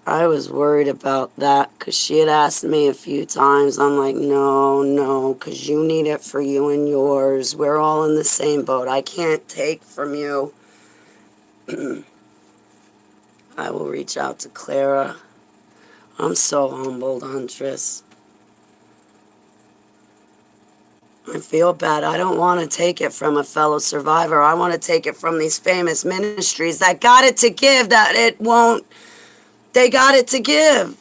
I was worried about that because she had asked me a few times. I'm like, no, because you need it for you and yours. We're all in the same boat. I can't take from you. I will reach out to Clara. I'm so humbled, Huntress. I feel bad. I don't want to take it from a fellow survivor. I want to take it from these famous ministries that got it to give, that it won't. They got it to give.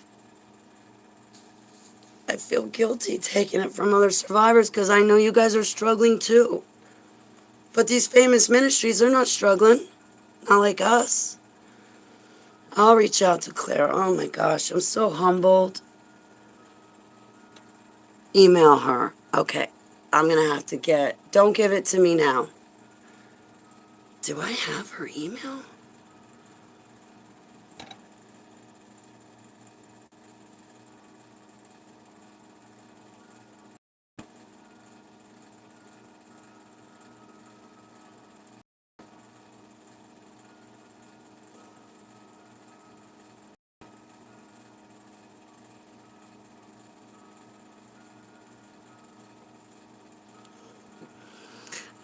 I feel guilty taking it from other survivors because I know you guys are struggling too. But these famous ministries, they're not struggling. Not like us. I'll reach out to Claire. Oh my gosh, I'm so humbled. Email her. Okay, I'm going to have to get... Don't give it to me now. Do I have her email?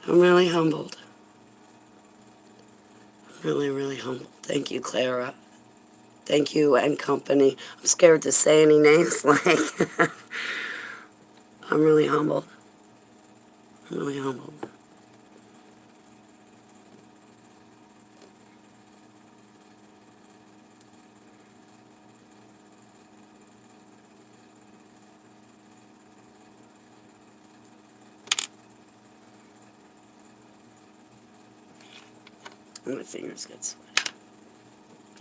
I'm really humbled. Really, really humbled. Thank you, Clara. Thank you and Company. I'm scared to say any names. Like, I'm really humbled. I'm really humbled. My fingers get sweaty.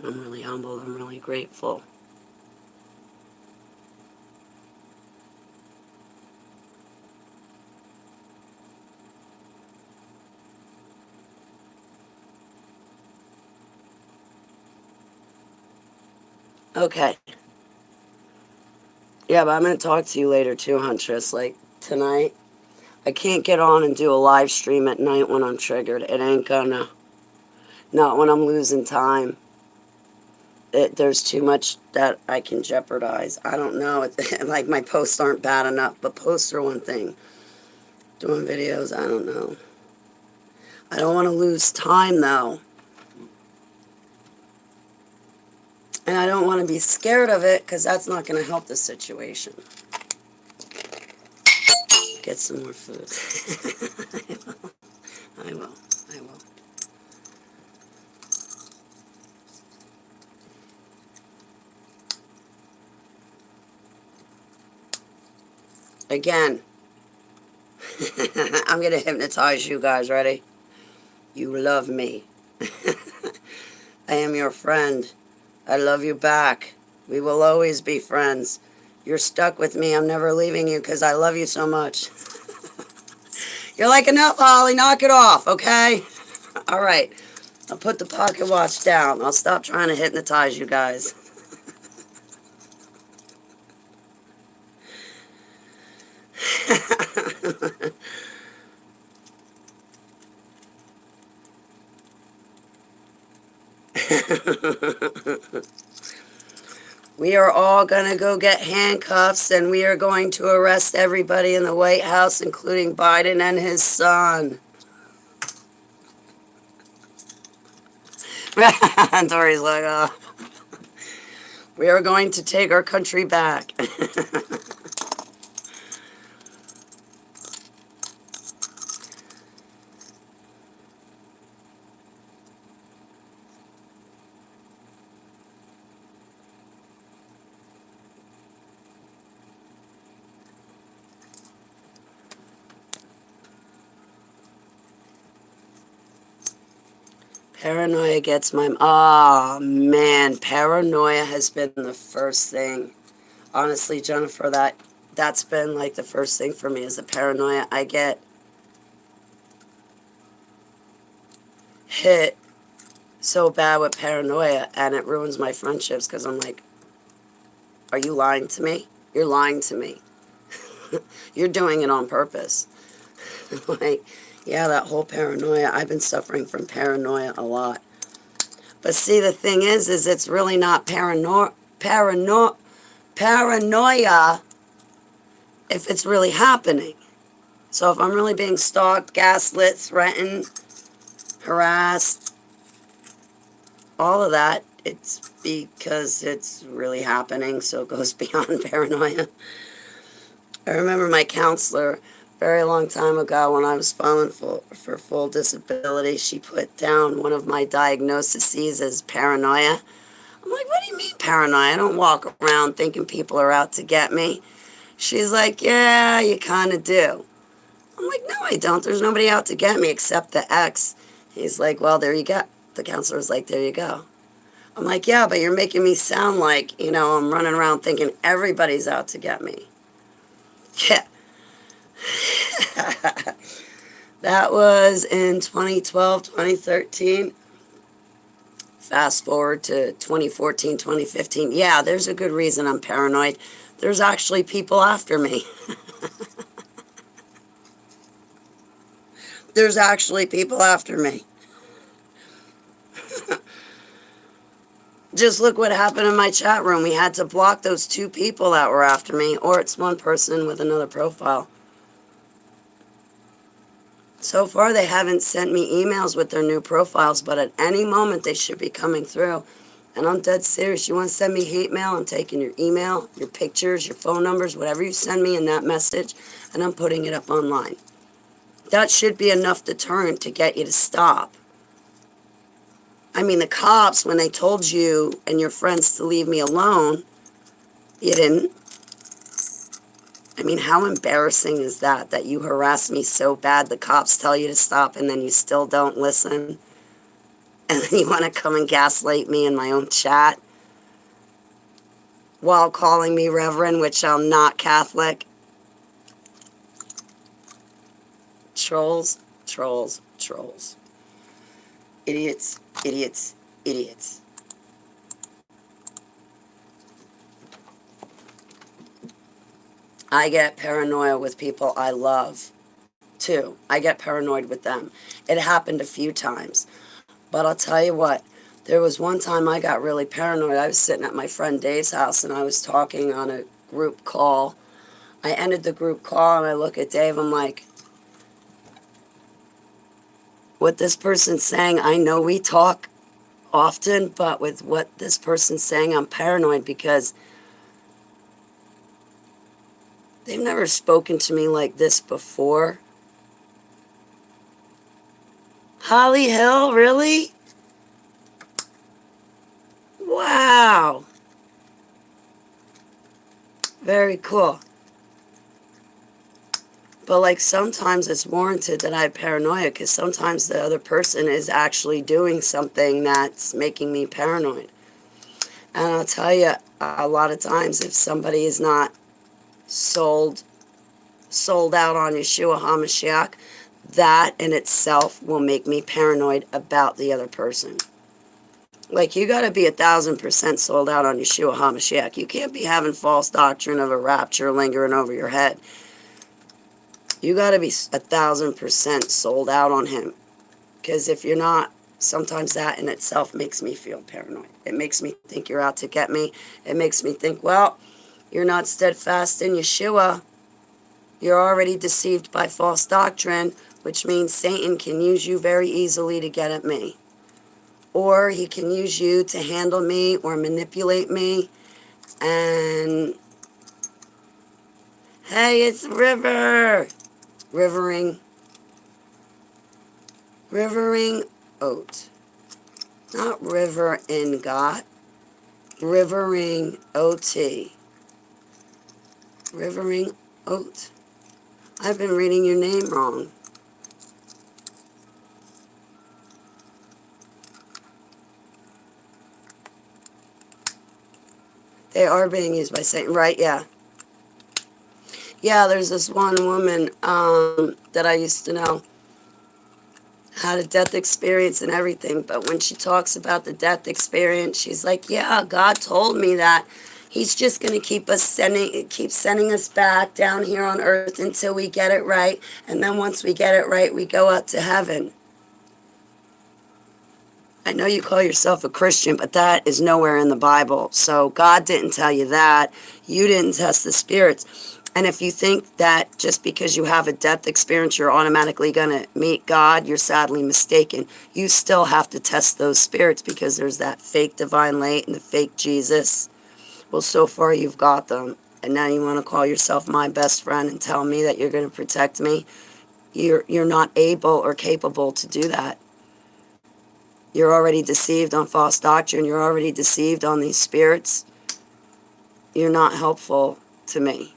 I'm really humbled. I'm really grateful. Okay. Yeah, but I'm going to talk to you later too, Huntress. Like, tonight, I can't get on and do a live stream at night when I'm triggered. It ain't gonna. Not when I'm losing time. There's too much that I can jeopardize. I don't know. Like, my posts aren't bad enough, but posts are one thing. Doing videos, I don't know. I don't want to lose time, though. And I don't want to be scared of it, because that's not going to help the situation. Get some more food. I will. I will. Again. I'm going to hypnotize you guys. Ready? You love me. I am your friend. I love you back. We will always be friends. You're stuck with me. I'm never leaving you because I love you so much. You're like, enough, Holly. Knock it off, okay? All right. I'll put the pocket watch down. I'll stop trying to hypnotize you guys. We are all going to go get handcuffs, and we are going to arrest everybody in the White House, including Biden and his son. Tori's like, oh. We are going to take our country back. Paranoia gets my... Oh, man. Paranoia has been the first thing. Honestly, Jennifer, that's been like the first thing for me is the paranoia. I get hit so bad with paranoia, and it ruins my friendships because I'm like, are you lying to me? You're lying to me. You're doing it on purpose. Like, yeah, that whole paranoia. I've been suffering from paranoia a lot. But see, the thing is it's really not paranoia if it's really happening. So if I'm really being stalked, gaslit, threatened, harassed, all of that, it's because it's really happening, so it goes beyond paranoia. I remember my counselor, a very long time ago, when I was filing for full disability, she put down one of my diagnoses as paranoia. I'm like, what do you mean paranoia? I don't walk around thinking people are out to get me. She's like, yeah, you kind of do. I'm like, no, I don't. There's nobody out to get me except the ex. He's like, well, there you go. The counselor's like, there you go. I'm like, yeah, but you're making me sound like, I'm running around thinking everybody's out to get me. Yeah. That was in 2012, 2013. Fast forward to 2014, 2015. Yeah, there's a good reason I'm paranoid. There's actually people after me. There's actually people after me. Just look what happened in my chat room. We had to block those 2 people that were after me, or it's one person with another profile. So far, they haven't sent me emails with their new profiles, but at any moment, they should be coming through. And I'm dead serious. You want to send me hate mail? I'm taking your email, your pictures, your phone numbers, whatever you send me in that message, and I'm putting it up online. That should be enough deterrent to get you to stop. I mean, the cops, when they told you and your friends to leave me alone, you didn't. I mean, how embarrassing is that you harass me so bad, the cops tell you to stop, and then you still don't listen? And then you want to come and gaslight me in my own chat while calling me Reverend, which I'm not Catholic? Trolls, trolls, trolls. Idiots, idiots, idiots. I get paranoia with people I love, too. I get paranoid with them. It happened a few times. But I'll tell you what, there was one time I got really paranoid. I was sitting at my friend Dave's house, and I was talking on a group call. I ended the group call, and I look at Dave. I'm like, what this person's saying, I know we talk often, but with what this person's saying, I'm paranoid because they've never spoken to me like this before. Holly Hill, really? Wow. Very cool. But like sometimes it's warranted that I have paranoia because sometimes the other person is actually doing something that's making me paranoid. And I'll tell you, a lot of times if somebody is not sold out on Yeshua HaMashiach, that in itself will make me paranoid about the other person. Like, you got to be 1,000% sold out on Yeshua HaMashiach. You can't be having false doctrine of a rapture lingering over your head. You got to be 1,000% sold out on him. Because if you're not, sometimes that in itself makes me feel paranoid. It makes me think you're out to get me. It makes me think, well, you're not steadfast in Yeshua. You're already deceived by false doctrine, which means Satan can use you very easily to get at me. Or he can use you to handle me or manipulate me. And, hey, it's River. Rivering oat. Not river in God. Rivering OT. Rivering oat. I've been reading your name wrong. They are being used by Satan, right? Yeah. Yeah, there's this one woman that I used to know, had a death experience and everything, but when she talks about the death experience, she's like, yeah, God told me that he's just going to keep sending us back down here on earth until we get it right, and then once we get it right, we go up to heaven. I know you call yourself a Christian, but that is nowhere in the Bible. So God didn't tell you that. You didn't test the spirits. And if you think that just because you have a death experience, you're automatically going to meet God, you're sadly mistaken. You still have to test those spirits because there's that fake divine light and the fake Jesus. Well, so far you've got them. And now you want to call yourself my best friend and tell me that you're going to protect me? You're not able or capable to do that. You're already deceived on false doctrine. You're already deceived on these spirits. You're not helpful to me.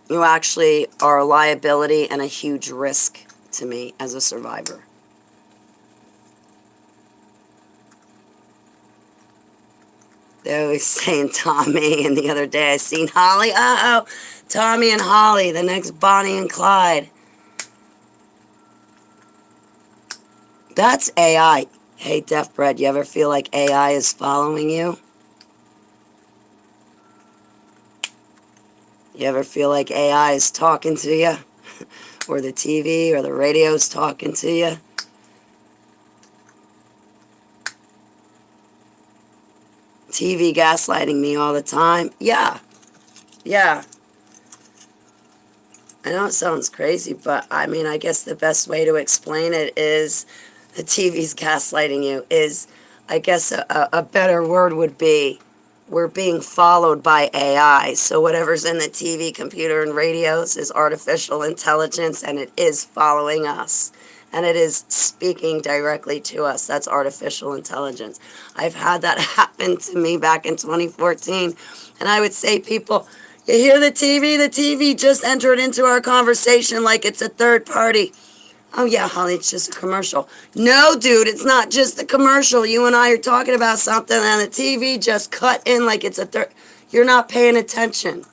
You actually are a liability and a huge risk to me as a survivor. They always saying Tommy, and the other day I seen Holly. Uh-oh, Tommy and Holly, the next Bonnie and Clyde. That's AI. Hey, Deaf Bread, you ever feel like AI is following you? You ever feel like AI is talking to you? Or the TV or the radio is talking to you? TV gaslighting me all the time? Yeah. I know it sounds crazy, but I mean, I guess the best way to explain it is the TV's gaslighting you is, I guess a better word would be, we're being followed by AI. So whatever's in the TV, computer, and radios is artificial intelligence, and it is following us. And it is speaking directly to us. That's artificial intelligence. I've had that happen to me back in 2014. And I would say, people, you hear the TV? The TV just entered into our conversation like it's a third party. Oh, yeah, Holly, it's just a commercial. No, dude, it's not just a commercial. You and I are talking about something, and the TV just cut in like it's a third. You're not paying attention.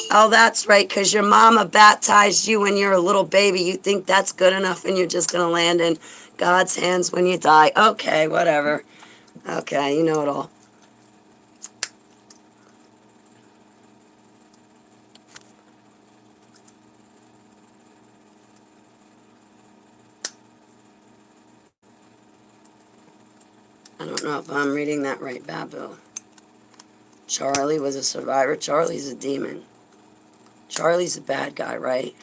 Oh, that's right, because your mama baptized you when you're a little baby. You think that's good enough, and you're just going to land in God's hands when you die. Okay, whatever. Okay, you know it all. I don't know if I'm reading that right, Babu. Charlie was a survivor. Charlie's a demon. Charlie's a bad guy, right?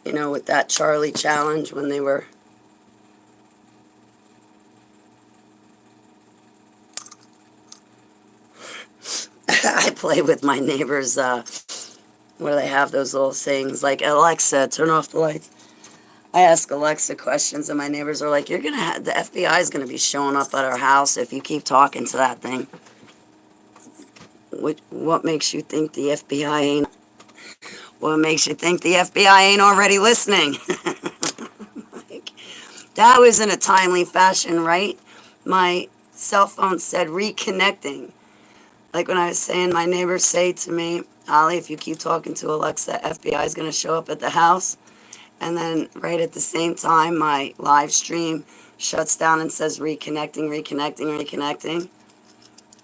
You know, with that Charlie challenge when they were... I play with my neighbors, where they have those little things like, Alexa, turn off the lights. I ask Alexa questions, and my neighbors are like, the FBI is going to be showing up at our house if you keep talking to that thing. What makes you think the FBI ain't... What makes you think the FBI ain't already listening? Like, that was in a timely fashion, right? my cell phone said reconnecting. Like when I was saying, my neighbors say to me, Ollie, if you keep talking to Alexa, FBI is going to show up at the house. And then right at the same time, my live stream shuts down and says reconnecting, reconnecting, reconnecting.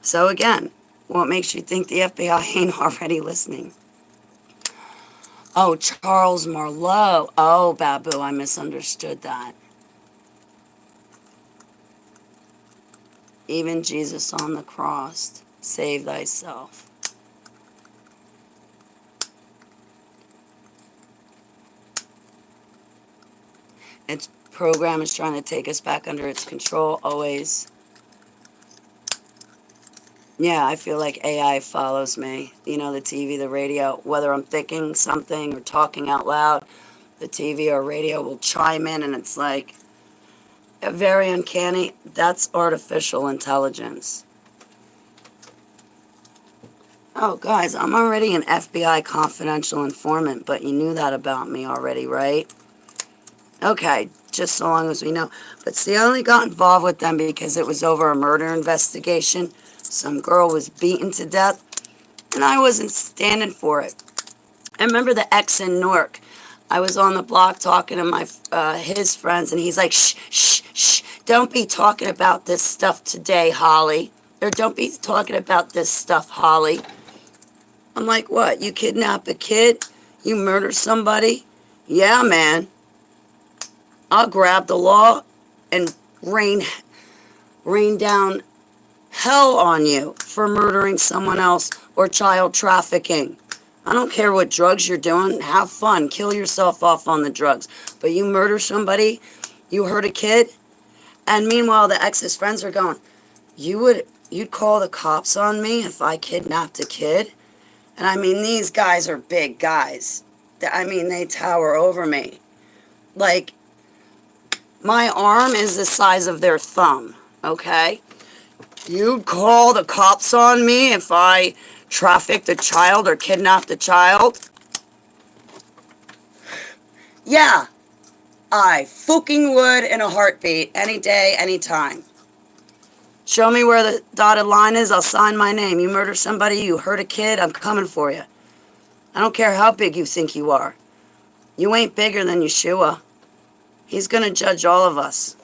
So again, what makes you think the FBI ain't already listening? Oh, Charles Marlowe. Oh, Babu, I misunderstood that. Even Jesus on the cross, save thyself. Its program is trying to take us back under its control, always. Yeah, I feel like AI follows me. You know, the TV, the radio, whether I'm thinking something or talking out loud, the TV or radio will chime in, and it's like very uncanny. That's artificial intelligence. Oh, guys, I'm already an FBI confidential informant, but you knew that about me already, right? Okay, just so long as we know. But see, I only got involved with them because it was over a murder investigation. Some girl was beaten to death, and I wasn't standing for it. I remember the ex in Newark. I was on the block talking to his friends, and he's like, shh, shh, shh, don't be talking about this stuff today, Holly. Or don't be talking about this stuff, Holly. I'm like, what? You kidnap a kid? You murder somebody? Yeah, man. I'll grab the law and rain down hell on you for murdering someone else or child trafficking. I don't care what drugs you're doing. Have fun. Kill yourself off on the drugs. But you murder somebody, you hurt a kid, and meanwhile the ex's friends are going, you'd call the cops on me if I kidnapped a kid? And I mean, these guys are big guys. I mean, they tower over me. Like, my arm is the size of their thumb, okay? You'd call the cops on me if I trafficked a child or kidnapped a child? Yeah, I fucking would in a heartbeat, any day, any time. Show me where the dotted line is, I'll sign my name. You murder somebody, you hurt a kid, I'm coming for you. I don't care how big you think you are. You ain't bigger than Yeshua. He's gonna judge all of us.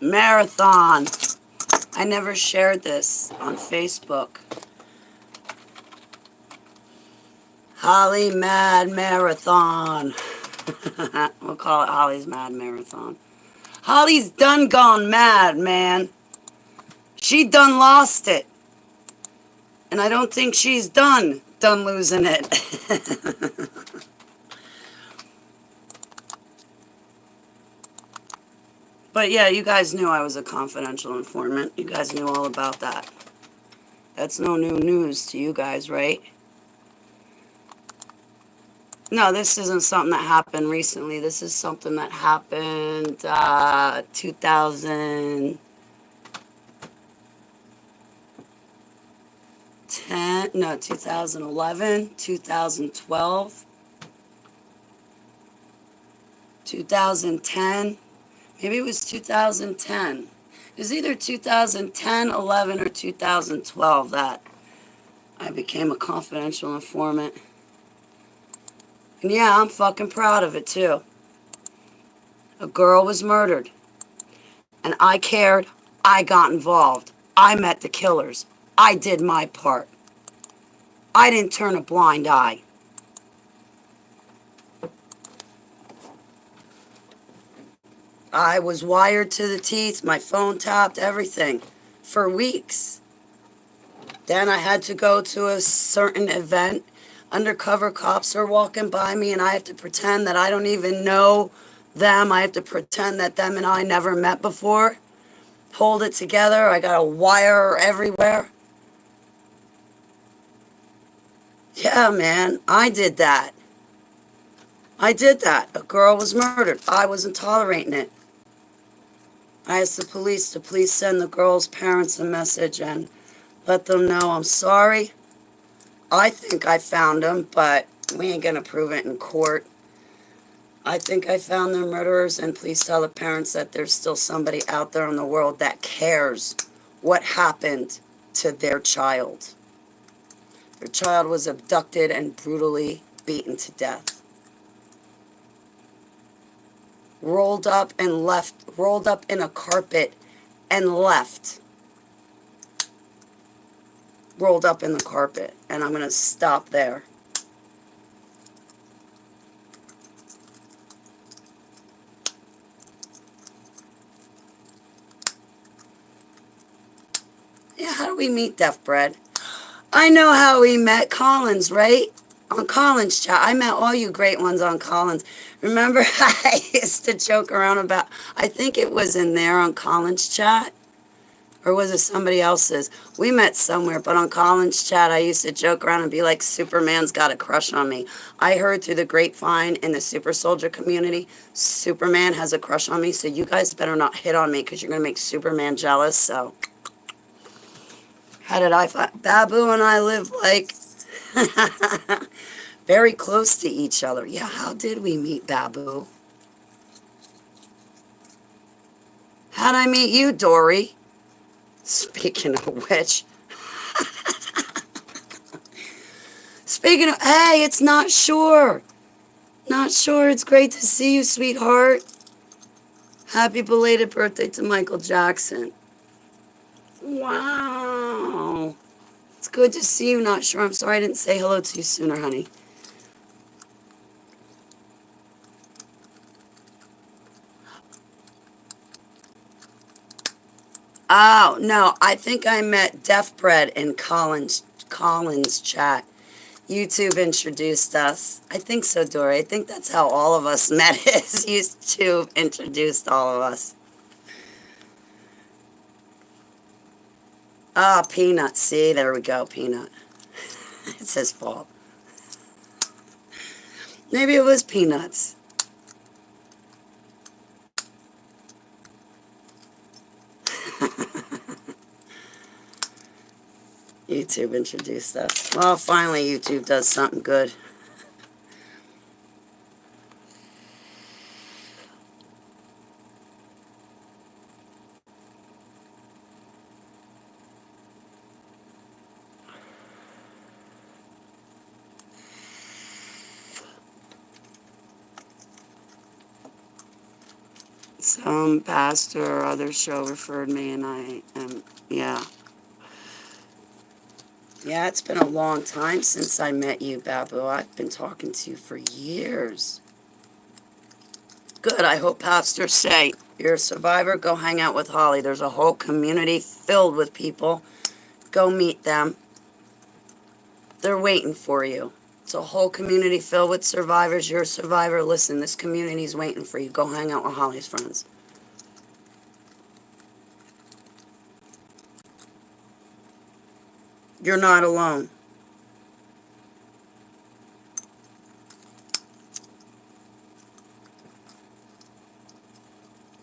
Marathon. I never shared this on Facebook. Holly Mad Marathon. We'll call it Holly's Mad Marathon. Holly's done gone mad, man. She done lost it. And I don't think she's done losing it. But yeah, you guys knew I was a confidential informant. You guys knew all about that. That's no new news to you guys, right? No, this isn't something that happened recently. This is something that happened 2010, no, 2011, 2012, 2010. Maybe it was 2010. It was either 2010, 11, or 2012 that I became a confidential informant. And yeah, I'm fucking proud of it too. A girl was murdered. And I cared. I got involved. I met the killers. I did my part. I didn't turn a blind eye. I was wired to the teeth, my phone tapped, everything, for weeks. Then I had to go to a certain event. Undercover cops are walking by me, and I have to pretend that I don't even know them. I have to pretend that them and I never met before. Hold it together. I got a wire everywhere. Yeah, man, I did that. I did that. A girl was murdered. I wasn't tolerating it. I asked the police to please send the girl's parents a message and let them know I'm sorry. I think I found them, but we ain't gonna prove it in court. I think I found their murderers, and please tell the parents that there's still somebody out there in the world that cares what happened to their child. Their child was abducted and brutally beaten to death. Rolled up and left, rolled up in a carpet and left. Rolled up in the carpet, and I'm gonna stop there. Yeah, how do we meet Deaf Bread? I know how we met. Collins, right? On Collins chat. I met all you great ones on Collins. Remember I used to joke around about, I think it was in there on Collins chat. Or was it somebody else's? We met somewhere, but on Collins chat, I used to joke around and be like, Superman's got a crush on me. I heard through the grapevine in the super soldier community, Superman has a crush on me, so you guys better not hit on me because you're going to make Superman jealous. So, how did I find? Babu and I live like very close to each other. Yeah, how did we meet, Babu? How'd I meet you, Dory? Speaking of which. Speaking of, hey, it's not sure. Not sure. It's great to see you, sweetheart. Happy belated birthday to Michael Jackson. Wow. It's good to see you, not sure. I'm sorry I didn't say hello to you sooner, honey. Oh, no, I think I met Deaf Bread in Collins chat. YouTube introduced us. I think so, Dory. I think that's how all of us met is YouTube introduced all of us. Ah, Peanut. See, there we go, Peanut. It's his fault. Maybe it was Peanuts. YouTube introduced us. Well, finally YouTube does something good. Some pastor or other show referred me, and I am, yeah. Yeah, it's been a long time since I met you, Babu. I've been talking to you for years. Good, I hope pastors say, you're a survivor, go hang out with Holly. There's a whole community filled with people. Go meet them. They're waiting for you. It's a whole community filled with survivors. You're a survivor. Listen, this community's waiting for you. Go hang out with Holly's friends. You're not alone.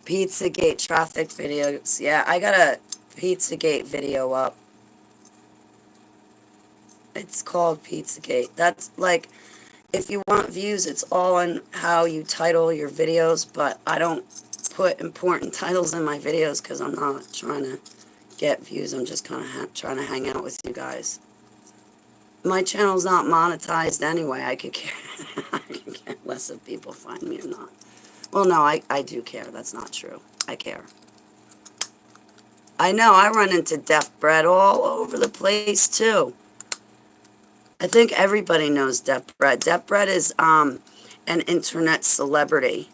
Pizzagate traffic videos. Yeah, I got a Pizzagate video up. It's called Pizzagate. That's like, if you want views, it's all on how you title your videos, but I don't put important titles in my videos because I'm not trying to get views. I'm just kind of trying to hang out with you guys. My channel's not monetized anyway. I could care. I could care less if people find me or not. Well, no, I do care. That's not true. I care. I know. I run into Deaf Bread all over the place, too. I think everybody knows Deaf Bread. Deaf Bread is an internet celebrity.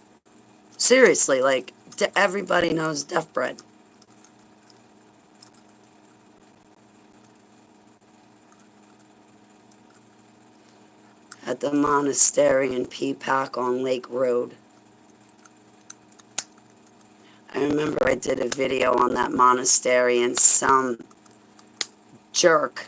Seriously, like, Everybody knows Deaf Bread. At the monastery in Peapack on Lake Road. I remember I did a video on that monastery and some jerk.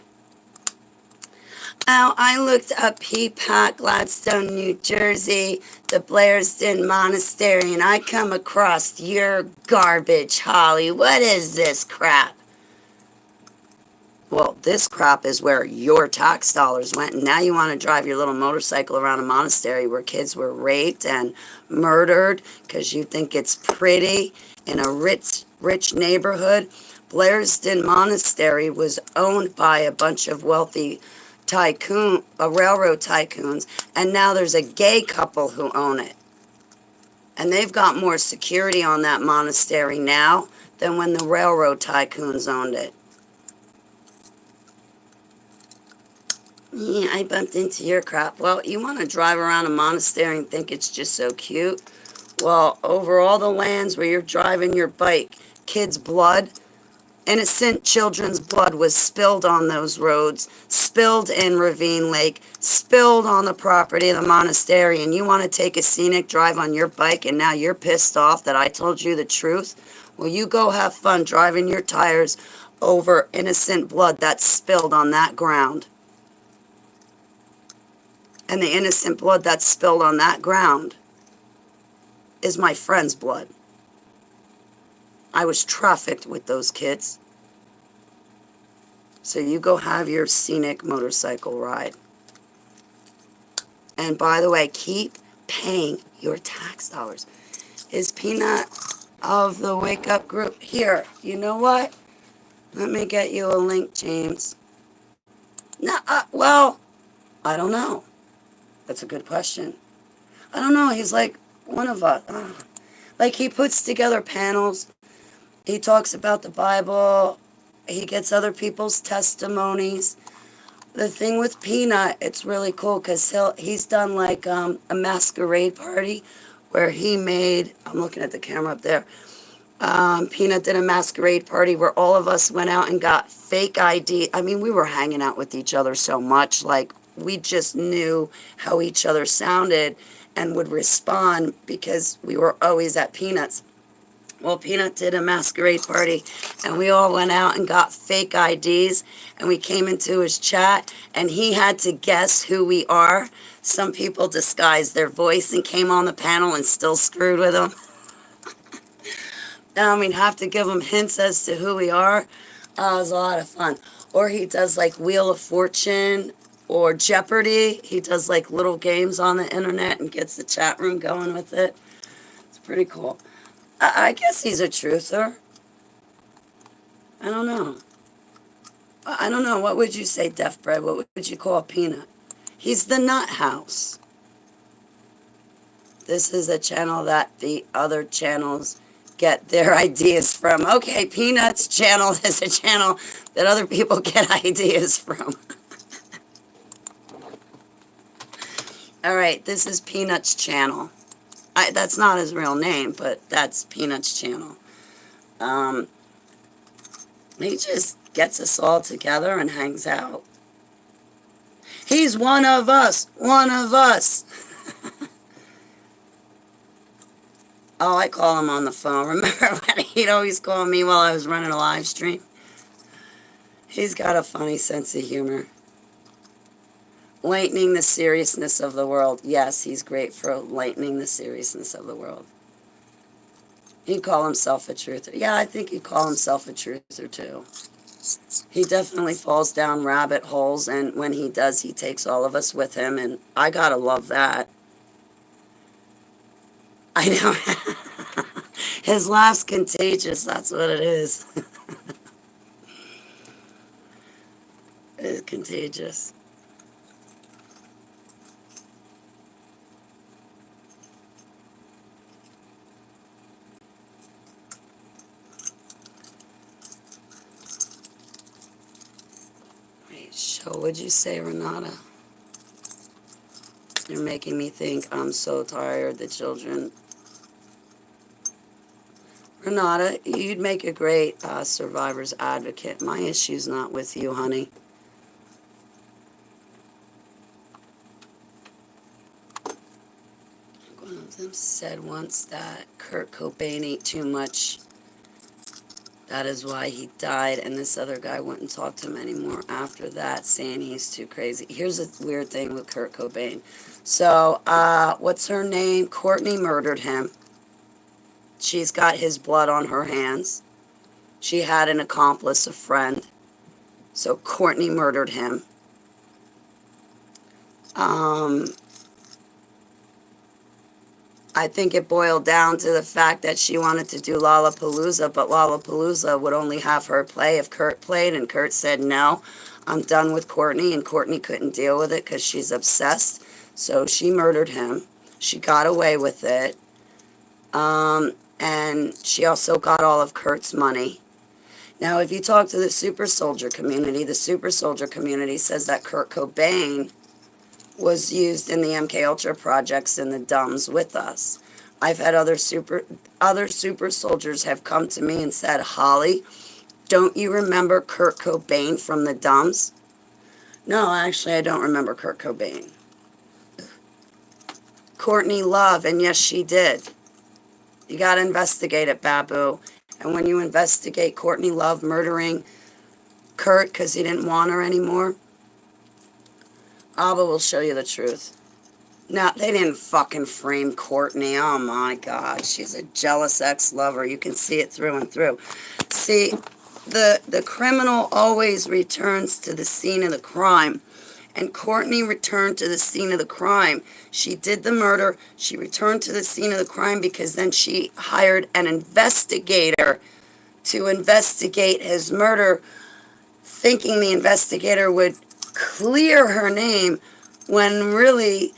Oh, I looked up Peapack, Gladstone, New Jersey, the Blairsden Monastery, and I come across your garbage, Holly. What is this crap? Well, this crap is where your tax dollars went, and now you want to drive your little motorcycle around a monastery where kids were raped and murdered because you think it's pretty in a rich neighborhood. Blairsden Monastery was owned by a bunch of wealthy railroad tycoons, and now there's a gay couple who own it. And they've got more security on that monastery now than when the railroad tycoons owned it. Yeah, I bumped into your crap. Well, you want to drive around a monastery and think it's just so cute? Well, over all the lands where you're driving your bike, kids' blood, innocent children's blood was spilled on those roads, spilled in Ravine Lake, spilled on the property of the monastery, and you want to take a scenic drive on your bike and now you're pissed off that I told you the truth? Well, you go have fun driving your tires over innocent blood that's spilled on that ground. And the innocent blood that's spilled on that ground is my friend's blood. I was trafficked with those kids. So you go have your scenic motorcycle ride. And by the way, keep paying your tax dollars. Is Peanut of the Wake Up group here? You know what? Let me get you a link, James. No, well, I don't know. That's a good question. I don't know. He's like one of us. Like he puts together panels. He talks about the Bible. He gets other people's testimonies. The thing with Peanut, it's really cool because he's done like a masquerade party where he made, I'm looking at the camera up there, Peanut did a masquerade party where all of us went out and got fake ID. I mean, we were hanging out with each other so much, like we just knew how each other sounded and would respond because we were always at Peanut's. Well, Peanut did a masquerade party, and we all went out and got fake IDs, and we came into his chat, and he had to guess who we are. Some people disguised their voice and came on the panel and still screwed with him. I mean, have to give him hints as to who we are. It was a lot of fun. Or he does like Wheel of Fortune or Jeopardy. He does like little games on the internet and gets the chat room going with it. It's pretty cool. I guess he's a truther. I don't know. I don't know. What would you say, Deaf Bread? What would you call Peanut? He's the Nut House. This is a channel that the other channels get their ideas from. Okay, Peanut's channel is a channel that other people get ideas from. All right, this is Peanut's channel. That's not his real name, but that's Peanut's channel. He just gets us all together and hangs out. He's one of us, one of us. Oh, I call him on the phone. Remember when he'd always call me while I was running a live stream? He's got a funny sense of humor. Lightening the seriousness of the world. Yes, he's great for lightening the seriousness of the world. He'd call himself a truther. Yeah, I think he'd call himself a truther too. He definitely falls down rabbit holes, and when he does, he takes all of us with him, and I gotta love that. I know. His laugh's contagious, that's what it is. It is contagious. Wait, so what'd you say, Renata? You're making me think I'm so tired, the children. Renata, you'd make a great survivor's advocate. My issue's not with you, honey. One of them said once that Kurt Cobain ate too much. That is why he died, and this other guy wouldn't talk to him anymore after that, saying he's too crazy. Here's a weird thing with Kurt Cobain. So, what's her name? Courtney murdered him. She's got his blood on her hands. She had an accomplice, a friend. So Courtney murdered him. I think it boiled down to the fact that she wanted to do Lollapalooza, but Lollapalooza would only have her play if Kurt played, and Kurt said, no, I'm done with Courtney, and Courtney couldn't deal with it because she's obsessed, so she murdered him. She got away with it, and she also got all of Kurt's money. Now, if you talk to the super soldier community says that Kurt Cobain was used in the MK Ultra projects in the Dumbs with us. I've had other super soldiers have come to me and said, Holly, don't you remember Kurt Cobain from the Dumbs? No, actually, I don't remember Kurt Cobain. Courtney Love, and yes, she did. You got to investigate it, Babu. And when you investigate Courtney Love murdering Kurt because he didn't want her anymore, Abba will show you the truth. Now, they didn't fucking frame Courtney. Oh my God. She's a jealous ex-lover. You can see it through and through. See, the criminal always returns to the scene of the crime. And Courtney returned to the scene of the crime. She did the murder. She returned to the scene of the crime because then she hired an investigator to investigate his murder, thinking the investigator would clear her name when really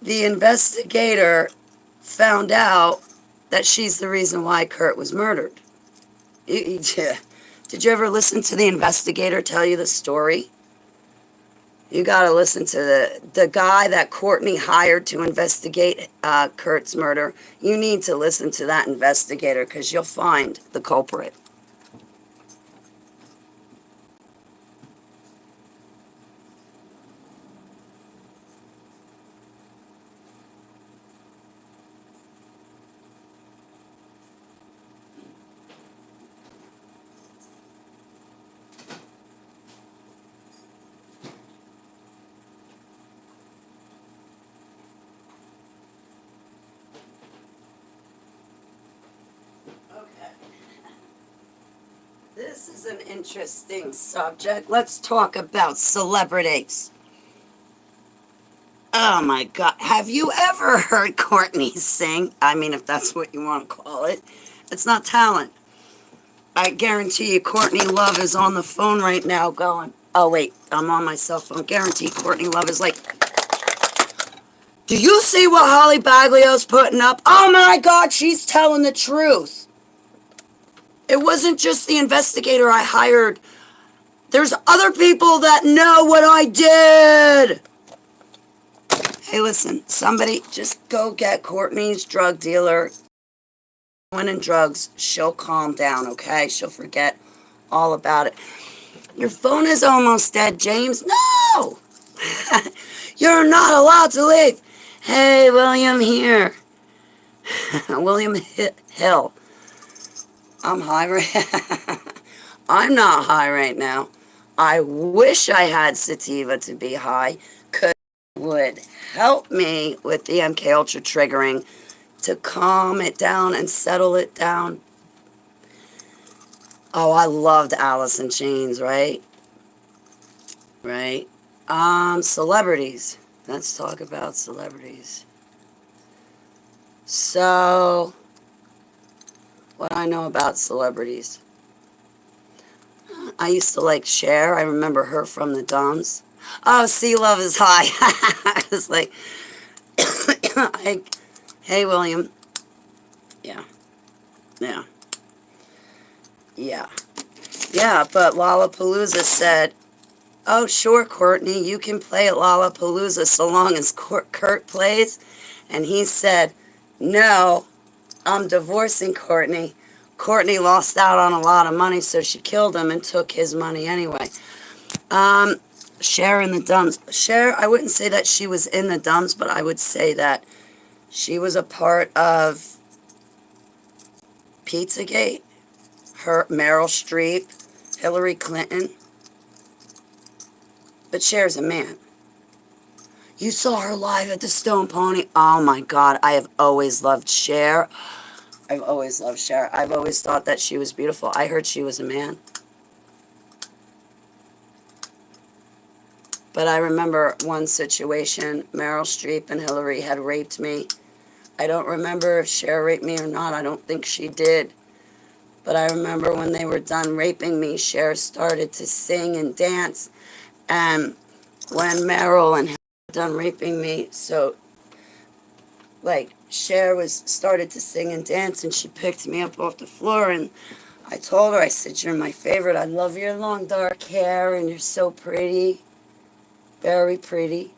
the investigator found out that she's the reason why Kurt was murdered. Did you ever listen to the investigator tell you the story? You got to listen to the guy that Courtney hired to investigate Kurt's murder. You need to listen to that investigator because you'll find the culprit. This is an interesting subject. Let's talk about celebrities. Oh my God. Have you ever heard Courtney sing? I mean, if that's what you want to call it. It's not talent. I guarantee you Courtney Love is on the phone right now going, oh wait, I'm on my cell phone. Guarantee Courtney Love is like, do you see what Holly Baglio's putting up? Oh my God, she's telling the truth. It wasn't just the investigator I hired. There's other people that know what I did. Hey, listen, somebody just go get Courtney's drug dealer. When in drugs, she'll calm down, okay? She'll forget all about it. Your phone is almost dead, James. No! You're not allowed to leave. Hey, William here. William Hill. I'm high right I'm not high right now. I wish I had sativa to be high, because it would help me with the MK Ultra triggering to calm it down and settle it down. Oh, I loved Alice in Chains, right? Right. Celebrities. Let's talk about celebrities. So, what I know about celebrities. I used to like Cher. I remember her from the Dons. Oh, Sea Love is high. I was like, hey, William. Yeah. Yeah. Yeah. Yeah, but Lollapalooza said, oh, sure, Courtney, you can play at Lollapalooza so long as Kurt plays. And he said, no, I'm divorcing Courtney. Courtney lost out on a lot of money, so she killed him and took his money anyway. Cher in the dumps. Cher, I wouldn't say that she was in the dumps, but I would say that she was a part of Pizzagate, her, Meryl Streep, Hillary Clinton. But Cher's a man. You saw her live at the Stone Pony. Oh my God, I have always loved Cher. I've always loved Cher. I've always thought that she was beautiful. I heard she was a man. But I remember one situation, Meryl Streep and Hillary had raped me. I don't remember if Cher raped me or not. I don't think she did. But I remember when they were done raping me, Cher started to sing and dance. And when Meryl and Hillary were done raping me, so like Cher started to sing and dance, and she picked me up off the floor, and I told her, I said, you're my favorite. I love your long dark hair, and you're so pretty. Very pretty.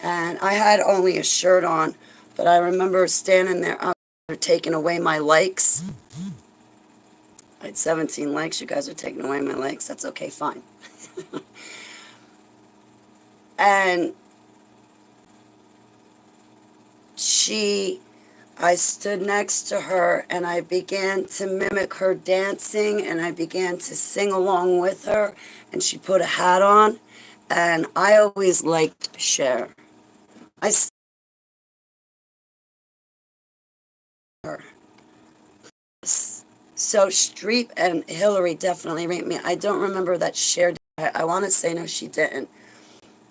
And I had only a shirt on, but I remember standing there, they're taking away my likes. I had 17 likes. You guys are taking away my likes. That's okay, fine. And I stood next to her, and I began to mimic her dancing, and I began to sing along with her, and she put a hat on, and I always liked Cher. I her. So Streep and Hillary definitely raped me. I don't remember that Cher did. I want to say no, she didn't.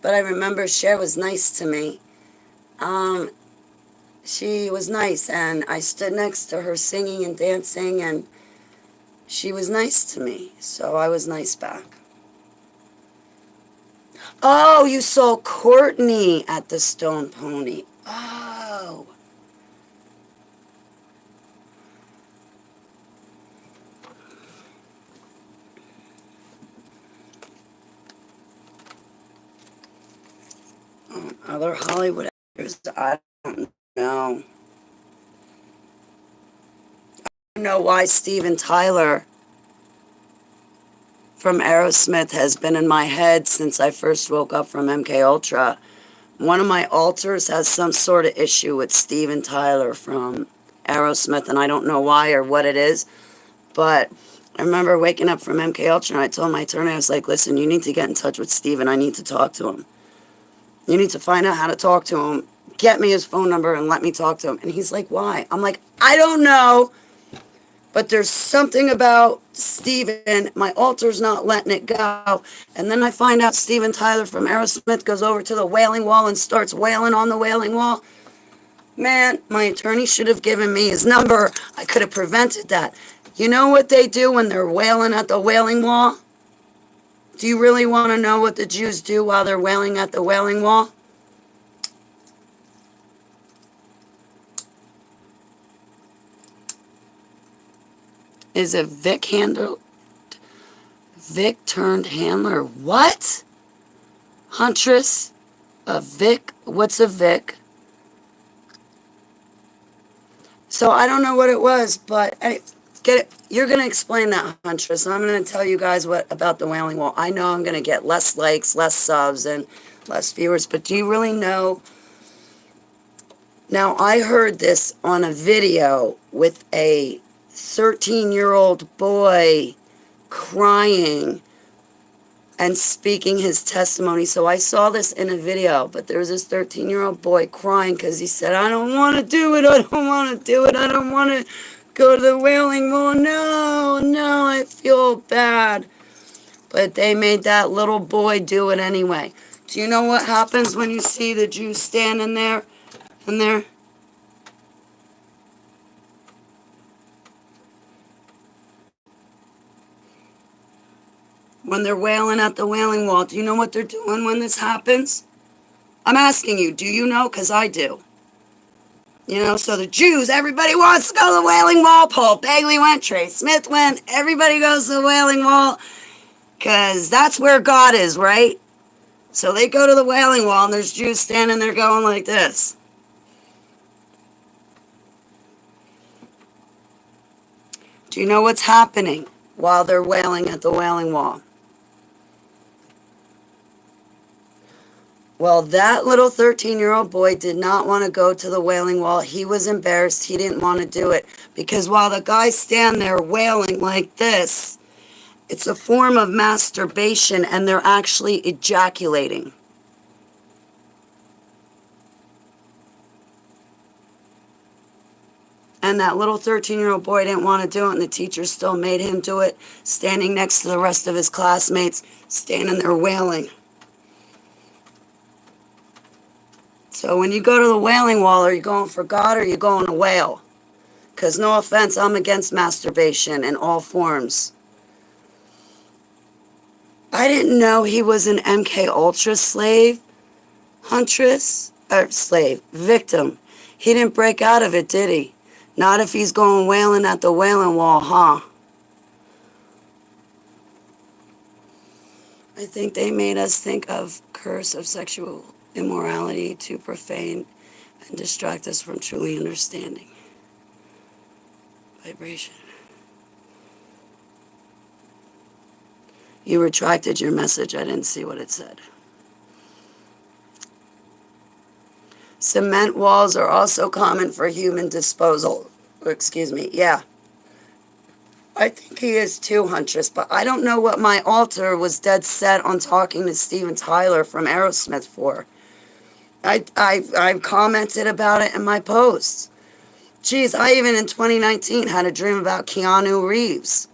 But I remember Cher was nice to me. She was nice, and I stood next to her singing and dancing, and she was nice to me. So I was nice back. Oh, you saw Courtney at the Stone Pony. Oh. Other Hollywood actors, I don't know. I don't know why Steven Tyler from Aerosmith has been in my head since I first woke up from MK Ultra. One of my alters has some sort of issue with Steven Tyler from Aerosmith, and I don't know why or what it is, but I remember waking up from MK Ultra, and I told my attorney, I was like, listen, you need to get in touch with Steven. I need to talk to him. You need to find out how to talk to him. Get me his phone number and let me talk to him. And he's like, why? I'm like, I don't know. But there's something about Steven, my alter's not letting it go. And then I find out Steven Tyler from Aerosmith goes over to the Wailing Wall and starts wailing on the Wailing Wall. Man, my attorney should have given me his number. I could have prevented that. You know what they do when they're wailing at the Wailing Wall? Do you really want to know what the Jews do while they're wailing at the Wailing Wall? Is a Vic handler? Vic turned handler. What? Huntress? A Vic? What's a Vic? So I don't know what it was, but get it. You're going to explain that, Huntress, and I'm going to tell you guys what about the Wailing Wall. I know I'm going to get less likes, less subs, and less viewers, but do you really know? Now, I heard this on a video with a 13-year-old boy crying and speaking his testimony. So I saw this in a video, but there was this 13-year-old boy crying because he said, I don't want to do it, I don't want to do it, I don't want to go to the Wailing Wall, no, I feel bad. But they made that little boy do it anyway. Do you know what happens when you see the Jews standing there and there? When they're wailing at the Wailing Wall, do you know what they're doing when this happens? I'm asking you, do you know? Because I do. You know, so the Jews, everybody wants to go to the Wailing Wall. Paul Begley went, Trey Smith went, everybody goes to the Wailing Wall because that's where God is, right? So they go to the Wailing Wall and there's Jews standing there going like this. Do you know what's happening while they're wailing at the Wailing Wall? Well, that little 13-year-old boy did not want to go to the Wailing Wall. He was embarrassed. He didn't want to do it. Because while the guys stand there wailing like this, it's a form of masturbation and they're actually ejaculating. And that little 13-year-old boy didn't want to do it, and the teacher still made him do it, standing next to the rest of his classmates, standing there wailing. So when you go to the Wailing Wall, are you going for God or are you going to wail? Because no offense, I'm against masturbation in all forms. I didn't know he was an MK Ultra slave, victim. He didn't break out of it, did he? Not if he's going wailing at the Wailing Wall, huh? I think they made us think of curse of sexual immorality to profane and distract us from truly understanding. Vibration. You retracted your message. I didn't see what it said. Cement walls are also common for human disposal. Excuse me, yeah. I think he is too, Huntress, but I don't know what my altar was dead set on talking to Steven Tyler from Aerosmith for. I commented about it in my posts. Geez, I even in 2019 had a dream about Keanu Reeves.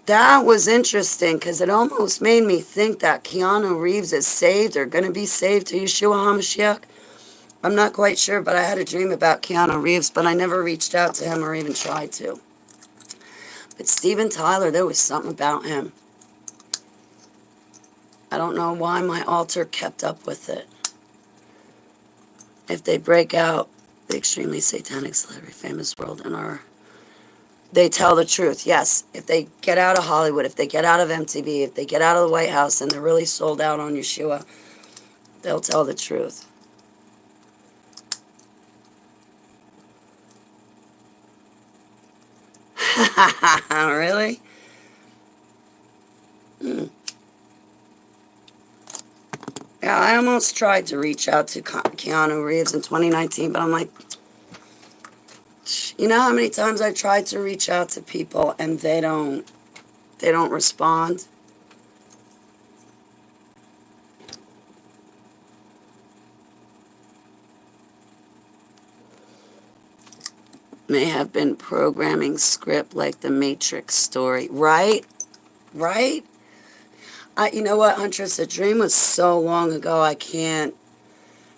That was interesting because it almost made me think that Keanu Reeves is saved or going to be saved to Yeshua HaMashiach. I'm not quite sure, but I had a dream about Keanu Reeves, but I never reached out to him or even tried to. But Steven Tyler, there was something about him. I don't know why my altar kept up with it. If they break out the extremely satanic celebrity famous world and they tell the truth, yes. If they get out of Hollywood, if they get out of MTV, if they get out of the White House and they're really sold out on Yeshua, they'll tell the truth. Really? Yeah, I almost tried to reach out to Keanu Reeves in 2019, but I'm like, you know how many times I've tried to reach out to people and they don't respond? May have been programming script like the Matrix story. Right? Right? You know what, Huntress? The dream was so long ago I can't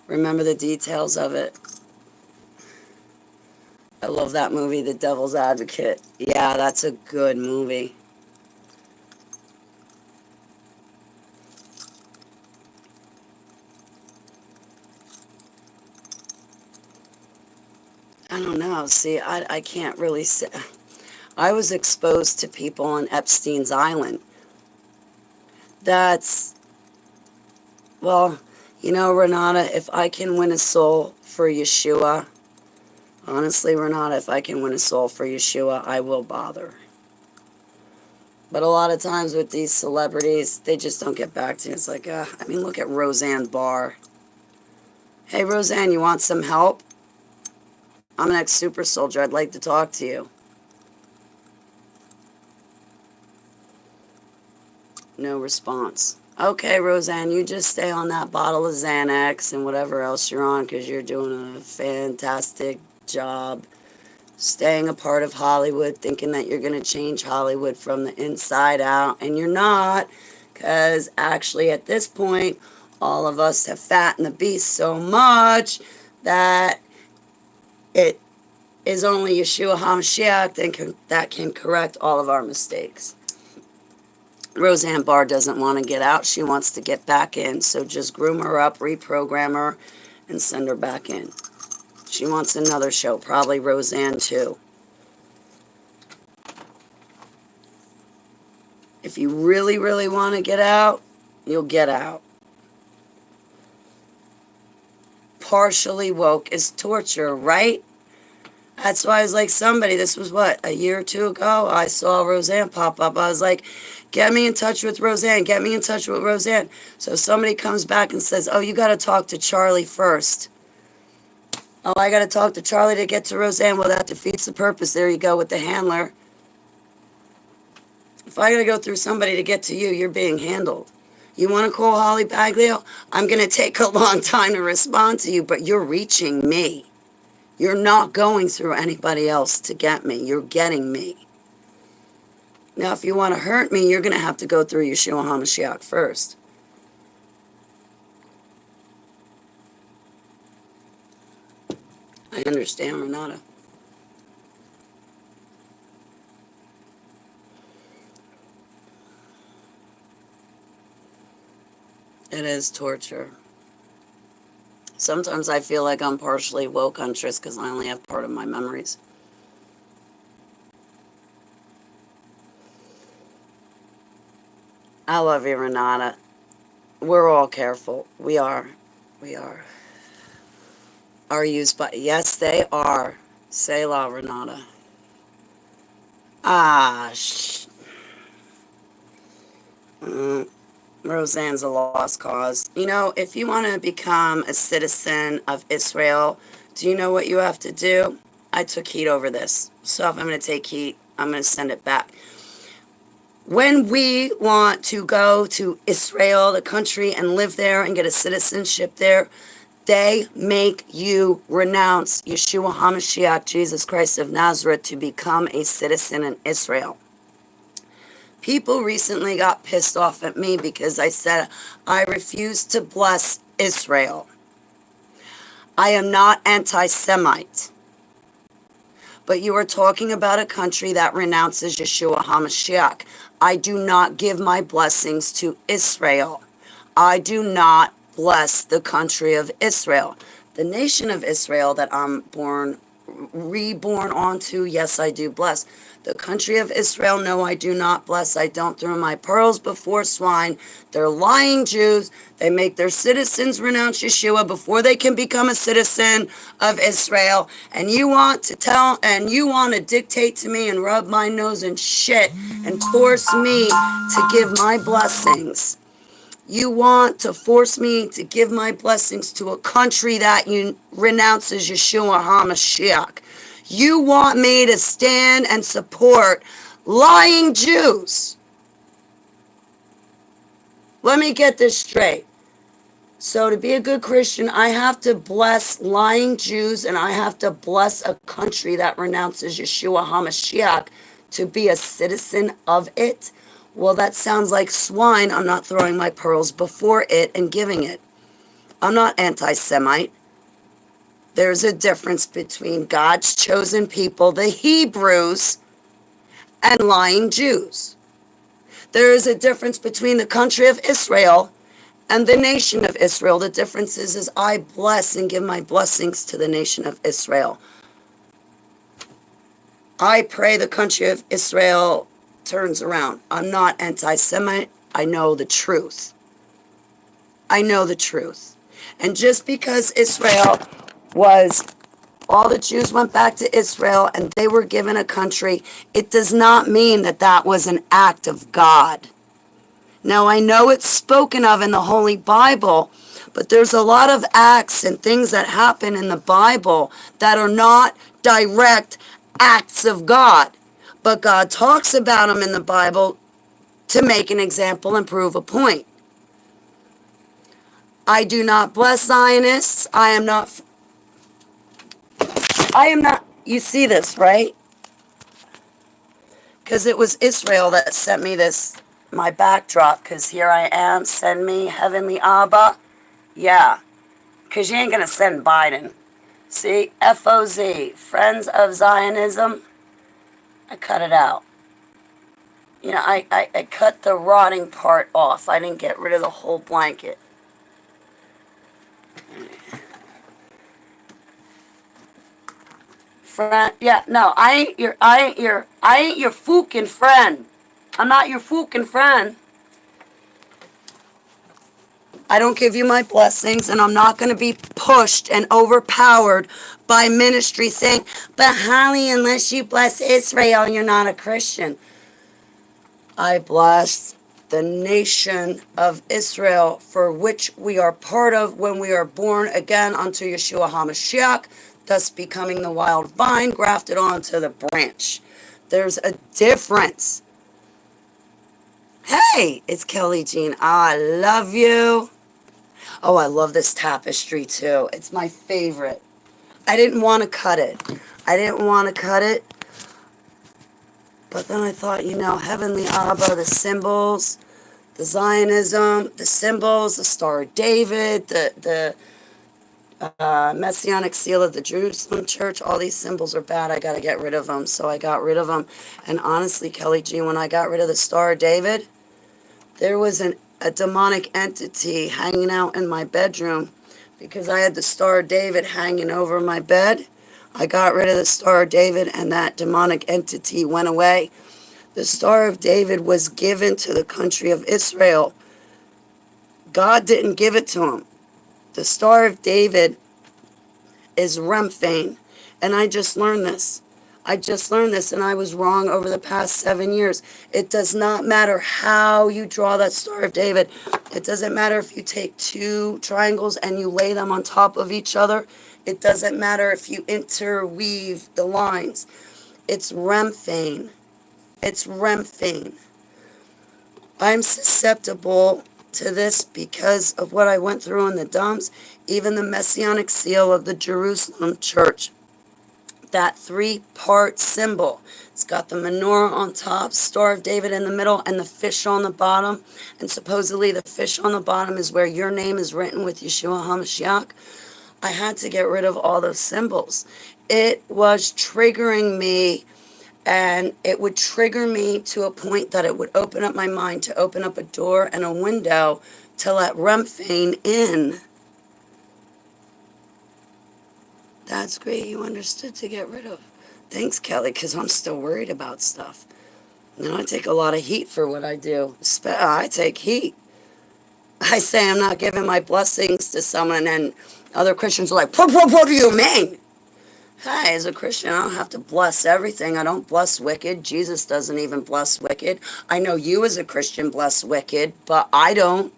remember the details of it. I love that movie, The Devil's Advocate. Yeah, that's a good movie. I don't know. See, I can't really say. I was exposed to people on Epstein's Island. That's, well, you know, Renata, if I can win a soul for Yeshua, honestly, Renata, if I can win a soul for Yeshua, I will bother. But a lot of times with these celebrities, they just don't get back to you. It's like, I mean, look at Roseanne Barr. Hey, Roseanne, you want some help? I'm an ex-super soldier. I'd like to talk to you. No response. Okay, Roseanne, you just stay on that bottle of Xanax and whatever else you're on because you're doing a fantastic job staying a part of Hollywood, thinking that you're going to change Hollywood from the inside out, and you're not, because actually at this point, all of us have fattened the beast so much that it is only Yeshua HaMashiach that can correct all of our mistakes. Roseanne Barr doesn't want to get out. She wants to get back in, so just groom her up, reprogram her, and send her back in. She wants another show, probably Roseanne too. If you really, really want to get out, you'll get out. Partially woke is torture, right? That's why I was like, somebody, this was what, a year or two ago, I saw Roseanne pop up. I was like, get me in touch with Roseanne, get me in touch with Roseanne. So somebody comes back and says, oh, you got to talk to Charlie first. Oh, I got to talk to Charlie to get to Roseanne. Well, that defeats the purpose. There you go with the handler. If I got to go through somebody to get to you, you're being handled. You want to call Holly Baglio? I'm going to take a long time to respond to you, but you're reaching me. You're not going through anybody else to get me. You're getting me. Now, if you want to hurt me, you're going to have to go through Yeshua HaMashiach first. I understand, Renata. It is torture. Sometimes I feel like I'm partially woke unconscious because I only have part of my memories. I love you, Renata. We're all careful. We are. We are. Are used by... Yes, they are. Selah, Renata. Ah, Roseanne's a lost cause. You know, if you want to become a citizen of Israel, do you know what you have to do? I took heat over this. So if I'm going to take heat, I'm going to send it back. When we want to go to Israel, the country, and live there and get a citizenship there, they make you renounce Yeshua HaMashiach, Jesus Christ of Nazareth, to become a citizen in Israel. People recently got pissed off at me because I said I refuse to bless Israel. I am not anti-Semite. But you are talking about a country that renounces Yeshua HaMashiach. I do not give my blessings to Israel. I do not bless the country of Israel. The nation of Israel that I'm reborn onto, yes, I do bless. The country of Israel, no, I do not bless. I don't throw my pearls before swine. They're lying Jews. They make their citizens renounce Yeshua before they can become a citizen of Israel. And you want to dictate to me and rub my nose and shit and force me to give my blessings. You want to force me to give my blessings to a country that renounces Yeshua HaMashiach. You want me to stand and support lying Jews. Let me get this straight. So to be a good Christian, I have to bless lying Jews, and I have to bless a country that renounces Yeshua HaMashiach to be a citizen of it. Well, that sounds like swine. I'm not throwing my pearls before it and giving it. I'm not anti-Semite. There's a difference between God's chosen people, the Hebrews, and lying Jews. There is a difference between the country of Israel and the nation of Israel. The difference is I bless and give my blessings to the nation of Israel. I pray the country of Israel turns around. I'm not anti-Semite. I know the truth. I know the truth. And just because all the Jews went back to Israel and they were given a country, it does not mean that that was an act of God. Now, I know it's spoken of in the Holy Bible, but there's a lot of acts and things that happen in the Bible that are not direct acts of God. But God talks about them in the Bible to make an example and prove a point. I do not bless Zionists. I am not, you see this, right? Because it was Israel that sent me this, my backdrop, because here I am, send me Heavenly Abba. Yeah, because you ain't going to send Biden. See, FOZ, Friends of Zionism, I cut it out. You know, I cut the rotting part off. I didn't get rid of the whole blanket. Friend, yeah, no, I ain't your fucking friend. I'm not your fucking friend. I don't give you my blessings, and I'm not going to be pushed and overpowered by ministry saying, but Holly, unless you bless Israel, you're not a Christian. I bless the nation of Israel, for which we are part of when we are born again unto Yeshua HaMashiach, thus becoming the wild vine grafted onto the branch. There's a difference. Hey, it's Kelly Jean. I love you. Oh, I love this tapestry too. It's my favorite. I didn't want to cut it. But then I thought, Heavenly Abba, the symbols, the Zionism, the symbols, the Star of David, the Messianic seal of the Jerusalem Church, all these symbols are bad. I got to get rid of them. So I got rid of them. And honestly, Kelly G, when I got rid of the Star of David, there was a demonic entity hanging out in my bedroom because I had the Star of David hanging over my bed. I got rid of the Star of David and that demonic entity went away. The Star of David was given to the country of Israel. God didn't give it to him. The Star of David is Remphain. And I just learned this. And I was wrong over the past 7 years. It does not matter how you draw that Star of David. It doesn't matter if you take two triangles and you lay them on top of each other. It doesn't matter if you interweave the lines. It's Remphain. I'm susceptible to this because of what I went through in the dumps. Even the Messianic seal of the Jerusalem Church, that three-part symbol. It's got the menorah on top, Star of David in the middle, and the fish on the bottom. And supposedly the fish on the bottom is where your name is written with Yeshua HaMashiach. I had to get rid of all those symbols. It was triggering me, and it would trigger me to a point that it would open up my mind to open up a door and a window to let Remphain in. That's great. You understood to get rid of. Thanks, Kelly, because I'm still worried about stuff. I take a lot of heat for what I do. I take heat. I say I'm not giving my blessings to someone, and other Christians are like, what do you mean? Hi, as a Christian, I don't have to bless everything. I don't bless wicked. Jesus doesn't even bless wicked. I know you as a Christian bless wicked, but I don't.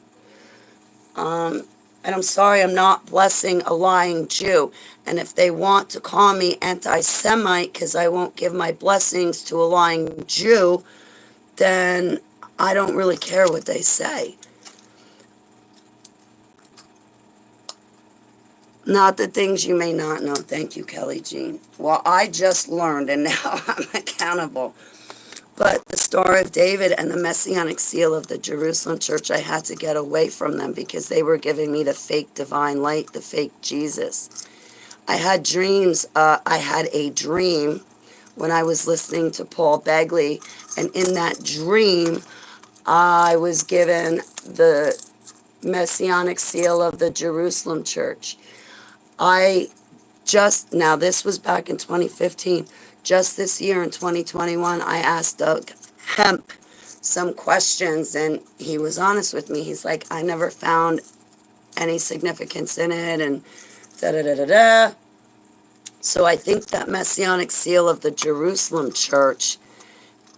And I'm sorry, I'm not blessing a lying Jew. And if they want to call me anti-Semite because I won't give my blessings to a lying Jew, then I don't really care what they say. Not the things you may not know. Thank you, Kelly Jean. Well, I just learned, and now I'm accountable. But the Star of David and the Messianic seal of the Jerusalem Church, I had to get away from them because they were giving me the fake divine light, the fake Jesus. I had dreams. I had a dream when I was listening to Paul Begley, and in that dream, I was given the Messianic seal of the Jerusalem Church. Now this was back in 2015. Just this year in 2021, I asked Doug Hemp some questions, and he was honest with me. He's like, I never found any significance in it, and da-da-da-da-da. So I think that Messianic seal of the Jerusalem Church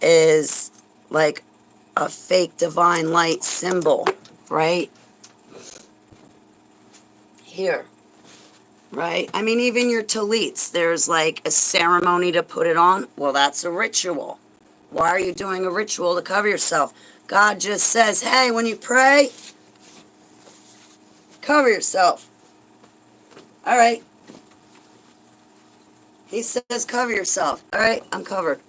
is like a fake divine light symbol, right? Here. Right? I mean, even your tallits, there's like a ceremony to put it on. Well, that's a ritual. Why are you doing a ritual to cover yourself? God just says, hey, when you pray, cover yourself. All right. He says, cover yourself. All right, I'm covered.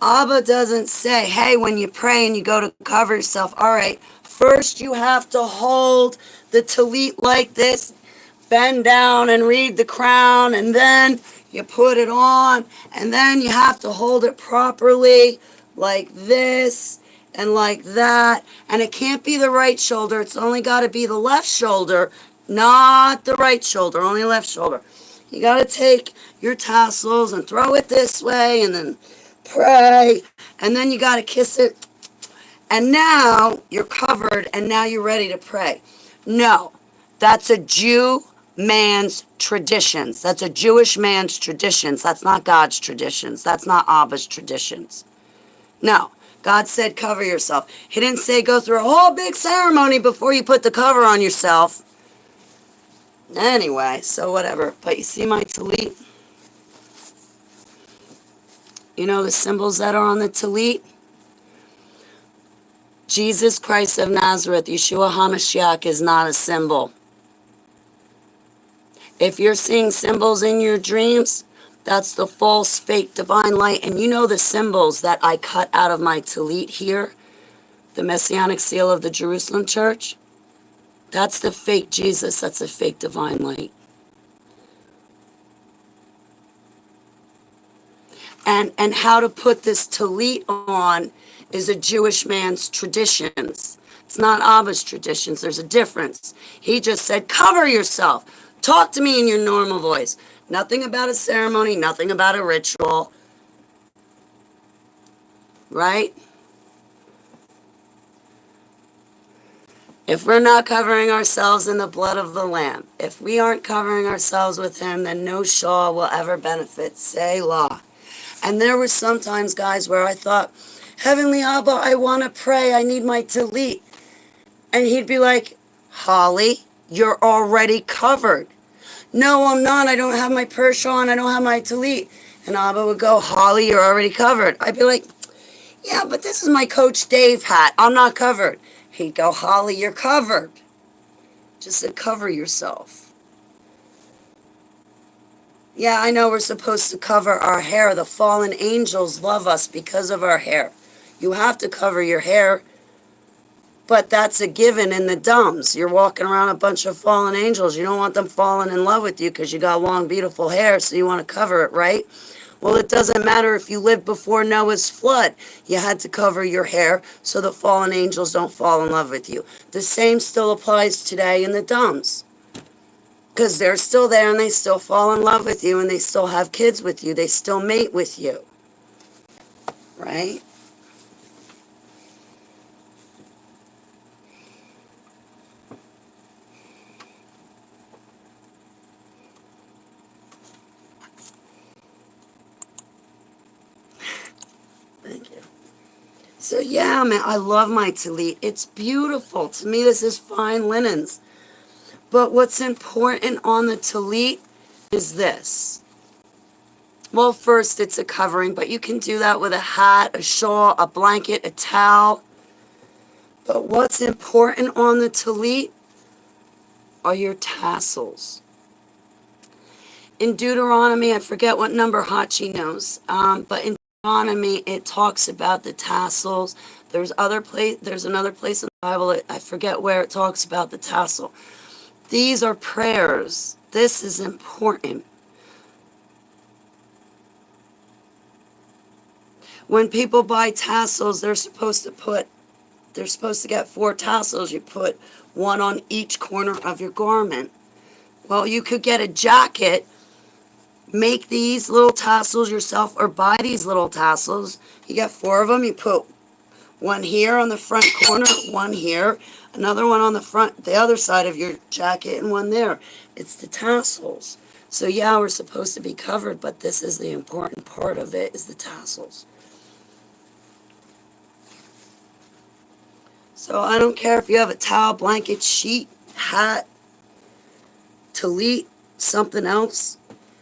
Abba doesn't say, hey, when you pray and you go to cover yourself, all right, first you have to hold the tallit like this, bend down and read the crown, and then you put it on, and then you have to hold it properly like this and like that, and it can't be the right shoulder. It's only got to be the left shoulder, not the right shoulder, only left shoulder. You got to take your tassels and throw it this way and then pray, and then you got to kiss it And now you're covered, and now you're ready to pray. No, that's a Jew man's traditions. That's a Jewish man's traditions. That's not God's traditions. That's not Abba's traditions. No, God said cover yourself. He didn't say go through a whole big ceremony before you put the cover on yourself. Anyway, so whatever. But you see my tallit? You know the symbols that are on the tallit? Jesus Christ of Nazareth, Yeshua HaMashiach, is not a symbol. If you're seeing symbols in your dreams, that's the false, fake, divine light. And you know the symbols that I cut out of my tallit here, the Messianic seal of the Jerusalem church? That's the fake Jesus. That's the fake divine light. And how to put this tallit on is a Jewish man's traditions. It's not Abba's traditions. There's a difference. He just said, cover yourself. Talk to me in your normal voice. Nothing about a ceremony, nothing about a ritual. Right? If we're not covering ourselves in the blood of the Lamb, if we aren't covering ourselves with Him, then no shaw will ever benefit. Selah. And there were sometimes, guys, where I thought, Heavenly Abba, I want to pray. I need my tallit. And He'd be like, Holly, you're already covered. No, I'm not. I don't have my purse on. I don't have my tallit. And Abba would go, Holly, you're already covered. I'd be like, yeah, but this is my Coach Dave hat. I'm not covered. He'd go, Holly, you're covered. Just to cover yourself. Yeah, I know we're supposed to cover our hair. The fallen angels love us because of our hair. You have to cover your hair, but that's a given in the dumbs. You're walking around a bunch of fallen angels. You don't want them falling in love with you because you got long, beautiful hair, so you want to cover it, right? Well, it doesn't matter if you lived before Noah's flood. You had to cover your hair so the fallen angels don't fall in love with you. The same still applies today in the dumbs. Because they're still there and they still fall in love with you and they still have kids with you. They still mate with you. Right? Thank you. So yeah, man, I love my tallit. It's beautiful. To me, this is fine linens. But what's important on the tallit is this. Well, first, it's a covering, but you can do that with a hat, a shawl, a blanket, a towel. But what's important on the tallit are your tassels. In Deuteronomy, I forget what number Hachi knows, but in Deuteronomy, it talks about the tassels. There's another place in the Bible, I forget where it talks about the tassel. These are prayers. This is important. When people buy tassels, they're supposed to get 4 tassels. You put one on each corner of your garment. Well, you could get a jacket, make these little tassels yourself, or buy these little tassels. You get 4 of them. You put one here on the front corner, one here, another one on the other side of your jacket, and one there. It's the tassels. So yeah, we're supposed to be covered, but this is the important part of it, is the tassels. So I don't care if you have a towel, blanket, sheet, hat, tallit, something else.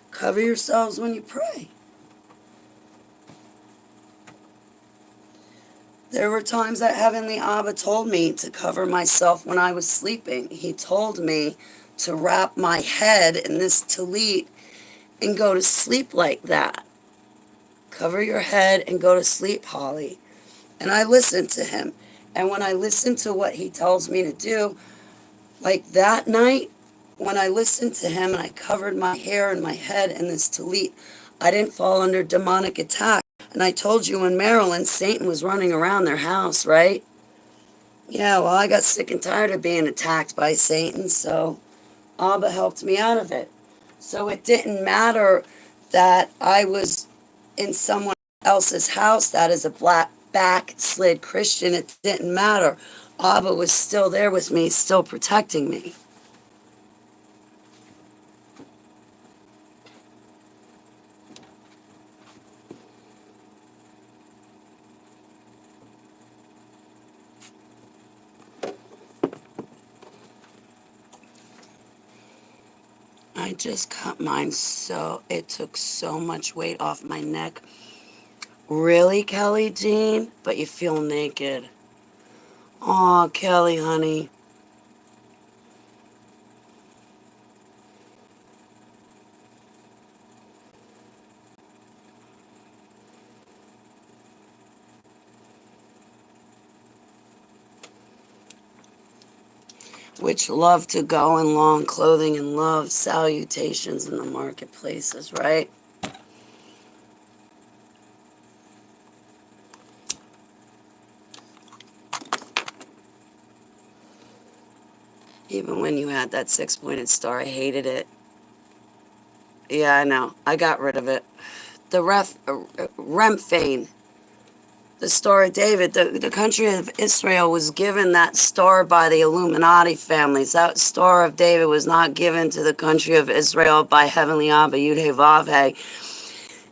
Cover yourselves when you pray. There were times that Heavenly Abba told me to cover myself when I was sleeping. He told me to wrap my head in this tallit and go to sleep like that. Cover your head and go to sleep, Holly. And I listened to him. And when I listen to what he tells me to do, like that night, when I listened to him and I covered my hair and my head in this tallit, I didn't fall under demonic attack. And I told you in Maryland, Satan was running around their house, right? Yeah, well, I got sick and tired of being attacked by Satan, so Abba helped me out of it. So it didn't matter that I was in someone else's house that is a black backslid Christian, it didn't matter. Abba was still there with me, still protecting me. I just cut mine so, it took so much weight off my neck. Really, Kelly Jean? But you feel naked. Aw, Kelly, honey. Which love to go in long clothing and love salutations in the marketplaces, right? Even when you had that 6-pointed star, I hated it. Yeah, I know. I got rid of it. The Remphane, the Star of David, the country of Israel was given that star by the Illuminati families. That Star of David was not given to the country of Israel by Heavenly Abba, Yud-Heh-Vav-Heh.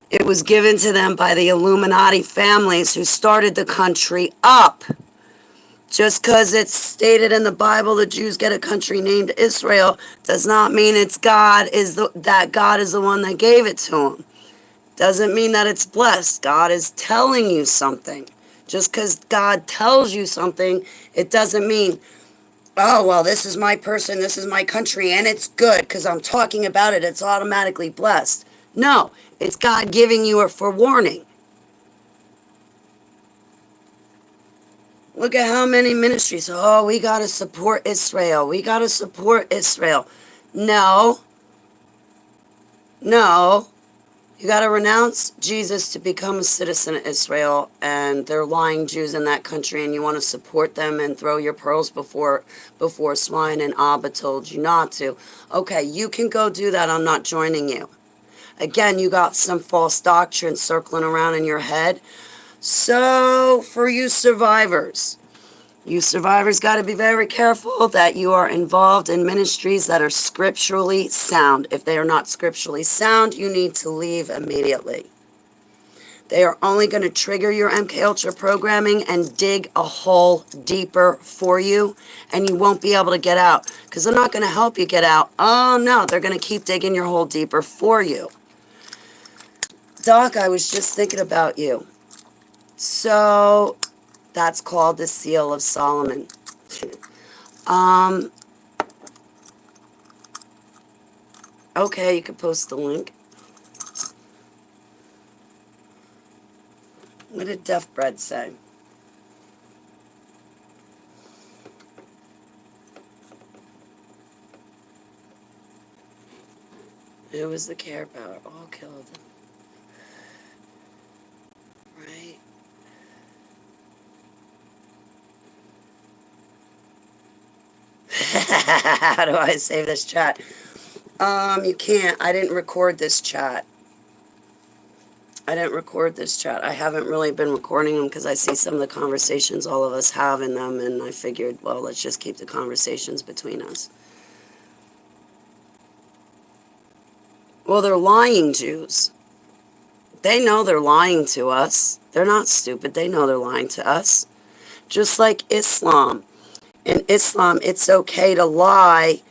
It was given to them by the Illuminati families who started the country up. Just because it's stated in the Bible the Jews get a country named Israel does not mean it's that God is the one that gave it to them. Doesn't mean that it's blessed. God is telling you something. Just because God tells you something, it doesn't mean, oh, well, this is my person, this is my country, and it's good because I'm talking about it. It's automatically blessed. No, it's God giving you a forewarning. Look at how many ministries. Oh, we got to support Israel. We got to support Israel. No. No. You got to renounce Jesus to become a citizen of Israel, and they're lying Jews in that country, and you want to support them and throw your pearls before swine, and Abba told you not to. Okay, you can go do that. I'm not joining you. Again, you got some false doctrine circling around in your head. So, for you survivors got to be very careful that you are involved in ministries that are scripturally sound. If they are not scripturally sound, you need to leave immediately. They are only going to trigger your MK Ultra programming and dig a hole deeper for you, and you won't be able to get out because they're not going to help you get out. Oh no, they're going to keep digging your hole deeper for you. Doc, I was just thinking about you. So that's called the Seal of Solomon. Okay, you can post the link. What did Deaf Bread say? It was the Care Power. All killed. Right? How do I save this chat? You can't. I didn't record this chat. I haven't really been recording them because I see some of the conversations all of us have in them, and I figured, well, let's just keep the conversations between us. Well, they're lying Jews. They know they're lying to us. They're not stupid. They know they're lying to us. Just like Islam. In Islam, it's okay to lie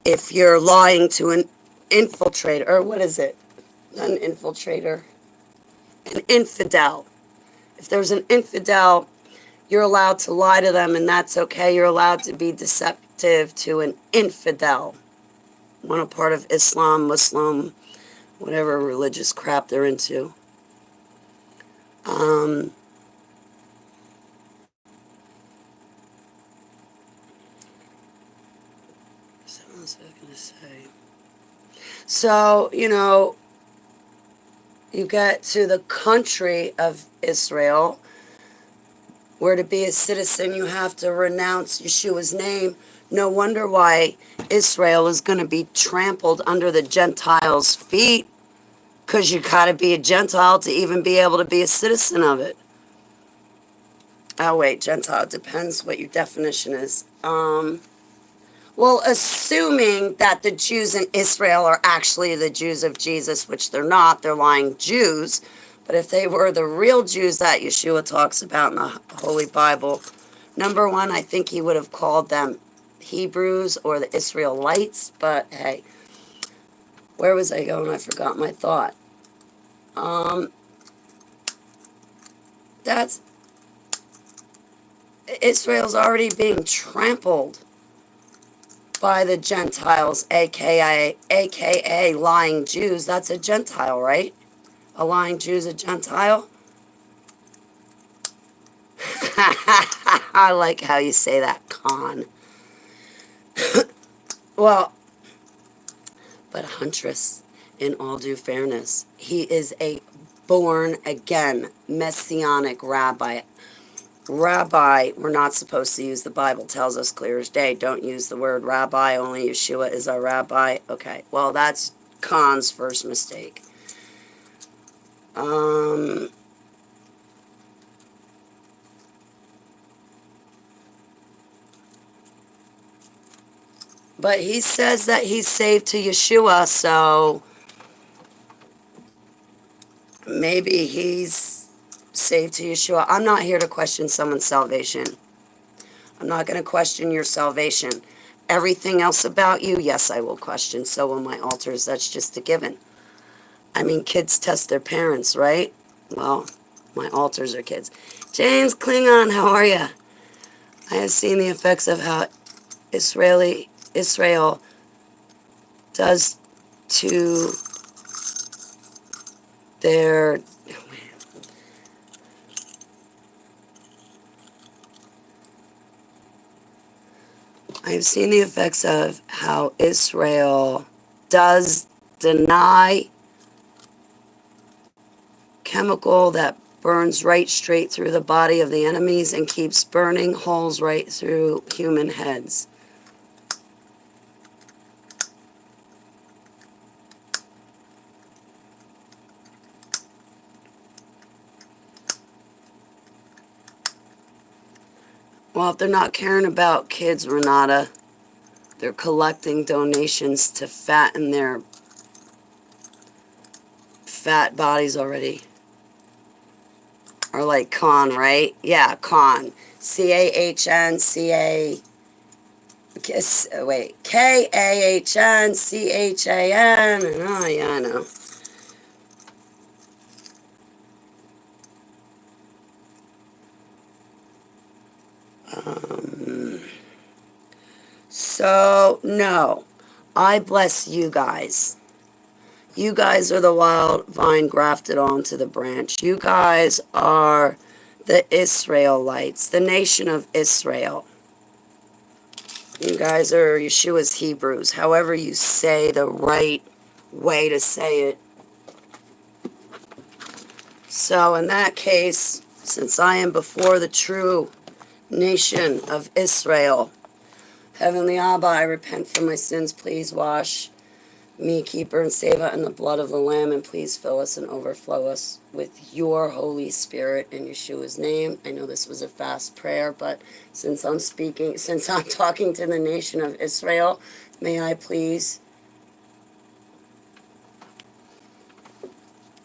if you're lying to an infiltrator. Or what is it? Not an infiltrator. An infidel. If there's an infidel, you're allowed to lie to them, and that's okay. You're allowed to be deceptive to an infidel. One a part of Islam, Muslim, whatever religious crap they're into. Something else I was going to say. So, you get to the country of Israel, where to be a citizen you have to renounce Yeshua's name. No wonder why Israel is going to be trampled under the Gentiles' feet, because you got to be a Gentile to even be able to be a citizen of it. Oh, wait, Gentile. Depends what your definition is. Well, assuming that the Jews in Israel are actually the Jews of Jesus, which they're not, they're lying Jews. But if they were the real Jews that Yeshua talks about in the Holy Bible, number one, I think he would have called them Hebrews or the Israelites. But hey, where was I going? I forgot my thought. That's Israel's already being trampled by the Gentiles, aka lying Jews. That's a Gentile, right? A lying Jew's a Gentile? I like how you say that, con. Well, but Huntress, in all due fairness, he is a born-again messianic rabbi. Rabbi, we're not supposed to use, the Bible tells us clear as day, don't use the word rabbi, only Yeshua is our rabbi. Okay, well, that's Khan's first mistake. But he says that he's saved to Yeshua, so maybe he's saved to Yeshua. I'm not here to question someone's salvation. I'm not going to question your salvation. Everything else about you, yes, I will question. So will my altars. That's just a given. I mean, kids test their parents, right? Well, my altars are kids. James Klingon, how are you? I have seen the effects of how Israel does to their... I've seen the effects of how Israel does deny chemical that burns right straight through the body of the enemies and keeps burning holes right through human heads. Well, if they're not caring about kids, Renata, they're collecting donations to fatten their fat bodies already. Or like Khan, right? Yeah, Khan. Kahn, C-A... Wait, Kahn, Chan. Oh, yeah, I know. So, no. I bless you guys. You guys are the wild vine grafted onto the branch. You guys are the Israelites, the nation of Israel. You guys are Yeshua's Hebrews, however you say the right way to say it. So in that case, since I am before the true nation of Israel, Heavenly Abba, I repent for my sins. Please wash me, keeper and saver, in the blood of the Lamb, and please fill us and overflow us with your Holy Spirit in Yeshua's name. I know this was a fast prayer, but since I'm talking to the nation of Israel, may I please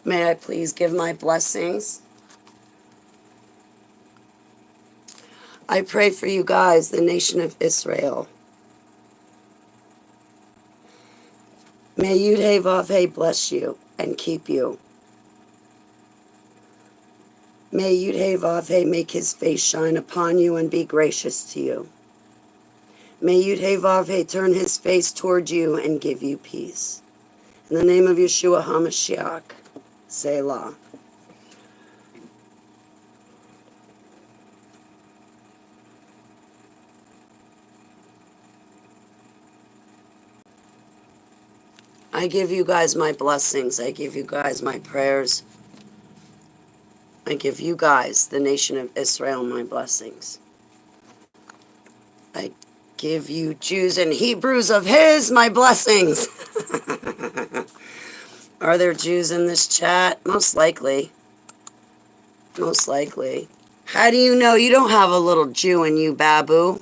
give my blessings. I pray for you guys, the nation of Israel. May Yud-Heh-Vav-Heh bless you and keep you. May Yud-Heh-Vav-Heh make his face shine upon you and be gracious to you. May Yud-Heh-Vav-Heh turn his face toward you and give you peace. In the name of Yeshua HaMashiach, Selah. I give you guys my blessings. I give you guys my prayers. I give you guys, the nation of Israel, my blessings. I give you Jews and Hebrews of his, my blessings. Are there Jews in this chat? Most likely. Most likely. How do you know you don't have a little Jew in you, Babu?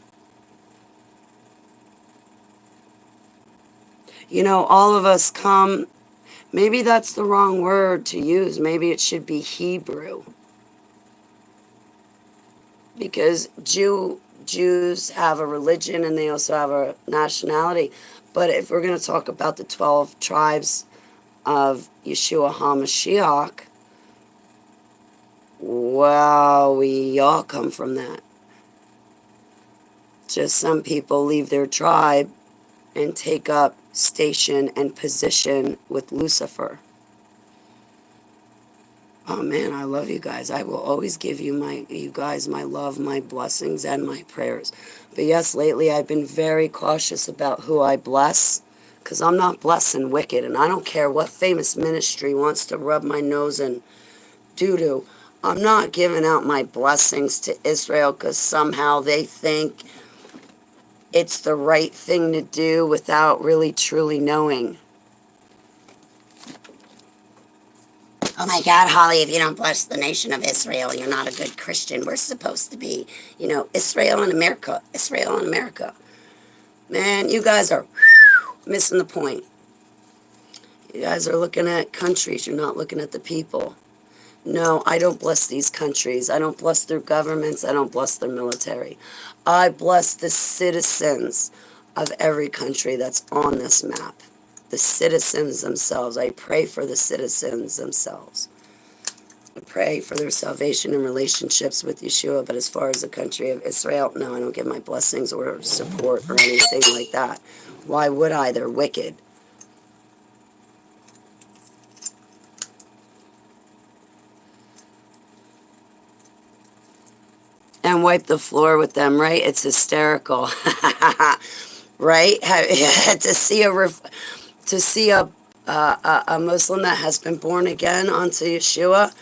You know, all of us come, maybe that's the wrong word to use. Maybe it should be Hebrew. Because Jews have a religion and they also have a nationality. But if we're going to talk about the 12 tribes of Yeshua HaMashiach, well, we all come from that. Just some people leave their tribe and take up station and position with Lucifer. Oh man, I love you guys. I will always give you guys my love, my blessings, and my prayers. But yes, lately I've been very cautious about who I bless, because I'm not blessing wicked, and I don't care what famous ministry wants to rub my nose in doo-doo. I'm not giving out my blessings to Israel because somehow they think it's the right thing to do without really truly knowing. Oh my God, Holly, if you don't bless the nation of Israel, you're not a good Christian. We're supposed to be, Israel and America. Israel and America. Man, you guys are missing the point. You guys are looking at countries. You're not looking at the people. No, I don't bless these countries. I don't bless their governments. I don't bless their military. I bless the citizens of every country that's on this map. The citizens themselves. I pray for the citizens themselves. I pray for their salvation and relationships with Yeshua, but as far as the country of Israel, no, I don't give my blessings or support or anything like that. Why would I? They're wicked. And wipe the floor with them, right? It's hysterical. Right? To see a Muslim that has been born again onto Yeshua,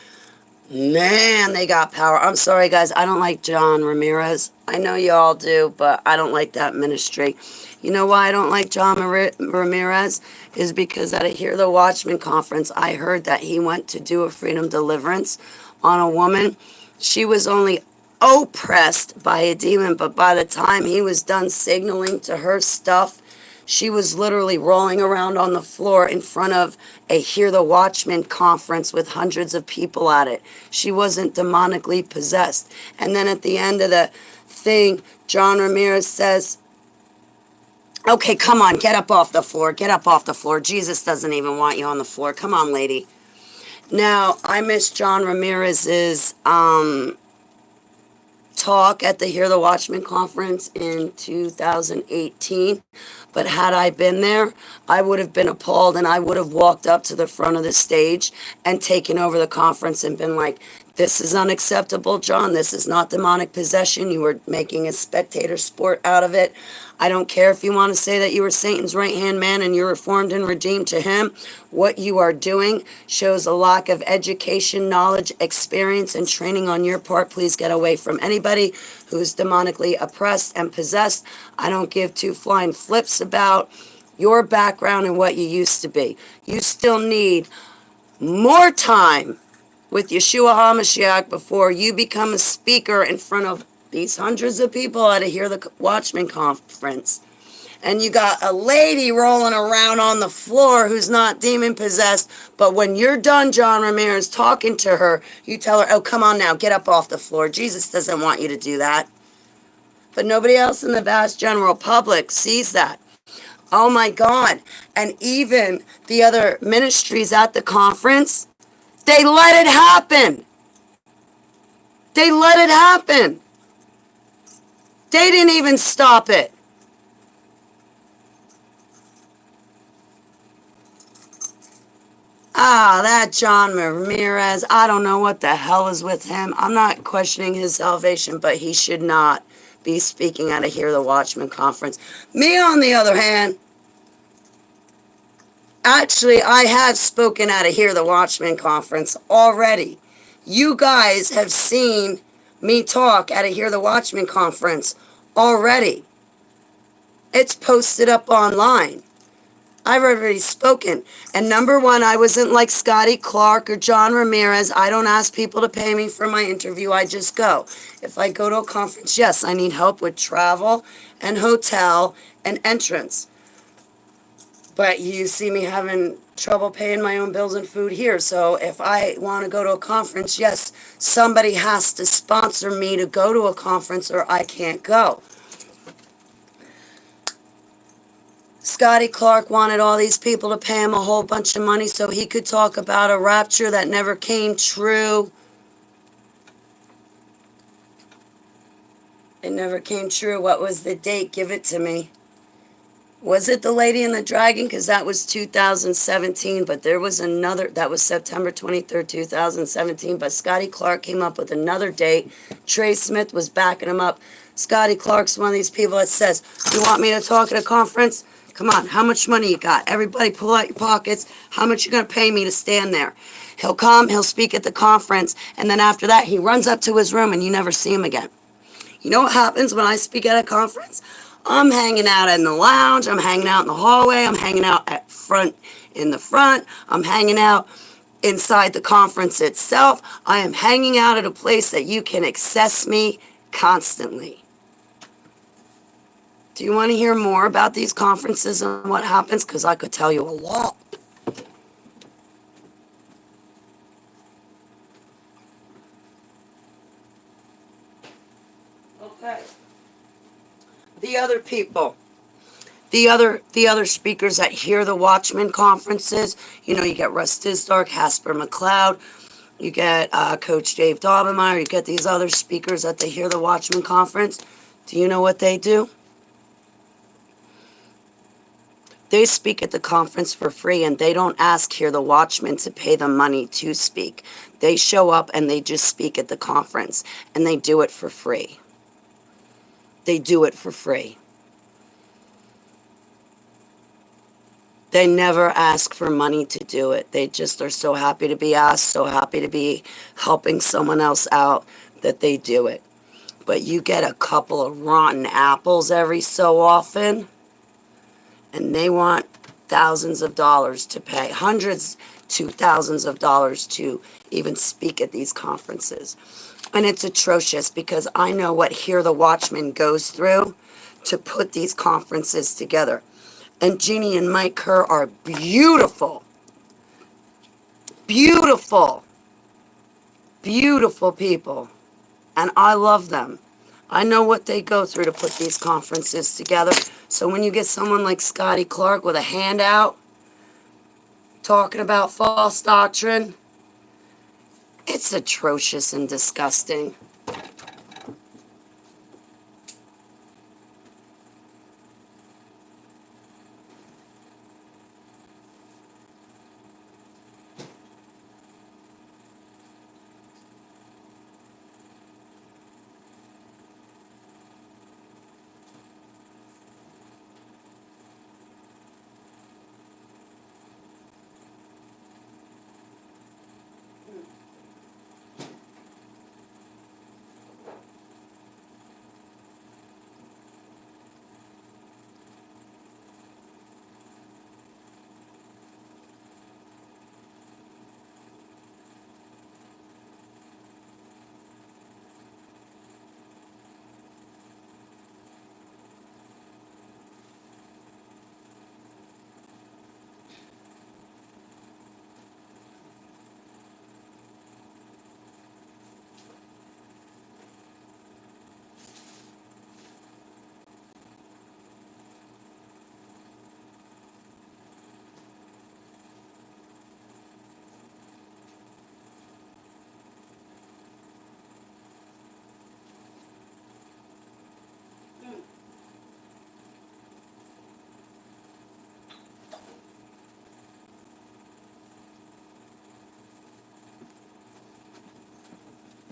man, they got power. I'm sorry, guys. I don't like John Ramirez. I know you all do, but I don't like that ministry. You know why I don't like John Ramirez? Is because at a Hear the Watchman conference, I heard that he went to do a freedom deliverance on a woman. She was only oppressed by a demon, but by the time he was done signaling to her stuff, she was literally rolling around on the floor in front of a Hear the Watchman conference with hundreds of people at it. She wasn't demonically possessed. And then at the end of the thing, John Ramirez says, okay, come on, get up off the floor. Get up off the floor. Jesus doesn't even want you on the floor. Come on, lady. Now, I miss John Ramirez's talk at the Hear the Watchman conference in 2018, but had I been there, I would have been appalled and I would have walked up to the front of the stage and taken over the conference and been like, this is unacceptable, John. This is not demonic possession. You were making a spectator sport out of it. I don't care if you want to say that you were Satan's right-hand man and you're reformed and redeemed to him. What you are doing shows a lack of education, knowledge, experience, and training on your part. Please get away from anybody who's demonically oppressed and possessed. I don't give two flying flips about your background and what you used to be. You still need more time with Yeshua HaMashiach before you become a speaker in front of these hundreds of people at a Hear the Watchman conference. And you got a lady rolling around on the floor who's not demon possessed, but when you're done, John Ramirez, talking to her, you tell her, oh, come on now, get up off the floor. Jesus doesn't want you to do that. But nobody else in the vast general public sees that. Oh my God. And even the other ministries at the conference, they let it happen. They let it happen. They didn't even stop it. Ah, that John Ramirez, I don't know what the hell is with him. I'm not questioning his salvation, but he should not be speaking at a Hear the Watchman conference. Me, on the other hand, actually, I have spoken at a Hear the Watchman conference already. You guys have seen me talk at a Hear the Watchman conference already. It's posted up online. I've already spoken. And number one, I wasn't like Scotty Clark or John Ramirez. I don't ask people to pay me for my interview. I just go. If I go to a conference, yes, I need help with travel and hotel and entrance. But you see me having trouble paying my own bills and food here. So if I want to go to a conference, yes, somebody has to sponsor me to go to a conference or I can't go. Scotty Clark wanted all these people to pay him a whole bunch of money so he could talk about a rapture that never came true. It never came true. What was the date? Give it to me. Was it The Lady and the Dragon? Because that was 2017, but there was another, that was September 23rd, 2017, but Scotty Clark came up with another date. Trey Smith was backing him up. Scotty Clark's one of these people that says, you want me to talk at a conference? Come on, how much money you got? Everybody pull out your pockets. How much you going to pay me to stand there? He'll come, he'll speak at the conference, and then after that, he runs up to his room and you never see him again. You know what happens when I speak at a conference? I'm hanging out in the lounge, I'm hanging out in the hallway, I'm hanging out in the front, I'm hanging out inside the conference itself. I am hanging out at a place that you can access me constantly. Do you want to hear more about these conferences and what happens? Because I could tell you a lot. Okay. The other people. The other speakers that hear the Watchmen conferences, you know, you get Russ Tisdorf, Hasper McLeod, you get Coach Dave Daubenmire, you get these other speakers that they hear the Watchmen conference. Do you know what they do? They speak at the conference for free, and they don't ask Hear the Watchmen to pay them money to speak. They show up and they just speak at the conference, and they do it for free. They do it for free. They never ask for money to do it. They just are so happy to be asked, so happy to be helping someone else out that they do it. But you get a couple of rotten apples every so often, and they want thousands of dollars to pay, hundreds to thousands of dollars to even speak at these conferences. And it's atrocious because I know what Hear the Watchman goes through to put these conferences together. And Jeannie and Mike Kerr are beautiful, beautiful, beautiful people. And I love them. I know what they go through to put these conferences together. So when you get someone like Scotty Clark with a handout talking about false doctrine, it's atrocious and disgusting.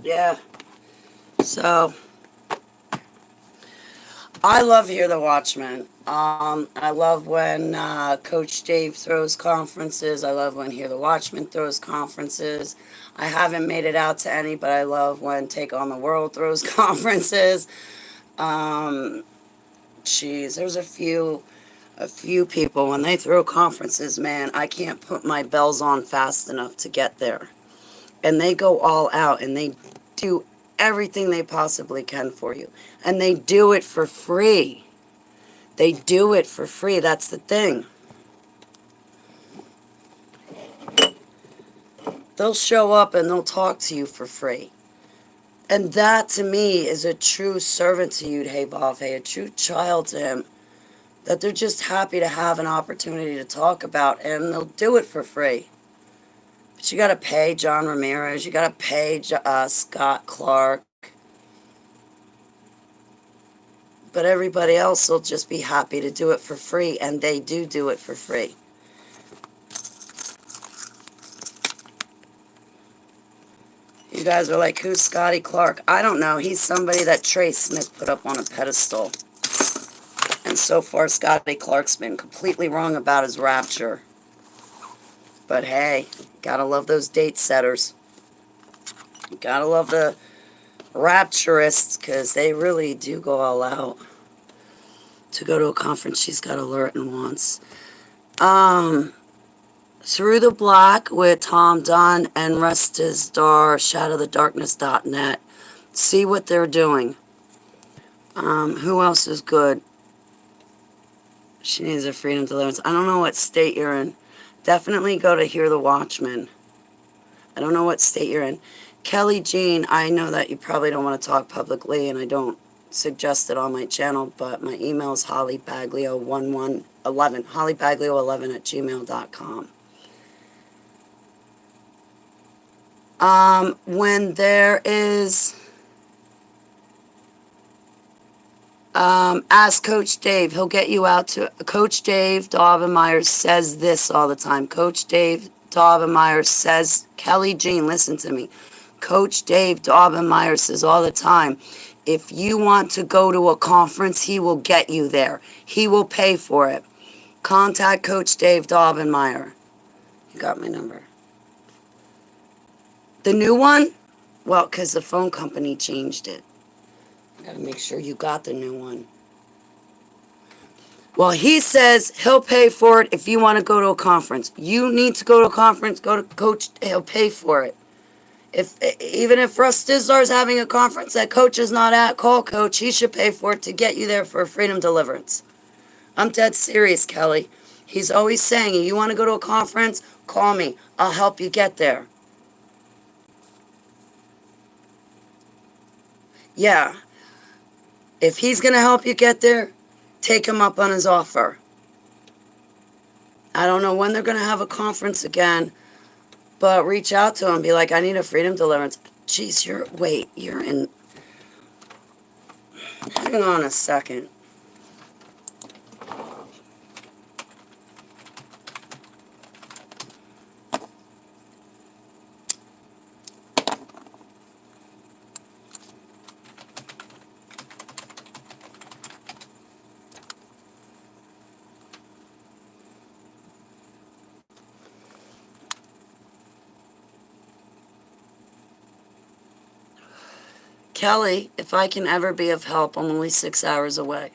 Yeah. So I love Hear the Watchman. I love when Coach Dave throws conferences. I love when Hear the Watchman throws conferences. I haven't made it out to any, but I love when Take on the World throws conferences. There's a few. A few people, when they throw conferences, man, I can't put my bells on fast enough to get there. And they go all out and they do everything they possibly can for you. And they do it for free. They do it for free. That's the thing. They'll show up and they'll talk to you for free. And that, to me, is a true servant to Yud-Hey-Vav, a true child to him, that they're just happy to have an opportunity to talk about, and they'll do it for free. But you got to pay John Ramirez, you got to pay Scott Clark, but everybody else will just be happy to do it for free, and they do it for free. You guys are like, who's Scotty Clark? I don't know. He's somebody that Trey Smith put up on a pedestal. And so far, Scotty Clark's been completely wrong about his rapture. But hey, gotta love those date setters. Gotta love the rapturists, because they really do go all out. To go to a conference she's got to learn once. Through the Black with Tom Dunn and Rest Is Dar, shadowthedarkness.net. See what they're doing. Who else is good? She needs a freedom deliverance. I don't know what state you're in. Definitely go to Hear the Watchman. I don't know what state you're in. Kelly Jean, I know that you probably don't want to talk publicly, and I don't suggest it on my channel, but my email is hollybaglio1111, hollybaglio11@gmail.com. When there is, ask Coach Dave. He'll get you out to, Coach Dave Daubenmeier says this all the time. Coach Dave Daubenmeier says, Kelly Jean, listen to me. Coach Dave Daubenmeier says all the time, if you want to go to a conference, he will get you there. He will pay for it. Contact Coach Dave Daubenmeier. You got my number. The new one? Well, because the phone company changed it. Got to make sure you got the new one. Well, he says he'll pay for it if you want to go to a conference. You need to go to a conference, go to Coach, he'll pay for it. Even if Russ Dizdar is having a conference that Coach is not at, call Coach. He should pay for it to get you there for freedom deliverance. I'm dead serious, Kelly. He's always saying, you want to go to a conference? Call me. I'll help you get there. Yeah. If he's going to help you get there, take him up on his offer. I don't know when they're going to have a conference again, but reach out to him. Be like, I need a freedom deliverance. Jeez, you're in. Hang on a second. Kelly, if I can ever be of help, I'm only 6 hours away.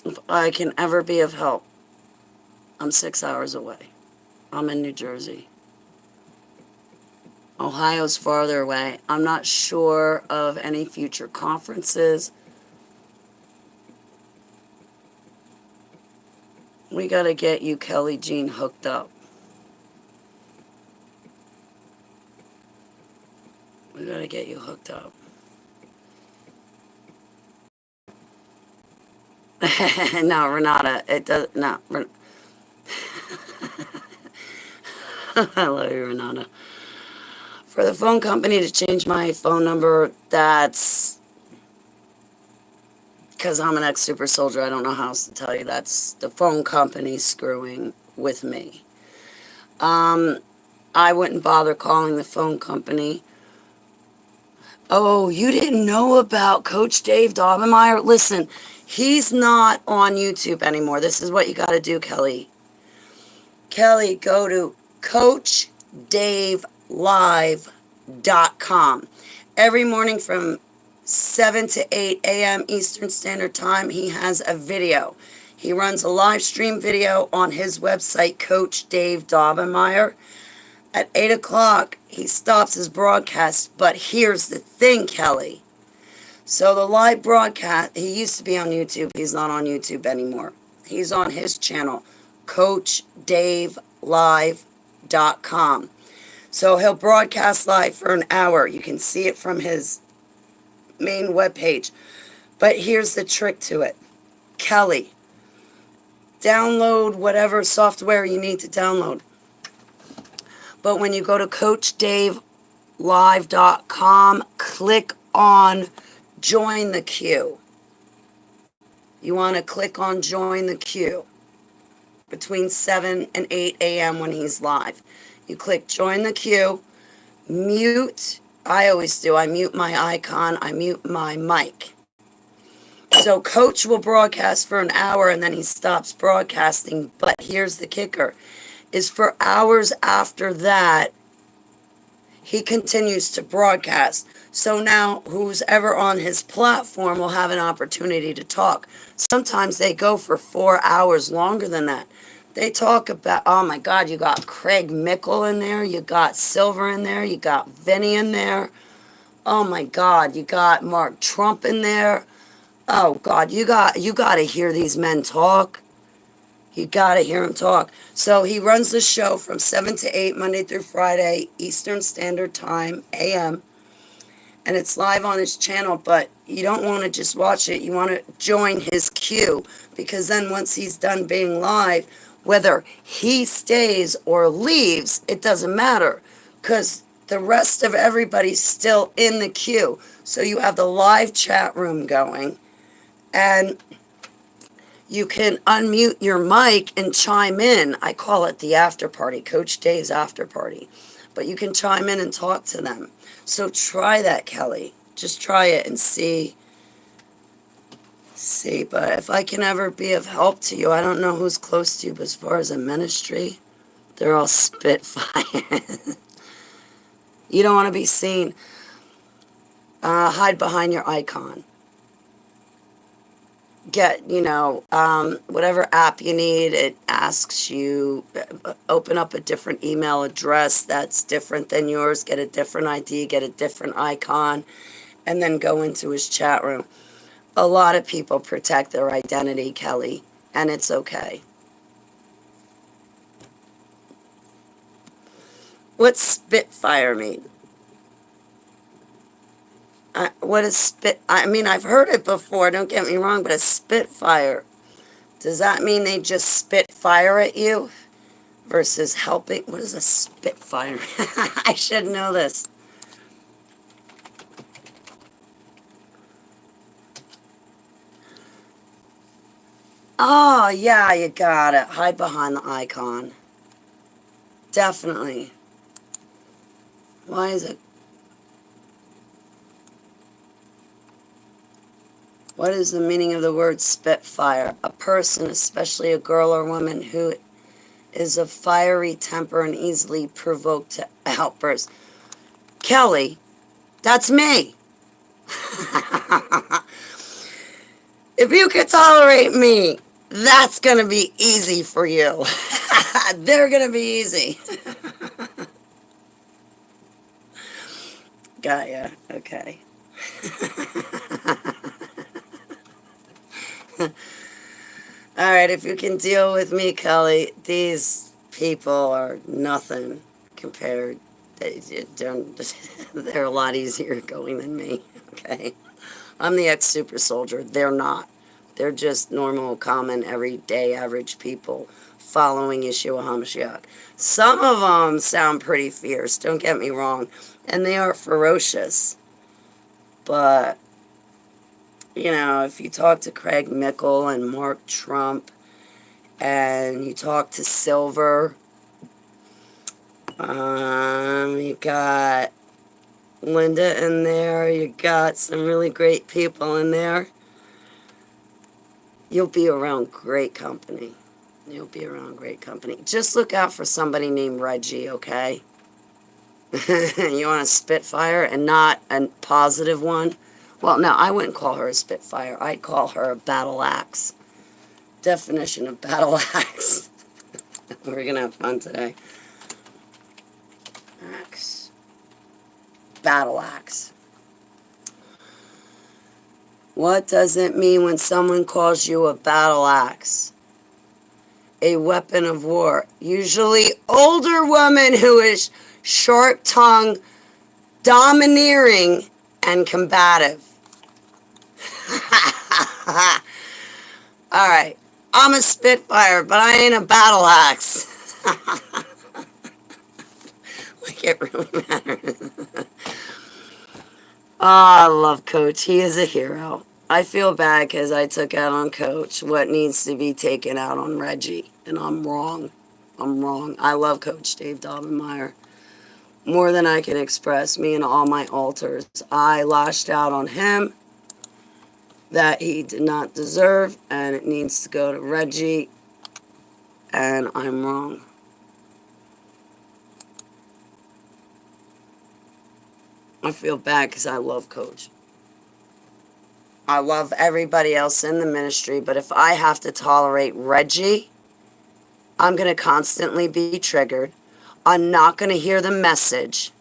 If I can ever be of help, I'm 6 hours away. I'm in New Jersey. Ohio's farther away. I'm not sure of any future conferences. We got to get you, Kelly Jean, hooked up. We got to get you hooked up. No, Renata, it does not. I love you, Renata. For the phone company to change my phone number, that's because I'm an ex-super soldier. I don't know how else to tell you. That's the phone company screwing with me. I wouldn't bother calling the phone company. Oh, you didn't know about Coach Dave Daubenmeier? Listen, he's not on YouTube anymore. This is what you got to do, Kelly. Kelly, go to CoachDaveLive.com. Every morning from 7 to 8 a.m. Eastern Standard Time, he has a video. He runs a live stream video on his website, Coach Dave Daubenmire. At 8 o'clock, he stops his broadcast, but here's the thing, Kelly. So the live broadcast, he used to be on YouTube. He's not on YouTube anymore. He's on his channel, CoachDaveLive.com. So he'll broadcast live for an hour. You can see it from his main webpage. But here's the trick to it. Kelly, download whatever software you need to download. But when you go to CoachDaveLive.com, click on Join the Queue. You want to click on Join the Queue between 7 and 8 a.m. when he's live. You click Join the Queue, mute. I always do. I mute my icon. I mute my mic. So Coach will broadcast for an hour and then he stops broadcasting. But here's the kicker, is for hours after that, he continues to broadcast. So now who's ever on his platform will have an opportunity to talk. Sometimes they go for 4 hours, longer than that. They talk about, oh my God, you got Craig Mickle in there, you got Silver in there, you got Vinny in there. Oh my God, you got Mark Trump in there. Oh God, you got to hear these men talk. You got to hear him talk. So he runs the show from 7 to 8, Monday through Friday, Eastern Standard Time, a.m. And it's live on his channel, but you don't want to just watch it. You want to join his queue, because then once he's done being live, whether he stays or leaves, it doesn't matter, because the rest of everybody's still in the queue. So you have the live chat room going, and you can unmute your mic and chime in. I call it the after party, Coach Dave's after party. But you can chime in and talk to them. So try that, Kelly. Just try it and see. But if I can ever be of help to you, I don't know who's close to you, but as far as a ministry, they're all spitfire. You don't want to be seen. Hide behind your icon. Get, whatever app you need. It asks you, open up a different email address that's different than yours, get a different ID, get a different icon, and then go into his chat room. A lot of people protect their identity, Kelly, and it's okay. What's Spitfire mean? What is spit? I mean, I've heard it before, don't get me wrong, but a Spitfire, does that mean they just spit fire at you versus helping? What is a Spitfire? I should know this. Oh, yeah, you got it. Hide behind the icon. Definitely. Why is it? What is the meaning of the word Spitfire? A person, especially a girl or woman, who is of fiery temper and easily provoked to outbursts. Kelly, that's me. If you can tolerate me, that's going to be easy for you. They're going to be easy. Got ya. Okay. All right, if you can deal with me, Kelly, these people are nothing compared. They're a lot easier going than me, okay? I'm the ex-super soldier. They're not. They're just normal, common, everyday, average people following Yeshua HaMashiach. Some of them sound pretty fierce, don't get me wrong, and they are ferocious. But, if you talk to Craig Mickle and Mark Trump, and you talk to Silver, you got Linda in there, you got some really great people in there, you'll be around great company. You'll be around great company. Just look out for somebody named Reggie, okay? You want a Spitfire and not a positive one? Well, no, I wouldn't call her a spitfire. I'd call her a battle axe. Definition of battle axe. We're going to have fun today. Axe. Battle axe. What does it mean when someone calls you a battle axe? A weapon of war. Usually older woman who is sharp-tongued, domineering, and combative. All right. I'm a spitfire, but I ain't a battle axe. Like it really matters. Oh, I love Coach. He is a hero. I feel bad because I took out on Coach what needs to be taken out on Reggie, and I'm wrong. I'm wrong. I love Coach Dave Daubenmire more than I can express. Me and all my alters. I lashed out on him that he did not deserve, and it needs to go to Reggie, and I'm wrong. I feel bad because I love Coach. I love everybody else in the ministry, but if I have to tolerate Reggie, I'm going to constantly be triggered. I'm not going to hear the message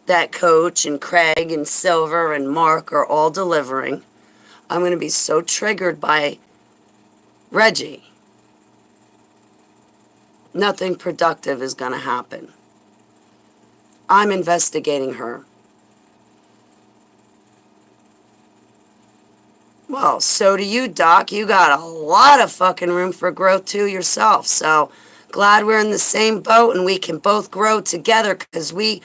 that Coach and Craig and Silver and Mark are all delivering. I'm going to be so triggered by Reggie. Nothing productive is going to happen. I'm investigating her. Well, so do you, Doc. You got a lot of fucking room for growth too yourself. So glad we're in the same boat and we can both grow together because we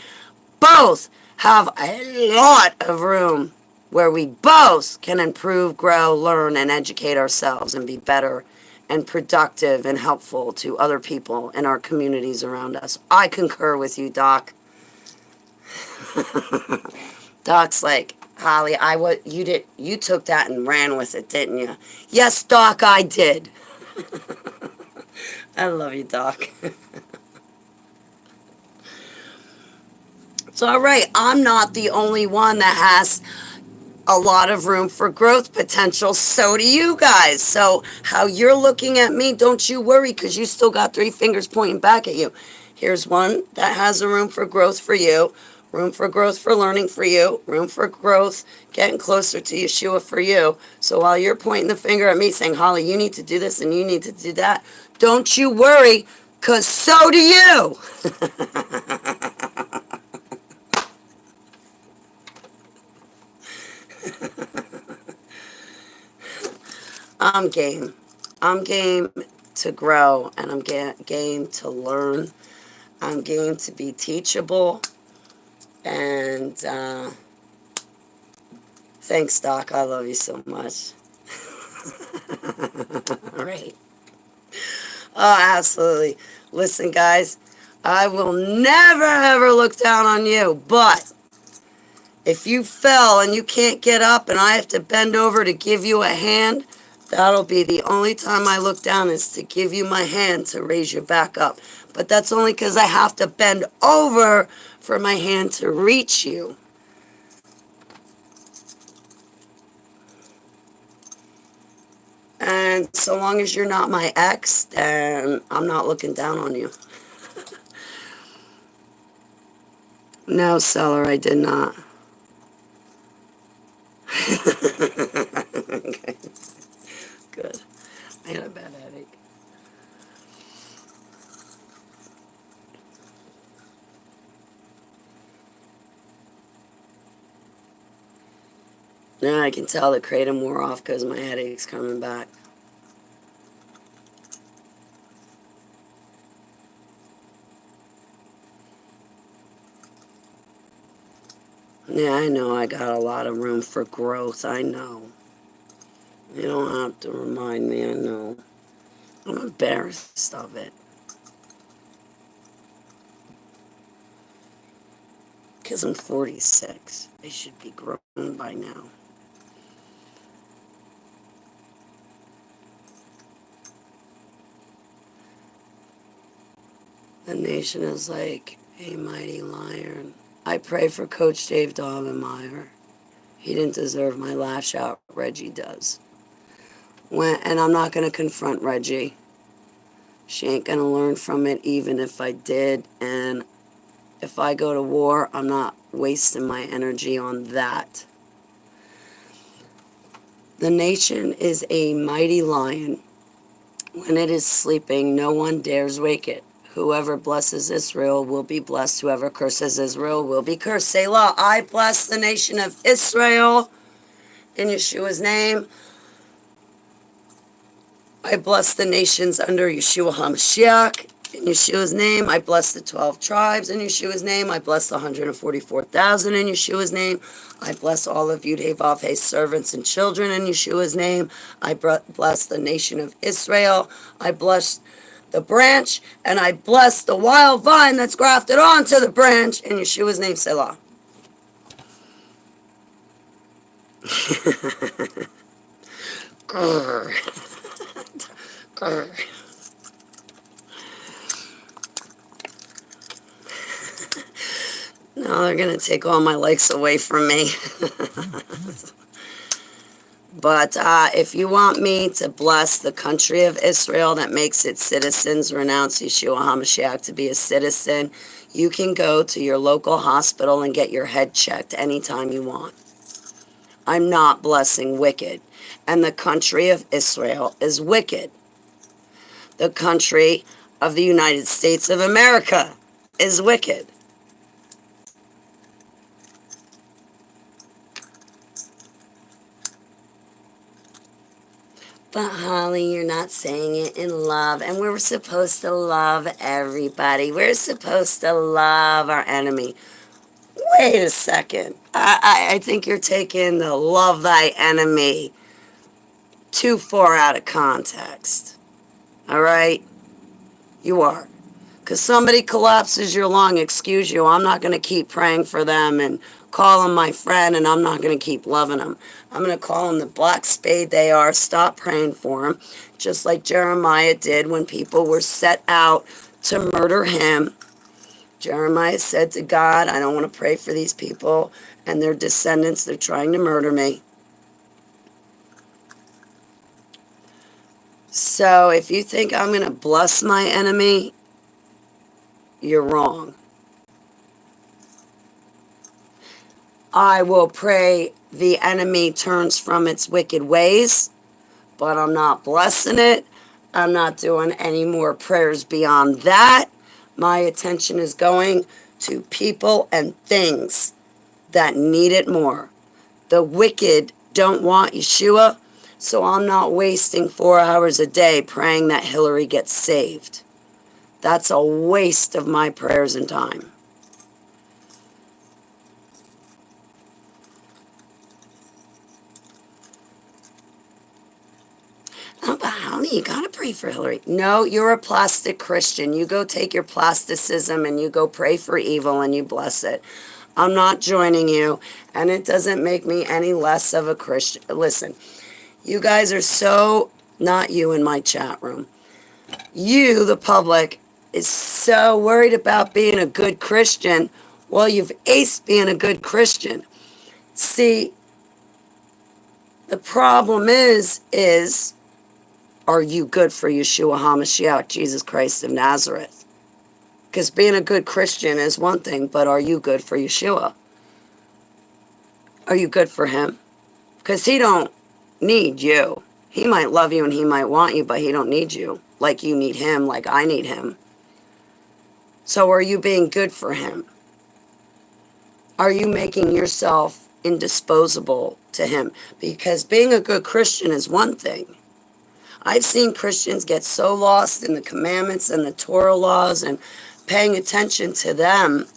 both have a lot of room where we both can improve, grow, learn, and educate ourselves and be better and productive and helpful to other people in our communities around us. I concur with you, Doc. Doc's like, Holly, you took that and ran with it, didn't you? Yes, Doc, I did. I love you, Doc. It's all right. I'm not the only one that has a lot of room for growth potential. So do you guys. So how you're looking at me, don't you worry, because you still got 3 fingers pointing back at you. Here's one that has a room for growth for you. Room for growth for learning for you. Room for growth getting closer to Yeshua for you. So while you're pointing the finger at me saying, Holly, you need to do this and you need to do that, don't you worry, because so do you. I'm game. I'm game to grow, and I'm game to learn. I'm game to be teachable. And thanks, Doc. I love you so much. All right. Oh, absolutely. Listen, guys, I will never, ever look down on you. But if you fell and you can't get up and I have to bend over to give you a hand, that'll be the only time I look down is to give you my hand to raise you back up. But that's only because I have to bend over for my hand to reach you. And so long as you're not my ex, then I'm not looking down on you. No, Seller, I did not. Okay. Good. I had a bad headache. Now I can tell the kratom wore off because my headache's coming back. Yeah, I know I got a lot of room for growth. I know. You don't have to remind me, I know. I'm embarrassed of it. Because I'm 46. I should be grown by now. The nation is like a mighty lion. I pray for Coach Dave Daubenmire. He didn't deserve my lash out. Reggie does. And I'm not going to confront Reggie. She ain't going to learn from it even if I did. And if I go to war, I'm not wasting my energy on that. The nation is a mighty lion. When it is sleeping, no one dares wake it. Whoever blesses Israel will be blessed. Whoever curses Israel will be cursed. Selah, I bless the nation of Israel in Yeshua's name. I bless the nations under Yeshua HaMashiach. In Yeshua's name, I bless the 12 tribes. In Yeshua's name, I bless the 144,000. In Yeshua's name, I bless all of Yud He Vav He's servants and children. In Yeshua's name, I bless the nation of Israel. I bless the branch, and I bless the wild vine that's grafted onto the branch. In Yeshua's name, Selah. Grr. Grr. No, they're going to take all my likes away from me. But if you want me to bless the country of Israel that makes its citizens renounce Yeshua HaMashiach to be a citizen, you can go to your local hospital and get your head checked anytime you want. I'm not blessing wicked. And the country of Israel is wicked. The country of the United States of America is wicked. But Holly, you're not saying it in love, and we're supposed to love everybody. We're supposed to love our enemy. Wait a second. I think you're taking the love thy enemy too far out of context. All right? You are. Because somebody collapses your lung, excuse you, I'm not going to keep praying for them and call them my friend, and I'm not going to keep loving them. I'm going to call them the black spade they are, stop praying for them, just like Jeremiah did when people were set out to murder him. Jeremiah said to God, I don't want to pray for these people and their descendants. They're trying to murder me. So if you think I'm going to bless my enemy, you're wrong. I will pray the enemy turns from its wicked ways, but I'm not blessing it. I'm not doing any more prayers beyond that. My attention is going to people and things that need it more. The wicked don't want Yeshua, so I'm not wasting 4 hours a day praying that Hillary gets saved. That's a waste of my prayers and time. Oh, but honey, you gotta pray for Hillary. No, you're a plastic Christian. You go take your plasticism and you go pray for evil and you bless it. I'm not joining you, and it doesn't make me any less of a Christian. Listen, you guys are so, not you in my chat room. You, the public, is so worried about being a good Christian. Well, you've aced being a good Christian. See, the problem is, are you good for Yeshua HaMashiach, Jesus Christ of Nazareth? Because being a good Christian is one thing, but are you good for Yeshua? Are you good for him? Because he don't need you. He might love you and he might want you, but he don't need you. Like you need him, like I need him. So are you being good for him? Are you making yourself indisposable to him? Because being a good Christian is one thing. I've seen Christians get so lost in the commandments and the Torah laws and paying attention to them,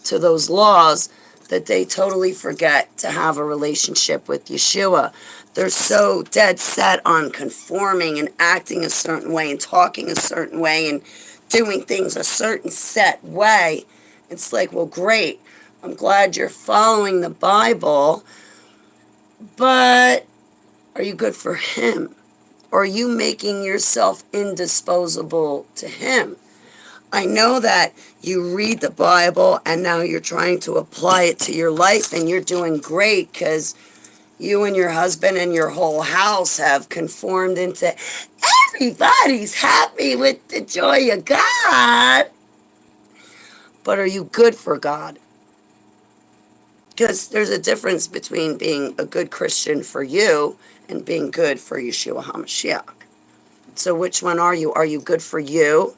to those laws, that they totally forget to have a relationship with Yeshua. They're so dead set on conforming and acting a certain way and talking a certain way and doing things a certain set way. It's like, well, great. I'm glad you're following the Bible, but are you good for him? Or are you making yourself indisposable to him? I know that you read the Bible and now you're trying to apply it to your life, and you're doing great because you and your husband and your whole house have conformed into everybody's happy with the joy of God. But are you good for God? Because there's a difference between being a good Christian for you and being good for Yeshua HaMashiach. So which one are you? Are you good for you,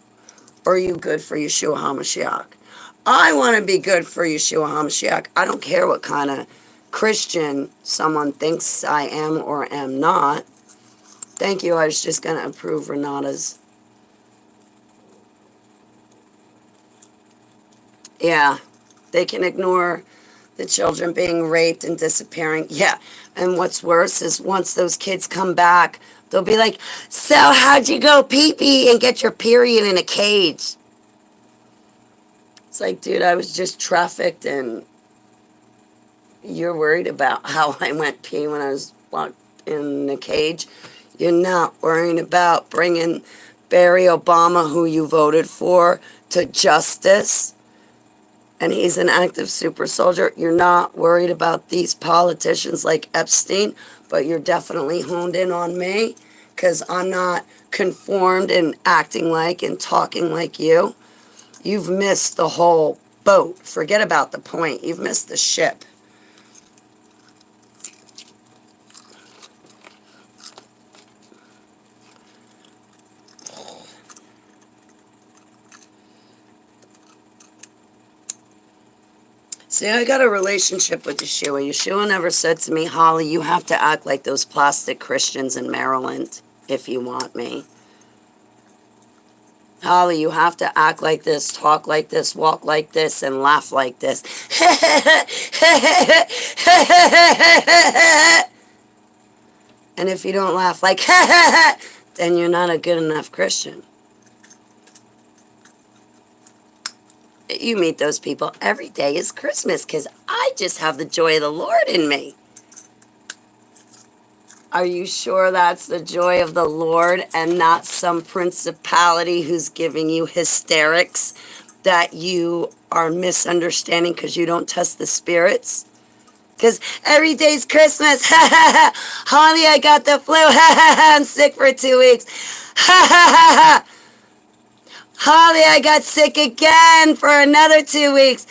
or are you good for Yeshua HaMashiach? I want to be good for Yeshua HaMashiach. I don't care what kind of Christian someone thinks I am or am not. Thank you. I was just going to approve Renata's. Yeah, they can ignore the children being raped and disappearing. Yeah, and what's worse is once those kids come back, they'll be like, so how'd you go pee-pee and get your period in a cage? It's like, dude, I was just trafficked and you're worried about how I went pee when I was locked in the cage. You're not worrying about bringing Barry Obama, who you voted for, to justice. And he's an active super soldier. You're not worried about these politicians like Epstein, but you're definitely honed in on me because I'm not conformed and acting like and talking like you. You've missed the whole boat. Forget about the point. You've missed the ship. See, I got a relationship with Yeshua. Yeshua never said to me, Holly, you have to act like those plastic Christians in Maryland if you want me. Holly, you have to act like this, talk like this, walk like this, and laugh like this. And if you don't laugh like, then you're not a good enough Christian. You meet those people. Every day is Christmas because I just have the joy of the Lord in me. Are you sure that's the joy of the Lord and not some principality who's giving you hysterics that you are misunderstanding because you don't test the spirits? Because every day's Christmas. Honey, I got the flu. I'm sick for 2 weeks. Holly, I got sick again for another 2 weeks.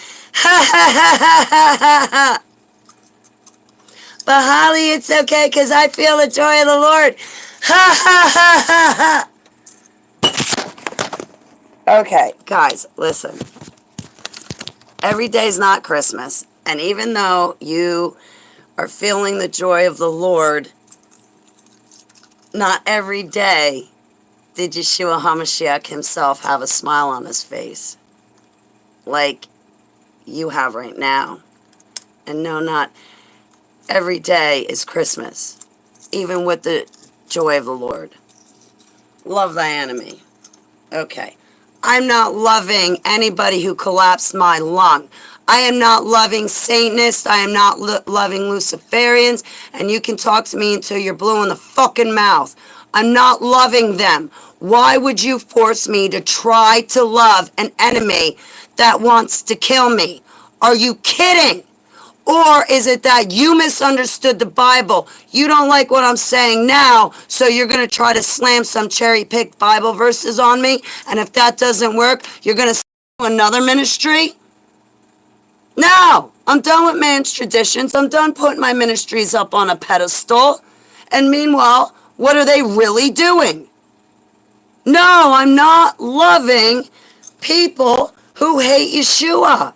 But Holly, it's okay because I feel the joy of the Lord. Okay, guys, listen. Every day's not Christmas. And even though you are feeling the joy of the Lord, not every day did Yeshua HaMashiach himself have a smile on his face like you have right now. And no, not every day is Christmas, even with the joy of the Lord. Love thy enemy. Okay. I'm not loving anybody who collapsed my lung. I am not loving Satanists. I am not loving Luciferians. And you can talk to me until you're blue in the fucking mouth. I'm not loving them. Why would you force me to try to love an enemy that wants to kill me? Are you kidding? Or is it that you misunderstood the Bible? You don't like what I'm saying now, so you're going to try to slam some cherry-picked Bible verses on me? And if that doesn't work, you're going to start another ministry? No, I'm done with man's traditions. I'm done putting my ministries up on a pedestal. And meanwhile, what are they really doing? No, I'm not loving people who hate Yeshua.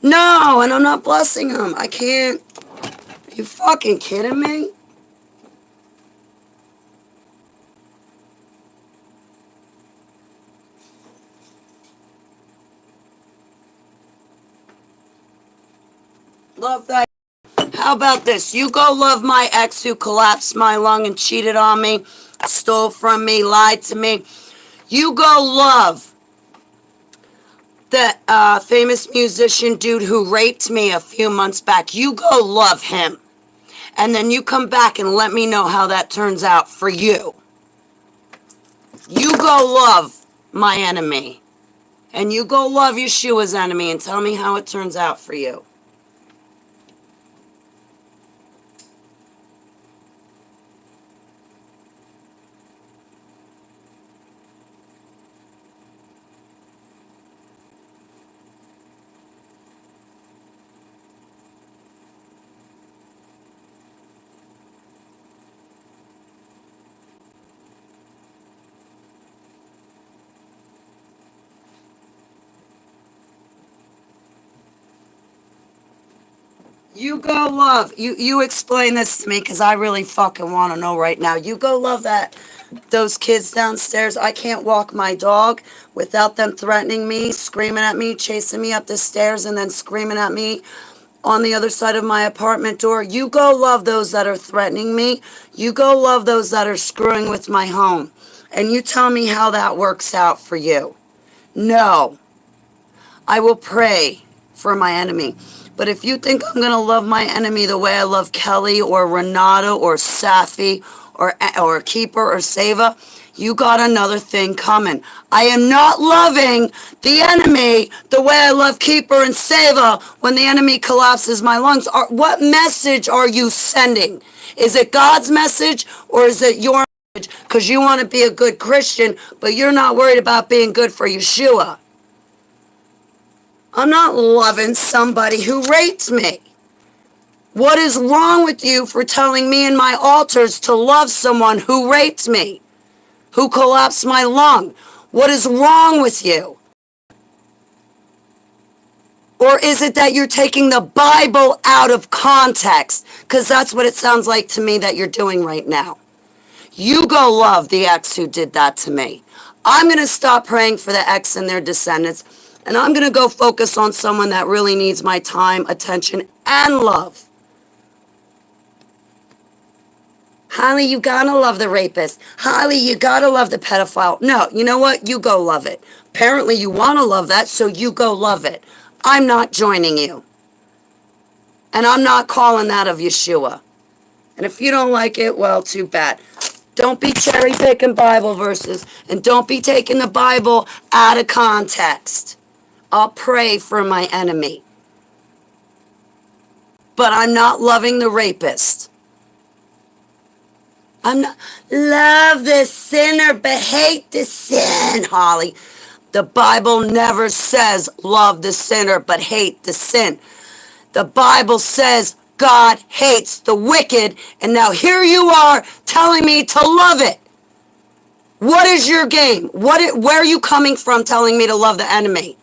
No, and I'm not blessing them. I can't. Are you fucking kidding me? Love that. How about this? You go love my ex who collapsed my lung and cheated on me, stole from me, lied to me. You go love the famous musician dude who raped me a few months back. You go love him. And then you come back and let me know how that turns out for you. You go love my enemy. And you go love Yeshua's enemy and tell me how it turns out for you. You go love. You explain this to me because I really fucking want to know right now. You go love those kids downstairs. I can't walk my dog without them threatening me, screaming at me, chasing me up the stairs, and then screaming at me on the other side of my apartment door. You go love those that are threatening me. You go love those that are screwing with my home. And you tell me how that works out for you. No. I will pray for my enemy. But if you think I'm going to love my enemy the way I love Kelly or Renata or Safi or Keeper or Seva, you got another thing coming. I am not loving the enemy the way I love Keeper and Seva when the enemy collapses my lungs. What message are you sending? Is it God's message or is it your message? Because you want to be a good Christian, but you're not worried about being good for Yeshua. I'm not loving somebody who raped me. What is wrong with you for telling me in my altars to love someone who raped me, who collapsed my lung? What is wrong with you? Or is it that you're taking the Bible out of context? Because that's what it sounds like to me that you're doing right now. You go love the ex who did that to me. I'm going to stop praying for the ex and their descendants, and I'm going to go focus on someone that really needs my time, attention, and love. Holly, you gotta love the rapist. Holly, you gotta love the pedophile. No, you know what? You go love it. Apparently you want to love that, so you go love it. I'm not joining you. And I'm not calling that of Yeshua. And if you don't like it, well, too bad. Don't be cherry picking Bible verses, and don't be taking the Bible out of context. I'll pray for my enemy. But I'm not loving the rapist. I'm not, love the sinner, but hate the sin, Holly. The Bible never says love the sinner, but hate the sin. The Bible says God hates the wicked, and now here you are telling me to love it. What is your game? Where are you coming from telling me to love the enemy?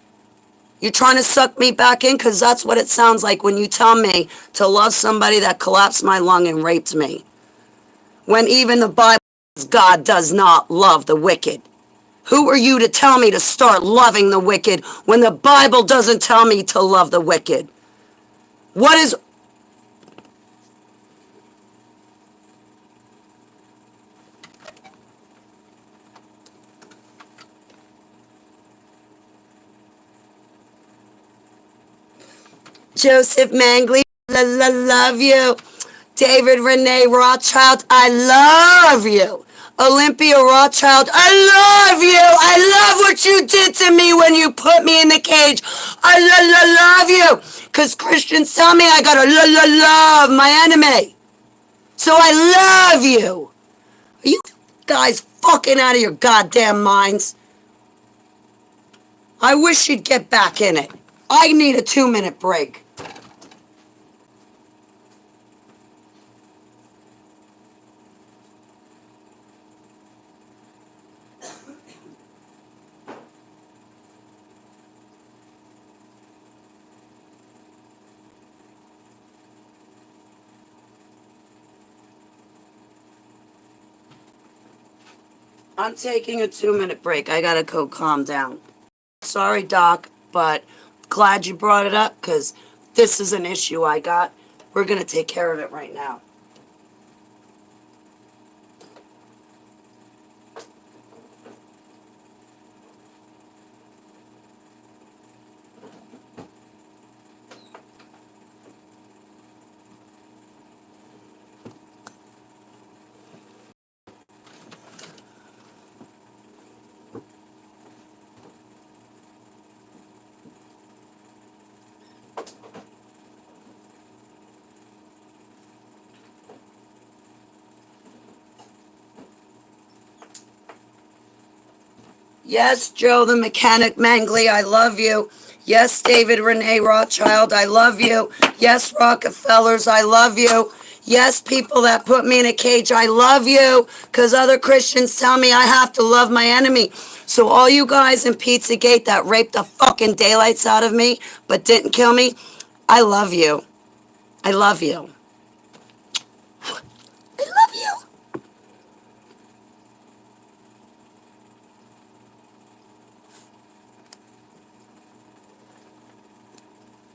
You trying to suck me back in? Because that's what it sounds like when you tell me to love somebody that collapsed my lung and raped me. When even the Bible says God does not love the wicked. Who are you to tell me to start loving the wicked when the Bible doesn't tell me to love the wicked? What is... Joseph Mangley, love you. David Renee Rothschild, I love you. Olympia Rothschild, I love you. I love what you did to me when you put me in the cage. I love you. Because Christians tell me I gotta love my enemy. So I love you. Are you guys fucking out of your goddamn minds? I wish you'd get back in it. I need a 2-minute break. I'm taking a 2-minute break. I gotta go calm down. Sorry, Doc, but glad you brought it up because this is an issue I got. We're gonna take care of it right now. Yes, Joe the Mechanic Mangley, I love you. Yes, David Renee Rothschild, I love you. Yes, Rockefellers, I love you. Yes, people that put me in a cage, I love you. Because other Christians tell me I have to love my enemy. So all you guys in Pizzagate that raped the fucking daylights out of me but didn't kill me, I love you. I love you. I love you.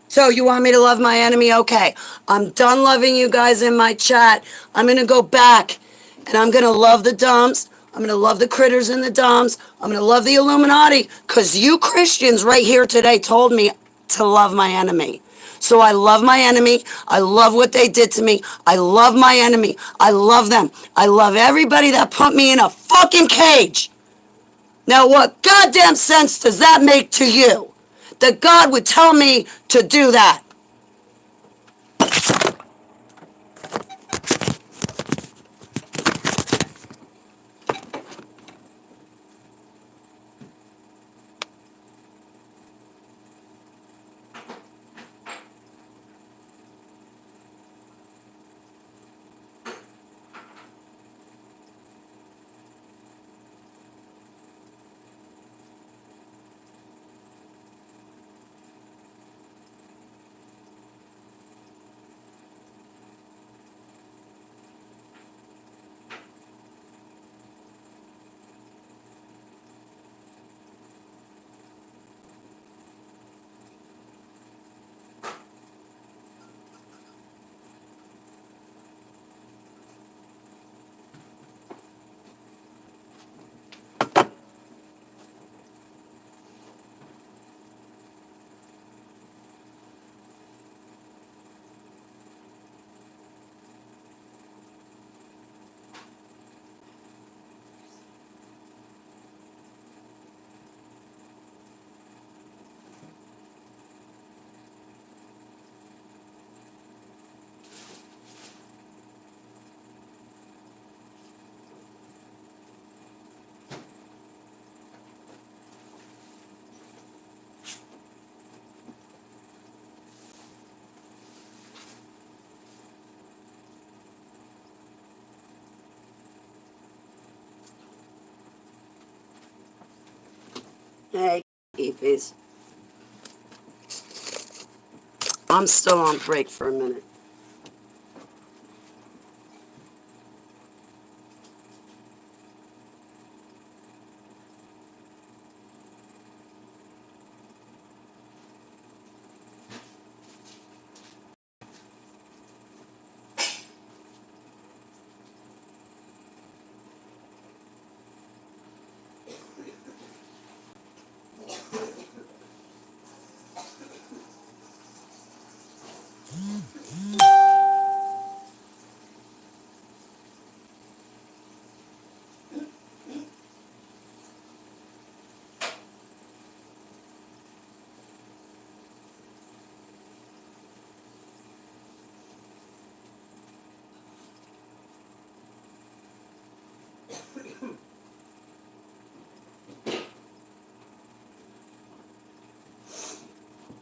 So you want me to love my enemy? Okay. I'm done loving you guys in my chat. I'm going to go back and I'm going to love the dumbs. I'm going to love the critters and the dumbs. I'm going to love the Illuminati because you Christians right here today told me to love my enemy. So I love my enemy. I love what they did to me. I love my enemy. I love them. I love everybody that put me in a fucking cage. Now, what goddamn sense does that make to you? That God would tell me to do that? Hey, Eepies. I'm still on break for a minute.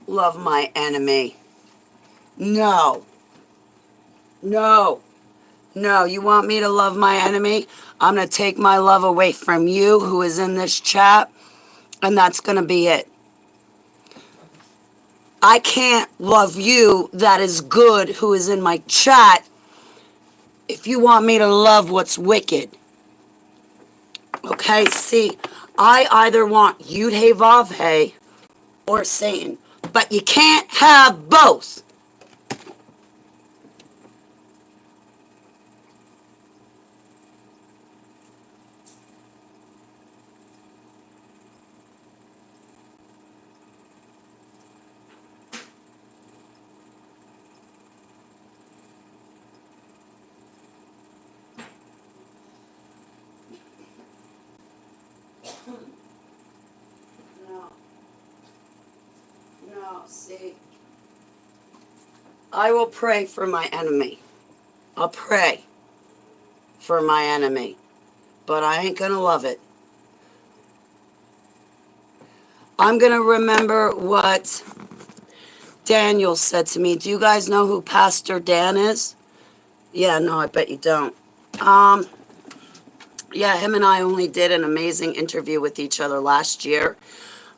Love my enemy. No. No. No. You want me to love my enemy? I'm going to take my love away from you who is in this chat, and that's going to be it. I can't love you that is good who is in my chat if you want me to love what's wicked. Okay? See, I either want Yud Hey Vav Hey or Satan, but you can't have both. No. No, see. I will pray for my enemy. I'll pray for my enemy. But I ain't gonna love it. I'm going to remember what Daniel said to me. Do you guys know who Pastor Dan is? Yeah, no, I bet you don't. Yeah, him and I only did an amazing interview with each other last year.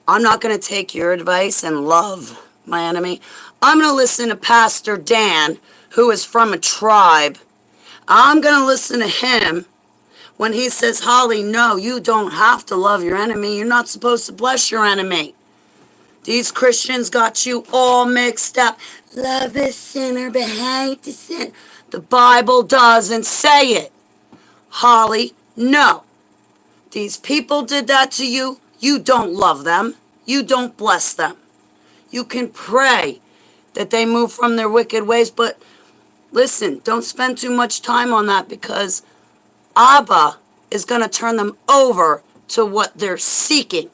I'm not going to take your advice and love my enemy. I'm going to listen to Pastor Dan, who is from a tribe. I'm going to listen to him when he says, Holly, no, you don't have to love your enemy. You're not supposed to bless your enemy. These Christians got you all mixed up. Love the sinner, but hate the sin. The Bible doesn't say it. Holly, no. These people did that to you. You don't love them. You don't bless them. You can pray that they move from their wicked ways, but listen, don't spend too much time on that, because Abba is going to turn them over to what they're seeking.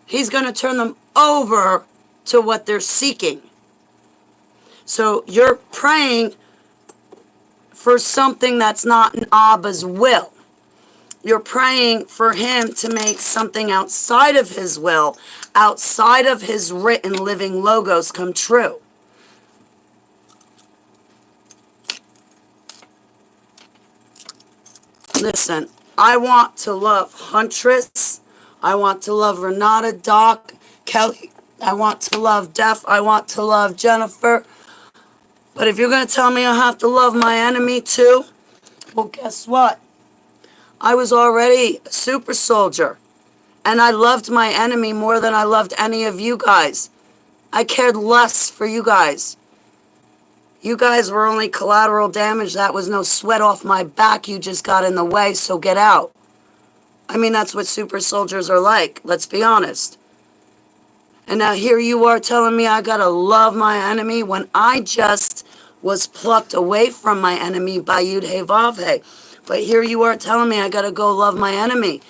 He's going to turn them over to what they're seeking. So you're praying for something that's not in Abba's will. You're praying for him to make something outside of his will, outside of his written living logos come true. Listen, I want to love Huntress. I want to love Renata, Doc, Kelly. I want to love Def. I want to love Jennifer. But if you're going to tell me I have to love my enemy too, well, guess what? I was already a super soldier. And I loved my enemy more than I loved any of you guys. I cared less for you guys. You guys were only collateral damage. That was no sweat off my back. You just got in the way, so get out. I mean, that's what super soldiers are like. Let's be honest. And now here you are telling me I gotta love my enemy when I just was plucked away from my enemy by Yud-Heh-Vav-Heh. But here you are telling me I gotta go love my enemy.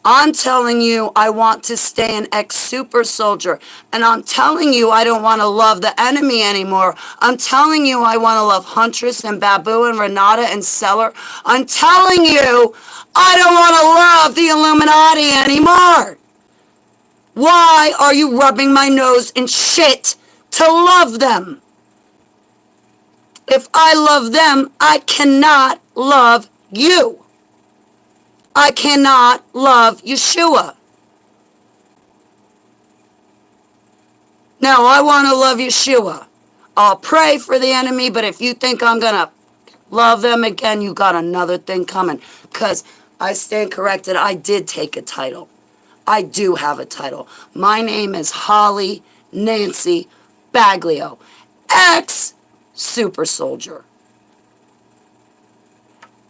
I'm telling you I want to stay an ex-super soldier. And I'm telling you I don't want to love the enemy anymore. I'm telling you I want to love Huntress and Babu and Renata and Seller. I'm telling you I don't want to love the Illuminati anymore. Why are you rubbing my nose in shit to love them? If I love them, I cannot love you. I cannot love Yeshua. Now, I want to love Yeshua. I'll pray for the enemy, but if you think I'm going to love them again, you got another thing coming. Because I stand corrected. I did take a title. I do have a title. My name is Holly Nancy Baglio, ex-super soldier.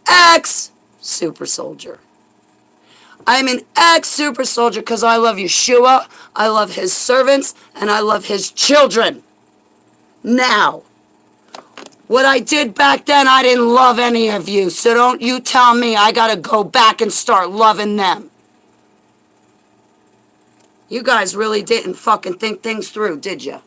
Ex-super soldier. I'm an ex-super soldier because I love Yeshua, I love his servants, and I love his children. Now, what I did back then, I didn't love any of you, so don't you tell me I gotta go back and start loving them. You guys really didn't fucking think things through, did you?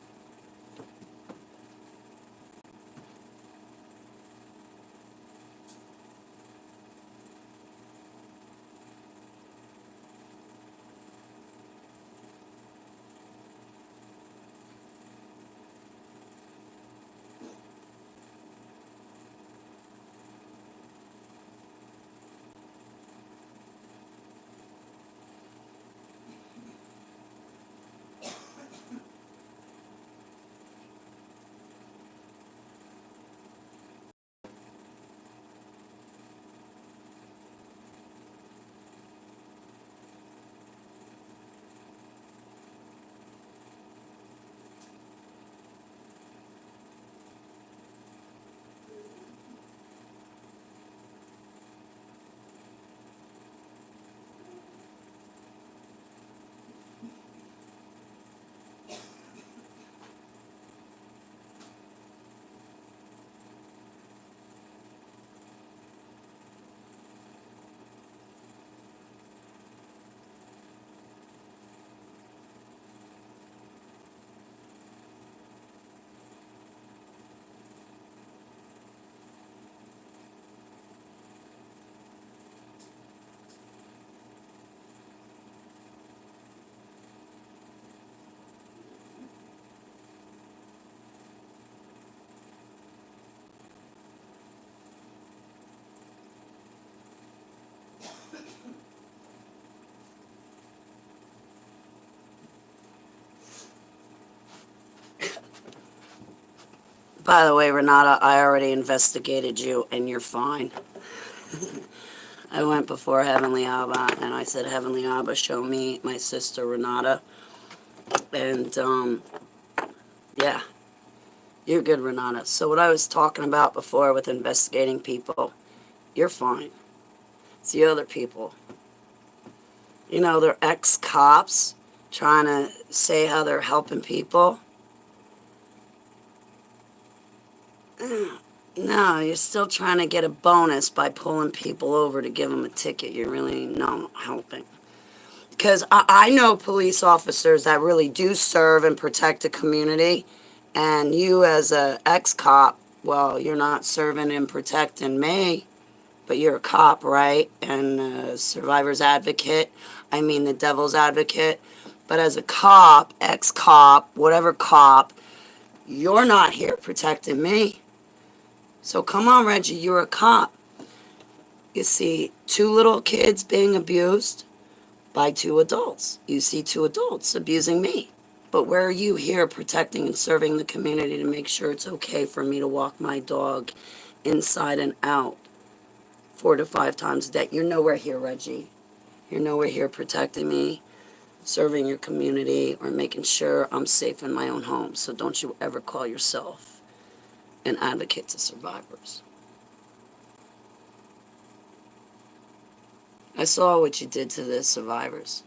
By the way, Renata, I already investigated you and you're fine. I went before Heavenly Abba and I said, Heavenly Abba, show me my sister Renata. And, yeah, you're good, Renata. So what I was talking about before with investigating people, you're fine. It's the other people. You know, they're ex-cops trying to say how they're helping people. No, you're still trying to get a bonus by pulling people over to give them a ticket. You're really not helping. Because I know police officers that really do serve and protect the community. And you as a ex-cop, well, you're not serving and protecting me, but you're a cop, right? And a survivor's advocate. I mean the devil's advocate. But as a cop, ex-cop, whatever cop, you're not here protecting me. So come on, Reggie, you're a cop. You see 2 little kids being abused by 2 adults. You see 2 adults abusing me. But where are you here protecting and serving the community to make sure it's okay for me to walk my dog inside and out 4 to 5 times a day? You're nowhere here, Reggie. You're nowhere here protecting me, serving your community, or making sure I'm safe in my own home. So don't you ever call yourself an advocate to survivors. I saw what you did to the survivors.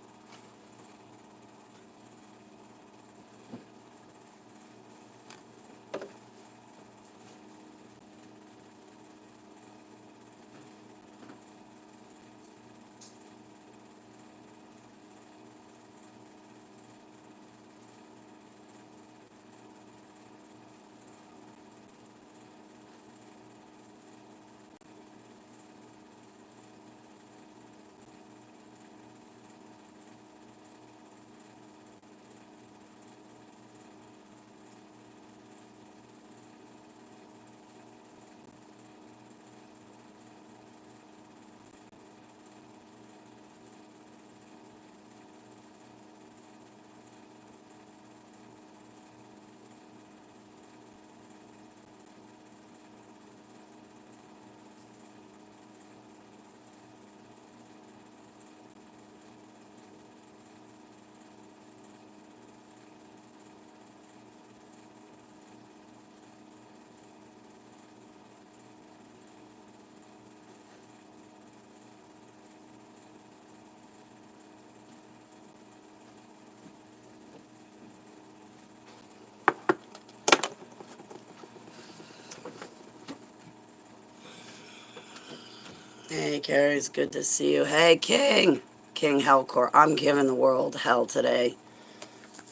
Hey, Carrie, it's good to see you. Hey, King. King Hellcore. I'm giving the world hell today.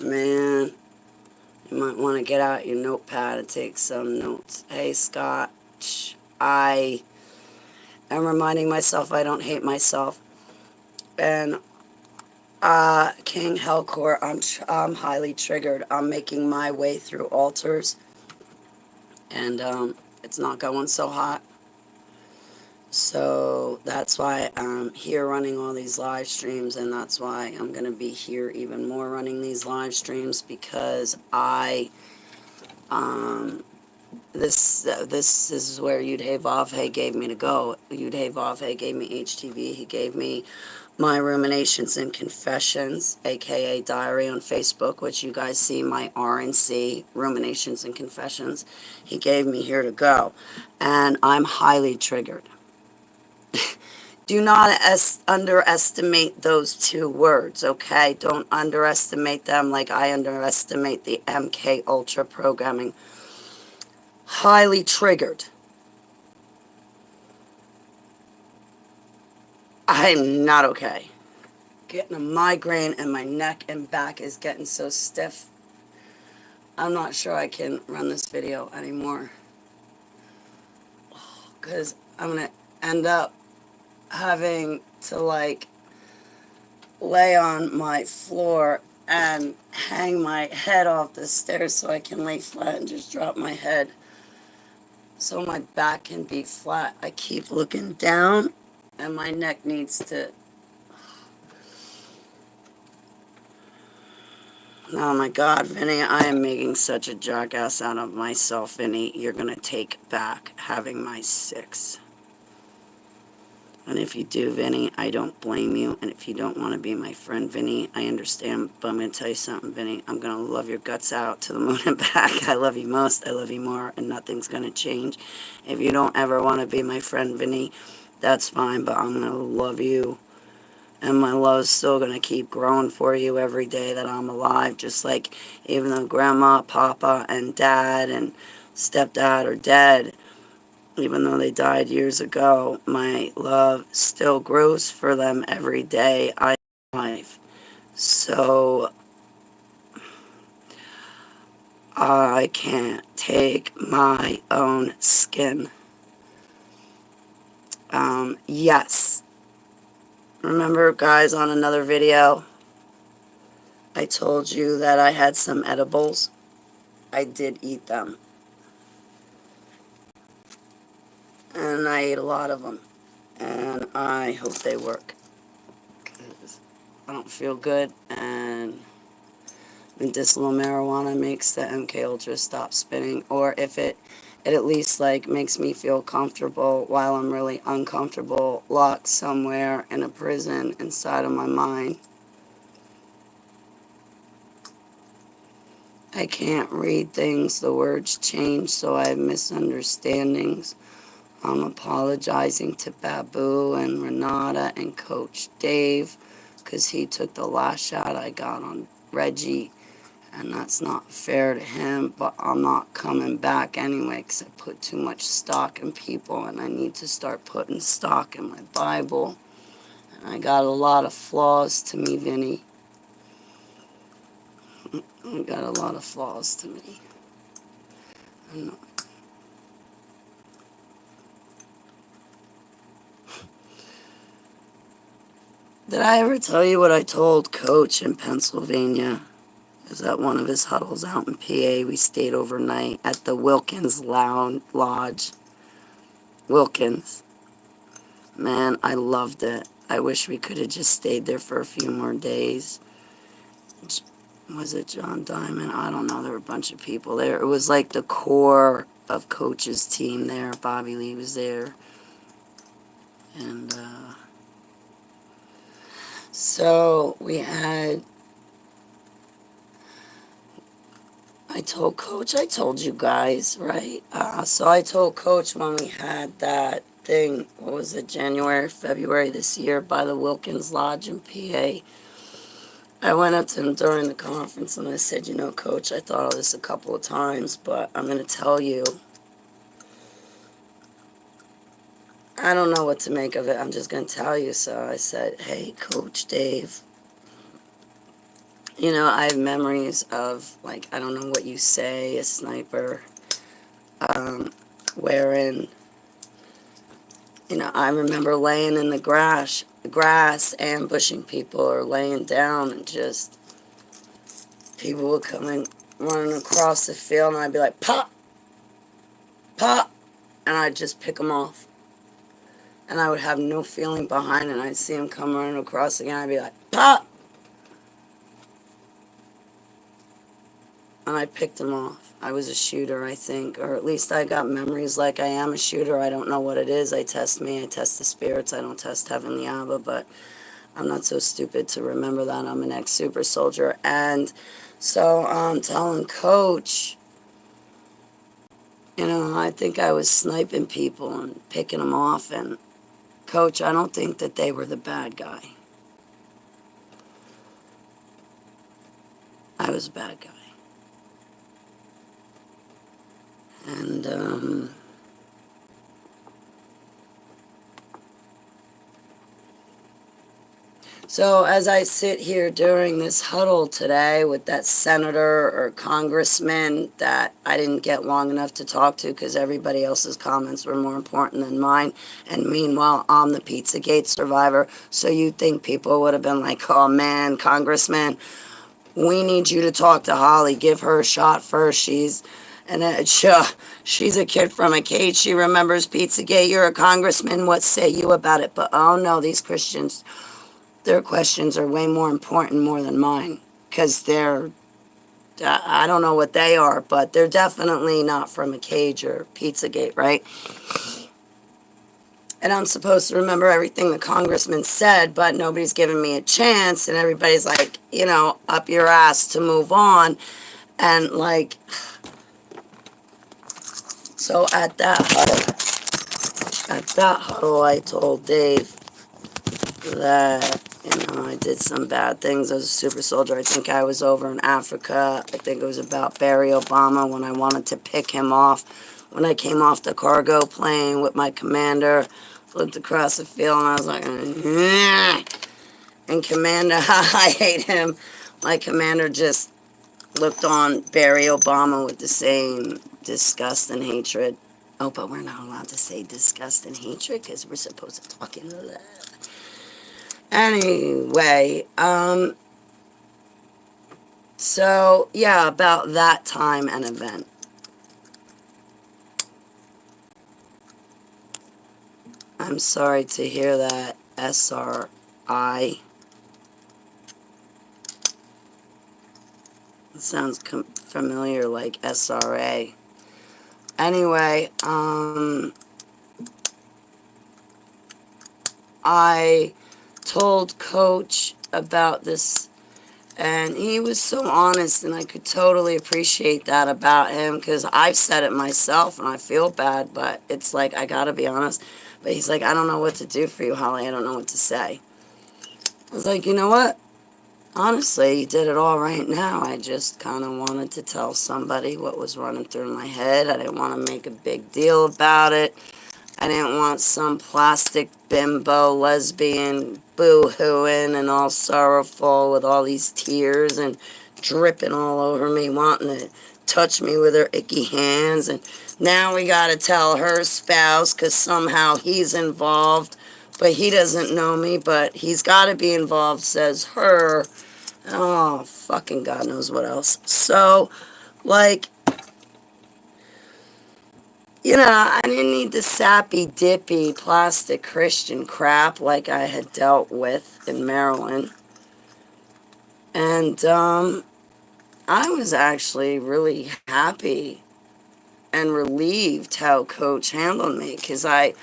Man, you might want to get out your notepad and take some notes. Hey, Scott. I am reminding myself I don't hate myself. And, King Hellcore, I'm highly triggered. I'm making my way through altars. And, it's not going so hot. So that's why I'm here running all these live streams, and that's why I'm going to be here even more running these live streams, because this is where Yudhe Vavhe gave me to go. Yudhe Vavhe gave me HTV. He gave me my Ruminations and Confessions, aka Diary on Facebook, which you guys see my RNC, Ruminations and Confessions. He gave me here to go, and I'm highly triggered. Do not underestimate those 2 words, okay? Don't underestimate them like I underestimate the MK Ultra programming. Highly triggered. I'm not okay. Getting a migraine and my neck and back is getting so stiff. I'm not sure I can run this video anymore, because I'm going to end up having to, like, lay on my floor and hang my head off the stairs so I can lay flat and just drop my head so my back can be flat. I keep looking down and my neck needs to... Oh my God, Vinny, I am making such a jackass out of myself, Vinny. You're going to take back having my 6. And if you do, Vinny, I don't blame you. And if you don't want to be my friend, Vinny, I understand. But I'm going to tell you something, Vinny. I'm going to love your guts out to the moon and back. I love you most. I love you more. And nothing's going to change. If you don't ever want to be my friend, Vinny, that's fine. But I'm going to love you. And my love's still going to keep growing for you every day that I'm alive. Just like even though Grandma, Papa, and Dad and Stepdad are dead, even though they died years ago, my love still grows for them every day I'm alive. So I can't take my own skin. Yes. Remember, guys, on another video, I told you that I had some edibles. I did eat them. And I ate a lot of them. And I hope they work. 'Cause I don't feel good, and medicinal marijuana makes the MK Ultra stop spinning, or if it at least like makes me feel comfortable while I'm really uncomfortable, locked somewhere in a prison inside of my mind. I can't read things, the words change, so I have misunderstandings. I'm apologizing to Babu and Renata and Coach Dave because he took the last shot I got on Reggie. And that's not fair to him, but I'm not coming back anyway because I put too much stock in people, and I need to start putting stock in my Bible. And I got a lot of flaws to me, Vinny. I got a lot of flaws to me. Did I ever tell you what I told Coach in Pennsylvania? It was at one of his huddles out in PA. We stayed overnight at the Wilkins Lodge. Wilkins. Man, I loved it. I wish we could have just stayed there for a few more days. Was it John Diamond? I don't know. There were a bunch of people there. It was like the core of Coach's team there. Bobby Lee was there. And so we had... I told Coach, I told you guys, right? So I told Coach when we had that thing, what was it, January, February this year by the Wilkins Lodge in PA. I went up to him during the conference and I said, you know, Coach, I thought of this a couple of times, but I'm going to tell you, I don't know what to make of it. I'm just going to tell you. So I said, hey, Coach Dave, you know, I have memories of, like, I don't know what you say, a sniper, wherein, you know, I remember laying in the grass ambushing people or laying down and just, people would come in running across the field and I'd be like, pop, pop, and I'd just pick them off. And I would have no feeling behind it. And I'd see them come running across again. I'd be like, pop! And I picked them off. I was a shooter, I think. Or at least I got memories like I am a shooter. I don't know what it is. I test me. I test the spirits. I don't test Heavenly Abba. But I'm not so stupid to remember that. I'm an ex-super soldier. And so I'm telling Coach, you know, I think I was sniping people and picking them off. And Coach, I don't think that they were the bad guy. I was a bad guy. And, so as I sit here during this huddle today with that senator or congressman that I didn't get long enough to talk to because everybody else's comments were more important than mine, and meanwhile I'm the Pizzagate survivor, so you'd think people would have been like, oh man, congressman, we need you to talk to Holly, give her a shot first, she's a kid from a cage, she remembers Pizzagate, you're a congressman, what say you about it? But oh no, these Christians, their questions are way more important more than mine, because they're I don't know what they are, but they're definitely not from a cage or Pizzagate, right? And I'm supposed to remember everything the congressman said, but nobody's giving me a chance, and everybody's like, up your ass to move on. And like, so at that huddle, I told Dave that, I did some bad things as a super soldier. I think I was over in Africa. I think it was about Barry Obama when I wanted to pick him off. When I came off the cargo plane with my commander, looked across the field and I was like, "Nyeh." And Commander, I hate him. My commander just looked on Barry Obama with the same disgust and hatred. Oh, but we're not allowed to say disgust and hatred because we're supposed to talk in love. Anyway, so yeah, about that time and event. I'm sorry to hear that, SRI. It sounds familiar, like SRA. Anyway, I told Coach about this, and he was so honest, and I could totally appreciate that about him, because I've said it myself, and I feel bad, but it's like, I gotta be honest. But he's like, I don't know what to do for you, Holly. I don't know what to say. I was like, you know what? Honestly, you did it all right now. I just kind of wanted to tell somebody what was running through my head. I didn't want to make a big deal about it. I didn't want some plastic bimbo lesbian boo-hooing and all sorrowful with all these tears and dripping all over me, wanting to touch me with her icky hands. And now we got to tell her spouse because somehow he's involved, but he doesn't know me, but he's got to be involved, says her. Oh, fucking God knows what else. So, like, I didn't need the sappy, dippy, plastic Christian crap like I had dealt with in Maryland. And I was actually really happy and relieved how Coach handled me, because I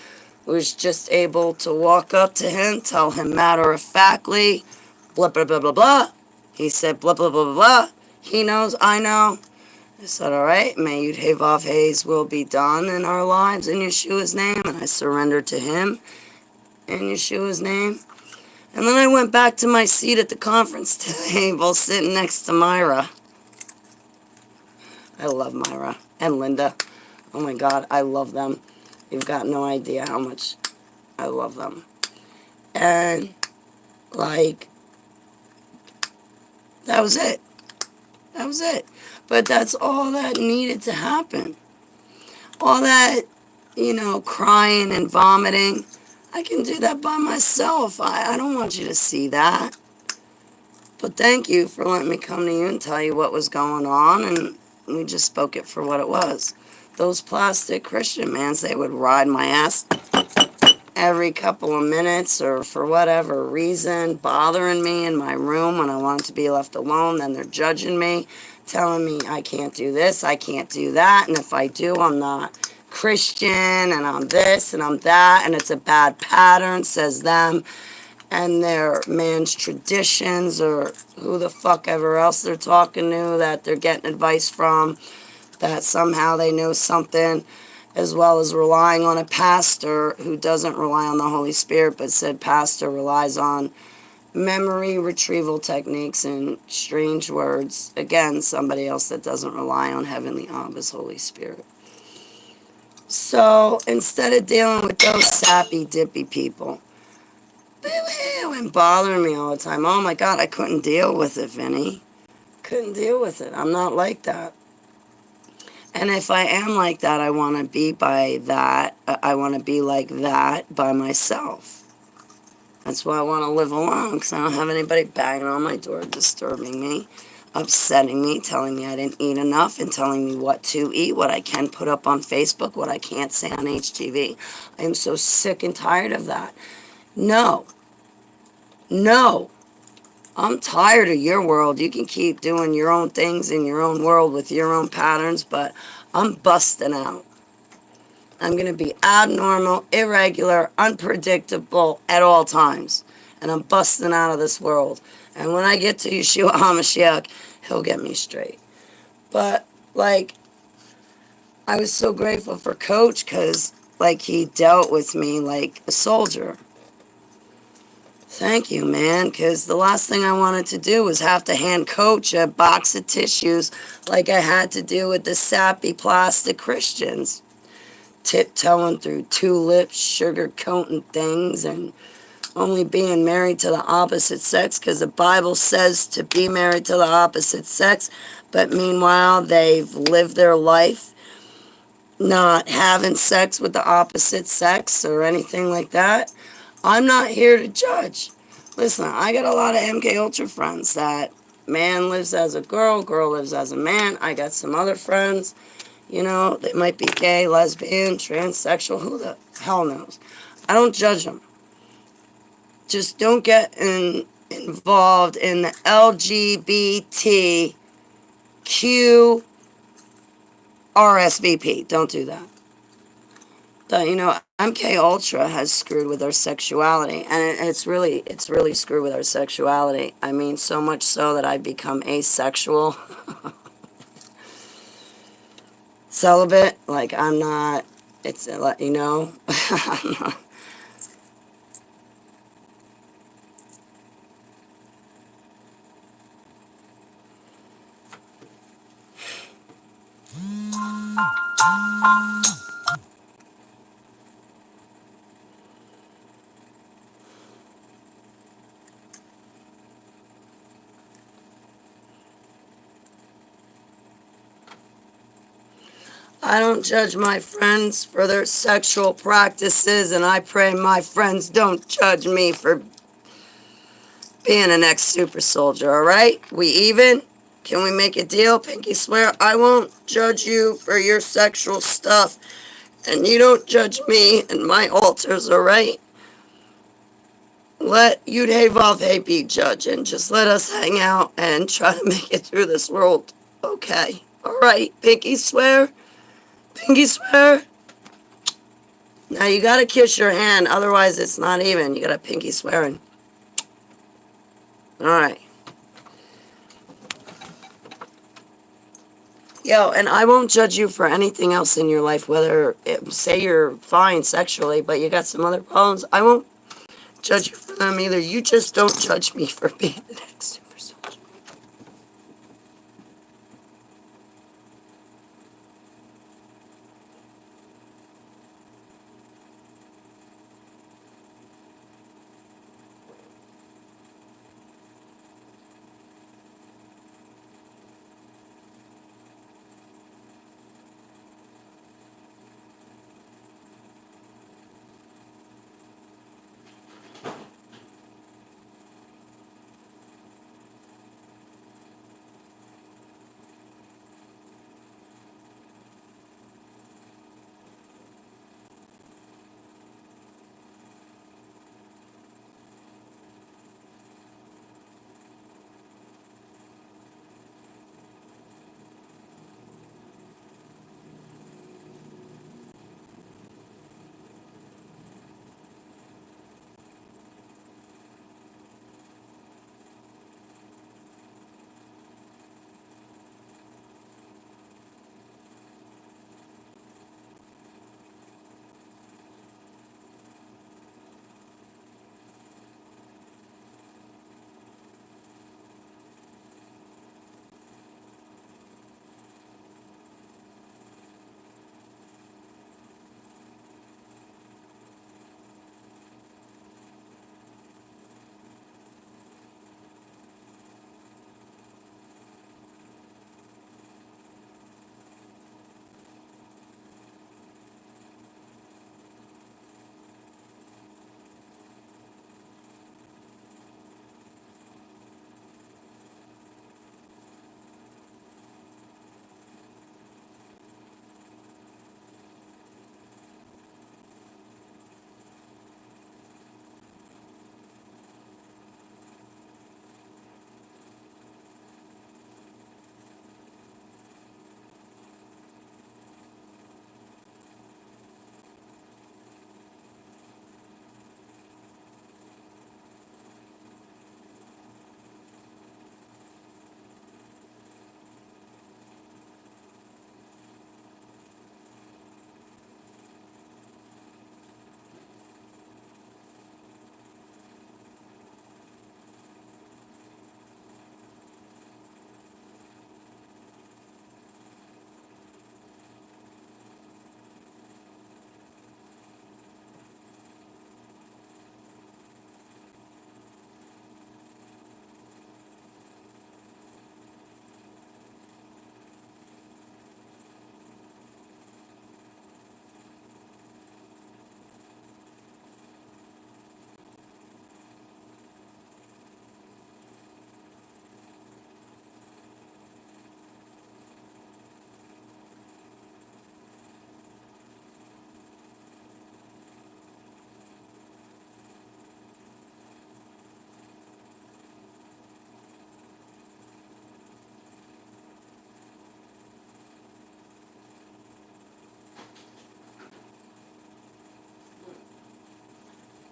was just able to walk up to him, tell him matter-of-factly, blah, blah, blah, blah, blah. He said blah, blah, blah, blah, blah. He knows, I know. I said, all right, may Yud-Heh-Vav Heh's will be done in our lives in Yeshua's name. And I surrendered to him in Yeshua's name. And then I went back to my seat at the conference table sitting next to Myra. I love Myra and Linda. Oh my God, I love them. You've got no idea how much I love them. And, like, that was it. That was it. But that's all that needed to happen. All that, crying and vomiting, I can do that by myself. I don't want you to see that. But thank you for letting me come to you and tell you what was going on, and we just spoke it for what it was. Those plastic Christian mans, they would ride my ass every couple of minutes or for whatever reason, bothering me in my room when I wanted to be left alone. Then they're judging me, telling me I can't do this, I can't do that, and if I do, I'm not Christian, and I'm this, and I'm that, and it's a bad pattern, says them, and their man's traditions, or who the fuck ever else they're talking to that they're getting advice from, that somehow they know something, as well as relying on a pastor who doesn't rely on the Holy Spirit, but said pastor relies on memory retrieval techniques and strange words. Again, somebody else that doesn't rely on Heavenly Abba's Holy Spirit. So instead of dealing with those sappy, dippy people, and bothering me all the time, oh my God, I couldn't deal with it, Vinny. Couldn't deal with it. I'm not like that. And if I am like that, I want to be by that. I want to be like that by myself. That's why I want to live alone, because I don't have anybody banging on my door, disturbing me, upsetting me, telling me I didn't eat enough, and telling me what to eat, what I can put up on Facebook, what I can't say on HTV. I am so sick and tired of that. No. I'm tired of your world. You can keep doing your own things in your own world with your own patterns, but I'm busting out. I'm going to be abnormal, irregular, unpredictable at all times. And I'm busting out of this world. And when I get to Yeshua HaMashiach, he'll get me straight. But, like, I was so grateful for Coach because, like, he dealt with me like a soldier. Thank you, man, because the last thing I wanted to do was have to hand Coach a box of tissues like I had to do with the sappy plastic Christians. Tiptoeing through tulips, sugar-coating things, and only being married to the opposite sex because the Bible says to be married to the opposite sex, but meanwhile they've lived their life not having sex with the opposite sex or anything like that. I'm not here to judge. Listen, I got a lot of MK Ultra friends that man lives as a girl, girl lives as a man. I got some other friends, you know, they might be gay, lesbian, transsexual, who the hell knows. I don't judge them. Just don't get involved in the LGBTQ RSVP. Don't do that. You know, MK Ultra has screwed with our sexuality, and it's really screwed with our sexuality. I mean, so much so that I've become asexual, celibate. Like I'm not. It's you know. I'm not. I don't judge my friends for their sexual practices, and I pray my friends don't judge me for being an ex-super soldier, all right? We even? Can we make a deal? Pinky swear I won't judge you for your sexual stuff, and you don't judge me and my altars, all right? Let Yud Hey Vav Hey be judge, and just let us hang out and try to make it through this world, okay? All right, pinky swear? Pinky swear? Now you gotta kiss your hand, otherwise it's not even. You gotta pinky swearing. Alright. Yo, and I won't judge you for anything else in your life, whether say you're fine sexually, but you got some other problems. I won't judge you for them either. You just don't judge me for being an ex-super soldier.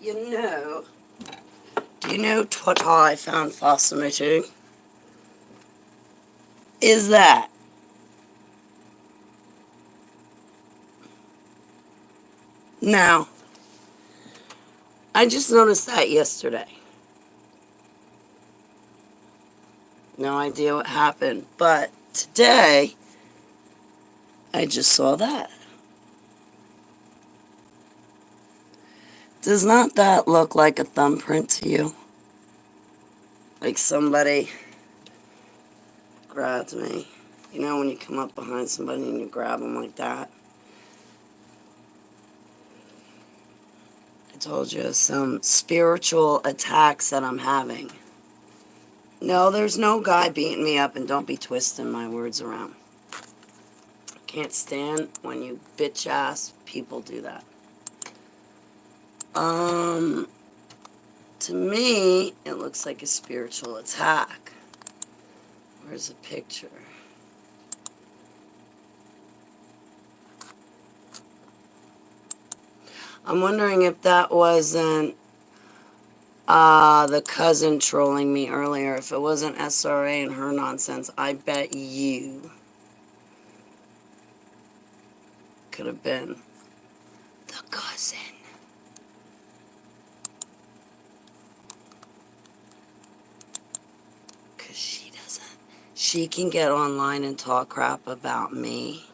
Do you know what I found fascinating? Is that now, I just noticed that yesterday. No idea what happened, but today I just saw that. Does not that look like a thumbprint to you? Like somebody grabbed me. You know when you come up behind somebody and you grab them like that? I told you some spiritual attacks that I'm having. No, there's no guy beating me up, and don't be twisting my words around. Can't stand when you bitch ass people do that. To me, it looks like a spiritual attack. Where's the picture? I'm wondering if that wasn't the cousin trolling me earlier. If it wasn't SRA and her nonsense, I bet you could have been the cousin. Because she doesn't. She can get online and talk crap about me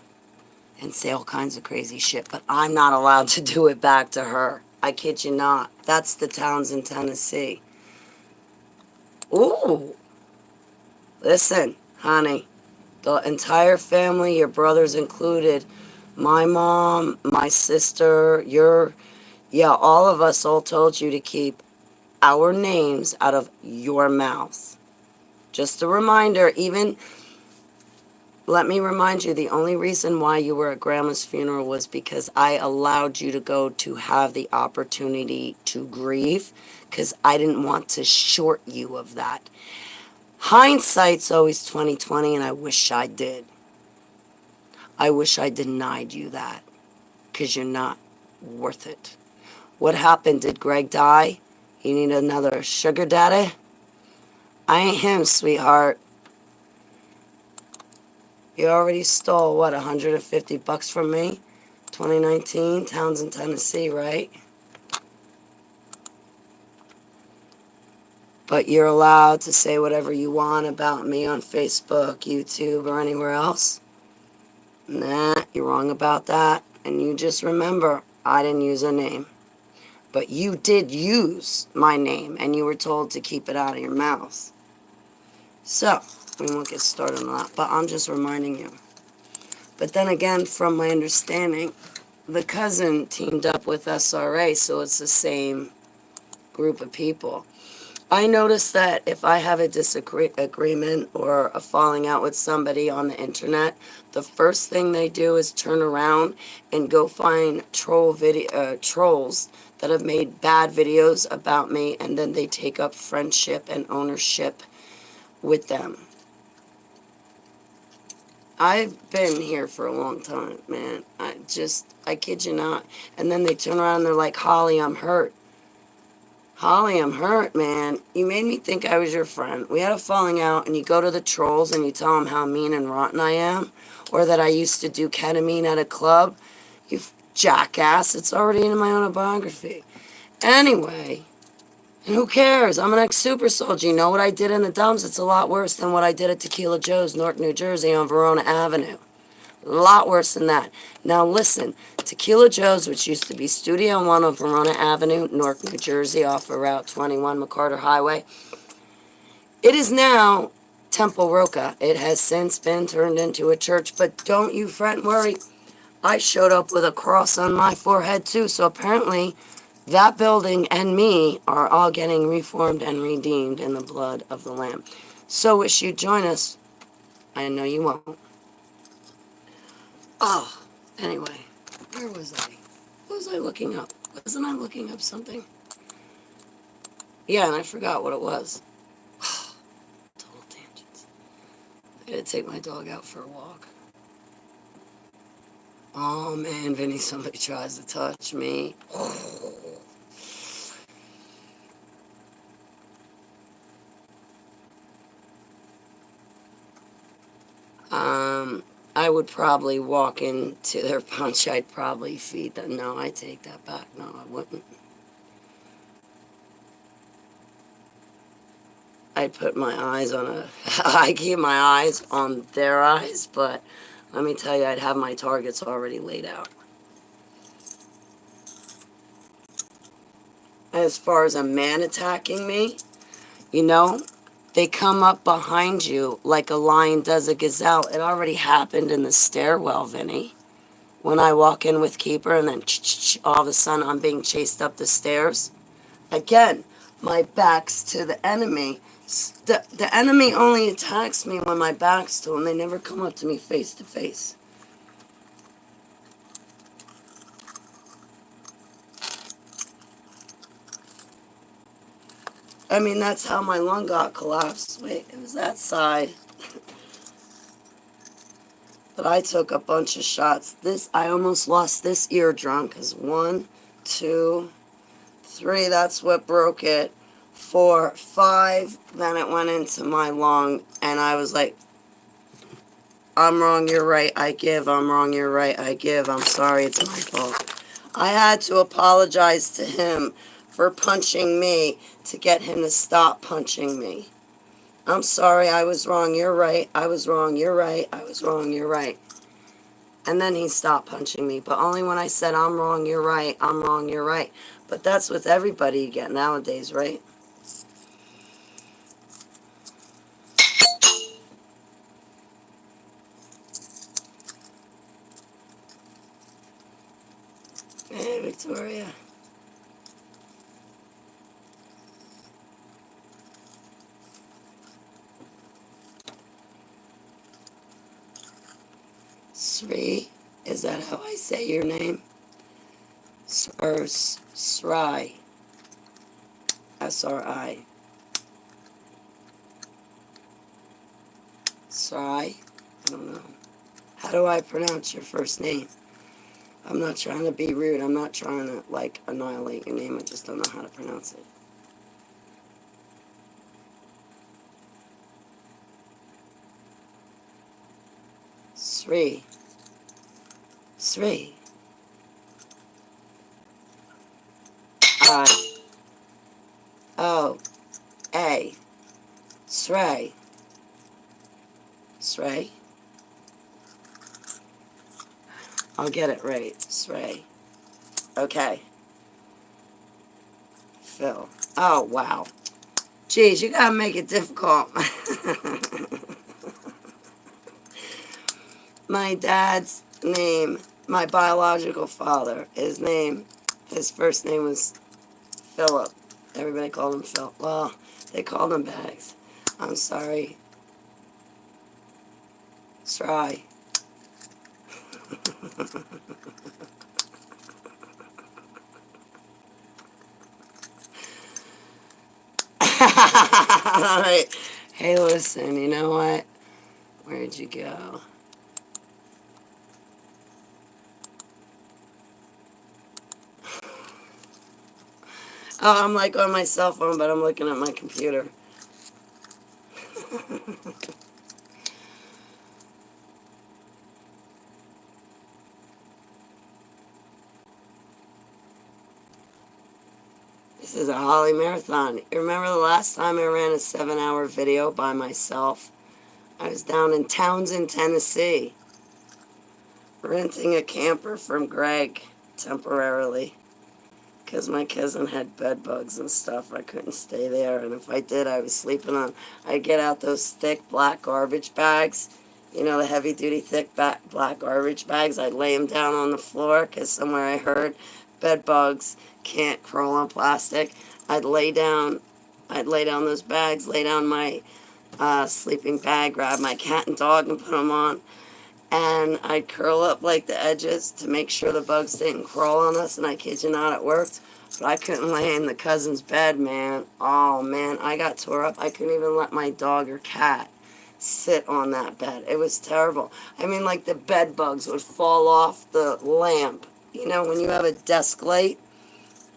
and say all kinds of crazy shit, but I'm not allowed to do it back to her. I kid you not. That's the towns in Tennessee. Ooh. Listen, honey. The entire family, your brothers included, my mom, my sister, all of us all told you to keep our names out of your mouth. Just a reminder, let me remind you, the only reason why you were at Grandma's funeral was because I allowed you to go to have the opportunity to grieve, because I didn't want to short you of that. Hindsight's always 20/20, and I wish I did. I wish I denied you that, because you're not worth it. What happened? Did Greg die? You need another sugar daddy? I ain't him, sweetheart. You already stole, what, $150 from me? 2019, Townsend, Tennessee, right? But you're allowed to say whatever you want about me on Facebook, YouTube, or anywhere else? Nah, you're wrong about that. And you just remember, I didn't use a name. But you did use my name, and you were told to keep it out of your mouth. So, we won't get started on that, but I'm just reminding you. But then again, from my understanding, the cousin teamed up with SRA, so it's the same group of people. I noticed that if I have a disagreement or a falling out with somebody on the internet, the first thing they do is turn around and go find trolls that have made bad videos about me, and then they take up friendship and ownership with them. I've been here for a long time, man. I kid you not. And then they turn around and they're like, Holly, I'm hurt. Holly, I'm hurt, man. You made me think I was your friend. We had a falling out, and you go to the trolls and you tell them how mean and rotten I am, or that I used to do ketamine at a club. You jackass. It's already in my autobiography. Anyway, and who cares? I'm an ex-super soldier. You know what I did in the dumps? It's a lot worse than what I did at Tequila Joe's, Newark, New Jersey on Verona Avenue. A lot worse than that. Now listen, Tequila Joe's, which used to be Studio 1 on Verona Avenue, Newark, New Jersey, off of Route 21, McCarter Highway. It is now Temple Roca. It has since been turned into a church, but don't you fret and worry. I showed up with a cross on my forehead too, so apparently that building and me are all getting reformed and redeemed in the blood of the Lamb. So wish you'd join us. I know you won't. Oh, anyway, where was I? What was I looking up? Wasn't I looking up something? Yeah, and I forgot what it was. Total tangents. I gotta take my dog out for a walk. Oh man, Vinny, somebody tries to touch me. I would probably walk into their punch. I'd probably feed them. No, I take that back. No, I wouldn't. I'd put my eyes on I keep my eyes on their eyes, but let me tell you, I'd have my targets already laid out. As far as a man attacking me, you know, they come up behind you like a lion does a gazelle. It already happened in the stairwell, Vinny. When I walk in with Keeper and then all of a sudden I'm being chased up the stairs. Again, my back's to the enemy. The enemy only attacks me when my back's to them. They never come up to me face to face. I mean, that's how my lung got collapsed. Wait, it was that side. But I took a bunch of shots. I almost lost this eardrum because 1, 2, 3, that's what broke it. 4, 5, then it went into my lung, and I was like, I'm wrong, you're right, I give. I'm wrong, you're right, I give. I'm sorry, it's my fault. I had to apologize to him for punching me to get him to stop punching me. I'm sorry, I was wrong, you're right, I was wrong, you're right, I was wrong, you're right. And then he stopped punching me, but only when I said, I'm wrong, you're right, I'm wrong, you're right. But that's with everybody you get nowadays, right? Hey, Victoria. Sri, is that how I say your name? Sri. S-R-I. Sri? I don't know. How do I pronounce your first name? I'm not trying to be rude. I'm not trying to, like, annihilate your name. I just don't know how to pronounce it. Sri. Sri. I-O-A. Sri. Sri. I'll get it right. Sri. Okay. Phil. Oh, wow. Geez, you gotta make it difficult. My dad's name, my biological father, his first name was Philip. Everybody called him Phil. Well, they called him Bags. I'm sorry. Sry. Alright. Hey, listen, you know what? Where'd you go? Oh, I'm like on my cell phone, but I'm looking at my computer. This is a Holly Marathon. You remember the last time I ran a 7-hour video by myself? I was down in Townsend, Tennessee, renting a camper from Greg temporarily because my cousin had bed bugs and stuff. I couldn't stay there, and if I did, I was sleeping on. I'd get out those thick black garbage bags, you know, the heavy-duty thick black garbage bags. I'd lay them down on the floor because somewhere I heard bed bugs can't crawl on plastic. I'd lay down those bags, lay down my sleeping bag, grab my cat and dog and put them on, and I'd curl up like the edges to make sure the bugs didn't crawl on us, and I kid you not, it worked. But I couldn't lay in the cousin's bed, man. Oh, man, I got tore up. I couldn't even let my dog or cat sit on that bed. It was terrible. I mean, like the bed bugs would fall off the lamp. You know, when you have a desk light?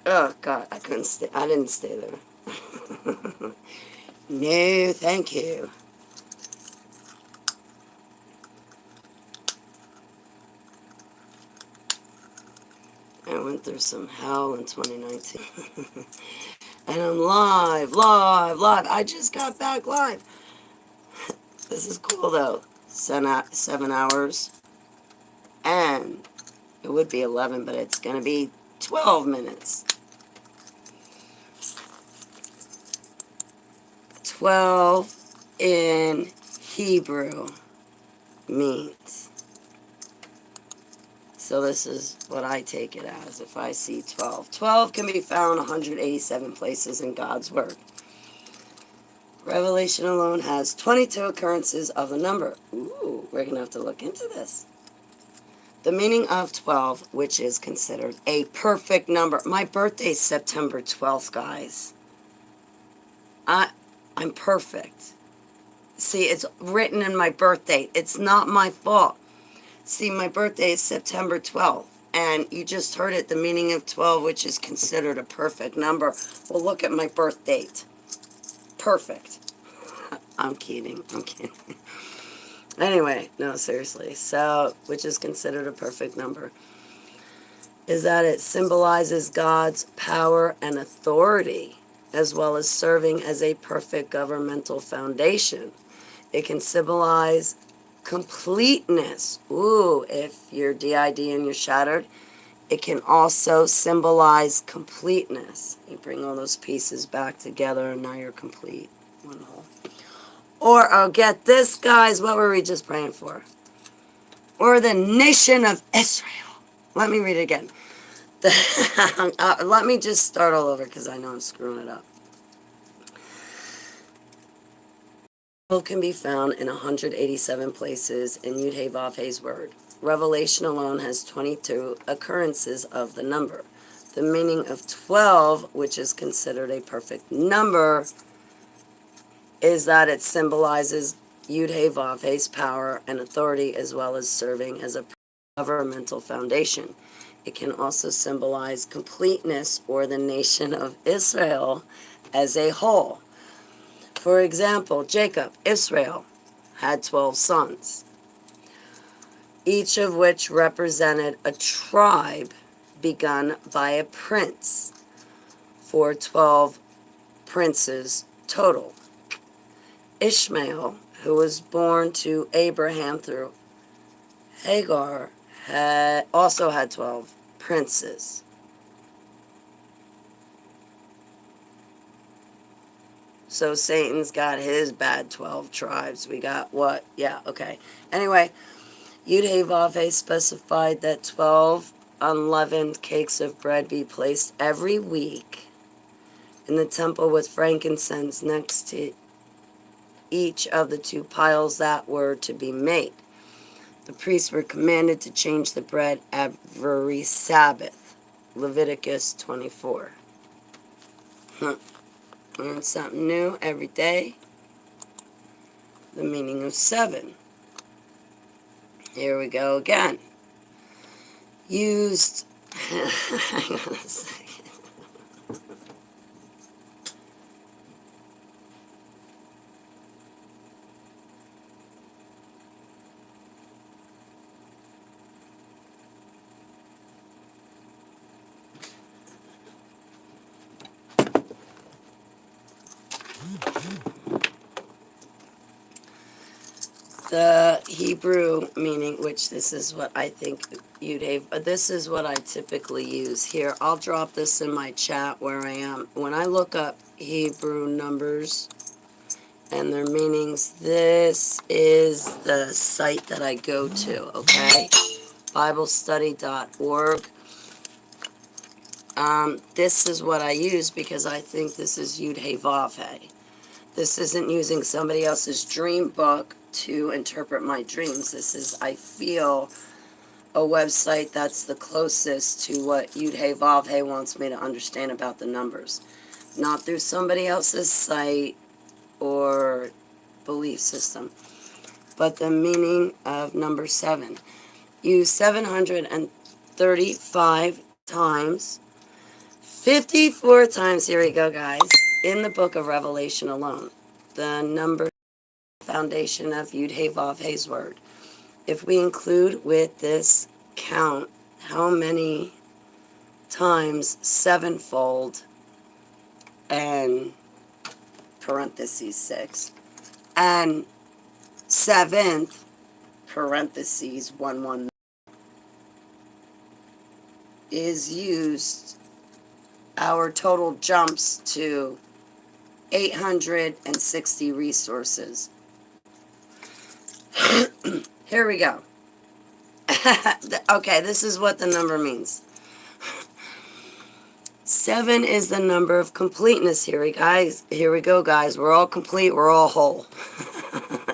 Oh, God, I couldn't stay. I didn't stay there. No, thank you. I went through some hell in 2019. And I'm live. I just got back live. This is cool though. 7 hours. And it would be 11, but it's going to be 12 minutes. 12 in Hebrew means. So this is what I take it as if I see 12. 12 can be found 187 places in God's Word. Revelation alone has 22 occurrences of the number. Ooh, we're going to have to look into this. The meaning of 12, which is considered a perfect number. My birthday's September 12th, guys. I'm perfect. See, it's written in my birthday. It's not my fault. See, my birthday is September 12th. And you just heard it, the meaning of 12, which is considered a perfect number. Well, look at my birth date. Perfect. I'm kidding. Anyway, no, seriously. So, which is considered a perfect number, is that it symbolizes God's power and authority, as well as serving as a perfect governmental foundation. It can symbolize completeness. Ooh, if you're DID and you're shattered, it can also symbolize completeness. You bring all those pieces back together and now you're complete. One whole. Or, oh, get this, guys. What were we just praying for? Or the nation of Israel. Let me read it again. Let me just start all over because I know I'm screwing it up. Can be found in 187 places in Yud-Heh-Vav-Heh's Word. Revelation alone has 22 occurrences of the number. The meaning of 12, which is considered a perfect number, is that it symbolizes Yud-Heh-Vav-Heh's power and authority, as well as serving as a governmental foundation. It can also symbolize completeness or the nation of Israel as a whole. For example, Jacob, Israel, had 12 sons, each of which represented a tribe begun by a prince, for 12 princes total. Ishmael, who was born to Abraham through Hagar, also had 12 princes. So Satan's got his bad 12 tribes. We got what? Yeah, okay. Anyway, Yud-Heh-Vav-Heh specified that 12 unleavened cakes of bread be placed every week in the temple with frankincense next to each of the 2 piles that were to be made. The priests were commanded to change the bread every Sabbath. Leviticus 24. Learn something new every day. The meaning of 7. Here we go again. Used. Hang on a second. The Hebrew meaning, which this is what I think you'd have, but this is what I typically use here. I'll drop this in my chat where I am. When I look up Hebrew numbers and their meanings, this is the site that I go to, okay? BibleStudy.org. This is what I use because I think this is Yud-Heh-Vav-Heh. This isn't using somebody else's dream book to interpret my dreams. This is, I feel, a website that's the closest to what Yud-Heh-Vav-Heh wants me to understand about the numbers. Not through somebody else's site or belief system, but the meaning of number 7. Used 735 times, 54 times, here we go, guys, in the book of Revelation alone. The number foundation of Yud-Heh-Vav-Heh's Word. If we include with this count how many times sevenfold and parentheses 6 and seventh parentheses 1 is used, our total jumps to 860 resources. Here we go. Okay, this is what the number means. 7 is the number of completeness. Here we go, guys. We're all complete. We're all whole.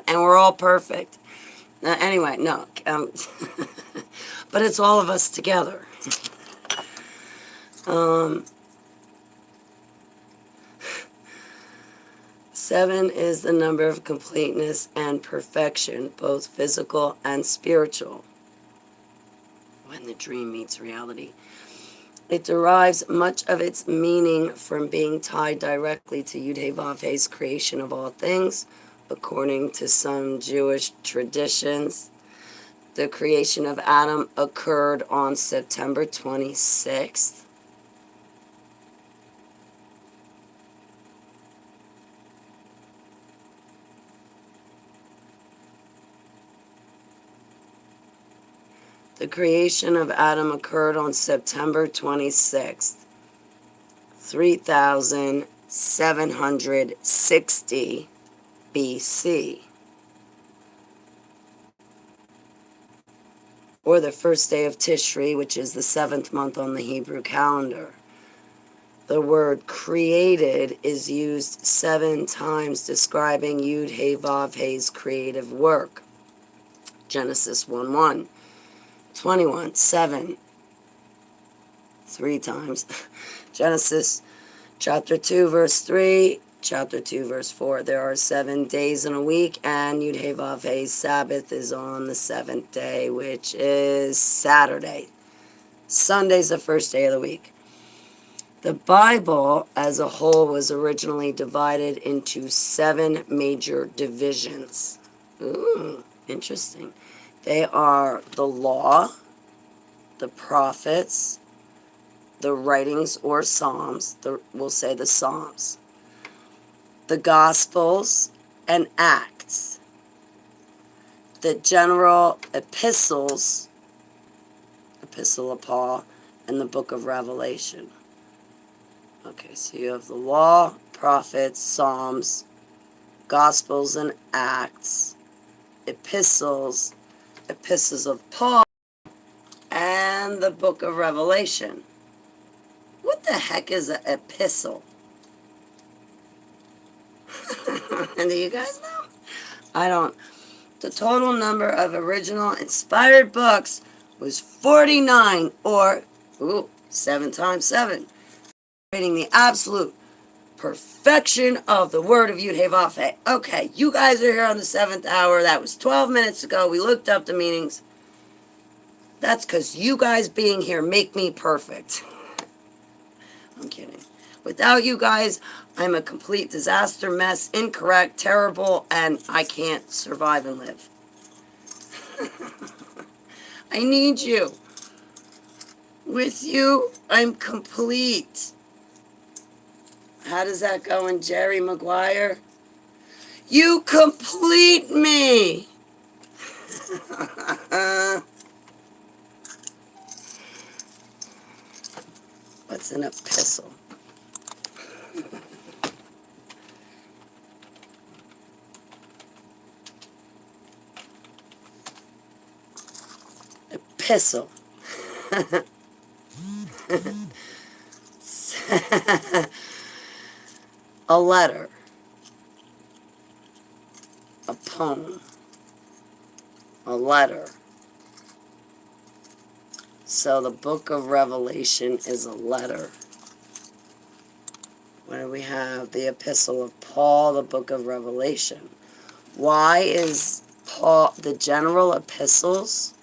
And we're all perfect. Anyway, no. But it's all of us together. 7 is the number of completeness and perfection, both physical and spiritual. When the dream meets reality. It derives much of its meaning from being tied directly to Yud-Heh-Vav-Heh's creation of all things. According to some Jewish traditions, the creation of Adam occurred on September 26th. The creation of Adam occurred on September 26th, 3760 BC, or the first day of Tishri, which is the 7th month on the Hebrew calendar. The word created is used 7 times describing Yud-Heh-Vav-Heh's creative work. Genesis 1:1. 21, 7, 3 times. Genesis chapter 2, verse 3, chapter 2, verse 4. There are 7 days in a week, and Yud-Heh-Vav-Heh's Sabbath is on the 7th day, which is Saturday. Sunday's the first day of the week. The Bible as a whole was originally divided into 7 major divisions. Ooh, interesting. They are the law, the prophets, the writings or psalms, we'll say the psalms, the gospels and acts, the general epistles, epistle of Paul, and the book of Revelation. Okay, so you have the law, prophets, psalms, gospels and acts, epistles of Paul, and the book of Revelation. What the heck is an epistle? And do you guys know? I don't. The total number of original inspired books was 49, or 7 times 7. Creating the absolute perfection of the word of Yud-Heh-Vav-Heh. Okay, you guys are here on the 7th hour. That was 12 minutes ago. We looked up the meanings. That's because you guys being here make me perfect. I'm kidding. Without you guys, I'm a complete disaster, mess, incorrect, terrible, and I can't survive and live. I need you. With you, I'm complete. How does that go in Jerry Maguire? You complete me. What's an epistle? Epistle. A letter. A poem. A letter. So the book of Revelation is a letter. What do we have? The epistle of Paul, the book of Revelation. Why is Paul, the general epistles?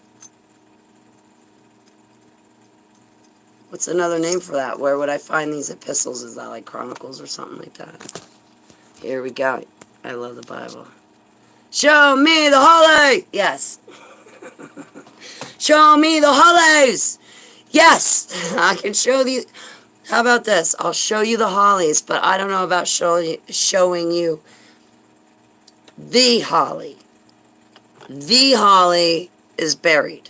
What's another name for that? Where would I find these epistles? Is that like Chronicles or something like that? Here we go. I love the Bible. Show me the holy! Yes. Show me the hollows! Yes, I can show you. How about this? I'll show you the hollies, but I don't know about showing you the holly. The holly is buried.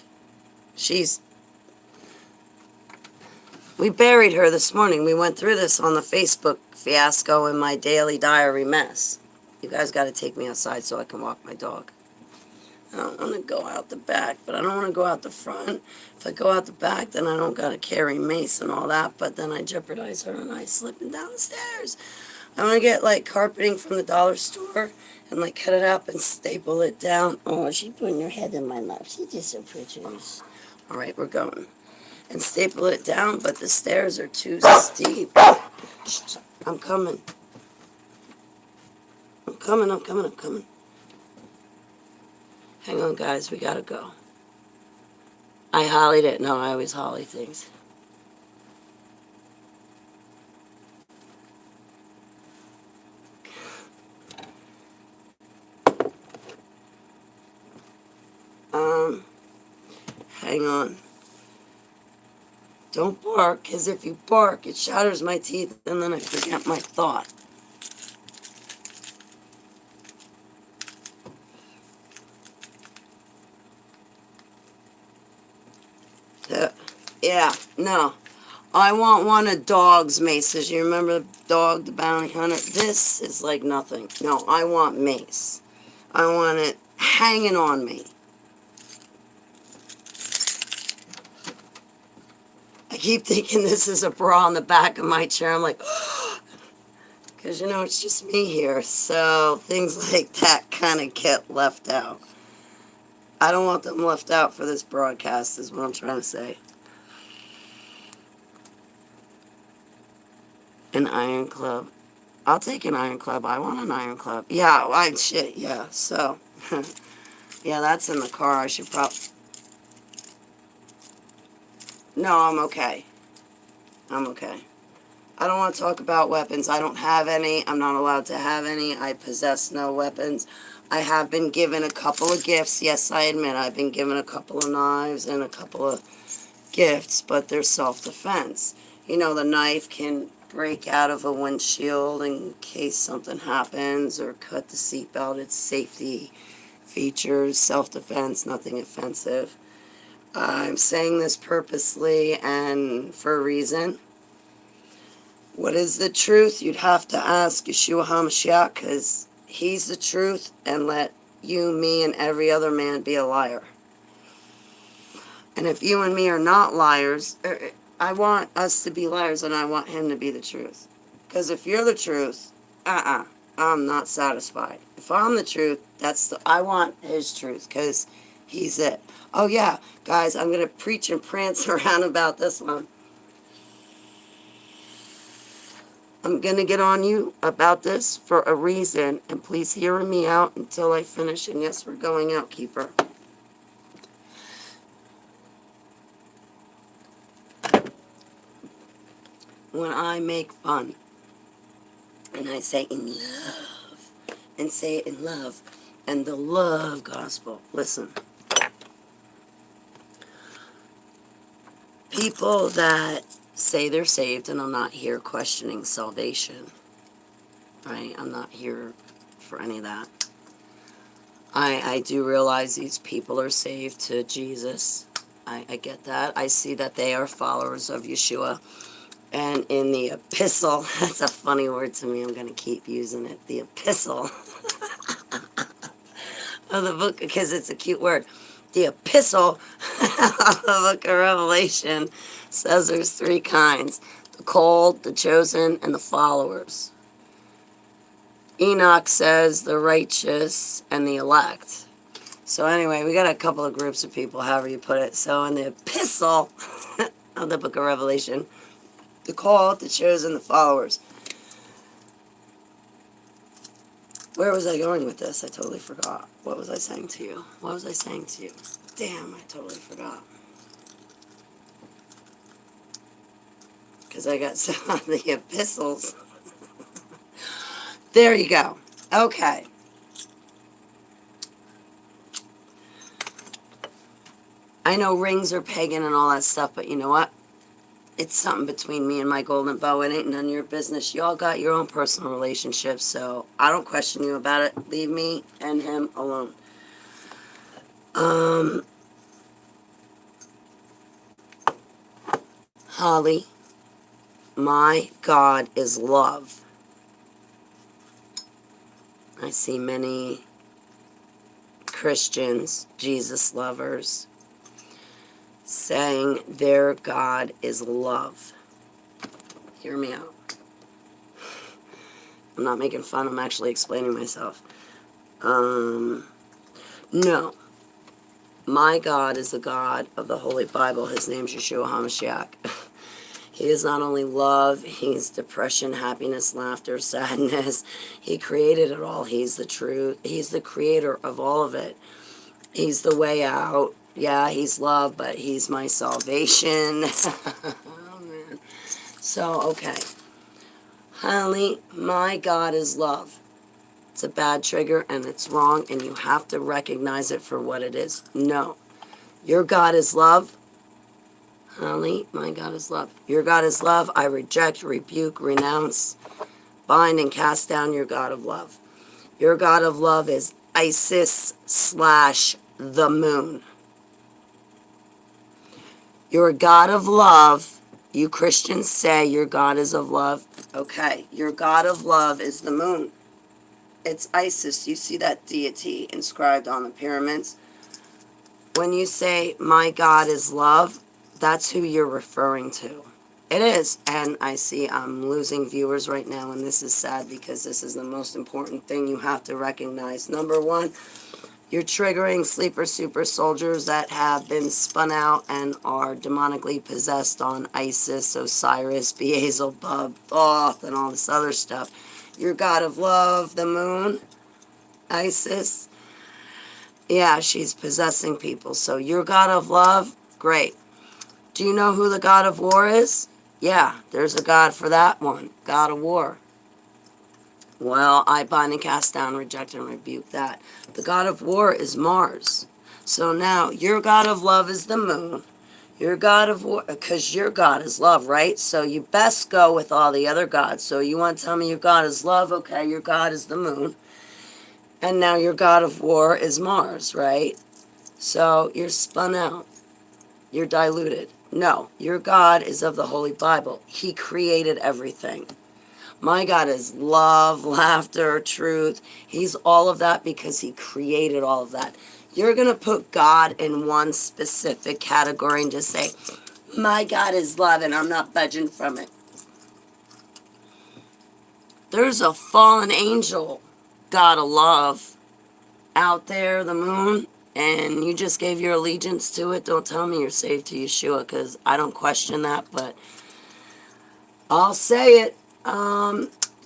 We buried her this morning. We went through this on the Facebook fiasco in my daily diary mess. You guys got to take me outside so I can walk my dog. I don't want to go out the back, but I don't want to go out the front. If I go out the back, then I don't got to carry mace and all that, but then I jeopardize her and I slipping down the stairs. I want to get, like, carpeting from the dollar store and, like, cut it up and staple it down. Oh, she's putting her head in my lap. She's just so pretentious. All right, we're going. And staple it down, but the stairs are too steep. I'm coming. I'm coming. Hang on, guys. We gotta go. I hollied it. No, I always holly things. Hang on. Don't bark, because if you bark, it shatters my teeth, and then I forget my thought. Yeah, no. I want one of Dog's maces. You remember Dog the Bounty Hunter? This is like nothing. No, I want mace. I want it hanging on me. I keep thinking this is a bra on the back of my chair. I'm like, because, you know, it's just me here. So things like that kind of get left out. I don't want them left out for this broadcast, is what I'm trying to say. An iron club. I'll take an iron club. I want an iron club. Yeah, yeah. So, yeah, that's in the car. I should probably... No, I'm okay. I'm okay. I don't want to talk about weapons. I don't have any. I'm not allowed to have any. I possess no weapons. I have been given a couple of gifts. Yes, I admit I've been given a couple of knives and a couple of gifts, but they're self-defense. You know, the knife can break out of a windshield in case something happens, or cut the seatbelt. It's safety features, self-defense, nothing offensive. I'm saying this purposely and for a reason. What is the truth? You'd have to ask Yeshua HaMashiach, because he's the truth, and let you, me, and every other man be a liar. And if you and me are not liars, I want us to be liars, and I want him to be the truth. Because if you're the truth, I'm not satisfied. If I'm the truth, I want his truth, because he's it. Oh yeah, guys, I'm going to preach and prance around about this one. I'm going to get on you about this for a reason, and please hear me out until I finish. And yes, we're going out, Keeper. When I make fun, and I say in love, and say it in love, and the love gospel, listen. People that say they're saved, and I'm not here questioning salvation, right? I'm not here for any of that. I do realize these people are saved to Jesus. I get that. I see that they are followers of Yeshua. And in the epistle, that's a funny word to me, I'm going to keep using it, the epistle of the book, because it's a cute word. The epistle of the book of Revelation says there's three kinds: the called, the chosen, and the followers. Enoch says the righteous and the elect. So anyway, we got a couple of groups of people, however you put it. So in the epistle of the book of Revelation, the called, the chosen, the followers. Where was I going with this? I totally forgot. What was I saying to you? Damn, I totally forgot. Because I got some of the epistles. There you go. Okay. I know rings are pagan and all that stuff, but you know what? It's something between me and my golden bow. It ain't none of your business. Y'all got your own personal relationships, so I don't question you about it. Leave me and him alone. Holly, my God is love. I see many Christians, Jesus lovers, saying their God is love. Hear me out. I'm not making fun, I'm actually explaining myself. No. My God is the God of the Holy Bible. His name's Yeshua HaMashiach. He is not only love, he's depression, happiness, laughter, sadness. He created it all. He's the truth. He's the creator of all of it. He's the way out. Yeah, he's love, but he's my salvation. Oh, man. So, okay. Holly, my God is love. It's a bad trigger and it's wrong and you have to recognize it for what it is. No. Your God is love. Holly, my God is love. Your God is love. I reject, rebuke, renounce, bind, and cast down your God of love. Your God of love is Isis / the moon. Your God of love, you Christians say your God is of love. Okay, your God of love is the moon. It's Isis. You see that deity inscribed on the pyramids? When you say, my God is love, that's who you're referring to. It is. And I see I'm losing viewers right now, and this is sad because this is the most important thing you have to recognize. Number one, you're triggering sleeper super soldiers that have been spun out and are demonically possessed on Isis, Osiris, Beelzebub, Thoth, and all this other stuff. Your God of love, the moon, Isis, yeah, she's possessing people. So your God of love, great. Do you know who the God of war is? Yeah, there's a God for that one. God of war. Well, I bind and cast down, reject and rebuke that. The God of war is Mars. So now, your God of love is the moon. Your God of war, because your God is love, right? So you best go with all the other gods. So you want to tell me your God is love? Okay, your God is the moon. And now your God of war is Mars, right? So you're spun out. You're diluted. No, your God is of the Holy Bible. He created everything. My God is love, laughter, truth. He's all of that because he created all of that. You're going to put God in one specific category and just say, my God is love, and I'm not budging from it. There's a fallen angel, God of love, out there, the moon, and you just gave your allegiance to it. Don't tell me you're saved to Yeshua, because I don't question that, but I'll say it.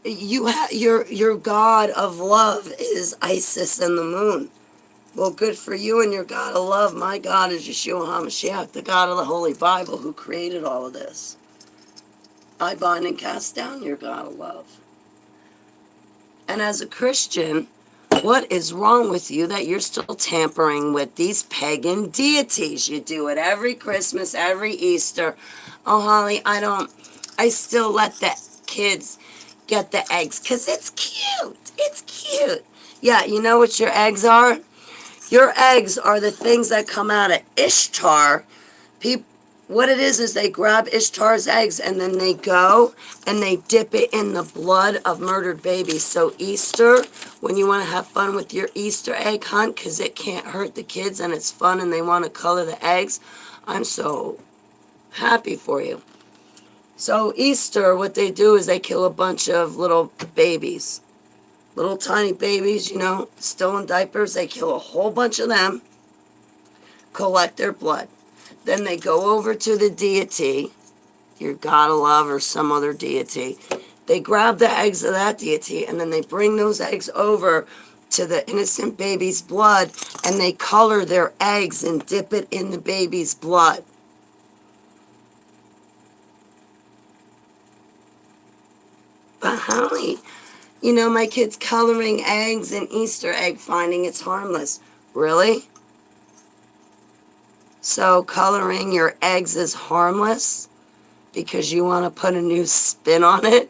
Your God of love is Isis and the moon. Well, good for you and your God of love. My God is Yeshua HaMashiach, the God of the Holy Bible, who created all of this. I bind and cast down your God of love. And as a Christian, what is wrong with you that you're still tampering with these pagan deities? You do it every Christmas, every Easter. Oh, Holly, I still let the kids get the eggs because it's cute. It's cute. Yeah, you know what your eggs are? Your eggs are the things that come out of Ishtar. What it is they grab Ishtar's eggs and then they go and they dip it in the blood of murdered babies. So Easter, when you want to have fun with your Easter egg hunt, because it can't hurt the kids and it's fun and they want to color the eggs, I'm so happy for you. So Easter, what they do is they kill a bunch of little babies. Little tiny babies, still in diapers. They kill a whole bunch of them, collect their blood. Then they go over to the deity, your God of love or some other deity. They grab the eggs of that deity and then they bring those eggs over to the innocent baby's blood and they color their eggs and dip it in the baby's blood. But Holly, my kid's coloring eggs and Easter egg finding it's harmless. Really? So coloring your eggs is harmless because you want to put a new spin on it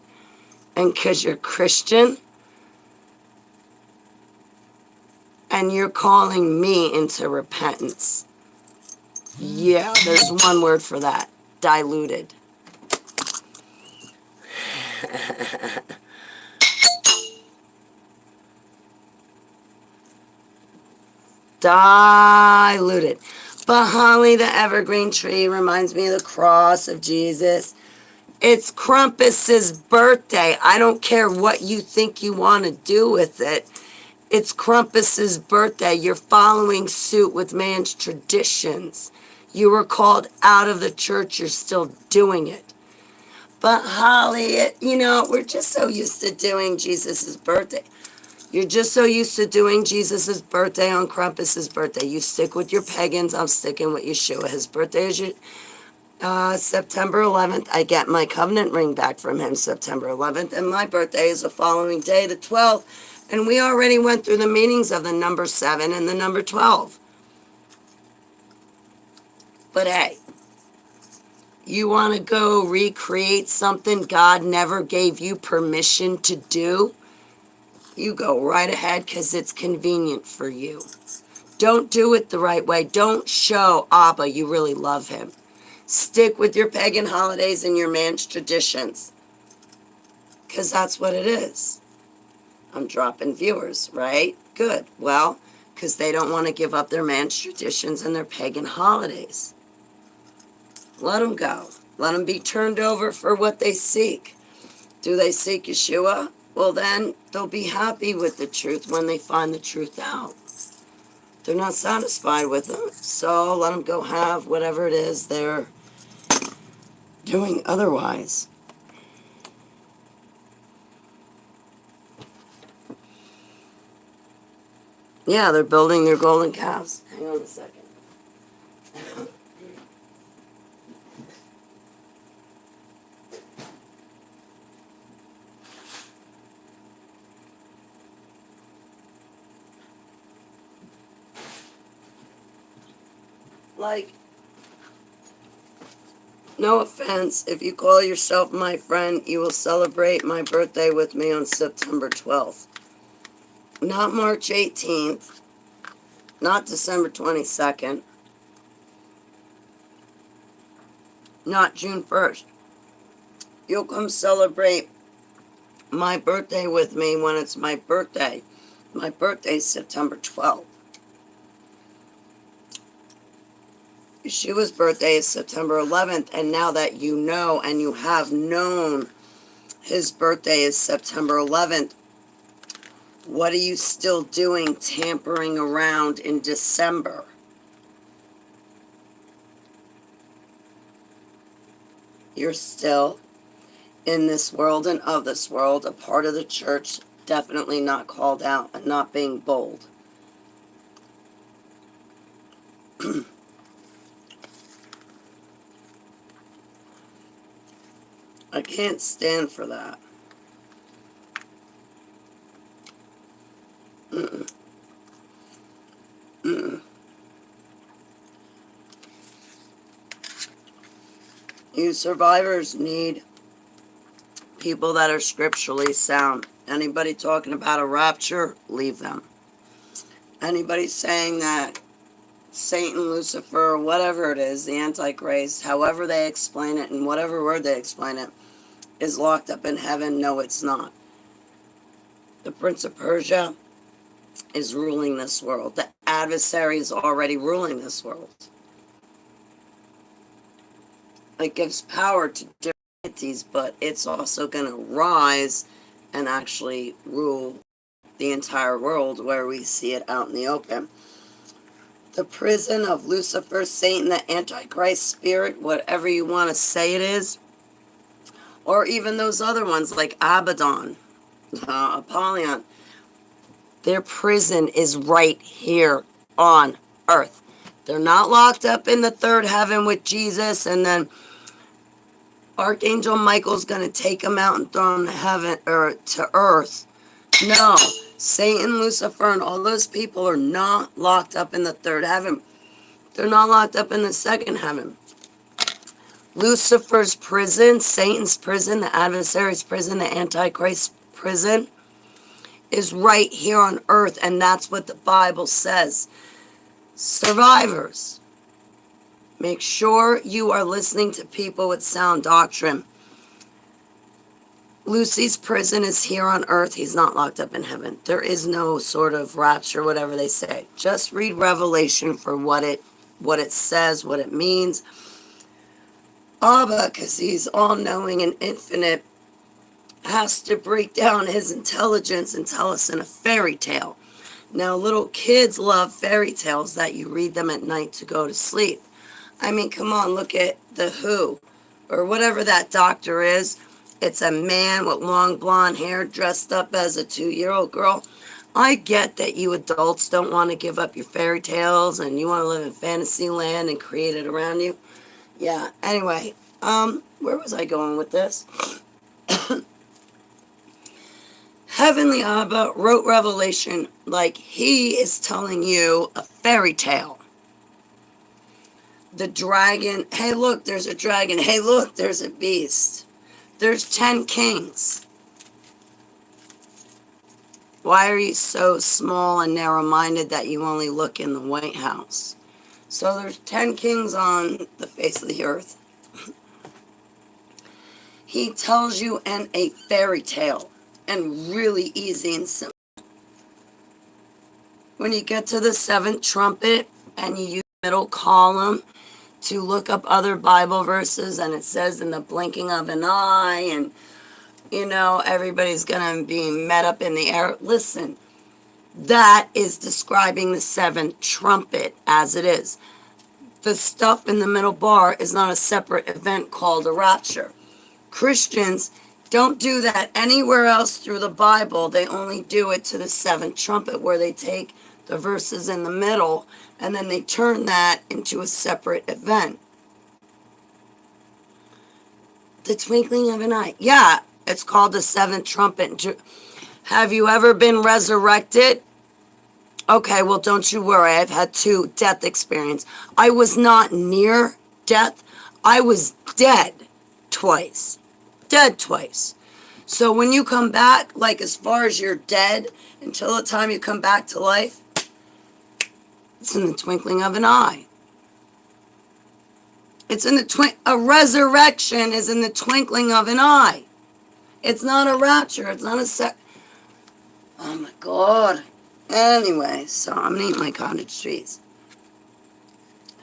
and because you're Christian, and you're calling me into repentance. Yeah, there's one word for that. Diluted. Diluted. But Holly, the evergreen tree, reminds me of the cross of Jesus. It's Krampus's birthday. I don't care what you think you want to do with it. It's Krampus's birthday. You're following suit with man's traditions. You were called out of the church. You're still doing it. But Holly, we're just so used to doing Jesus' birthday. You're just so used to doing Jesus' birthday on Krampus's birthday. You stick with your pagans. I'm sticking with Yeshua. His birthday is September 11th. I get my covenant ring back from him September 11th. And my birthday is the following day, the 12th. And we already went through the meanings of the number 7 and the number 12. But hey, you want to go recreate something God never gave you permission to do? You go right ahead because it's convenient for you. Don't do it the right way. Don't show Abba you really love him. Stick with your pagan holidays and your man's traditions. Because that's what it is. I'm dropping viewers, right? Good. Well, because they don't want to give up their man's traditions and their pagan holidays. Let them go. Let them be turned over for what they seek. Do they seek Yeshua? Well, then they'll be happy with the truth when they find the truth out. They're not satisfied with them, so let them go have whatever it is they're doing otherwise. Yeah, they're building their golden calves. Hang on a second. Like, no offense, if you call yourself my friend, you will celebrate my birthday with me on September 12th. Not March 18th, not December 22nd, not June 1st. You'll come celebrate my birthday with me when it's my birthday. My birthday is September 12th. Yeshua's birthday is September 11th, and now that you know and you have known his birthday is September 11th, what are you still doing tampering around in December? You're still in this world and of this world, a part of the church, definitely not called out and not being bold. I can't stand for that. Mm-mm. Mm-mm. You survivors need people that are scripturally sound. Anybody talking about a rapture, leave them. Anybody saying that Satan, Lucifer, or whatever it is, the Antichrist, however they explain it, and whatever word they explain it, is locked up in heaven, no, it's not. The Prince of Persia is ruling this world. The adversary is already ruling this world. It gives power to different entities, but it's also going to rise and actually rule the entire world where we see it out in the open. The prison of Lucifer, Satan, the Antichrist spirit, whatever you want to say it is, or even those other ones like Abaddon, Apollyon, their prison is right here on earth. They're not locked up in the third heaven with Jesus, and then Archangel Michael's going to take them out and throw them to heaven or to earth. No, Satan, Lucifer, and all those people are not locked up in the third heaven. They're not locked up in the second heaven. Lucifer's prison, Satan's prison, the adversary's prison, the Antichrist's prison is right here on earth, and that's what the Bible says. Survivors, make sure you are listening to people with sound doctrine. Lucy's prison is here on earth. He's not locked up in heaven. There is no sort of rapture, whatever they say. Just read Revelation for what it says, what it means. Abba, because he's all-knowing and infinite, has to break down his intelligence and tell us in a fairy tale. Now, little kids love fairy tales that you read them at night to go to sleep. I mean, come on, look at The Who, or whatever that doctor is. It's a man with long blonde hair dressed up as a 2-year-old girl. I get that you adults don't want to give up your fairy tales and you want to live in fantasy land and create it around you. Yeah, anyway, where was I going with this? Heavenly Abba wrote Revelation like he is telling you a fairy tale. The dragon, hey look, there's a dragon. Hey look, there's a beast. There's 10 kings. Why are you so small and narrow-minded that you only look in the White House? So there's 10 kings on the face of the earth. He tells you in a fairy tale, and really easy and simple. When you get to the 7th trumpet and you use the middle column to look up other Bible verses, and it says in the blinking of an eye, and you know, everybody's going to be met up in the air. Listen, that is describing the 7th trumpet as it is. The stuff in the middle bar is not a separate event called a rapture. Christians don't do that anywhere else through the Bible. They only do it to the 7th trumpet, where they take the verses in the middle and then they turn that into a separate event. The twinkling of an eye. Yeah, it's called the 7th trumpet. Have you ever been resurrected? Okay, well, don't you worry. I've had 2 death experiences. I was not near death. I was dead twice. Dead twice. So when you come back, like as far as you're dead, until the time you come back to life, it's in the twinkling of an eye. It's in the a resurrection is in the twinkling of an eye. It's not a rapture. It's not a oh my God. Anyway, so I'm gonna eat my cottage cheese.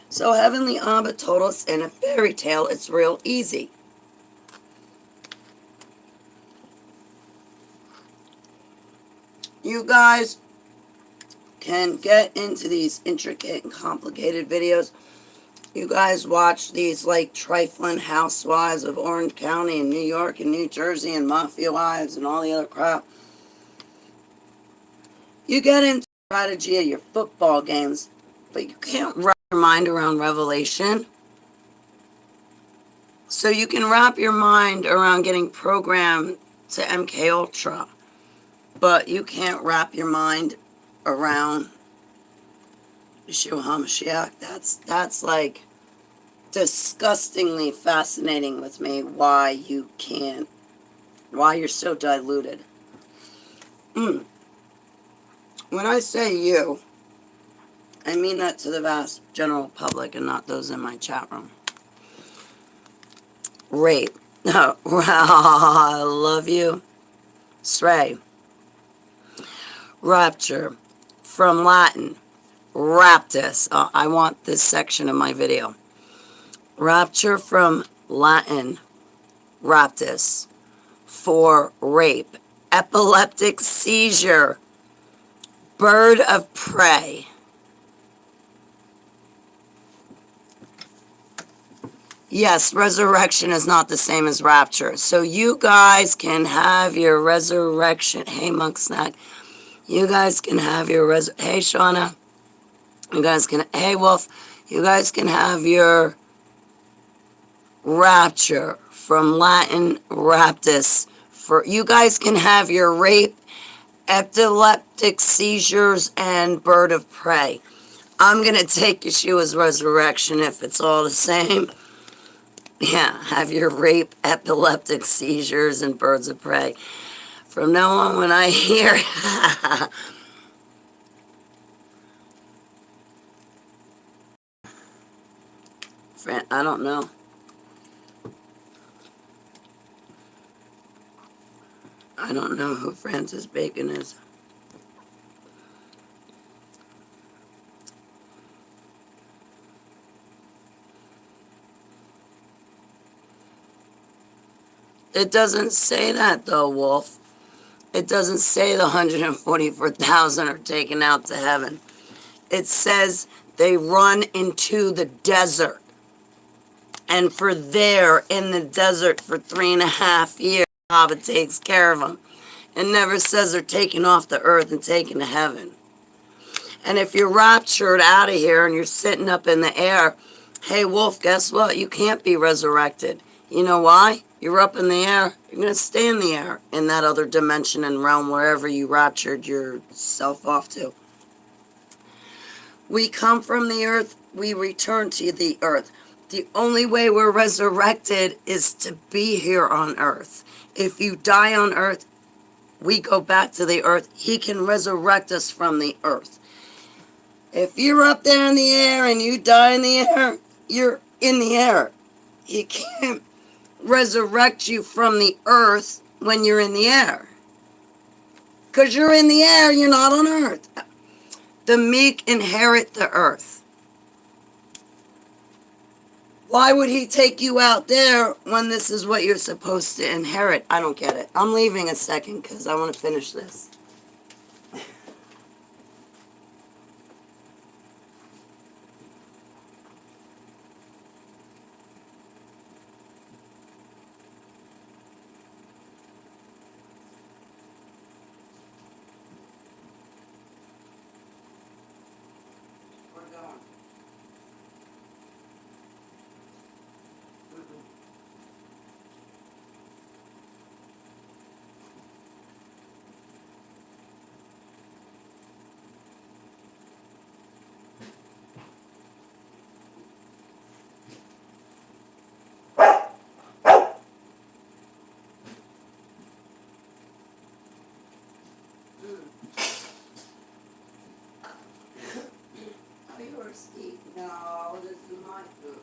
So Heavenly Abba told us in a fairy tale, it's real easy. You guys can get into these intricate and complicated videos. You guys watch these like trifling housewives of Orange County and New York and New Jersey and Mafia Wives and all the other crap. You get into the strategy of your football games, but you can't wrap your mind around Revelation. So you can wrap your mind around getting programmed to MK Ultra, but you can't wrap your mind around Yeshua HaMashiach. That's like disgustingly fascinating with me, why you can't, why you're so diluted. When I say you, I mean that to the vast general public and not those in my chat room. Rape. Oh, I love you. Sray. Rapture. From Latin. Raptus. I want this section of my video. Rapture from Latin. Raptus. For rape. Epileptic seizure. Bird of prey. Yes, resurrection is not the same as rapture. So you guys can have your resurrection. Hey, Monk Snack. You guys can have your hey, Shauna. You guys can, hey, Wolf. You guys can have your rapture from Latin raptus. You guys can have your rape, epileptic seizures, and bird of prey. I'm going to take Yeshua's resurrection if it's all the same. Yeah, have your rape, epileptic seizures, and birds of prey. From now on, when I hear... I don't know. I don't know who Francis Bacon is. It doesn't say that, though, Wolf. It doesn't say the 144,000 are taken out to heaven. It says they run into the desert. And for there, in the desert for 3.5 years, Abba takes care of them. It never says they're taken off the earth and taken to heaven. And if you're raptured out of here and you're sitting up in the air, hey, Wolf, guess what? You can't be resurrected. You know why? You're up in the air. You're going to stay in the air in that other dimension and realm wherever you raptured yourself off to. We come from the earth. We return to the earth. The only way we're resurrected is to be here on earth. If you die on earth, we go back to the earth. He can resurrect us from the earth. If you're up there in the air and you die in the air, you're in the air. He can't resurrect you from the earth when you're in the air. Because you're in the air, you're not on earth. The meek inherit the earth. Why would he take you out there when this is what you're supposed to inherit? I don't get it. I'm leaving a second because I want to finish this. No, this is my food.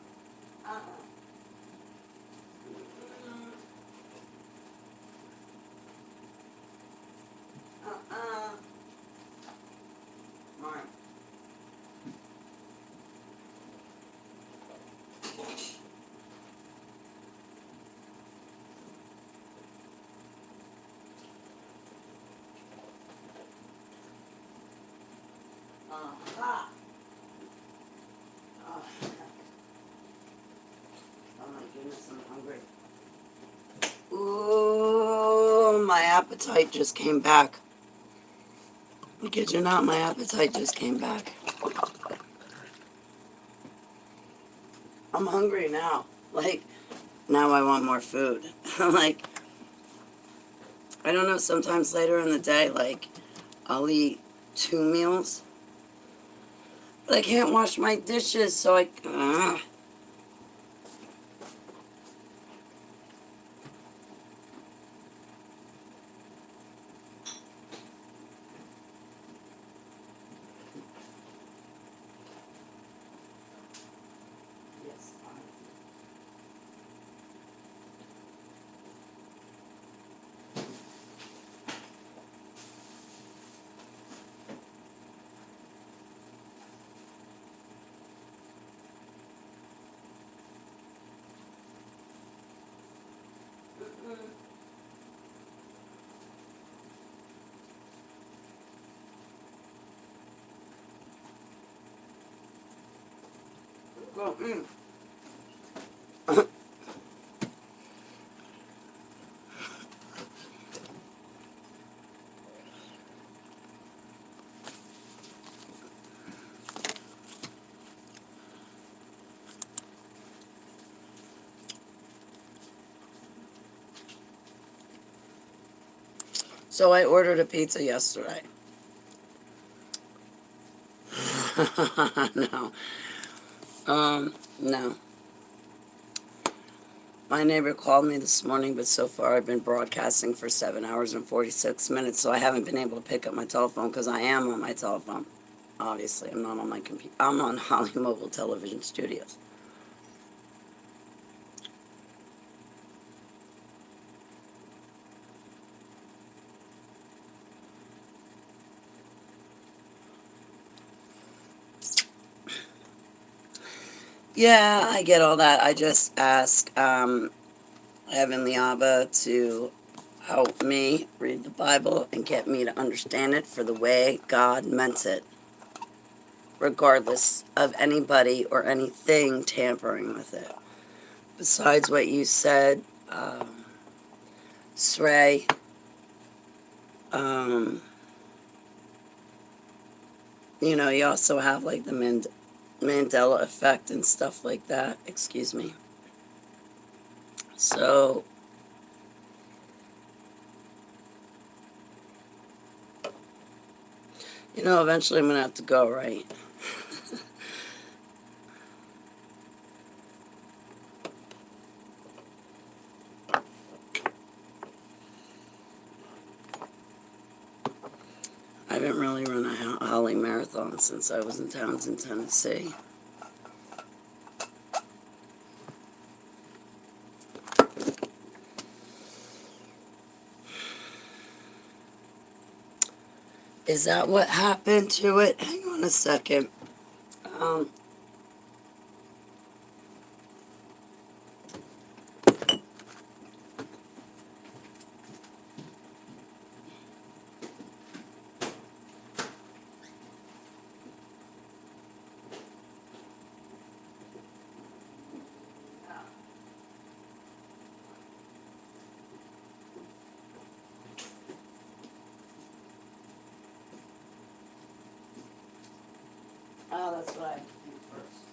Mine. Aha. Oh my goodness, I'm hungry. Ooh, my appetite just came back. I kid you not, my appetite just came back. I'm hungry now. Like, now I want more food. I'm like, I don't know, sometimes later in the day, like, I'll eat 2 meals. But I can't wash my dishes, so I... Yes, go, So I ordered a pizza yesterday. No. No. My neighbor called me this morning, but so far I've been broadcasting for 7 hours and 46 minutes, so I haven't been able to pick up my telephone because I am on my telephone. Obviously, I'm not on my computer. I'm on Holly Mobile Television Studios. Yeah, I get all that. I just ask Heavenly Abba to help me read the Bible and get me to understand it for the way God meant it, regardless of anybody or anything tampering with it. Besides what you said, Srey, you also have like the Mandela effect and stuff like that. Excuse me. So, eventually I'm going to have to go, right? I haven't really run a Holly marathon since I was in Townsend, Tennessee. Is that what happened to it? Hang on a second. Oh, that's what I have to do first.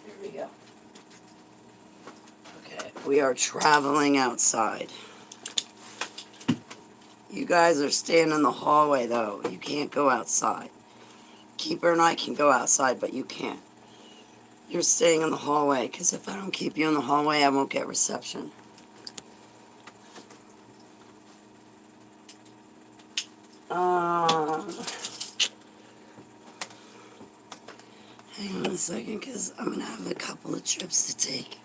Here we go. Okay, we are traveling outside. You guys are staying in the hallway, though. You can't go outside. Keeper and I can go outside, but you can't. You're staying in the hallway, because if I don't keep you in the hallway, I won't get reception. Hang on a second, because I'm going to have a couple of trips to take.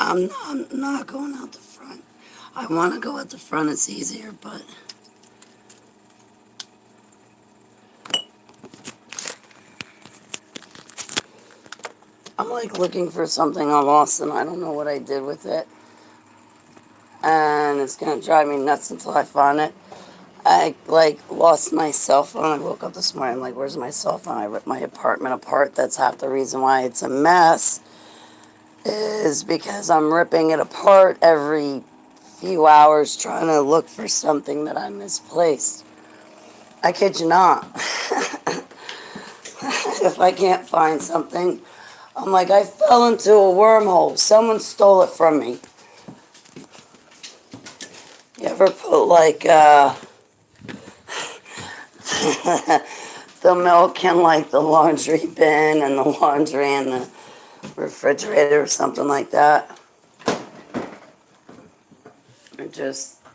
I'm not going out the front. I want to go out the front, it's easier, but I'm like looking for something I lost and I don't know what I did with it. And it's going to drive me nuts until I find it. I lost my cell phone. I woke up this morning, I'm like, where's my cell phone? I ripped my apartment apart. That's half the reason why it's a mess, is because I'm ripping it apart every few hours trying to look for something that I misplaced. I kid you not. If I can't find something, I'm like, I fell into a wormhole. Someone stole it from me. You ever put like the milk in like the laundry bin and the laundry in the refrigerator or something like that?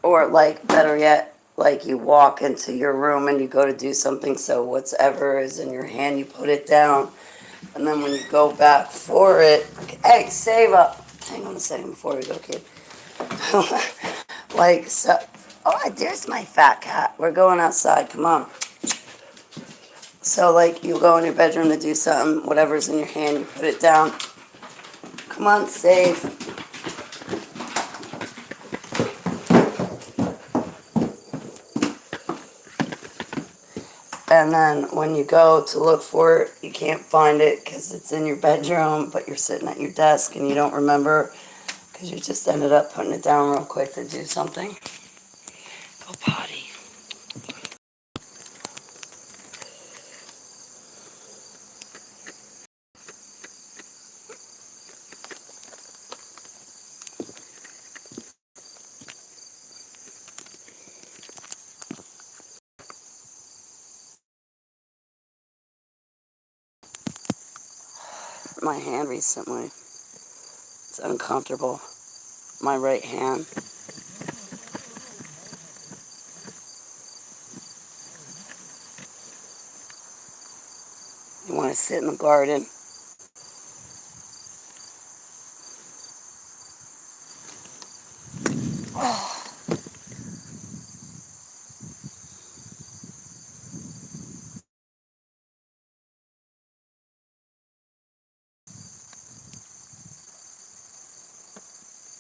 Or like better yet, like you walk into your room and you go to do something, so whatever is in your hand, you put it down, And then when you go back for it, hey, save up. Hang on a second before we go, kid. Like, so, oh, there's my fat cat. We're going outside, come on. So, like, you go in your bedroom to do something, whatever's in your hand, you put it down. Come on, save. And then when you go to look for it, you can't find it because it's in your bedroom, but you're sitting at your desk and you don't remember because you just ended up putting it down real quick to do something. Go potty. My hand recently. It's uncomfortable. My right hand. You want to sit in the garden.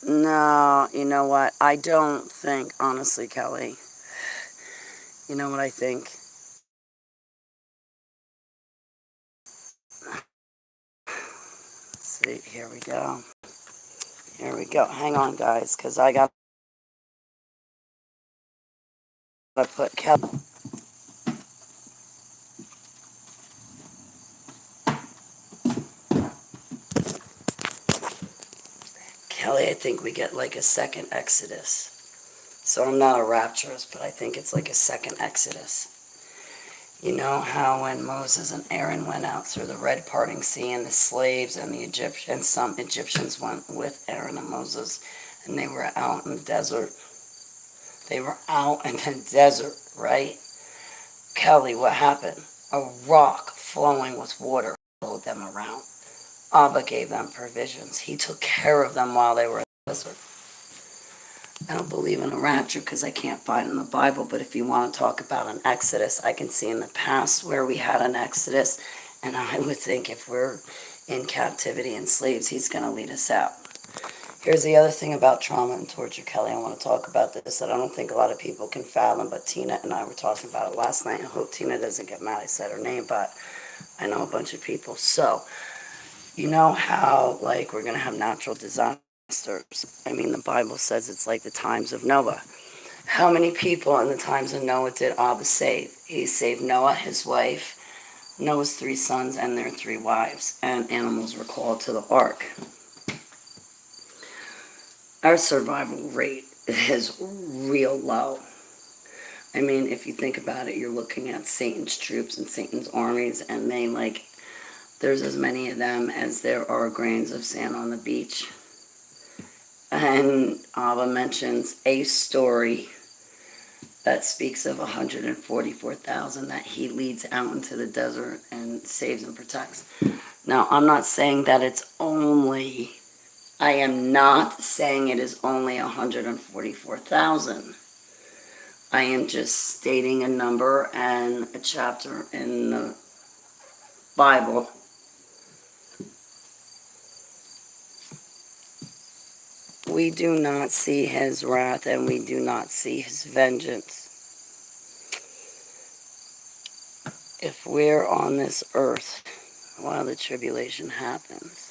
No, you know what? I don't think, honestly, Kelly. You know what I think? Let's see, here we go. Here we go. Hang on, guys, because I got to put Kelly. Kelly, I think we get like a second Exodus. So I'm not a rapturist, but I think it's like a second Exodus. You know how when Moses and Aaron went out through the Red Parting Sea and the slaves and the Egyptians, some Egyptians went with Aaron and Moses, and they were out in the desert. They were out in the desert, right? Kelly, what happened? A rock flowing with water followed them around. Abba gave them provisions. He took care of them while they were in the desert. I don't believe in a rapture because I can't find it in the Bible, but if you want to talk about an exodus, I can see in the past where we had an exodus, and I would think if we're in captivity and slaves, he's going to lead us out. Here's the other thing about trauma and torture, Kelly. I want to talk about this that I don't think a lot of people can fathom, but Tina and I were talking about it last night. I hope Tina doesn't get mad I said her name, but I know a bunch of people. So, you know how, like, we're going to have natural disasters. I mean, the Bible says it's like the times of Noah. How many people in the times of Noah did Abba save? He saved Noah, his wife, Noah's 3 sons, and their 3 wives, and animals were called to the ark. Our survival rate is real low. I mean, if you think about it, you're looking at Satan's troops and Satan's armies, and there's as many of them as there are grains of sand on the beach. And Abba mentions a story that speaks of 144,000 that he leads out into the desert and saves and protects. Now, I'm not saying that I am not saying it is only 144,000. I am just stating a number and a chapter in the Bible. We do not see his wrath and we do not see his vengeance. If we're on this earth while the tribulation happens,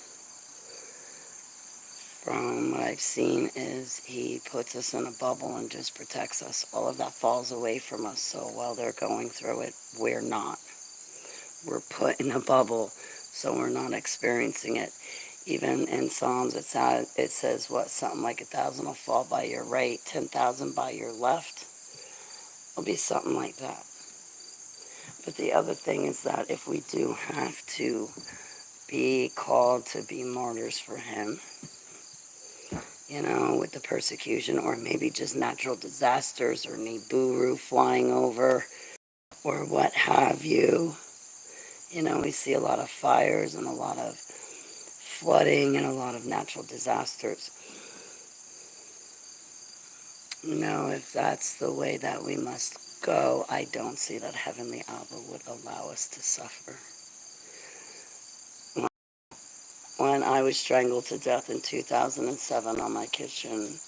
from what I've seen is he puts us in a bubble and just protects us. All of that falls away from us. So while they're going through it, we're not. We're put in a bubble, so we're not experiencing it. Even in Psalms, it says what? Something like 1,000 will fall by your right, 10,000 by your left. It'll be something like that. But the other thing is that if we do have to be called to be martyrs for him, with the persecution, or maybe just natural disasters, or Nibiru flying over, or what have you, We see a lot of fires and a lot of flooding and a lot of natural disasters. If that's the way that we must go, I don't see that Heavenly Abba would allow us to suffer. When I was strangled to death in 2007 on my kitchen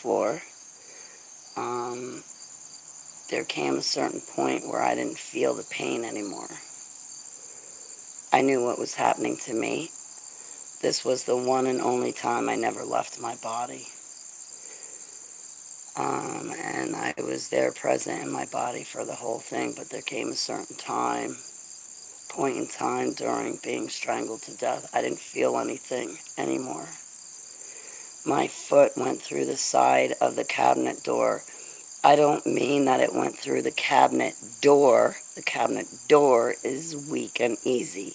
floor, there came a certain point where I didn't feel the pain anymore. I knew what was happening to me. This was the one and only time I never left my body. And I was there present in my body for the whole thing, but there came a certain point in time during being strangled to death, I didn't feel anything anymore. My foot went through the side of the cabinet door. I don't mean that it went through the cabinet door. The cabinet door is weak and easy.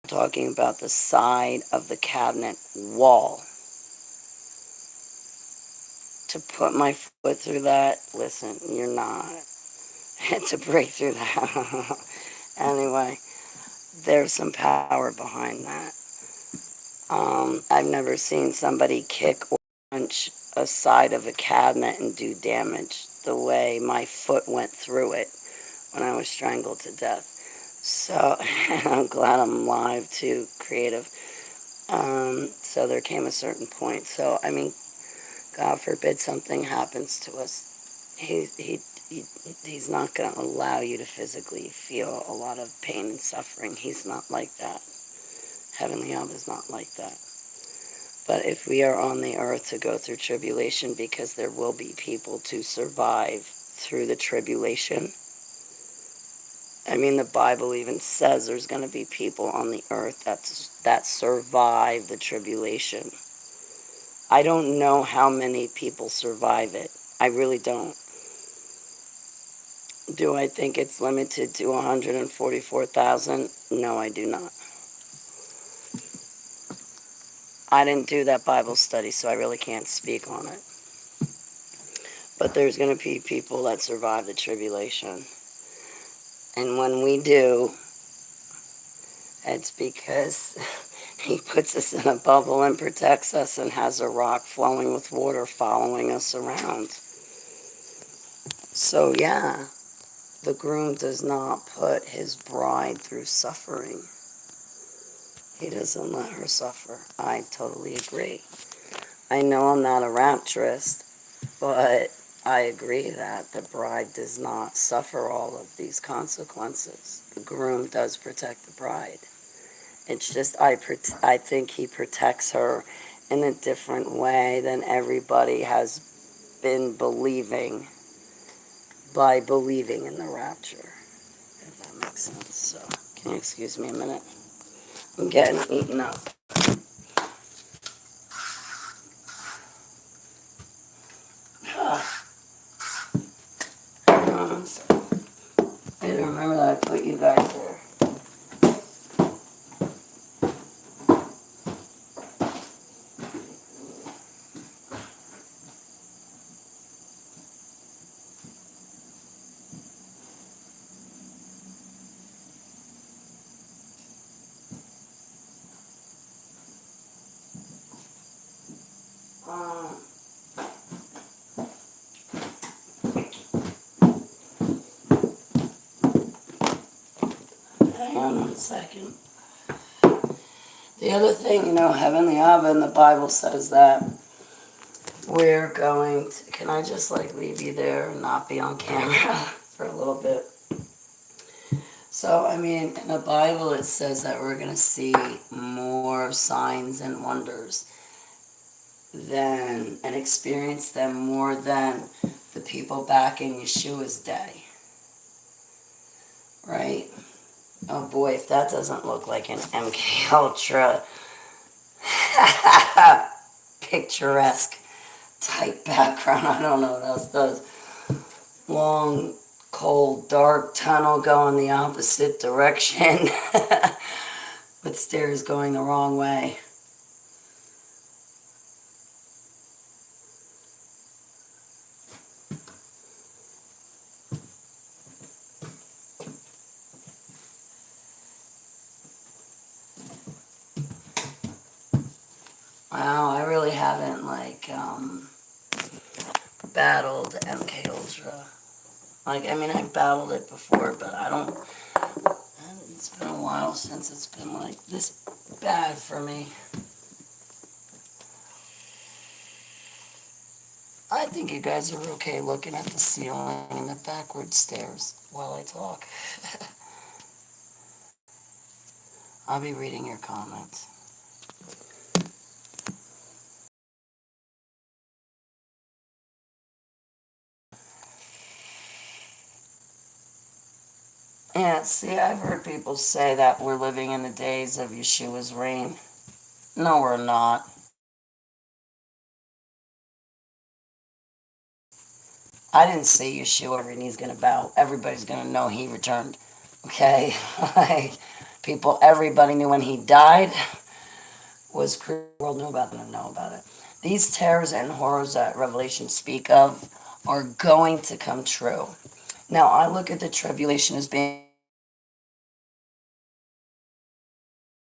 I'm talking about the side of the cabinet wall. To put my foot through that, listen, you're not. To break through that. Anyway, there's some power behind that. I've never seen somebody kick or punch a side of a cabinet and do damage the way my foot went through it when I was strangled to death. So I'm glad I'm alive too, creative. So there came a certain point. So, God forbid something happens to us. He's not going to allow you to physically feel a lot of pain and suffering. He's not like that. Heavenly Abba is not like that. But if we are on the earth to go through tribulation, because there will be people to survive through the tribulation. The Bible even says there's going to be people on the earth that survive the tribulation. I don't know how many people survive it. I really don't. Do I think it's limited to 144,000? No, I do not. I didn't do that Bible study, so I really can't speak on it. But there's going to be people that survive the tribulation. And when we do, it's because he puts us in a bubble and protects us and has a rock flowing with water following us around. So yeah, the groom does not put his bride through suffering. He doesn't let her suffer. I totally agree. I know I'm not a rapturist, but I agree that the bride does not suffer all of these consequences. The groom does protect the bride. It's just I think he protects her in a different way than everybody has been believing by believing in the rapture, if that makes sense. So, can you excuse me a minute? I'm getting eaten up. I didn't remember that I put you guys there. Hang on 1 second. The other thing, Heavenly Abba in the Bible says that we're going to, can I just leave you there and not be on camera for a little bit? So, in the Bible it says that we're going to see more signs and wonders and experience them more than the people back in Yeshua's day. Right? Oh boy, if that doesn't look like an MK Ultra picturesque type background, I don't know what else does. Long, cold, dark tunnel going the opposite direction with stairs going the wrong way. Wow, I really haven't battled MK Ultra. I mean, I battled it before, but I don't. It's been a while since it's been like this bad for me. I think you guys are okay looking at the ceiling and the backward stairs while I talk. I'll be reading your comments. Yeah, see, I've heard people say that we're living in the days of Yeshua's reign. No, we're not. I didn't say Yeshua and he's going to bow. Everybody's going to know he returned. Okay? Like, everybody knew when he died was the world knew about them and know about it. These terrors and horrors that Revelation speak of are going to come true. Now, I look at the tribulation as being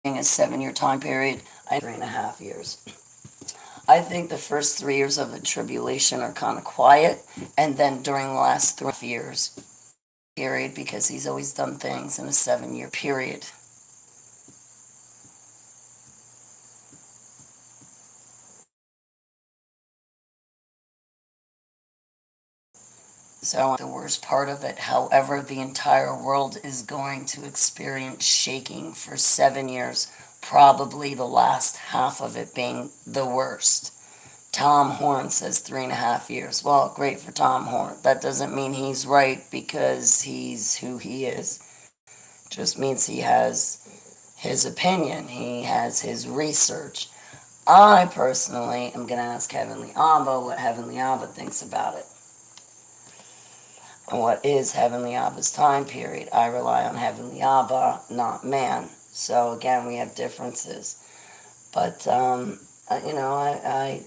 a 7-year time period, 3.5 years. I think the first 3 years of the tribulation are kind of quiet, and then during the last 3.5 years, period, because he's always done things in a 7-year period. So the worst part of it, however, the entire world is going to experience shaking for 7 years, probably the last half of it being the worst. Tom Horn says 3.5 years. Well, great for Tom Horn. That doesn't mean he's right because he's who he is. Just means he has his opinion. He has his research. I personally am going to ask Heavenly Abba what Heavenly Abba thinks about it. And what is Heavenly Abba's time period? I rely on Heavenly Abba, not man. So again, we have differences. But, I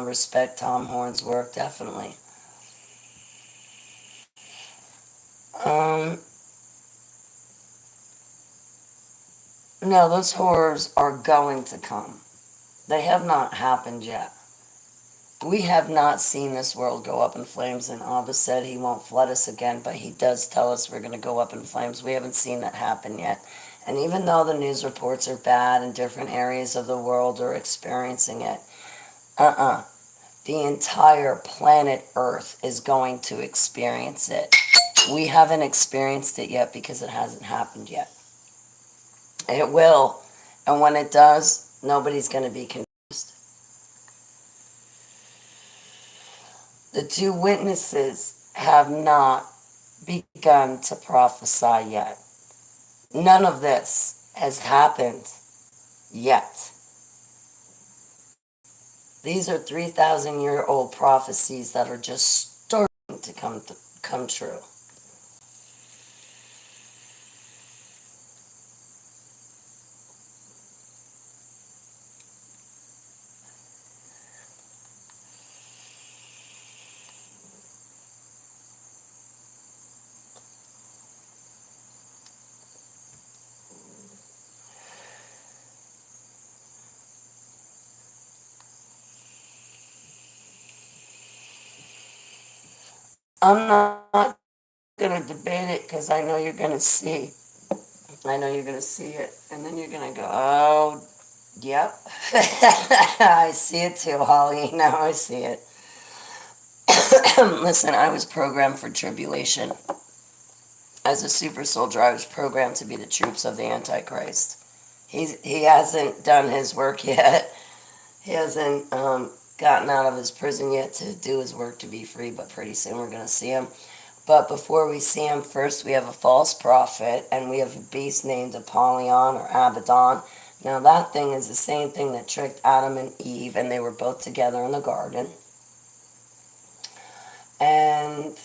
respect Tom Horn's work, definitely. No, those horrors are going to come. They have not happened yet. We have not seen this world go up in flames, and Abba said he won't flood us again, but he does tell us we're going to go up in flames. We haven't seen that happen yet. And even though the news reports are bad and different areas of the world are experiencing it, the entire planet Earth is going to experience it. We haven't experienced it yet because it hasn't happened yet. It will. And when it does, nobody's going to be confused. The two witnesses have not begun to prophesy yet. None of this has happened yet. These are 3,000-year-old prophecies that are just starting to come true. I'm not going to debate it because I know you're going to see. I know you're going to see it. And then you're going to go, oh, yep. I see it too, Holly. Now I see it. Listen, I was programmed for tribulation. As a super soldier, I was programmed to be the troops of the Antichrist. He hasn't done his work yet. He hasn't gotten out of his prison yet to do his work to be free, but pretty soon we're going to see him. But before we see him, first we have a false prophet, and we have a beast named Apollyon or Abaddon. Now that thing is the same thing that tricked Adam and Eve, and they were both together in the garden. And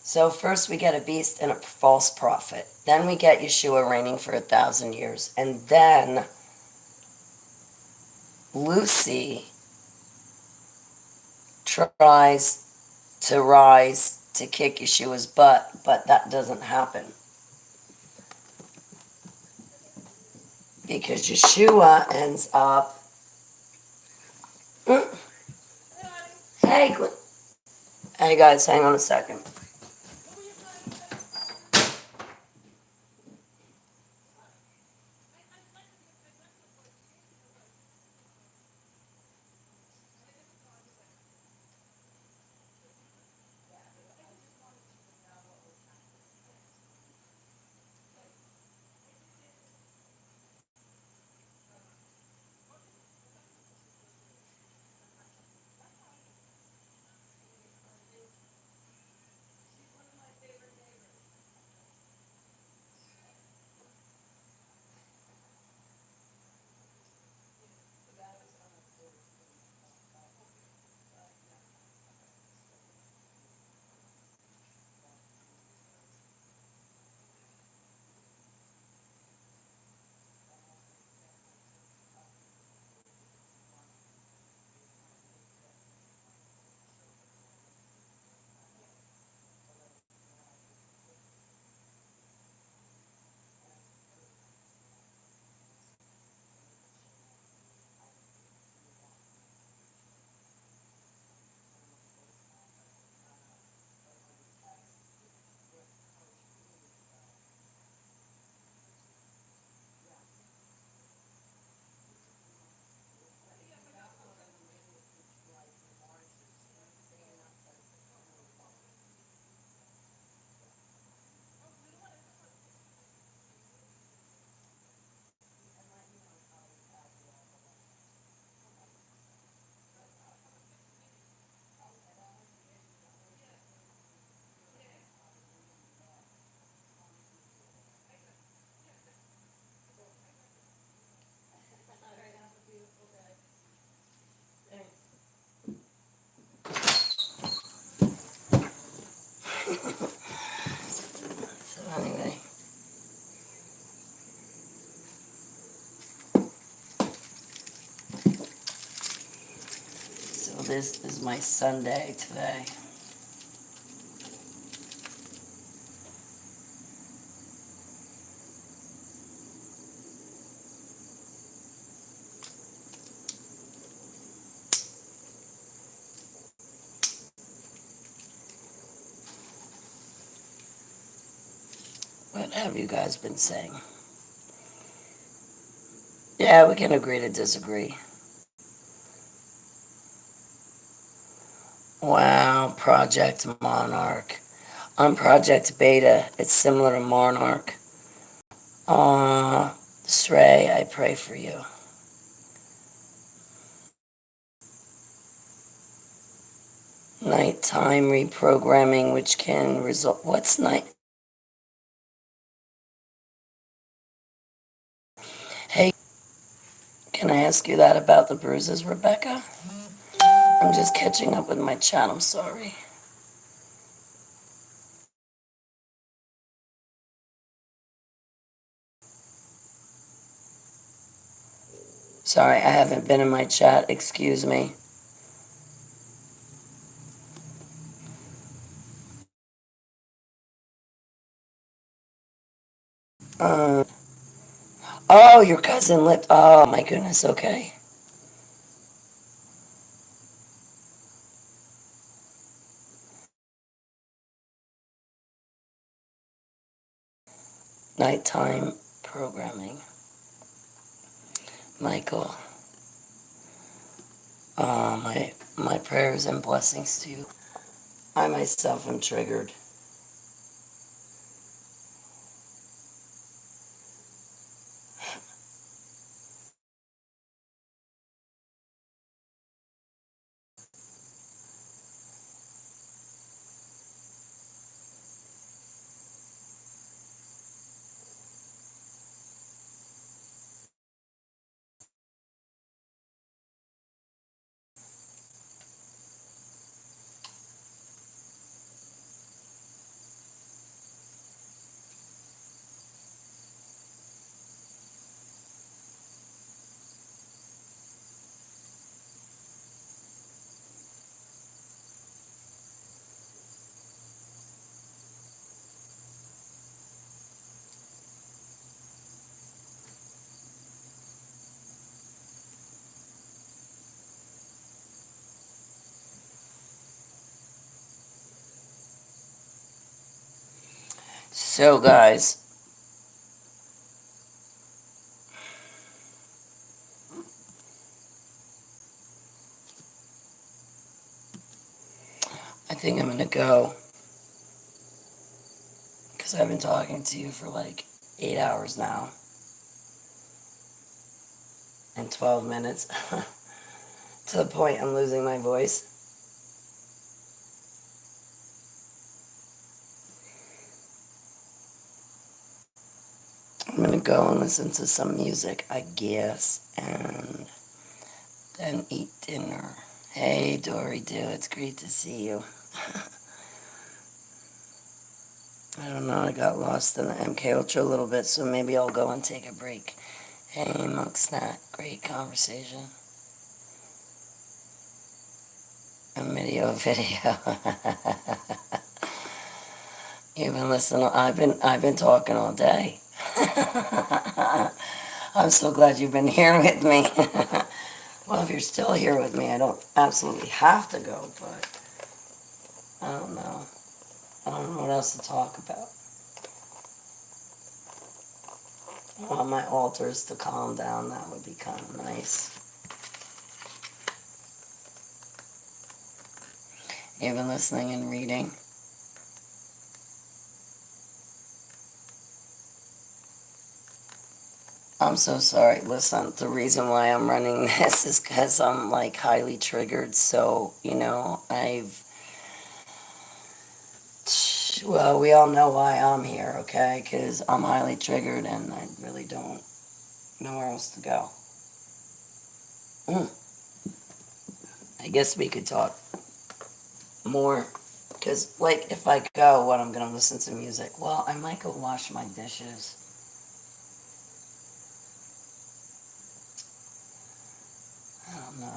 so first we get a beast and a false prophet. Then we get Yeshua reigning for 1,000 years. And then Lucy tries to rise to kick Yeshua's butt, but that doesn't happen. because Yeshua ends up. Hey, hey guys, hang on a second. So anyway, so this is my Sunday today. What have you guys been saying? Yeah, we can agree to disagree. Wow, Project Monarch. On Project Beta, it's similar to Monarch. Srey, I pray for you. Nighttime reprogramming, which can result. What's night? Hey, can I ask you that about the bruises, Rebecca? I'm just catching up with my chat, I'm sorry. Sorry, I haven't been in my chat, excuse me. Uh, oh, your cousin lived. Oh, my goodness, okay. Nighttime programming. Michael, my prayers and blessings to you. I myself am triggered. So, guys, I think I'm going to go because I've been talking to you for like 8 hours now and 12 minutes to the point I'm losing my voice. I'm going to go and listen to some music, I guess, and then eat dinner. Hey, Dory Doo, it's great to see you. I don't know, I got lost in the MK Ultra a little bit, so maybe I'll go and take a break. Hey, Monk Snack, great conversation. A video. You've been listening. I've been talking all day. I'm so glad you've been here with me. Well, if you're still here with me, I don't absolutely have to go, but I don't know. I don't know what else to talk about. I want my altars to calm down. That would be kind of nice. You've been listening and reading. I'm so sorry. Listen, the reason why I'm running this is because I'm like highly triggered. So, well, we all know why I'm here, okay? Because I'm highly triggered and I really don't know where else to go. I guess we could talk more. Because, like, if I go, what, I'm going to listen to music? Well, I might go wash my dishes. I don't know.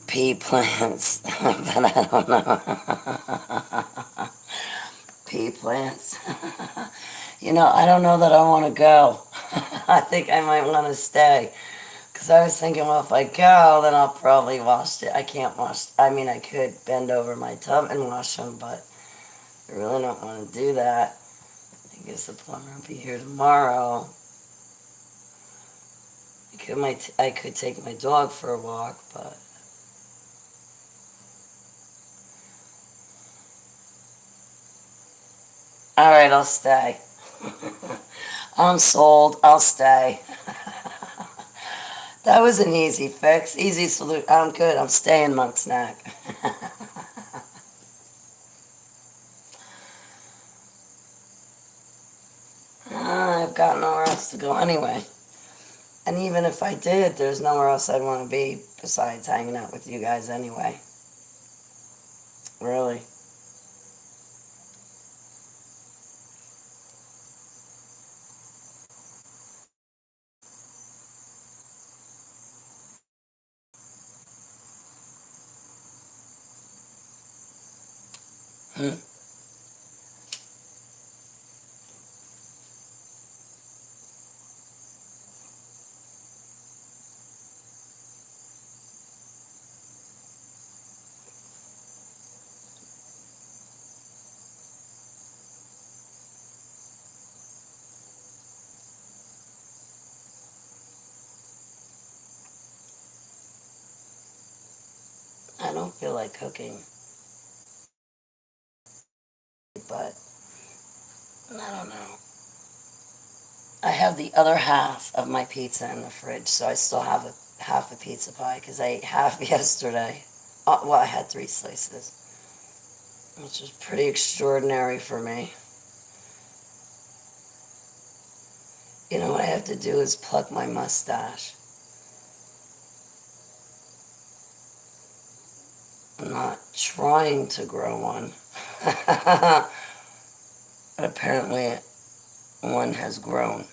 Pea plants, but I don't know. Pea plants. I don't know that I want to go. I think I might want to stay. Because I was thinking, well, if I go, then I'll probably wash it. I can't wash. I mean, I could bend over my tub and wash them, but I really don't want to do that. I guess the plumber will be here tomorrow. I could take my dog for a walk, but all right, I'll stay. I'm sold. I'll stay. That was an easy fix, easy solution. I'm good. I'm staying, Monk Snack. I've got nowhere else to go anyway. And even if I did, there's nowhere else I'd want to be besides hanging out with you guys anyway. Really. Hmm. I don't feel like cooking, but I don't know. I have the other half of my pizza in the fridge, so I still have half a pizza pie because I ate half yesterday. Well, I had 3 slices, which was pretty extraordinary for me. What I have to do is pluck my mustache. I'm not trying to grow one. But apparently one has grown.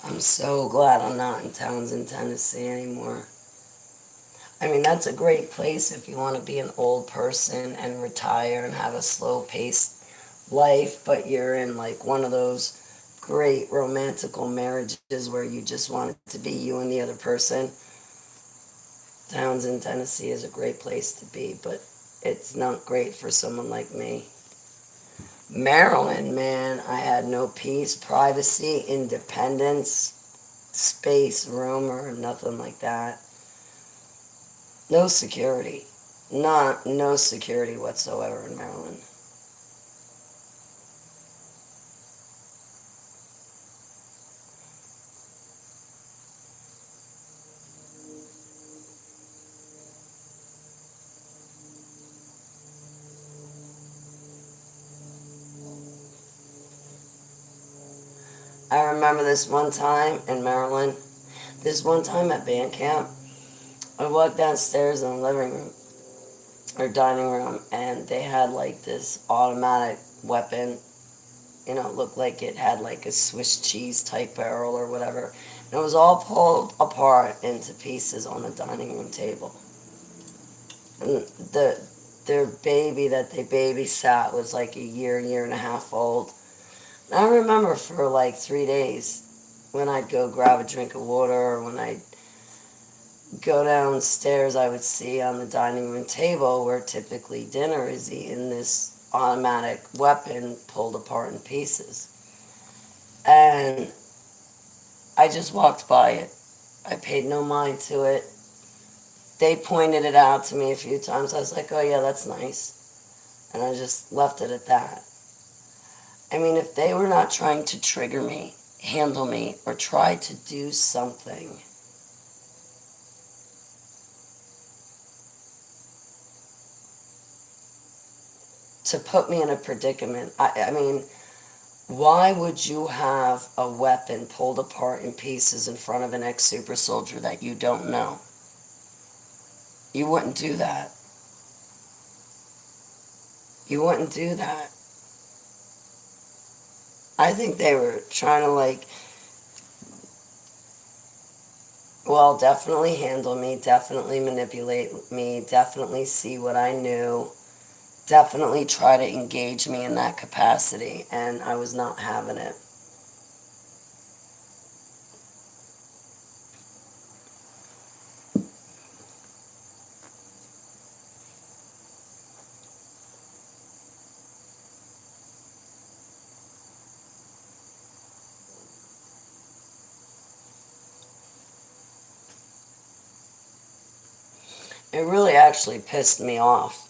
I'm so glad I'm not in Townsend, Tennessee anymore. I mean, that's a great place if you want to be an old person and retire and have a slow paced life, but you're in like one of those great romantical marriages where you just want it to be you and the other person. Townsend, Tennessee is a great place to be, but it's not great for someone like me. Maryland, man, I had no peace, privacy, independence, space, room, or nothing like that. No security. No security whatsoever in Maryland. I remember this one time in Maryland, this one time at band camp, I walked downstairs in the living room or dining room, and they had like this automatic weapon. You know, it looked like it had like a Swiss cheese type barrel or whatever. And it was all pulled apart into pieces on the dining room table. And their baby that they babysat was like a year and a half old. And I remember for like 3 days when I'd go grab a drink of water or when I'd go downstairs, I would see on the dining room table where typically dinner is eaten this automatic weapon pulled apart in pieces. And I just walked by it. I paid no mind to it. They pointed it out to me a few times. I was like, oh yeah, that's nice. And I just left it at that. I mean, if they were not trying to trigger me, handle me, or try to do something to put me in a predicament, I mean, why would you have a weapon pulled apart in pieces in front of an ex-super soldier that you don't know? You wouldn't do that. You wouldn't do that. I think they were trying to like, well, definitely handle me, definitely manipulate me, definitely see what I knew, definitely try to engage me in that capacity, and I was not having it. It really actually pissed me off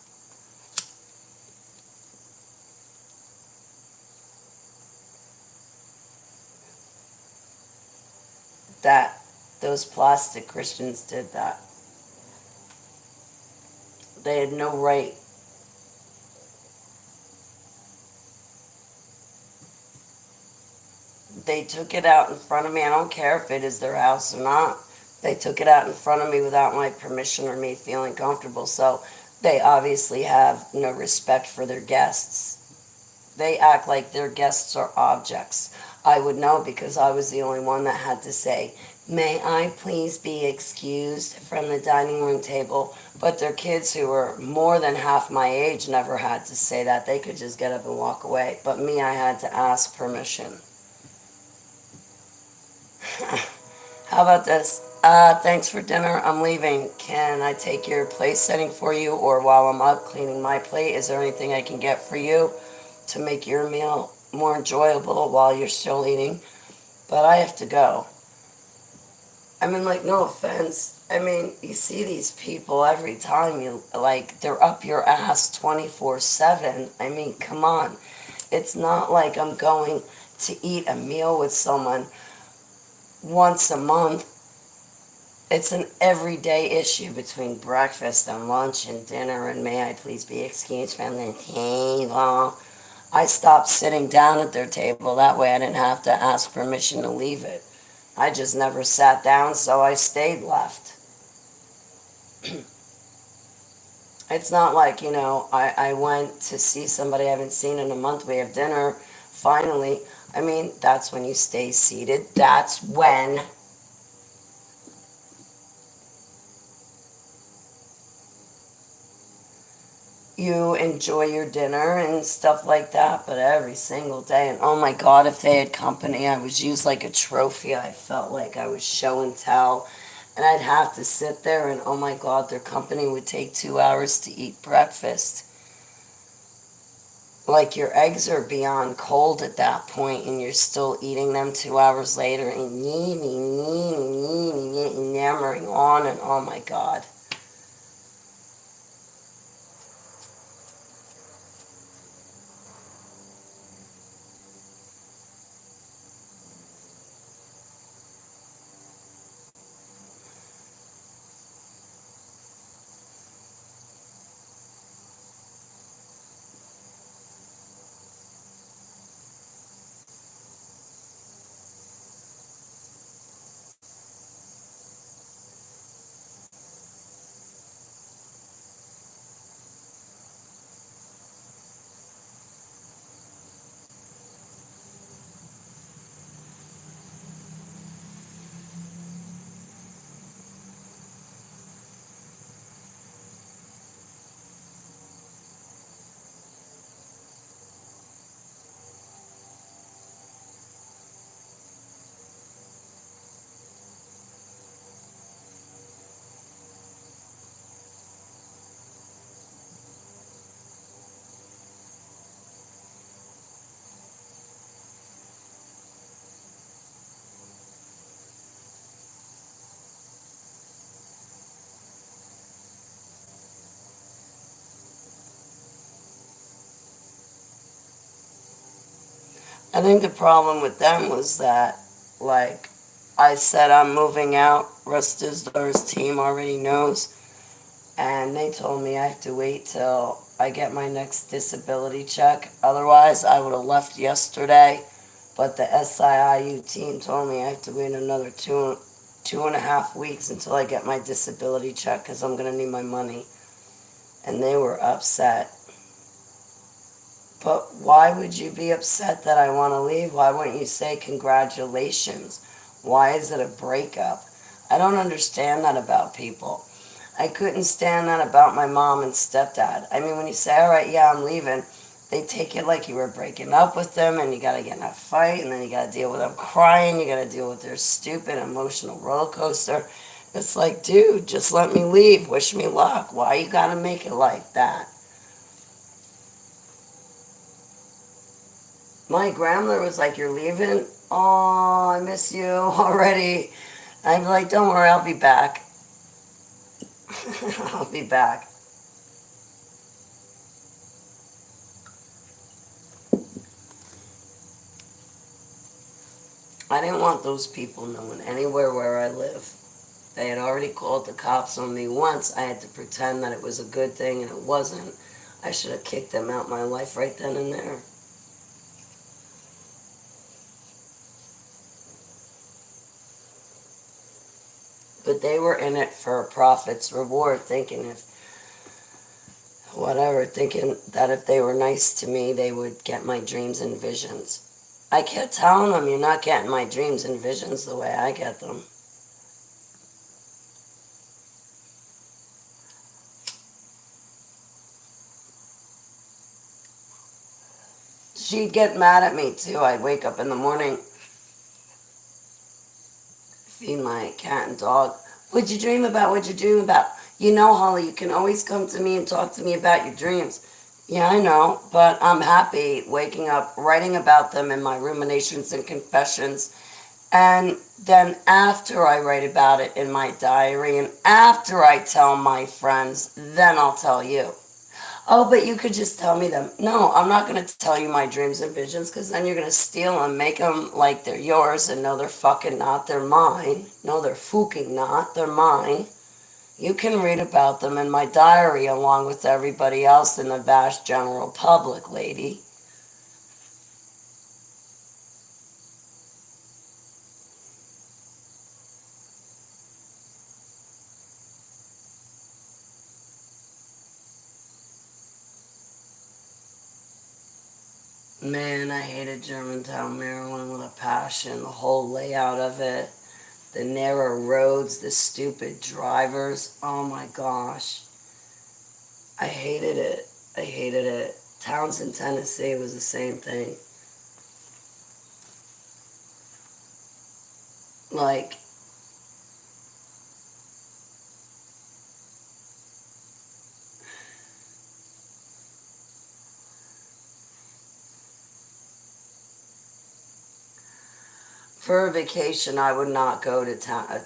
that those plastic Christians did that. They had no right. They took it out in front of me. I don't care if it is their house or not. They took it out in front of me without my permission or me feeling comfortable. So they obviously have no respect for their guests. They act like their guests are objects. I would know because I was the only one that had to say, may I please be excused from the dining room table? But their kids who were more than half my age never had to say that. They could just get up and walk away. But me, I had to ask permission. How about this? Thanks for dinner. I'm leaving. Can I take your place setting for you? Or while I'm up cleaning my plate, is there anything I can get for you to make your meal more enjoyable while you're still eating? But I have to go. I mean, like, no offense. I mean, you see these people every time you, like, they're up your ass 24/7. I mean, come on. It's not like I'm going to eat a meal with someone once a month. It's an everyday issue between breakfast and lunch and dinner, and may I please be excused from the table. I stopped sitting down at their table. That way I didn't have to ask permission to leave it. I just never sat down, so I stayed left. It's not like, I went to see somebody I haven't seen in a month. We have dinner, finally. I mean, that's when you stay seated. That's when you enjoy your dinner and stuff like that. But every single day, and oh my God, if they had company, I was used like a trophy. I felt like I was show and tell. And I'd have to sit there, and oh my God, their company would take 2 hours to eat breakfast. Like your eggs are beyond cold at that point, and you're still eating them 2 hours later, and yammering on, and oh my God. I think the problem with them was that, like, I said I'm moving out. Rustisdar's team already knows. And they told me I have to wait till I get my next disability check. Otherwise, I would have left yesterday. But the SIIU team told me I have to wait another 2.5 weeks until I get my disability check because I'm going to need my money. And they were upset. But why would you be upset that I want to leave? Why wouldn't you say congratulations? Why is it a breakup? I don't understand that about people. I couldn't stand that about my mom and stepdad. I mean, when you say, all right, yeah, I'm leaving, they take it like you were breaking up with them, and you got to get in a fight, and then you got to deal with them crying, you got to deal with their stupid emotional roller coaster. It's like, dude, just let me leave. Wish me luck. Why you got to make it like that? My grandmother was like, you're leaving? Oh, I miss you already. I'd be like, don't worry, I'll be back. I'll be back. I didn't want those people knowing anywhere where I live. They had already called the cops on me once. I had to pretend that it was a good thing, and it wasn't. I should have kicked them out of my life right then and there. But they were in it for a profit's reward, thinking that if they were nice to me, they would get my dreams and visions. I kept telling them, you're not getting my dreams and visions the way I get them. She'd get mad at me too. I'd wake up in the morning, feed my cat and dog. What'd you dream about? What'd you dream about? You know, Holly, you can always come to me and talk to me about your dreams. Yeah, I know, but I'm happy waking up, writing about them in my ruminations and confessions. And then after I write about it in my diary and after I tell my friends, then I'll tell you. Oh, but you could just tell me them. No, I'm not going to tell you my dreams and visions because then you're going to steal them, make them like they're yours, and no, they're fucking not. They're mine. No, they're fucking not. They're mine. You can read about them in my diary along with everybody else in the vast general public, lady. Man, I hated Germantown, Maryland with a passion. The whole layout of it, the narrow roads, the stupid drivers. Oh my gosh. I hated it. I hated it. Townsend, Tennessee was the same thing. Like, for a vacation, I would not go to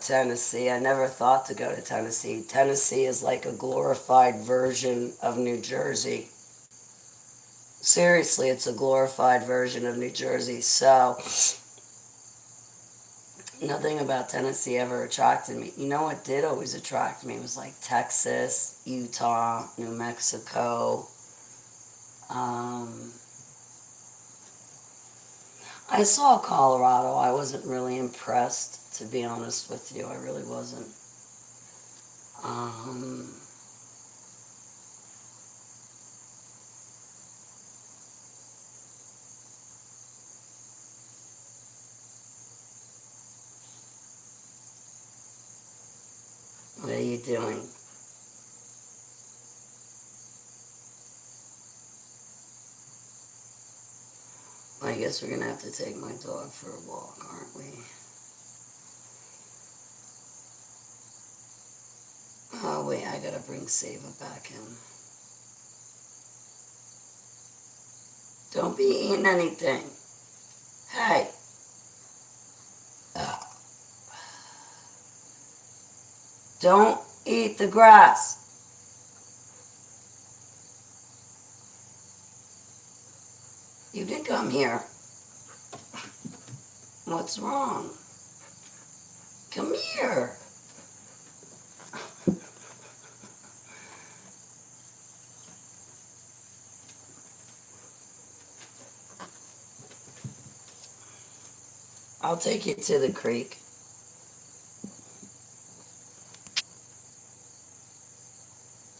Tennessee. I never thought to go to Tennessee. Tennessee is like a glorified version of New Jersey. Seriously, it's a glorified version of New Jersey. So, nothing about Tennessee ever attracted me. You know what did always attract me? It was like Texas, Utah, New Mexico. Um, I saw Colorado. I wasn't really impressed, to be honest with you. I really wasn't. Um, what are you doing? I guess we're going to have to take my dog for a walk, aren't we? Oh, wait, I got to bring Sava back in. Don't be eating anything. Hey. Don't eat the grass. You did come here. What's wrong? Come here. I'll take you to the creek.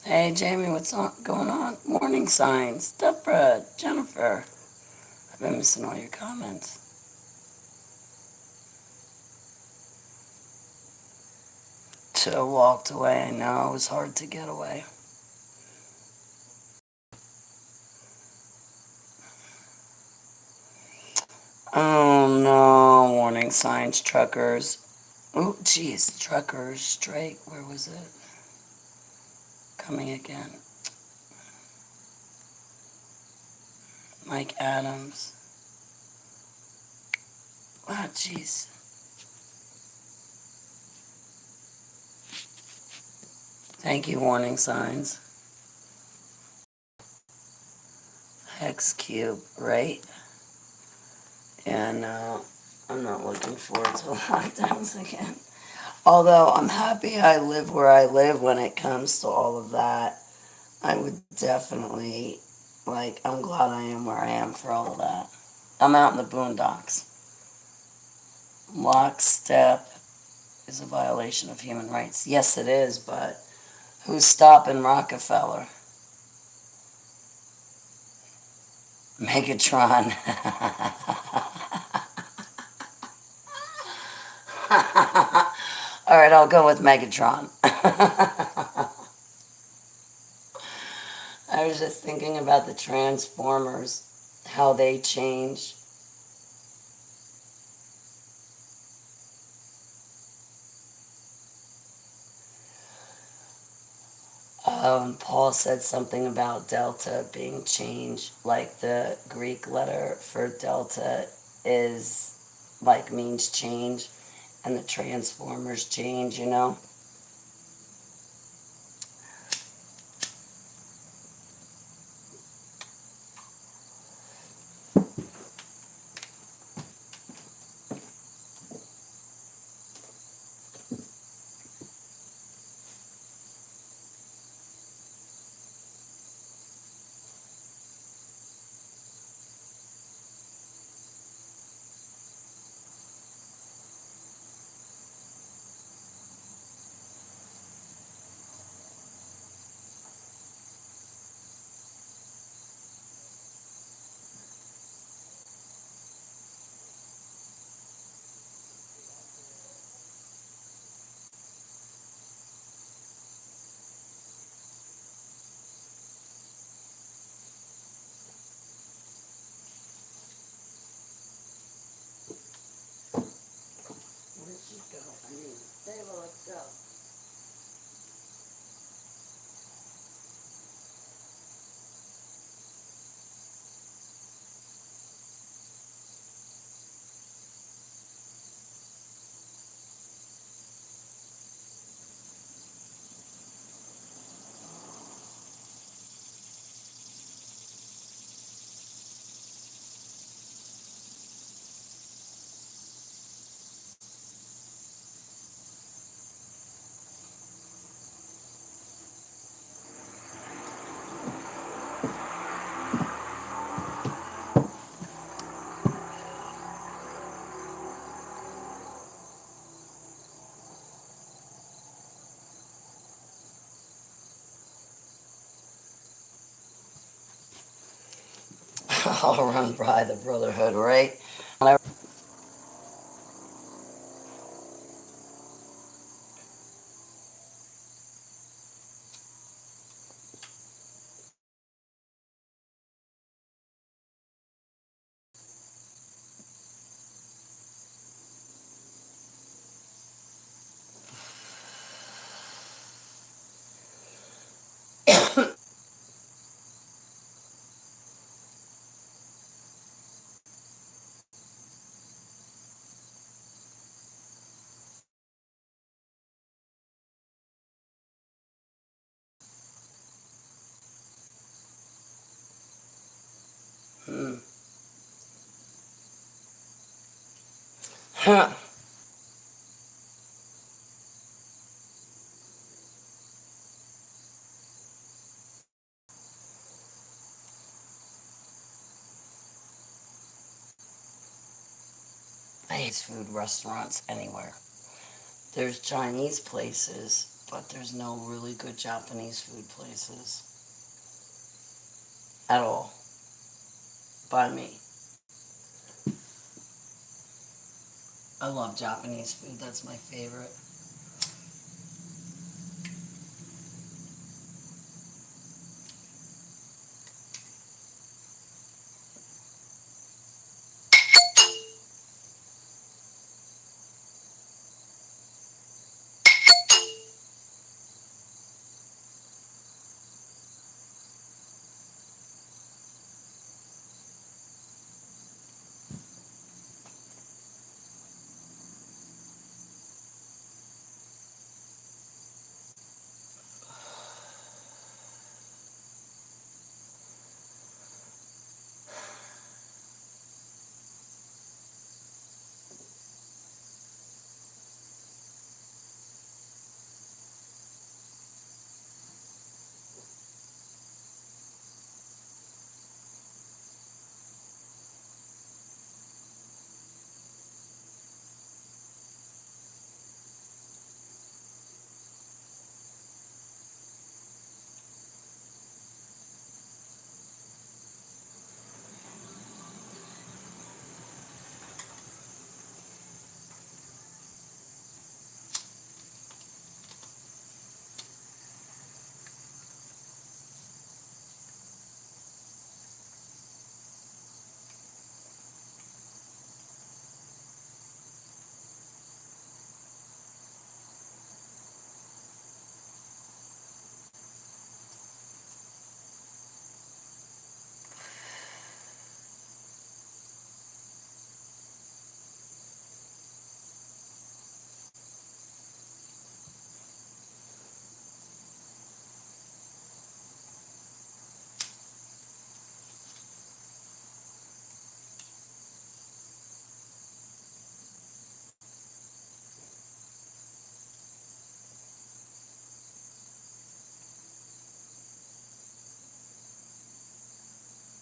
Hey, Jamie, what's going on? Morning signs. Deborah, Jennifer. I've been missing all your comments. So walked away. I know it was hard to get away. Oh no, warning signs, truckers. Oh, geez, truckers, straight. Where was it? Coming again. Mike Adams. Ah, jeez. Thank you, warning signs. Hex cube, right? Yeah, no, I'm not looking forward to lockdowns again. Although I'm happy I live where I live when it comes to all of that. I would definitely, I'm glad I am where I am for all of that. I'm out in the boondocks. Lockstep is a violation of human rights. Yes, it is, but who's stopping Rockefeller? Megatron. All right, I'll go with Megatron. I was just thinking about the Transformers, how they change. Paul said something about delta being changed, like the Greek letter for delta is means change, and the Transformers change, you know? go. I mean, Sable, let's go. I'll run by the Brotherhood, right? Hmm. Huh. I hate food restaurants anywhere. There's Chinese places, but there's no really good Japanese food places at all. By me. I love Japanese food. That's my favorite.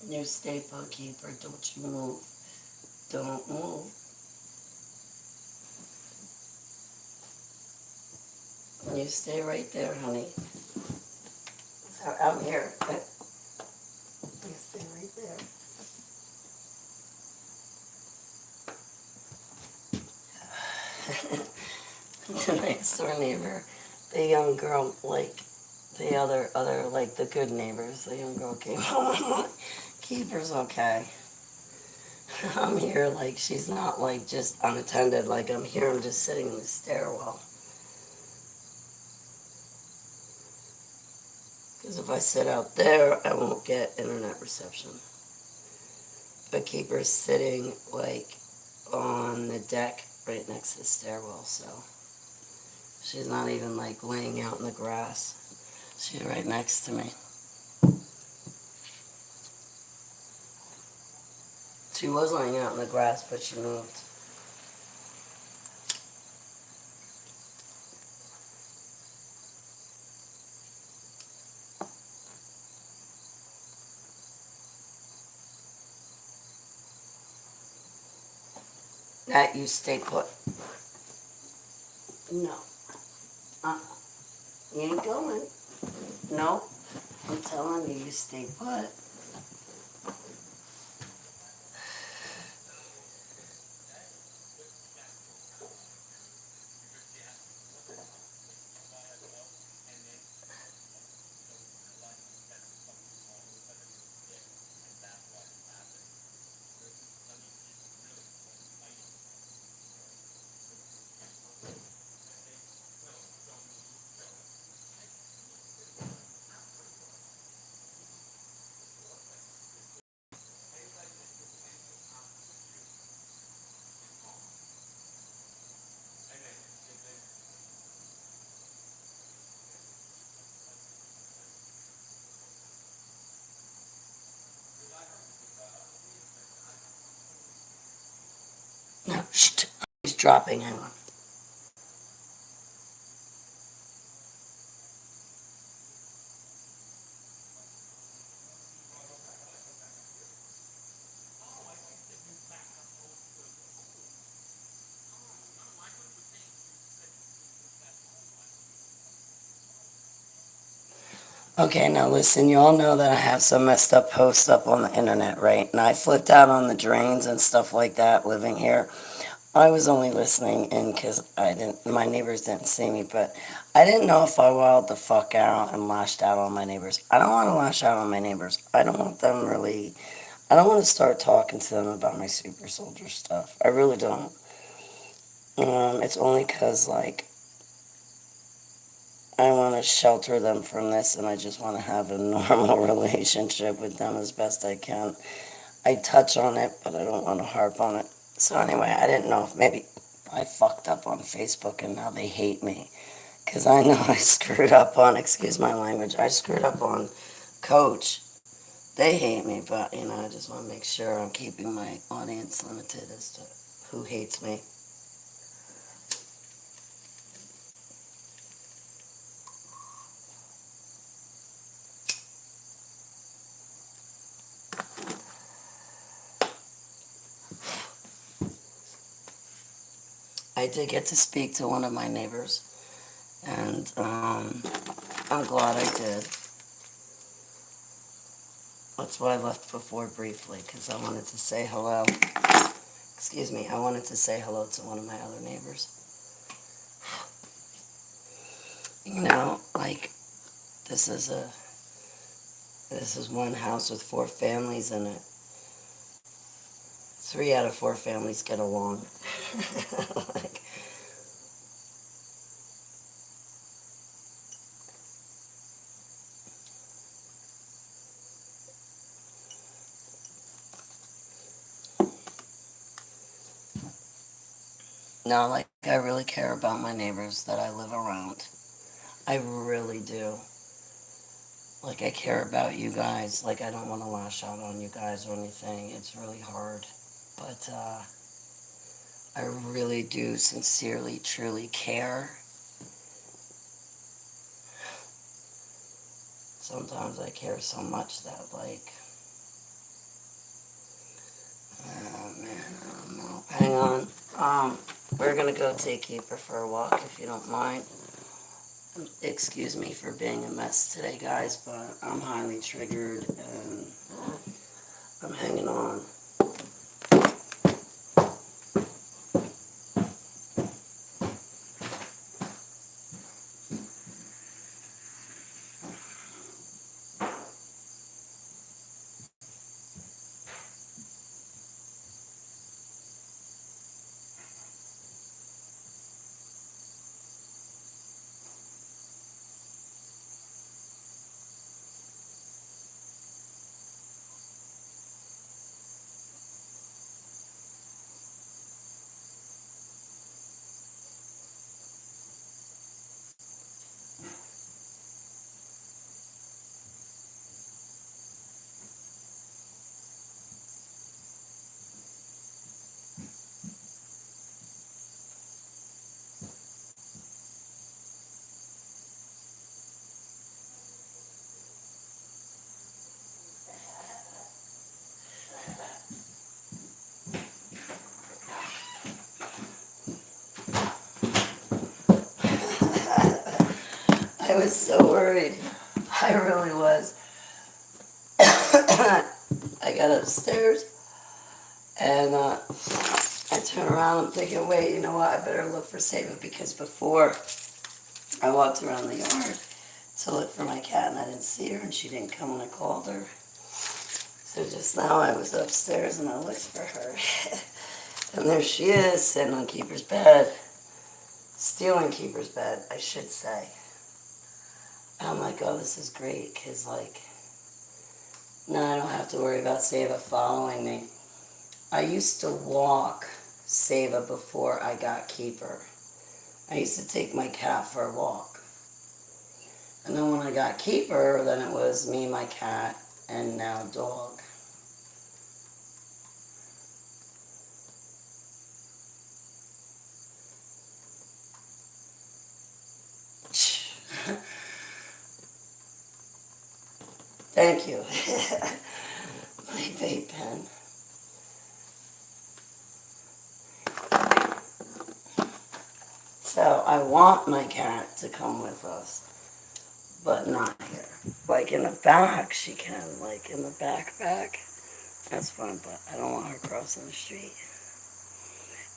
You stay put, keeper. Don't you move. Don't move. You stay right there, honey. So I'm here. You stay right there. The next door neighbor, the young girl, like the other, like the good neighbors, the young girl came home. I'm like, keeper's okay. I'm here like she's not like just unattended. Like I'm here, I'm just sitting in the stairwell. Because if I sit out there, I won't get internet reception. But keep her sitting like on the deck right next to the stairwell, so she's not even like laying out in the grass. She's right next to me. She was laying out in the grass, but she moved. That you stay put. No. Uh-uh. You ain't going. No. I'm telling you, you stay put. No, shh. He's dropping. Hang on. Okay, now listen, you all know that I have some messed up posts up on the internet, right? And I flipped out on the drains and stuff like that living here. I was only listening in because my neighbors didn't see me, but I didn't know if I wilded the fuck out and lashed out on my neighbors. I don't want to lash out on my neighbors. I don't want them really, I don't want to start talking to them about my super soldier stuff. I really don't. It's only because, like, I want to shelter them from this and I just want to have a normal relationship with them as best I can. I touch on it, but I don't want to harp on it. So anyway, I didn't know if maybe I fucked up on Facebook and now they hate me. Because I know I screwed up on, excuse my language, I screwed up on Coach. They hate me, but, I just want to make sure I'm keeping my audience limited as to who hates me. I did get to speak to one of my neighbors, and I'm glad I did. That's why I left before briefly, because I wanted to say hello. Excuse me, I wanted to say hello to one of my other neighbors. Like, this is one house with 4 families in it. 3 out of 4 families get along. Like, no, like, I really care about my neighbors that I live around. I really do. Like, I care about you guys. Like, I don't want to lash out on you guys or anything. It's really hard. But, I really do sincerely, truly care. Sometimes I care so much that, like, oh man, I don't know. Hang on. We're gonna go take Keeper for a walk if you don't mind. Excuse me for being a mess today, guys, but I'm highly triggered and I'm hanging on. I was so worried. I really was. I got upstairs and I turned around. I'm thinking, wait, you know what? I better look for Saba because before I walked around the yard to look for my cat and I didn't see her and she didn't come when I called her. So just now I was upstairs and I looked for her. And there she is, sitting on Keeper's bed. Stealing Keeper's bed, I should say. And I'm like, oh, this is great, because, like, now I don't have to worry about Saba following me. I used to walk Saba before I got Keeper. I used to take my cat for a walk. And then when I got Keeper, then it was me, my cat, and now dog. Thank you. My vape pen. So I want my cat to come with us, but not here. Like in the back, she can, like in the back. That's fun, but I don't want her crossing the street.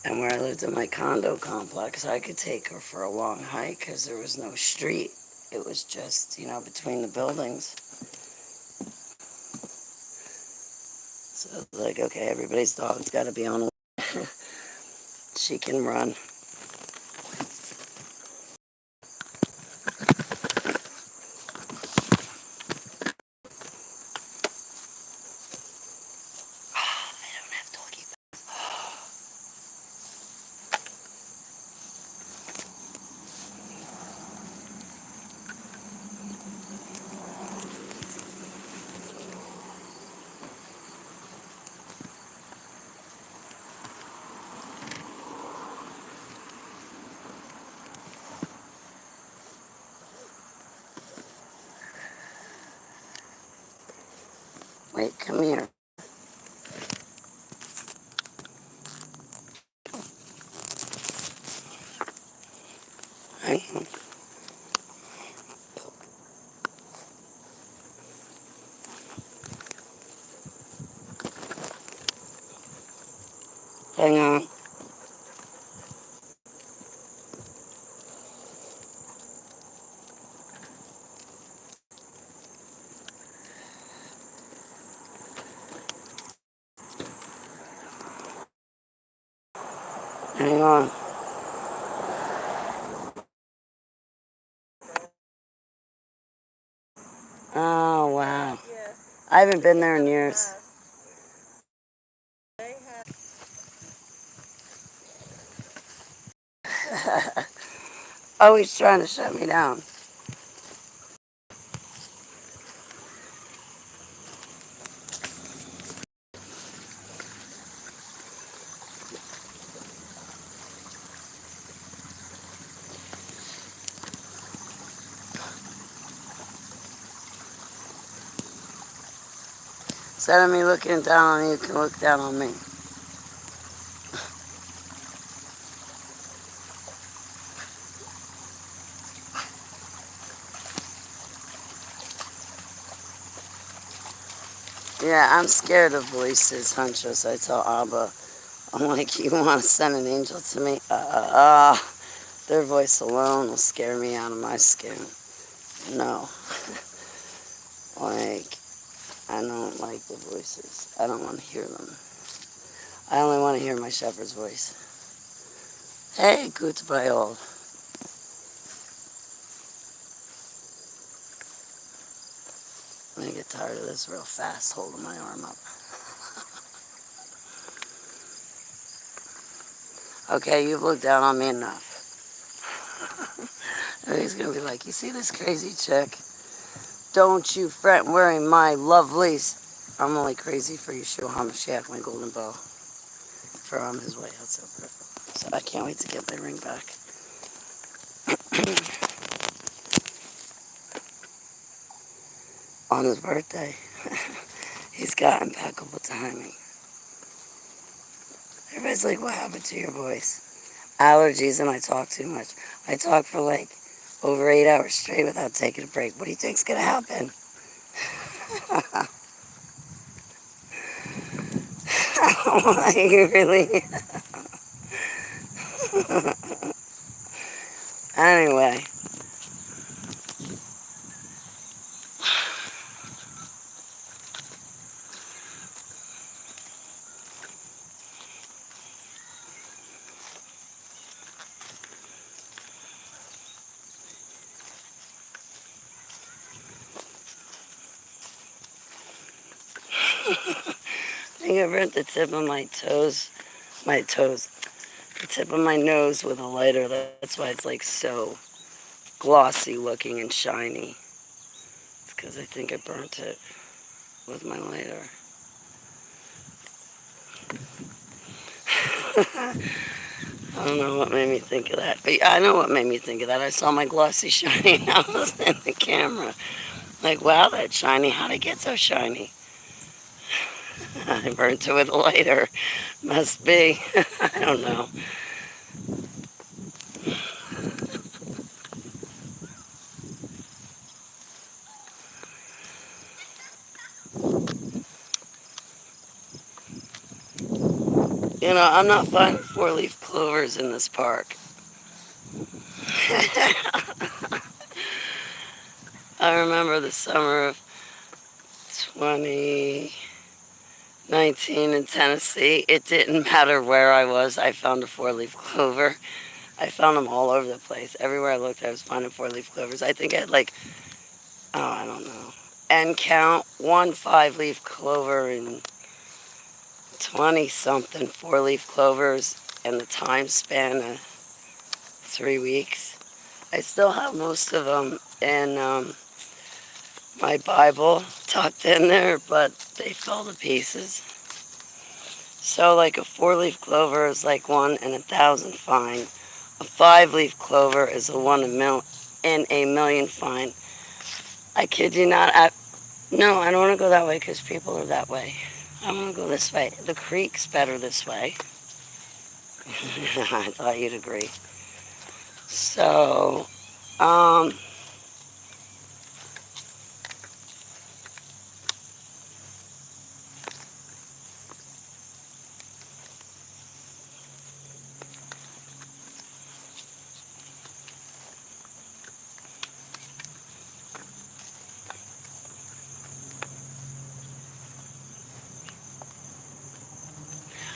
And where I lived in my condo complex, I could take her for a long hike because there was no street. It was just, between the buildings. So it's like, okay, everybody's dog's got to be on. She can run. I don't have doggy. Wait, come here. Hang on. Hang on. Hang on. Oh, wow. I haven't been there in years. Oh, he's trying to shut me down. Instead of me looking down on you, you can look down on me. Yeah, I'm scared of voices, Huntress. I tell Abba, I'm like, you want to send an angel to me? Their voice alone will scare me out of my skin. No. Like, I don't like the voices. I don't want to hear them. I only want to hear my shepherd's voice. Hey, goodbye, old. I'm going to get tired of this real fast, holding my arm up. Okay, you've looked down on me enough. And he's going to be like, you see this crazy chick? Don't you fret wearing my lovelies. I'm only crazy for Yeshua HaMashiach, my golden bow. For on his way out so perfect. So I can't wait to get my ring back. On his birthday. He's got impeccable timing. Everybody's like, what happened to your voice? Allergies and I talk too much. I talk for like over 8 hours straight without taking a break. What do you think's gonna happen? You really? Anyway. I think I burnt the tip of the tip of my nose with a lighter. That's why it's like so glossy looking and shiny. It's because I think I burnt it with my lighter. I don't know what made me think of that. But yeah, I know what made me think of that. I saw my glossy shiny nose in the camera. Like, wow, that's shiny. How'd it get so shiny? I burnt it with a lighter. Must be. I don't know. You know, I'm not finding four-leaf clovers in this park. I remember the summer of 2019 in Tennessee. It didn't matter where I was, I found a four-leaf clover. I found them all over the place. Everywhere I looked, I was finding four-leaf clovers. I think I had like, oh, I don't know. And count one five-leaf clover and 20-something four-leaf clovers in the time span of 3 weeks. I still have most of them in my Bible tucked in there, but they fell to pieces. So like a four-leaf clover is like 1 in 1,000 find. A five-leaf clover is a 1 in a million find. I kid you not. No, I don't want to go that way because people are that way. I want to go this way. The creek's better this way. I thought you'd agree. So,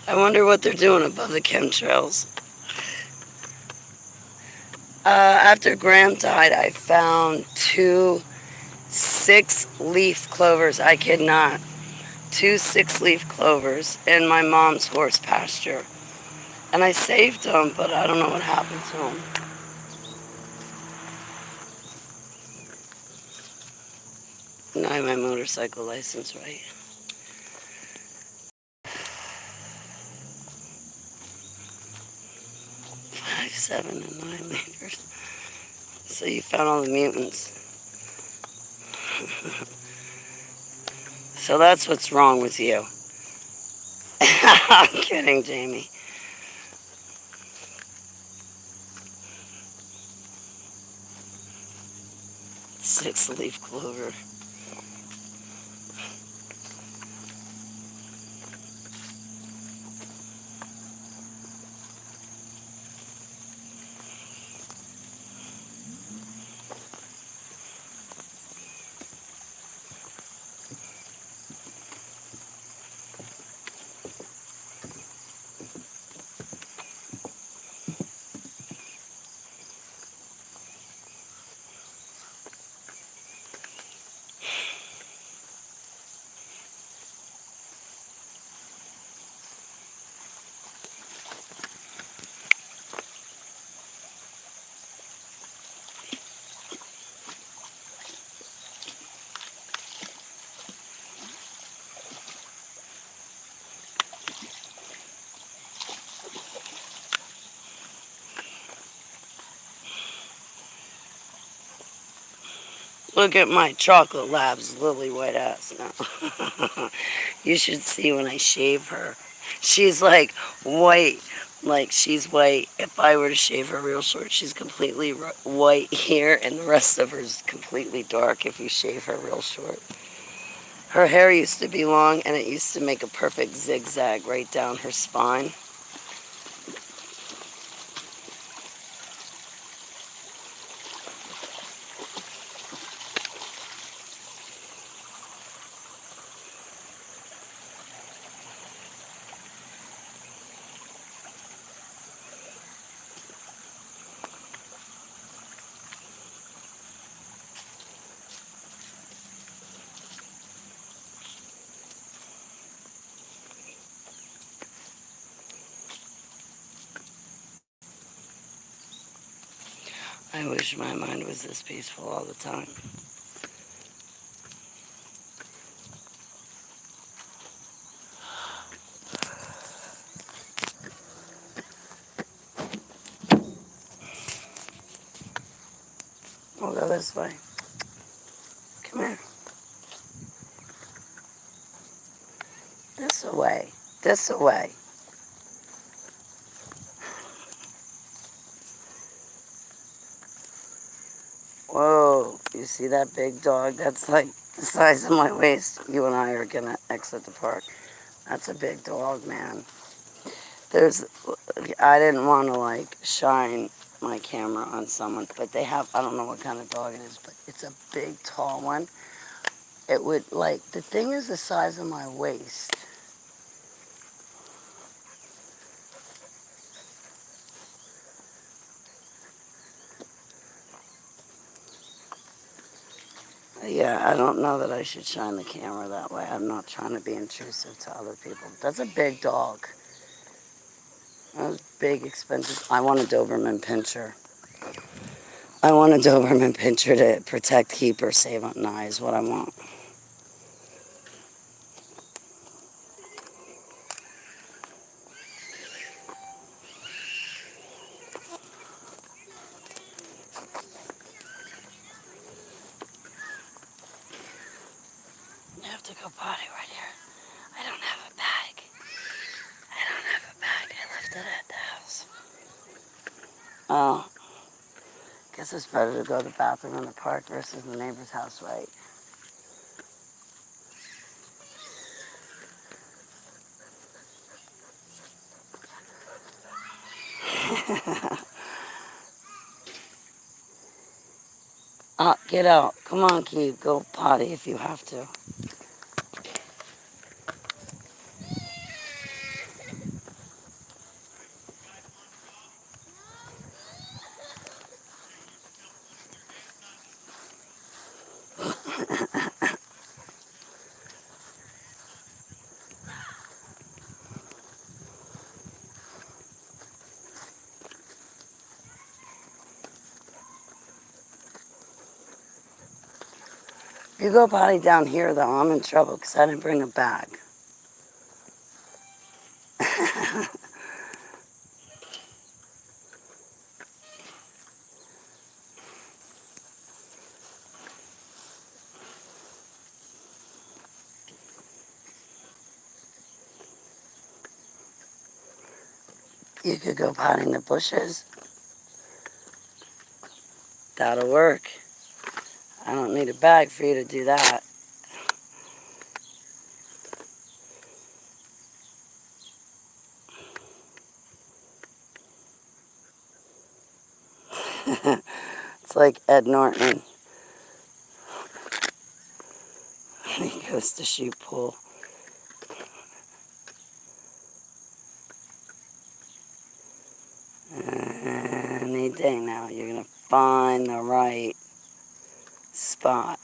I wonder what they're doing above the chemtrails. After Graham died, I found 2 6-leaf clovers. I kid not. 2 6-leaf clovers in my mom's horse pasture. And I saved them, but I don't know what happened to them. Now I have my motorcycle license right. 5, 7, and 9 leafers. So you found all the mutants. So that's what's wrong with you. I'm kidding, Jamie. 6-leaf clover. Look at my chocolate labs lily white ass now. You should see when I shave her. She's like white. Like she's white. If I were to shave her real short, she's completely white here, and the rest of her is completely dark if you shave her real short. Her hair used to be long, and it used to make a perfect zigzag right down her spine. I wish my mind was this peaceful all the time. We'll go this way. Come here. This away. This away. Whoa, you see that big dog? That's like the size of my waist. You and I are gonna exit the park. That's a big dog, man. I didn't want to like shine my camera on someone, but they have, I don't know what kind of dog it is, but it's a big, tall one. It would like, the thing is the size of my waist. Yeah, I don't know that I should shine the camera that way. I'm not trying to be intrusive to other people. That's a big dog. That's big, expensive. I want a Doberman Pinscher. I want a Doberman Pinscher to protect, keep, or save on Nye is what I want. You have to go potty right here. I don't have a bag. I don't have a bag. I left it at the house. Oh, guess it's better to go to the bathroom in the park versus the neighbor's house, right? Get out. Come on, Keith. Go potty if you have to. If you go potty down here, though, I'm in trouble because I didn't bring a bag. You could go potty in the bushes. That'll work. I don't need a bag for you to do that. It's like Ed Norton. He goes to shoot pool. Any day now, you're going to find the right spot.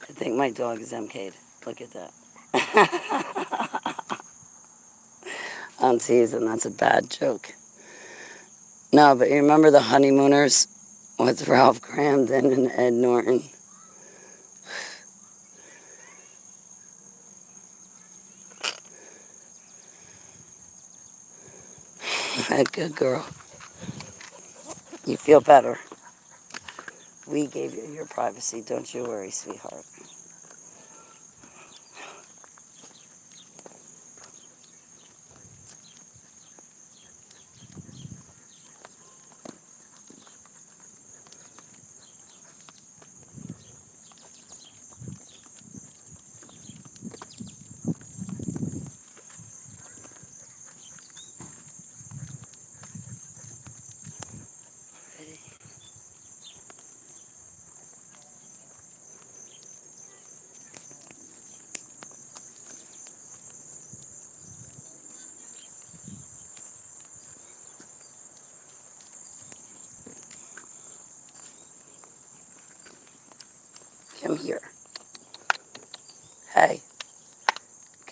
I think my dog is MK'd. Look at that. I'm teasing. That's a bad joke. No, but you remember the Honeymooners with Ralph Cramden and Ed Norton? Good girl. You feel better. We gave you your privacy. Don't you worry, sweetheart.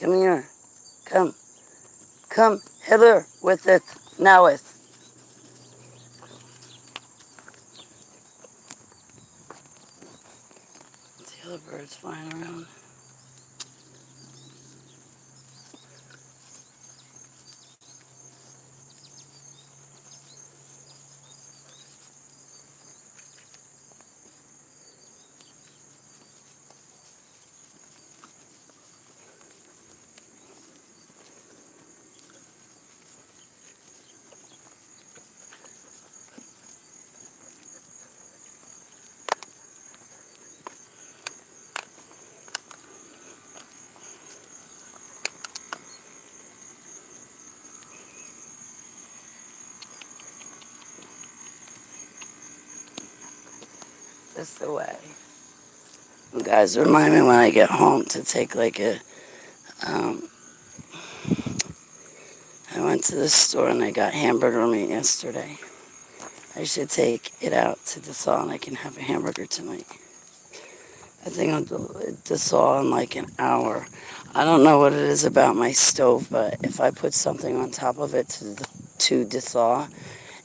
Come here. Come. Come hither with it noweth. The other birds flying around. This the way. You guys, remind me when I get home to take like a, I went to the store and I got hamburger meat yesterday. I should take it out to thaw and I can have a hamburger tonight. I think I'll thaw in like an hour. I don't know what it is about my stove, but if I put something on top of it to thaw,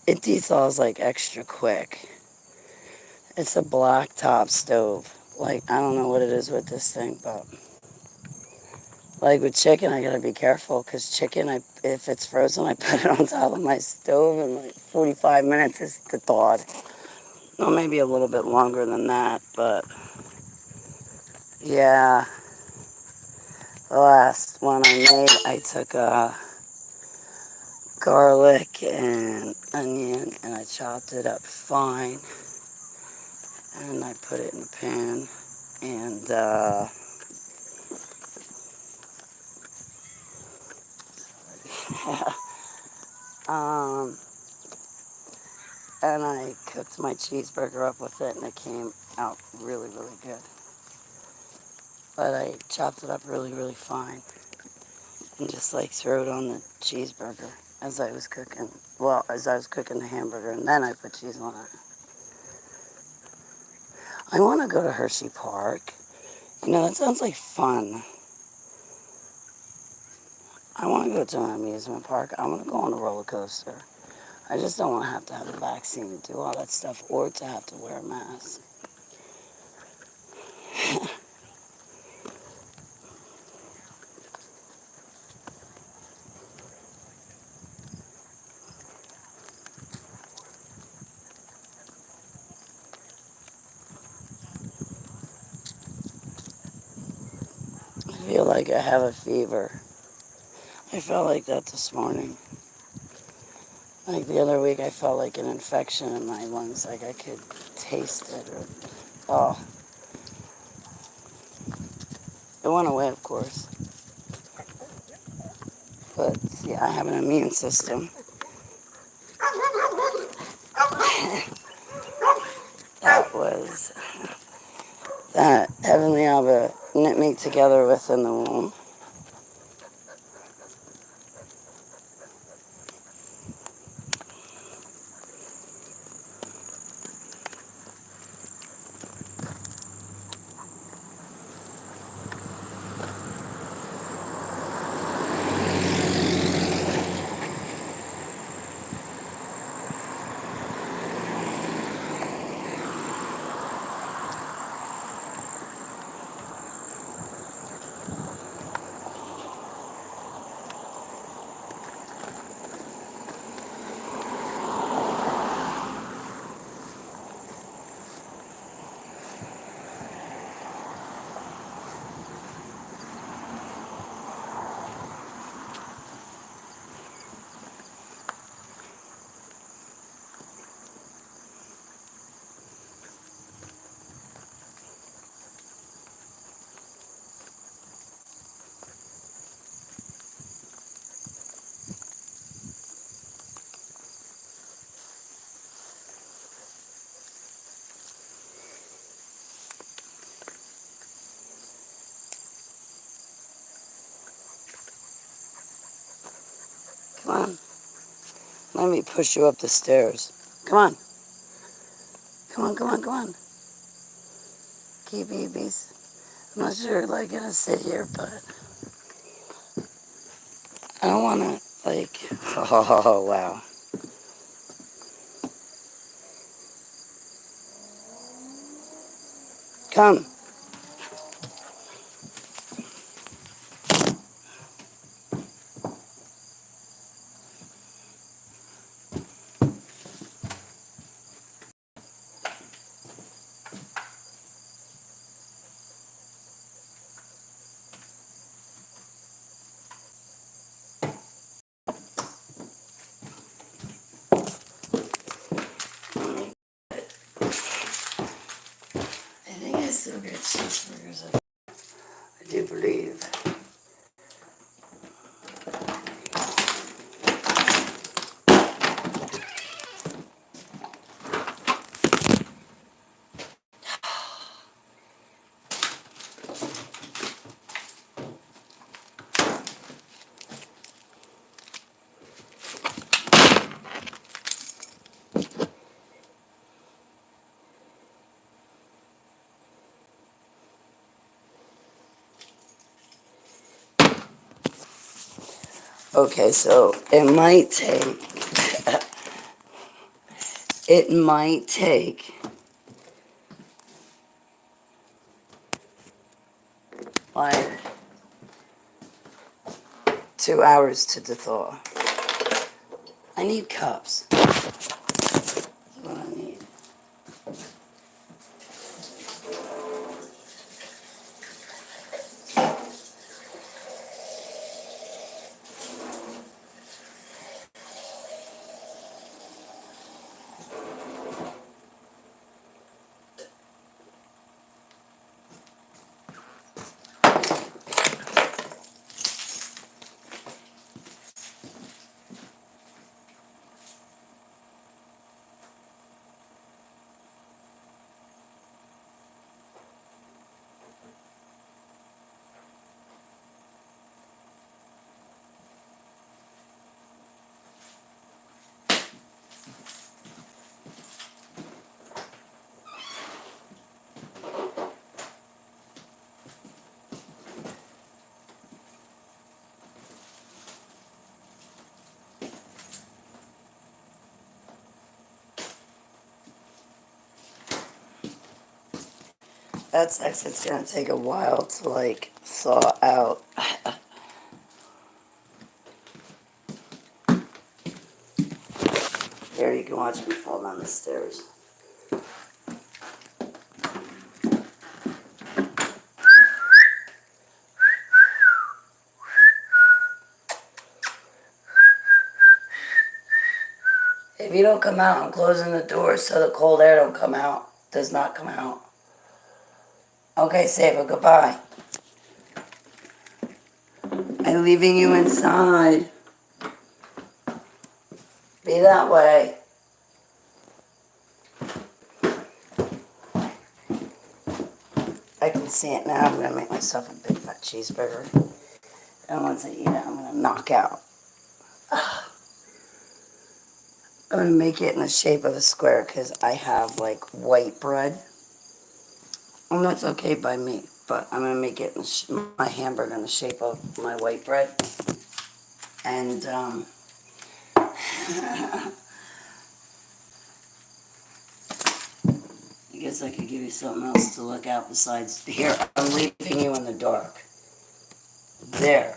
it dethaws like extra quick. It's a black top stove. Like, I don't know what it is with this thing, but like with chicken, I gotta be careful because chicken, if it's frozen, I put it on top of my stove and like 45 minutes is thawed. Well, maybe a little bit longer than that, but yeah. The last one I made, I took garlic and onion and I chopped it up fine and I put it in the pan and and I cooked my cheeseburger up with it and it came out really, really good. But I chopped it up really, really fine and just like threw it on the cheeseburger as I was cooking. Well, as I was cooking the hamburger, and then I put cheese on it. I want to go to Hershey Park. You know, that sounds like fun. I want to go to an amusement park. I want to go on a roller coaster. I just don't want to have a vaccine to do all that stuff or to have to wear a mask. I feel like I have a fever. I felt like that this morning. Like the other week, I felt like an infection in my lungs, like I could taste it. Oh, it went away, of course. But see, I have an immune system. That was that Heavenly Abba knit me together with in the womb. Come on. Let me push you up the stairs. Come on. Come on, come on, come on. Keep babies. I'm not sure I'm like gonna sit here, but I don't want to, like, oh, wow. Come. I think I still get cheeseburgers. I do believe. Okay, so it might take like 2 hours to thaw. I need cups. That's what I need. That's actually, it's gonna take a while to like thaw out. Here, you can watch me fall down the stairs. If you don't come out, I'm closing the door so the cold air don't come out. Does not come out. Okay, Sava, goodbye. I'm leaving you inside. Be that way. I can see it now. I'm gonna make myself a big fat cheeseburger. And once I eat it, I'm gonna knock out. I'm gonna make it in the shape of a square because I have like white bread. And that's okay by me, but I'm gonna make it in my hamburger in the shape of my white bread. And I guess I could give you something else to look at besides here. I'm leaving you in the dark. There.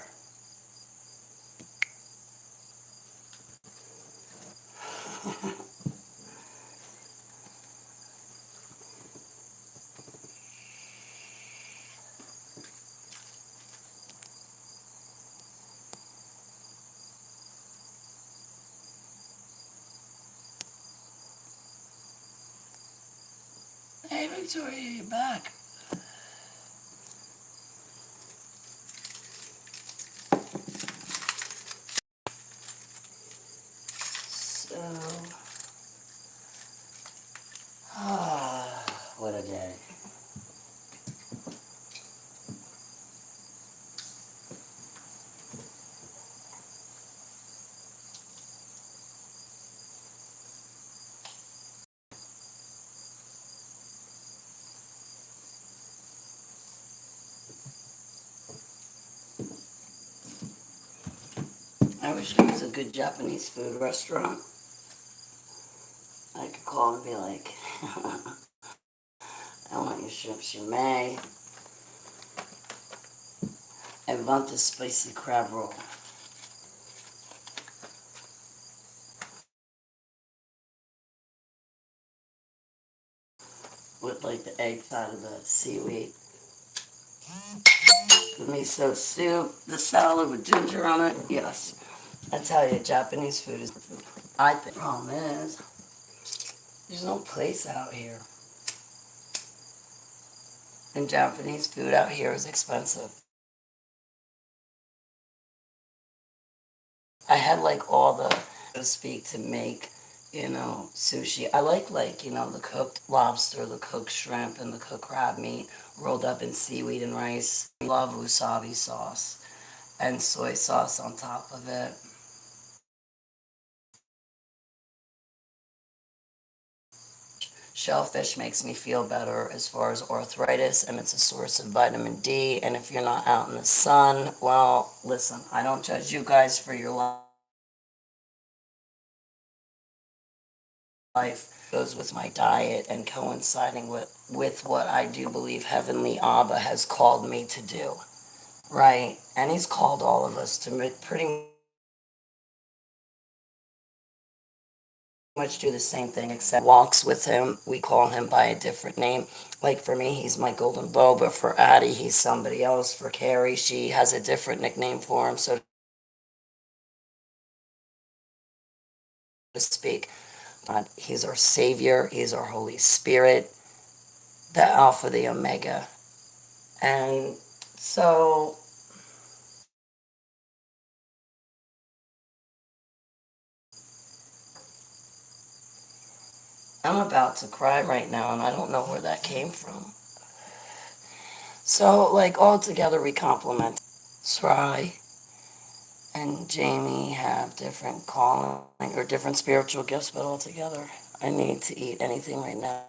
Hey, Victoria, you're back. So, what a day. I wish it was a good Japanese food restaurant. I could call and be like, I want your shrimp shumai. I want the spicy crab roll. With like the egg side of the seaweed. The miso soup, the salad with ginger on it. Yes. I tell you, Japanese food is food. I think. Problem is, there's no place out here. And Japanese food out here is expensive. I had like all the, so to speak, to make, sushi. I like, the cooked lobster, the cooked shrimp, and the cooked crab meat rolled up in seaweed and rice. I love wasabi sauce and soy sauce on top of it. Shellfish makes me feel better as far as arthritis, and it's a source of vitamin D. And if you're not out in the sun, well, listen, I don't judge you guys for your life. It goes with my diet and coinciding with what I do believe Heavenly Abba has called me to do, right? And He's called all of us to pretty much do the same thing, except walks with Him. We call Him by a different name. Like for me, He's my golden bow, but for Addie, He's somebody else. For Carrie, she has a different nickname for him, so to speak. But He's our Savior. He's our Holy Spirit, the Alpha, the Omega. And so I'm about to cry right now, and I don't know where that came from. So, like, all together we complement. Sry and Jamie have different calling or different spiritual gifts, but all together, I need to eat anything right now.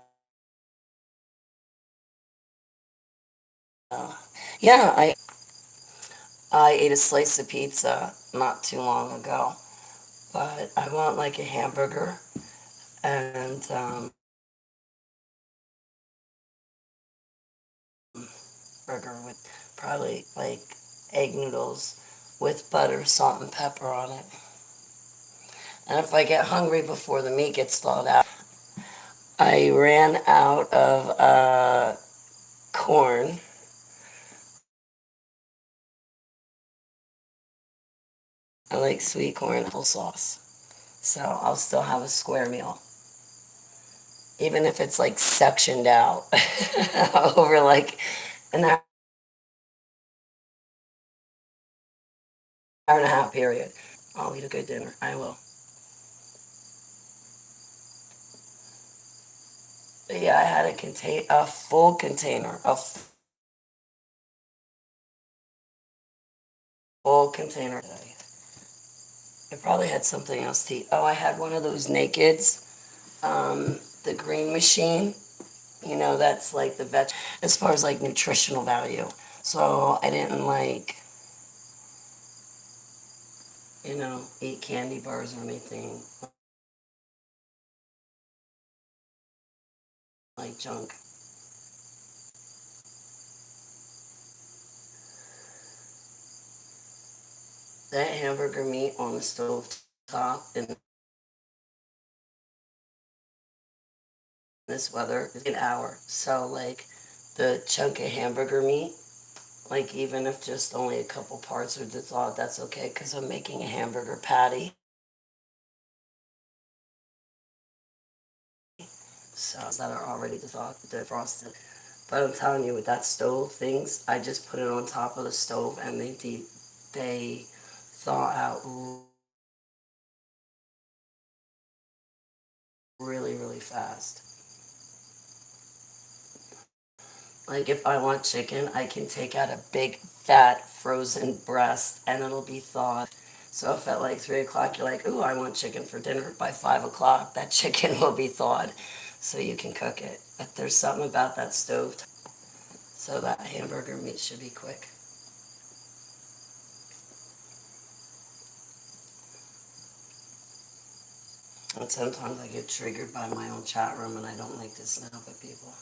Yeah, I ate a slice of pizza not too long ago, but I want like a hamburger and burger with probably like egg noodles with butter, salt, and pepper on it. And if I get hungry before the meat gets thawed out, I ran out of corn. I like sweet corn applesauce. So I'll still have a square meal. Even if it's like sectioned out over like an hour and a half period. I'll eat a good dinner. I will. But yeah, I had a full container, full container. I probably had something else to eat. Oh, I had one of those Nakeds, the green machine. That's like the veg, as far as like nutritional value. So I didn't like, eat candy bars or anything like junk. That hamburger meat on the stove top in this weather is an hour. So like the chunk of hamburger meat, like even if just only a couple parts are thawed, that's okay because I'm making a hamburger patty. So that are already defrosted. But I'm telling you, with that stove things, I just put it on top of the stove and they thaw out really, really fast. Like if I want chicken, I can take out a big fat frozen breast and it'll be thawed. So if at like 3 o'clock you're like, ooh, I want chicken for dinner, by 5 o'clock that chicken will be thawed so you can cook it. But there's something about that stove, so that hamburger meat should be quick. And sometimes I get triggered by my own chat room and I don't like to snap at people.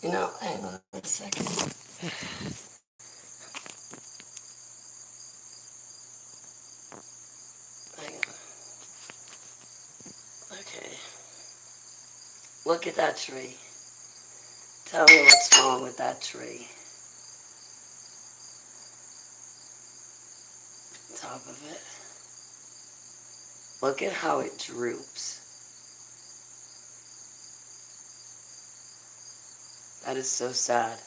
You know, hang on a second. Hang on. Okay. Look at that tree. Tell me what's wrong with that tree. Top of it. Look at how it droops. That is so sad.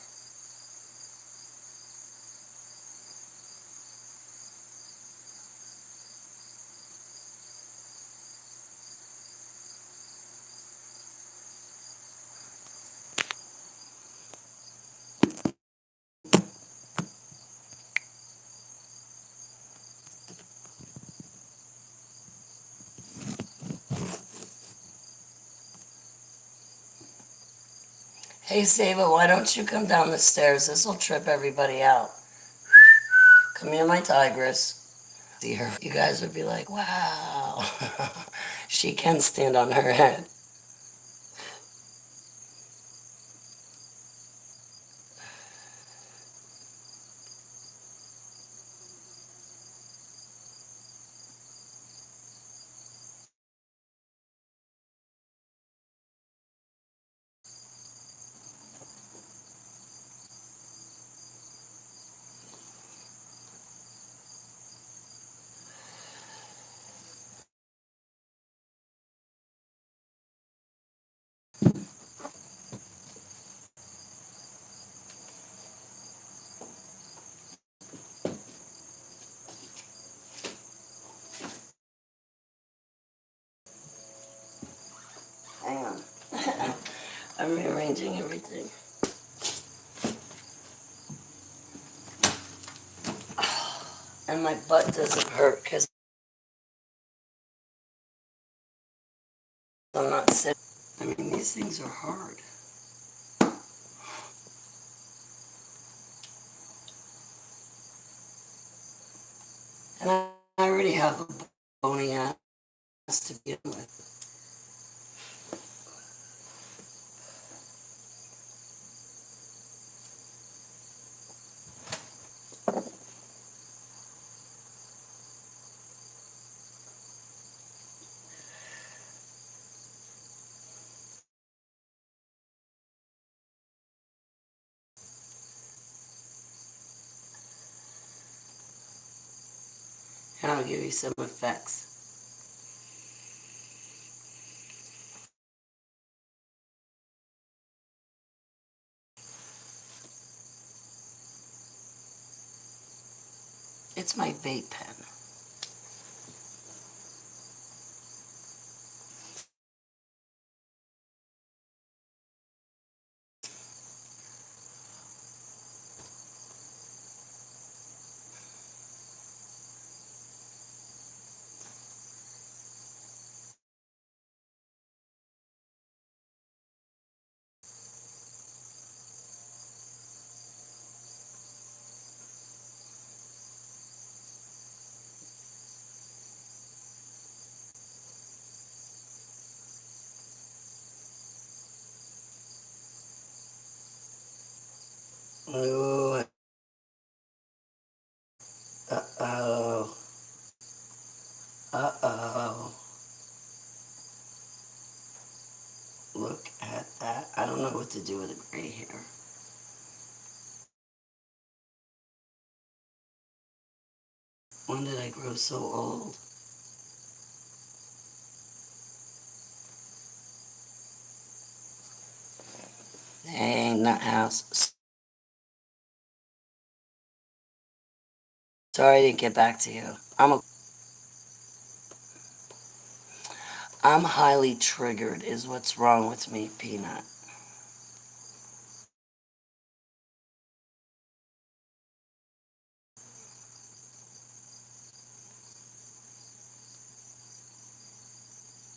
Hey, Saba, why don't you come down the stairs? This will trip everybody out. Come here, my tigress. See her. You guys would be like, wow. She can stand on her head. Hang on. I'm rearranging everything. And my butt doesn't hurt because I'm not sitting. I mean, these things are hard. And I already have a bony ass to begin with. And I'll give you some effects. It's my vape pen. Ooh. Uh-oh. Uh-oh. Look at that. I don't know what to do with the gray hair. When did I grow so old? Dang, that house. Sorry I didn't get back to you. I'm highly triggered is what's wrong with me, Peanut.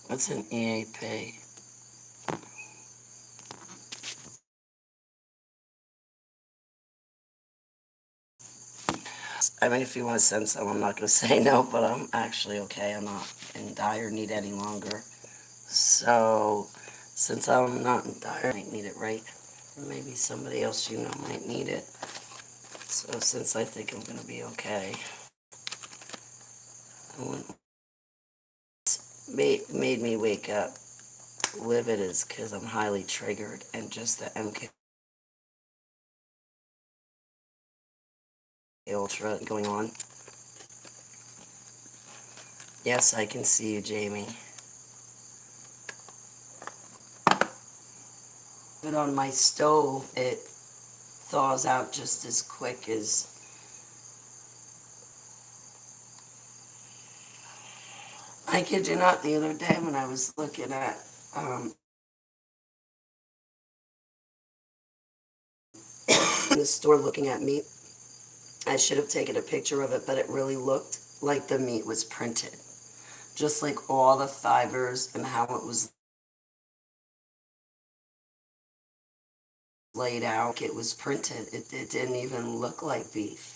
What's an EAP? I mean, if you want to send some, I'm not going to say no, but I'm actually okay. I'm not in dire need any longer. So, since I'm not in dire, I might need it, right? Or maybe somebody else you know might need it. So, since I think I'm going to be okay, what made me wake up livid is because I'm highly triggered and just the MK Ultra going on. Yes, I can see you, Jamie. But on my stove, it thaws out just as quick as... I kid you not, the other day when I was looking at the store looking at meat, I should have taken a picture of it, but it really looked like the meat was printed. Just like all the fibers and how it was laid out, it was printed. It didn't even look like beef.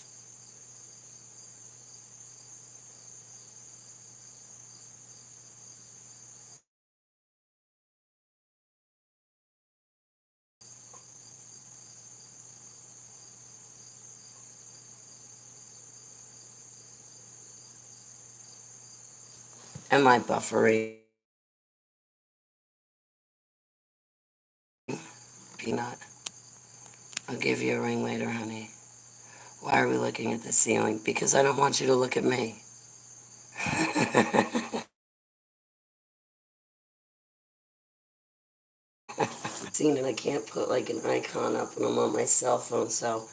Am I buffering? Peanut. I'll give you a ring later, honey. Why are we looking at the ceiling? Because I don't want you to look at me. Seen it, I can't put like an icon up when I'm on my cell phone, so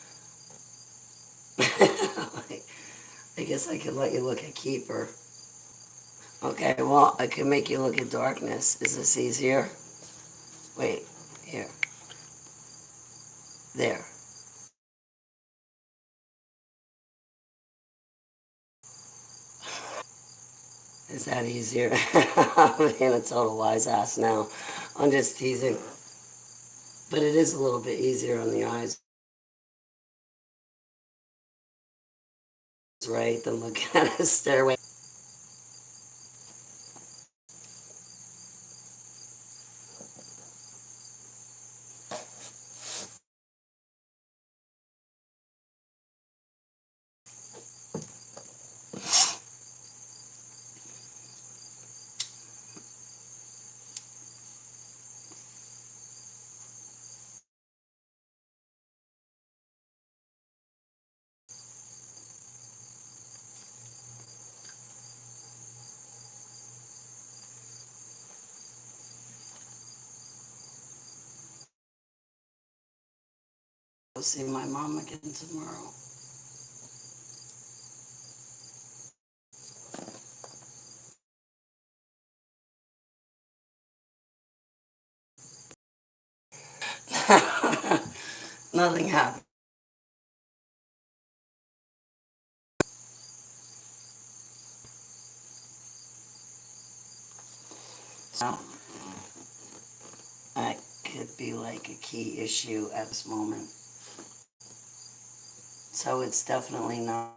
I guess I could let you look at Keeper. Okay, well, I could make you look at Darkness. Is this easier? Wait, here. There. Is that easier? I'm being a total wise ass now. I'm just teasing. But it is a little bit easier on the eyes, right, than looking at a stairway. I'll see my mom again tomorrow. Nothing happened. So, that could be like a key issue at this moment. So it's definitely not.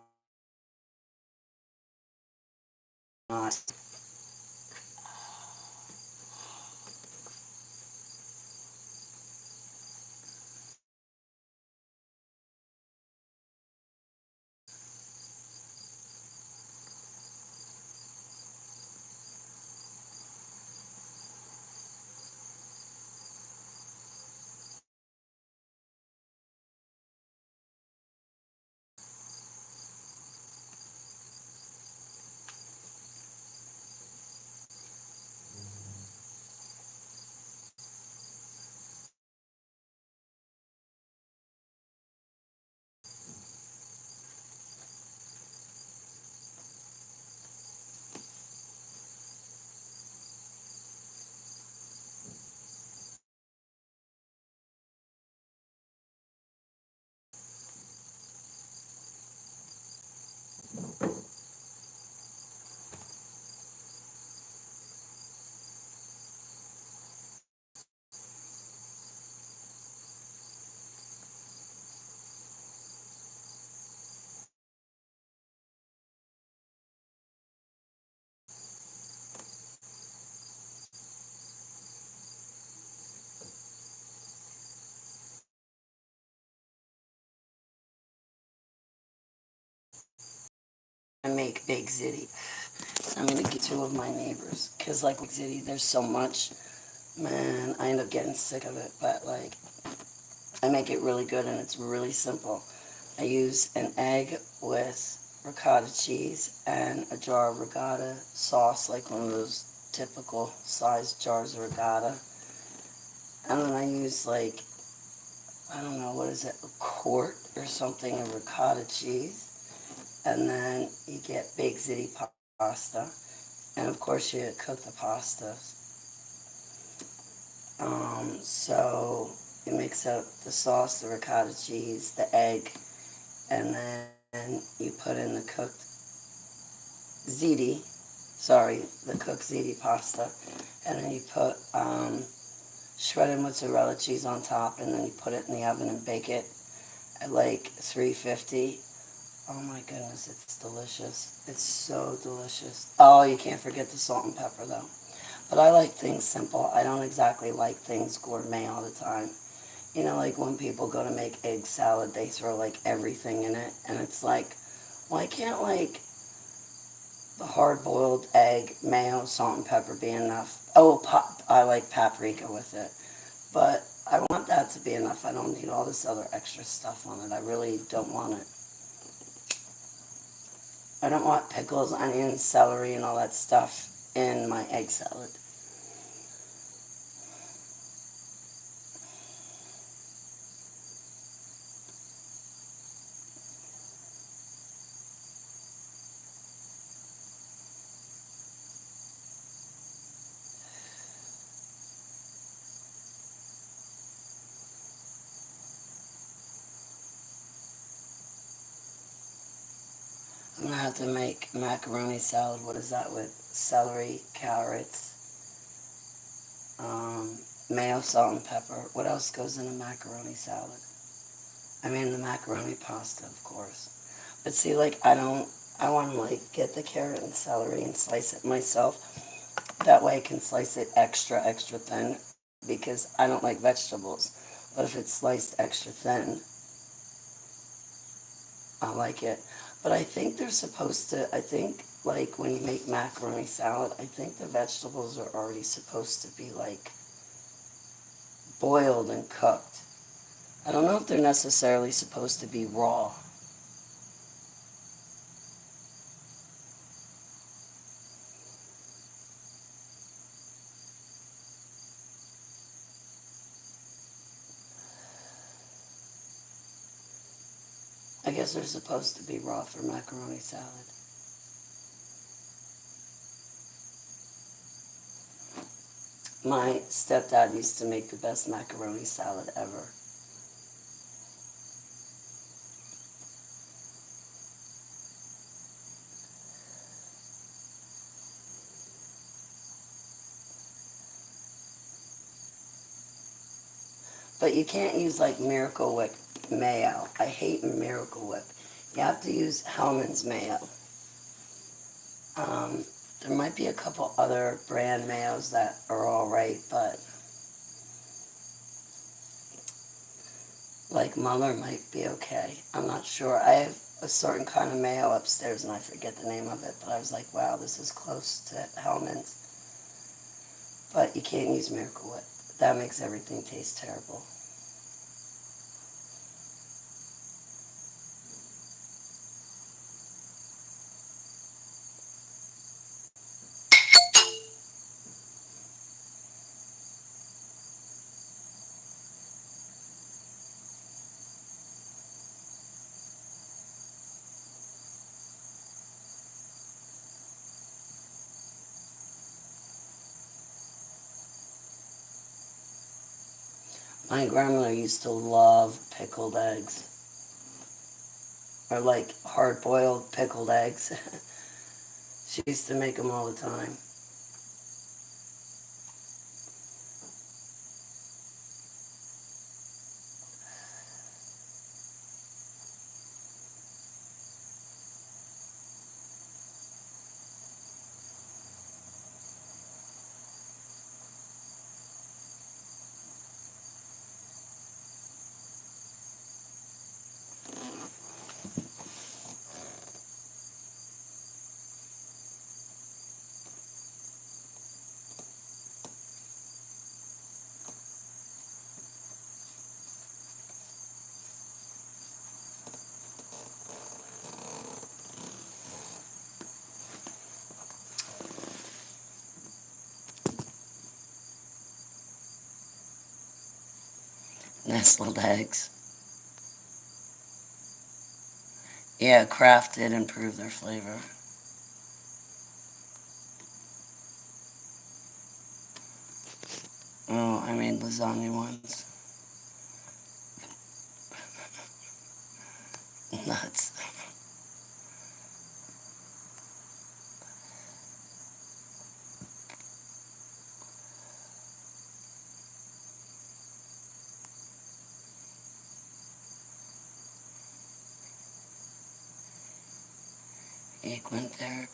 make big ziti. I'm gonna get two of my neighbors, cause like ziti, there's so much. Man, I end up getting sick of it, but like, I make it really good and it's really simple. I use an egg with ricotta cheese and a jar of ricotta sauce, like one of those typical size jars of ricotta. And then I use like, I don't know, what is it, a quart or something of ricotta cheese. And then you get baked ziti pasta. And of course you cook the pasta. So you mix up the sauce, the ricotta cheese, the egg, and then you put in the cooked ziti, the cooked ziti pasta, and then you put shredded mozzarella cheese on top, and then you put it in the oven and bake it at like 350. Oh my goodness, it's delicious. It's so delicious. Oh, you can't forget the salt and pepper though. But I like things simple. I don't exactly like things gourmet all the time. You know, like when people go to make egg salad, they throw like everything in it. And it's like, why can't like the hard-boiled egg, mayo, salt and pepper be enough? Oh, I like paprika with it. But I want that to be enough. I don't need all this other extra stuff on it. I really don't want it. I don't want pickles, onions, celery, and all that stuff in my egg salad. I'm gonna have to make macaroni salad. What is that with? Celery, carrots, mayo, salt, and pepper. What else goes in a macaroni salad? I mean, the macaroni pasta, of course. But see, like, I want to, like, get the carrot and celery and slice it myself. That way I can slice it extra, extra thin because I don't like vegetables. But if it's sliced extra thin, I like it. But I think they're supposed to, I think, like, when you make macaroni salad, I think the vegetables are already supposed to be, like, boiled and cooked. I don't know if they're necessarily supposed to be raw. I guess they're supposed to be raw for macaroni salad. My stepdad used to make the best macaroni salad ever. But you can't use like Miracle Whip mayo. I hate Miracle Whip. You have to use Hellman's mayo. There might be a couple other brand mayos that are alright, but like Muller might be okay. I'm not sure. I have a certain kind of mayo upstairs and I forget the name of it, but I was like, wow, this is close to Hellman's. But you can't use Miracle Whip. That makes everything taste terrible. My grandmother used to love pickled eggs. Or like hard-boiled pickled eggs. She used to make them all the time. Nestled eggs. Yeah, Kraft did improve their flavor. Oh, I made lasagna once. Nuts. Equine therapy.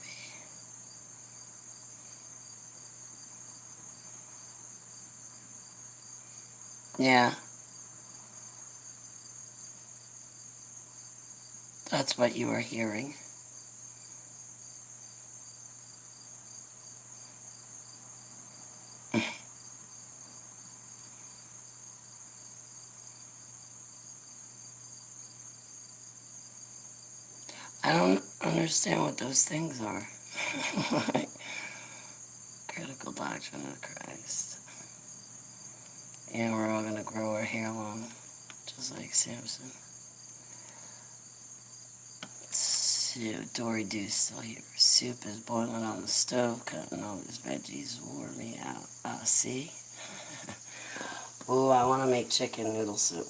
Yeah, that's what you were hearing. I don't understand what those things are. Critical doctrine of Christ. Yeah, we're all gonna grow our hair long, just like Samson. Dory Doo's still here. Soup is boiling on the stove, cutting all these veggies wore me out. See? Ooh, I want to make chicken noodle soup.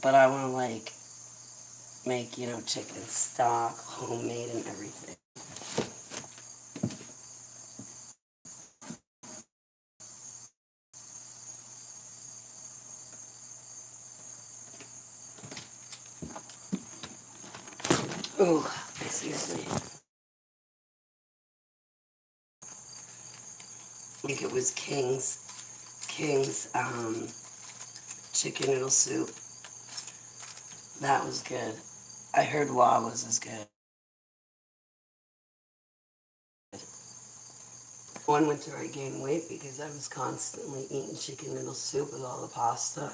But I want to, like, make, chicken stock, homemade and everything. Ooh, excuse me. I think it was King's chicken noodle soup. That was good. I heard Wa was as good. One winter I gained weight because I was constantly eating chicken noodle soup with all the pasta.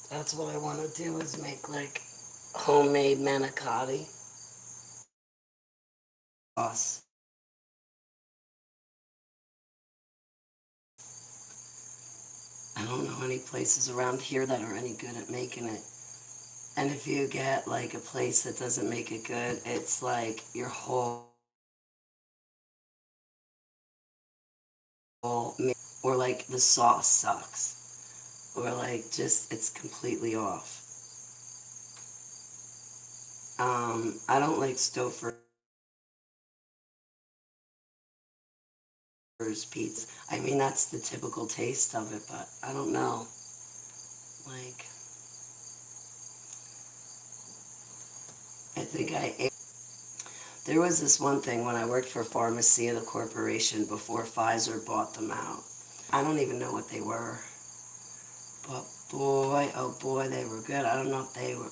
That's what I want to do is make like homemade manicotti sauce. I don't know any places around here that are any good at making it. And if you get like a place that doesn't make it good, it's like your whole or like the sauce sucks. Or like just it's completely off. I don't like Stouffer's pizza. I mean that's the typical taste of it, but I don't know. Like I think I ate. There was this one thing when I worked for Pharmacy of the Corporation before Pfizer bought them out. I don't even know what they were. But boy, oh boy, they were good. I don't know if they were,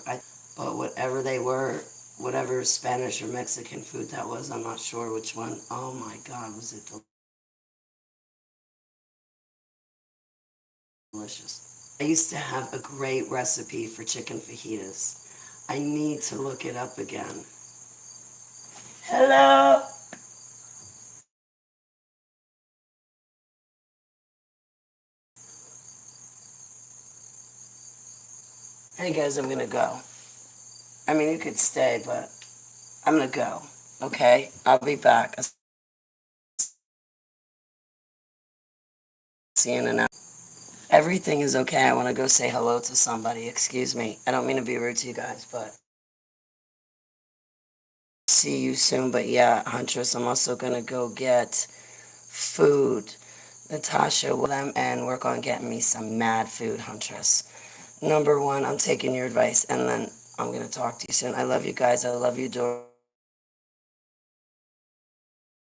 but whatever they were, whatever Spanish or Mexican food that was, I'm not sure which one. Oh my God, was it delicious. I used to have a great recipe for chicken fajitas. I need to look it up again. Hello? Hey guys, I'm gonna go. I mean, you could stay, but I'm gonna go. Okay? I'll be back. I'll see you in an hour. Everything is okay. I want to go say hello to somebody. Excuse me. I don't mean to be rude to you guys, but see you soon. But yeah, Huntress, I'm also going to go get food. Natasha will them and work on getting me some mad food, Huntress. Number one, I'm taking your advice, and then I'm going to talk to you soon. I love you guys. I love you, Dor.